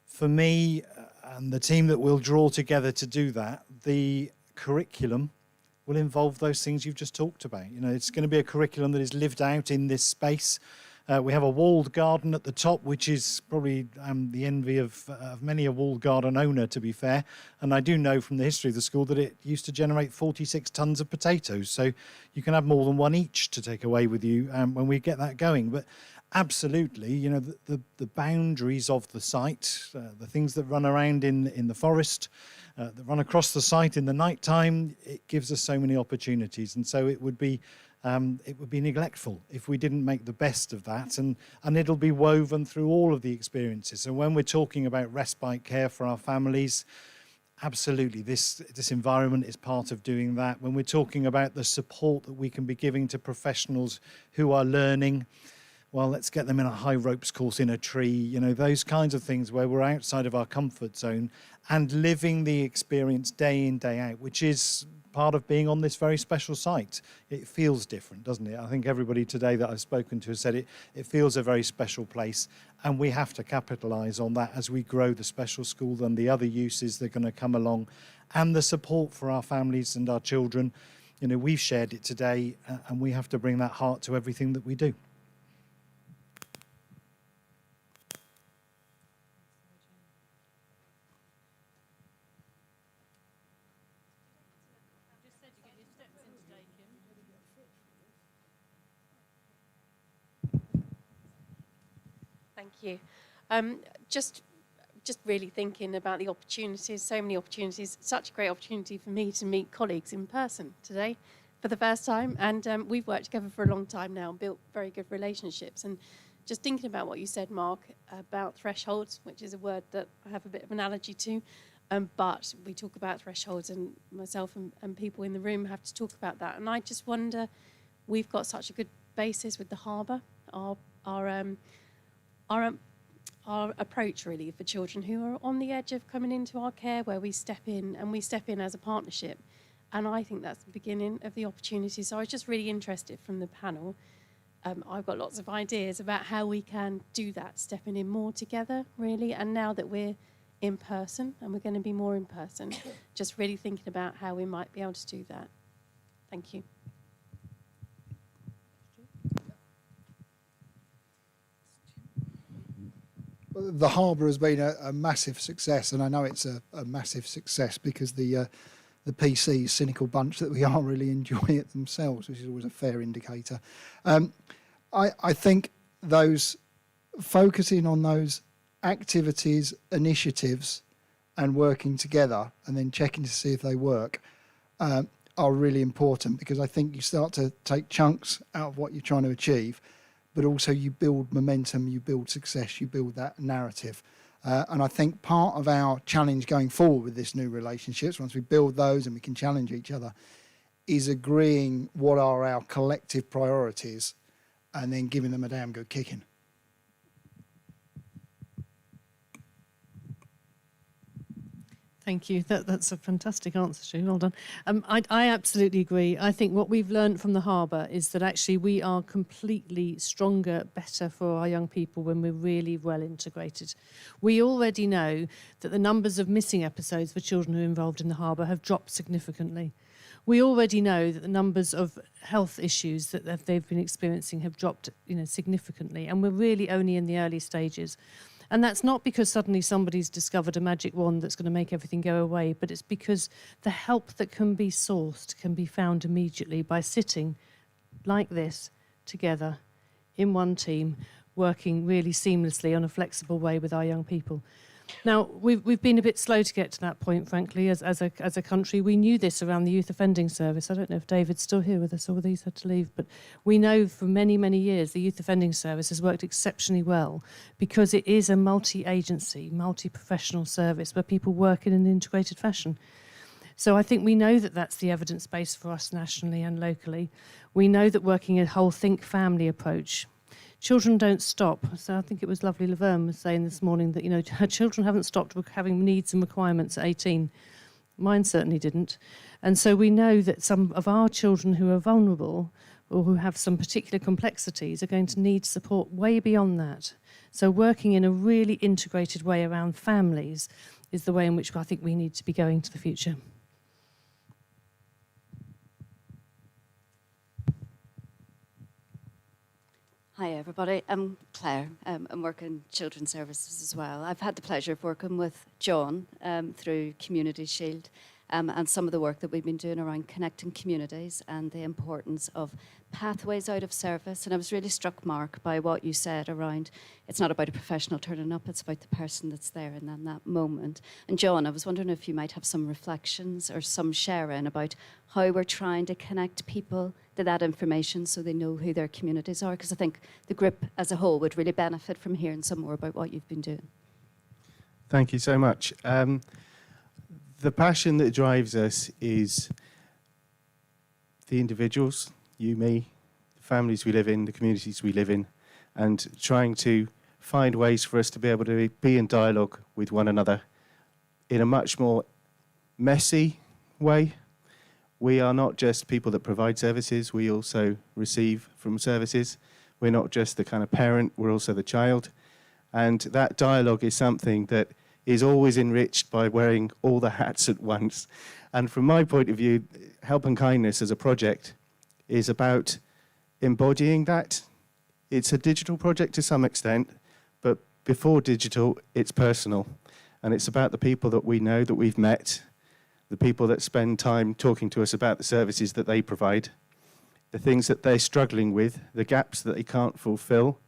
S19: for me and the team that we'll draw together to do that, the curriculum will involve those things you've just talked about. You know, it's going to be a curriculum that is lived out in this space. We have a walled garden at the top, which is probably the envy of many a walled garden owner, to be fair. And I do know from the history of the school that it used to generate 46 tonnes of potatoes. So you can have more than one each to take away with you when we get that going. But absolutely, you know, the boundaries of the site, the things that run around in the forest, that run across the site in the night time, it gives us so many opportunities. And so it would be neglectful if we didn't make the best of that, and it'll be woven through all of the experiences. So when we're talking about respite care for our families, absolutely, this environment is part of doing that. When we're talking about the support that we can be giving to professionals who are learning, well, let's get them in a high ropes course in a tree, you know, those kinds of things where we're outside of our comfort zone and living the experience day in, day out, which is part of being on this very special site. It feels different, doesn't it? I think everybody today that I've spoken to has said it feels a very special place, and we have to capitalise on that as we grow the special school and the other uses that are going to come along, and the support for our families and our children. You know, we've shared it today, and we have to bring that heart to everything that we do.
S6: Thank you. Just really thinking about the opportunities, so many opportunities, such a great opportunity for me to meet colleagues in person today for the first time. And we've worked together for a long time now and built very good relationships. And just thinking about what you said, Mark, about thresholds, which is a word that I have a bit of an allergy to, but we talk about thresholds, and myself and people in the room have to talk about that. And I just wonder, we've got such a good basis with the harbour, our approach really for children who are on the edge of coming into our care, where we step in as a partnership. And I think that's the beginning of the opportunity. So I was just really interested from the panel. I've got lots of ideas about how we can do that, stepping in more together, really. And now that we're in person, and we're going to be more in person, just really thinking about how we might be able to do that. Thank you.
S5: The harbour has been a massive success, and I know it's a massive success because the PCs, cynical bunch that we are, really enjoy it themselves, which is always a fair indicator. I think those focusing on those activities, initiatives, and working together, and then checking to see if they work, are really important, because I think you start to take chunks out of what you're trying to achieve, but also you build momentum, you build success, you build that narrative. And I think part of our challenge going forward with this new relationships, once we build those and we can challenge each other, is agreeing what are our collective priorities and then giving them a damn good kicking.
S2: Thank you. That's a fantastic answer, Stu. Well done. I absolutely agree. I think what we've learned from the harbour is that actually we are completely stronger, better for our young people when we're really well integrated. We already know that the numbers of missing episodes for children who are involved in the harbour have dropped significantly. We already know that the numbers of health issues that they've been experiencing have dropped, significantly, and we're really only in the early stages. And that's not because suddenly somebody's discovered a magic wand that's going to make everything go away, but it's because the help that can be sourced can be found immediately by sitting like this together in one team, working really seamlessly on a flexible way with our young people. Now, we've been a bit slow to get to that point, frankly, as a country. We knew this around the Youth Offending Service. I don't know if David's still here with us or whether he's had to leave, but we know for many, many years the Youth Offending Service has worked exceptionally well because it is a multi-agency, multi-professional service where people work in an integrated fashion. So I think we know that that's the evidence base for us nationally and locally. We know that working a whole think family approach. Children don't stop. So I think it was lovely Laverne was saying this morning that, her children haven't stopped having needs and requirements at 18. Mine certainly didn't. And so we know that some of our children who are vulnerable or who have some particular complexities are going to need support way beyond that. So working in a really integrated way around families is the way in which I think we need to be going to the future.
S3: Hi everybody, I'm Claire. I work in children's services as well. I've had the pleasure of working with John through Community Shield and some of the work that we've been doing around connecting communities and the importance of pathways out of service. And I was really struck, Mark, by what you said around it's not about a professional turning up, it's about the person that's there and then that moment. And John, I was wondering if you might have some reflections or some sharing about how we're trying to connect people to that information so they know who their communities are, because I think the group as a whole would really benefit from hearing some more about what you've been doing.
S20: Thank you so much. The passion that drives us is the individuals, you, me, the families we live in, the communities we live in, and trying to find ways for us to be able to be in dialogue with one another in a much more messy way. We are not just people that provide services, we also receive from services. We're not just the kind of parent, we're also the child. And that dialogue is something that is always enriched by wearing all the hats at once. And from my point of view, Help and Kindness as a project is about embodying that. It's a digital project to some extent, but before digital, it's personal. And it's about the people that we know, that we've met, the people that spend time talking to us about the services that they provide, the things that they're struggling with, the gaps that they can't fulfill.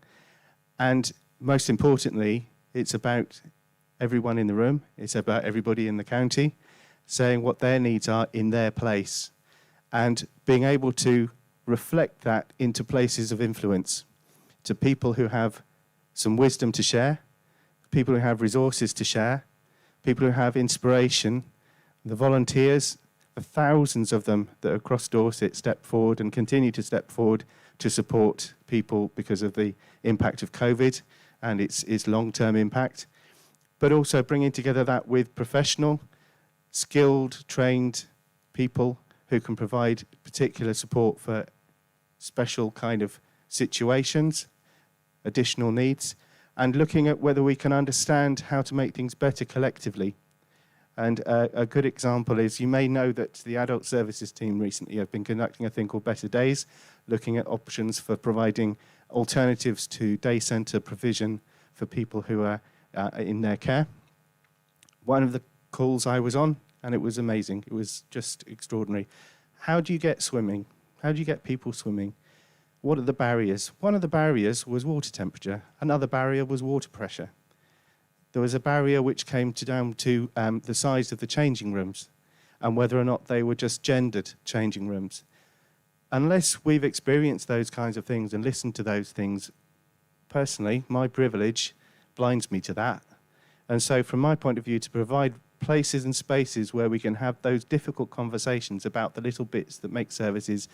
S20: And most importantly, it's about everyone in the room, it's about everybody in the county, saying what their needs are in their place and being able to reflect that into places of influence, to people who have some wisdom to share, people who have resources to share, people who have inspiration, the volunteers, the thousands of them that across Dorset step forward and continue to step forward to support people because of the impact of COVID and its long-term impact, but also bringing together that with professional, skilled, trained people who can provide particular support for special kind of situations, additional needs, and looking at whether we can understand how to make things better collectively. And a good example is, you may know that the adult services team recently have been conducting a thing called Better Days, looking at options for providing alternatives to day centre provision for people who are in their care. One of the calls I was on, and it was amazing, it was just extraordinary. How do you get swimming? How do you get people swimming? What are the barriers? One of the barriers was water temperature. Another barrier was water pressure. There was a barrier which came down to the size of the changing rooms and whether or not they were just gendered changing rooms. Unless we've experienced those kinds of things and listened to those things, personally, my privilege blinds me to that. And so from my point of view, to provide places and spaces where we can have those difficult conversations about the little bits that make services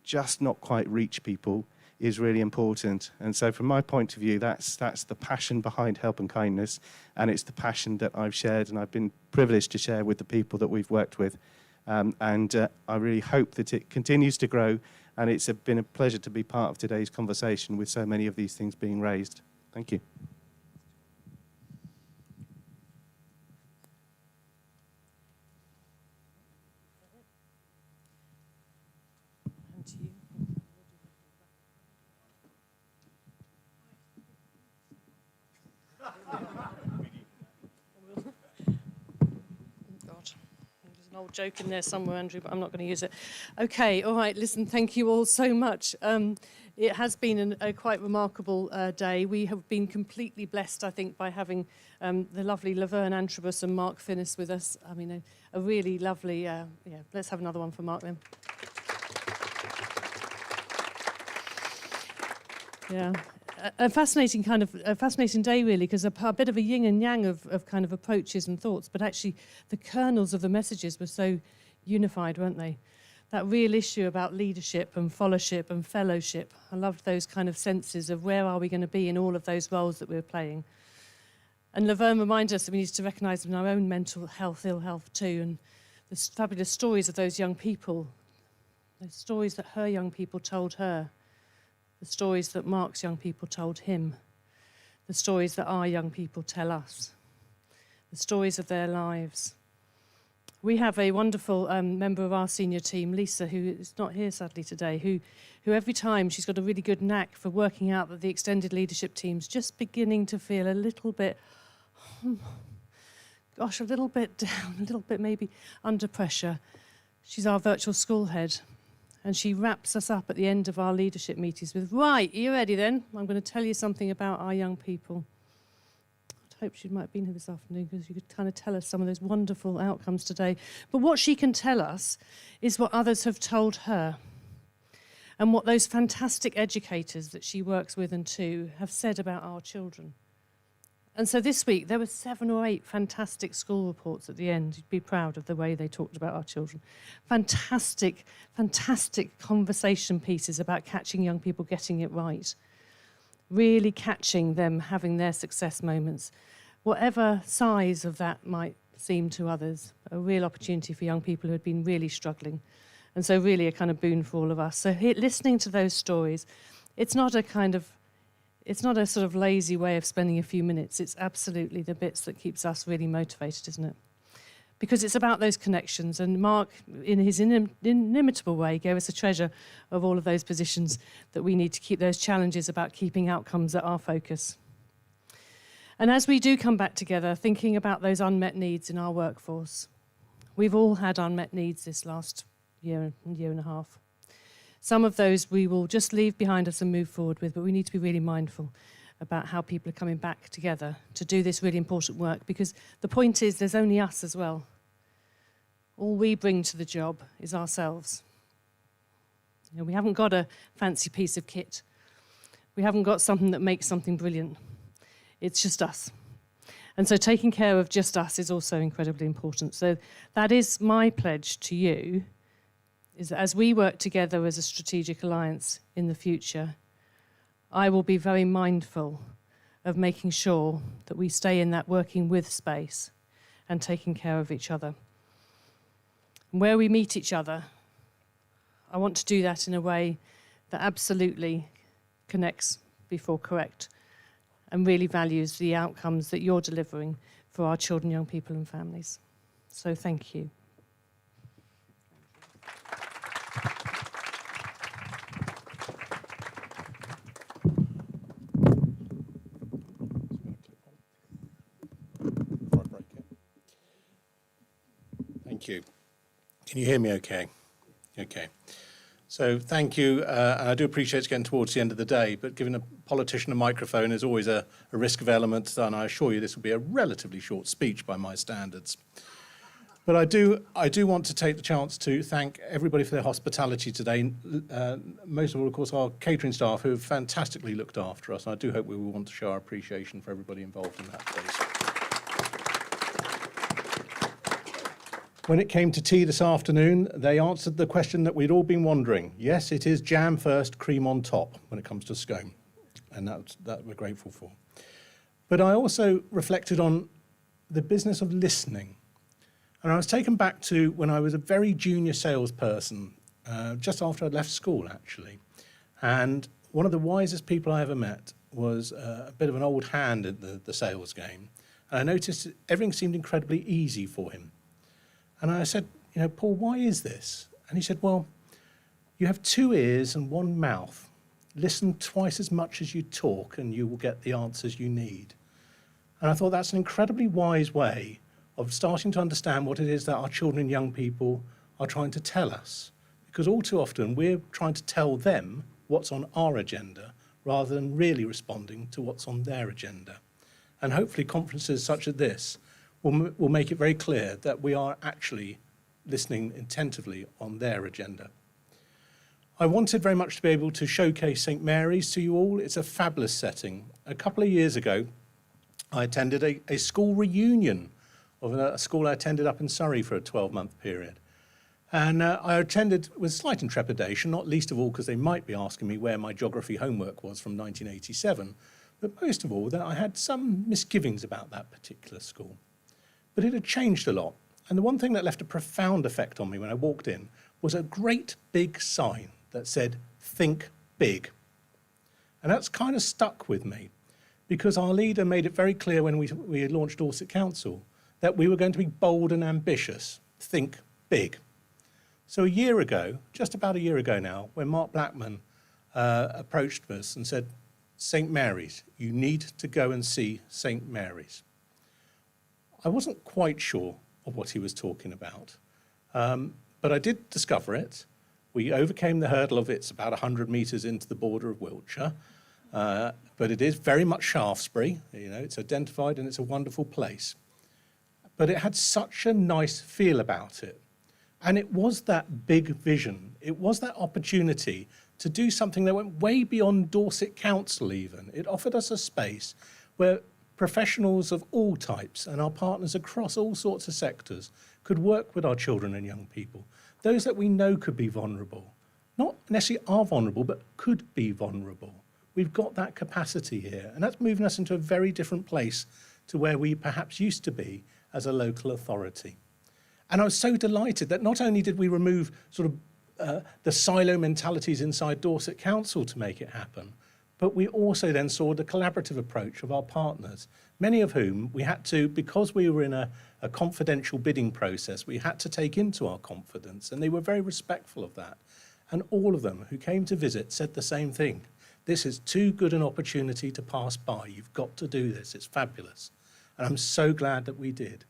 S20: just not quite reach people is really important. And so from my point of view, that's the passion behind Help and Kindness, and it's the passion that I've shared and I've been privileged to share with the people that we've worked with. I really hope that it continues to grow, and it's been a pleasure to be part of today's conversation with so many of these things being raised. Thank you.
S2: An old joke in there somewhere, Andrew, but I'm not going to use it. Okay, all right, listen, thank you all so much. It has been a quite remarkable day. We have been completely blessed, I think, by having the lovely Laverne Antrobus and Mark Finnis with us. I mean, a really lovely, let's have another one for Mark then. Yeah. A fascinating day, really, because a bit of a yin and yang of kind of approaches and thoughts, but actually the kernels of the messages were so unified, weren't they? That real issue about leadership and followership and fellowship. I loved those kind of senses of where are we going to be in all of those roles that we're playing. And Laverne reminded us that we need to recognise in our own mental health, ill health too, and the fabulous stories of those young people, those stories that her young people told her, the stories that Mark's young people told him, the stories that our young people tell us, the stories of their lives. We have a wonderful member of our senior team, Lisa, who is not here sadly today, who every time she's got a really good knack for working out that the extended leadership team's just beginning to feel a little bit, a little bit down, a little bit maybe under pressure. She's our virtual school head, and she wraps us up at the end of our leadership meetings with, right, are you ready then? I'm going to tell you something about our young people. I hope she might have been here this afternoon because you could kind of tell us some of those wonderful outcomes today. But what she can tell us is what others have told her and what those fantastic educators that she works with and to have said about our children. And so this week there were 7 or 8 fantastic school reports at the end. You'd be proud of the way they talked about our children. Fantastic, fantastic conversation pieces about catching young people getting it right. Really catching them having their success moments. Whatever size of that might seem to others, a real opportunity for young people who had been really struggling. And so really a kind of boon for all of us. So listening to those stories, it's not a sort of lazy way of spending a few minutes. It's absolutely the bits that keeps us really motivated, isn't it? Because it's about those connections. And Mark, in his inimitable way, gave us a treasure of all of those positions that we need to keep those challenges about keeping outcomes at our focus. And as we do come back together, thinking about those unmet needs in our workforce, we've all had unmet needs this last year and a half. Some of those we will just leave behind us and move forward with, but we need to be really mindful about how people are coming back together to do this really important work, because the point is there's only us as well. All we bring to the job is ourselves. You know, we haven't got a fancy piece of kit. We haven't got something that makes something brilliant. It's just us. And so taking care of just us is also incredibly important. So that is my pledge to you, is that as we work together as a strategic alliance in the future, I will be very mindful of making sure that we stay in that working with space and taking care of each other. And where we meet each other, I want to do that in a way that absolutely connects before correct and really values the outcomes that you're delivering for our children, young people and families. So thank you.
S16: Thank you. Can you hear me okay? Okay. So thank you. And I do appreciate it's getting towards the end of the day, but giving a politician a microphone is always a risk of elements, and I assure you this will be a relatively short speech by my standards. But I do want to take the chance to thank everybody for their hospitality today. Most of all, of course, our catering staff who have fantastically looked after us. And I do hope we will want to show our appreciation for everybody involved in that place. When it came to tea this afternoon, they answered the question that we'd all been wondering. Yes, it is jam first, cream on top when it comes to scone. And that we're grateful for. But I also reflected on the business of listening. And I was taken back to when I was a very junior salesperson, just after I'd left school, actually. And one of the wisest people I ever met was a bit of an old hand at the sales game. And I noticed that everything seemed incredibly easy for him. And I said, you know, Paul, why is this? And he said, well, you have 2 ears and 1 mouth. Listen twice as much as you talk and you will get the answers you need. And I thought that's an incredibly wise way of starting to understand what it is that our children and young people are trying to tell us. Because all too often we're trying to tell them what's on our agenda rather than really responding to what's on their agenda. And hopefully conferences such as this will make it very clear that we are actually listening attentively on their agenda. I wanted very much to be able to showcase St Mary's to you all. It's a fabulous setting. A couple of years ago, I attended a school reunion of a school I attended up in Surrey for a 12-month period. And I attended with slight intrepidation, not least of all because they might be asking me where my geography homework was from 1987, but most of all that I had some misgivings about that particular school. But it had changed a lot. And the one thing that left a profound effect on me when I walked in was a great big sign that said, "Think big." And that's kind of stuck with me because our leader made it very clear when we launched Dorset Council that we were going to be bold and ambitious, think big. So a year ago, just about a year ago now, when Mark Blackman approached us and said, St Mary's, you need to go and see St Mary's. I wasn't quite sure of what he was talking about, but I did discover it. We overcame the hurdle of it's about 100 metres into the border of Wiltshire, but it is very much Shaftesbury. You know, it's identified and it's a wonderful place. But it had such a nice feel about it. And it was that big vision. It was that opportunity to do something that went way beyond Dorset Council even. It offered us a space where professionals of all types and our partners across all sorts of sectors could work with our children and young people. Those that we know could be vulnerable. Not necessarily are vulnerable, but could be vulnerable. We've got that capacity here. And that's moving us into a very different place to where we perhaps used to be as a local authority. And I was so delighted that not only did we remove sort of the silo mentalities inside Dorset Council to make it happen, but we also then saw the collaborative approach of our partners, many of whom we had to, because we were in a confidential bidding process, we had to take into our confidence, and they were very respectful of that. And all of them who came to visit said the same thing. This is too good an opportunity to pass by. You've got to do this. It's fabulous. And I'm so glad that we did.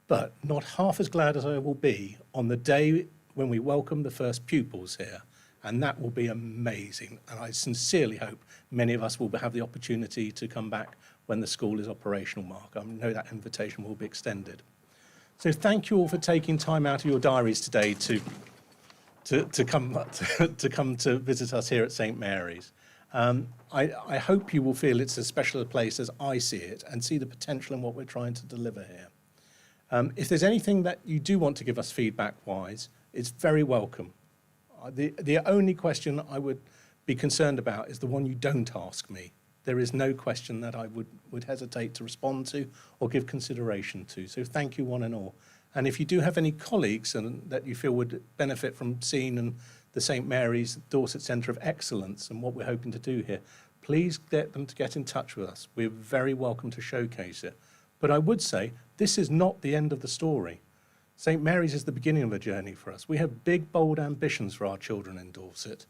S16: But not half as glad as I will be on the day when we welcome the first pupils here. And that will be amazing. And I sincerely hope many of us will have the opportunity to come back when the school is operational, Mark. I know that invitation will be extended. So thank you all for taking time out of your diaries today to come to visit us here at St Mary's. I hope you will feel it's as special a place as I see it and see the potential in what we're trying to deliver here. If there's anything that you do want to give us feedback-wise, it's very welcome. The only question I would be concerned about is the one you don't ask me. There is no question that I would hesitate to respond to or give consideration to. So thank you one and all. And if you do have any colleagues that you feel would benefit from seeing the St Mary's Dorset Centre of Excellence and what we're hoping to do here, please get them to get in touch with us. We're very welcome to showcase it. But I would say this is not the end of the story. St Mary's is the beginning of a journey for us. We have big, bold ambitions for our children in Dorset.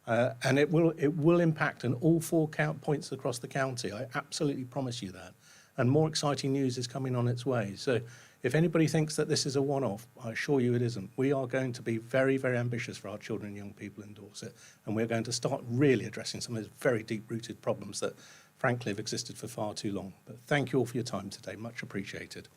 S16: And it will impact on all 4 points across the county. I absolutely promise you that. And more exciting news is coming on its way. So if anybody thinks that this is a one-off, I assure you it isn't. We are going to be very, very ambitious for our children and young people in Dorset. And we're going to start really addressing some of those very deep-rooted problems that, frankly, have existed for far too long. But thank you all for your time today. Much appreciated.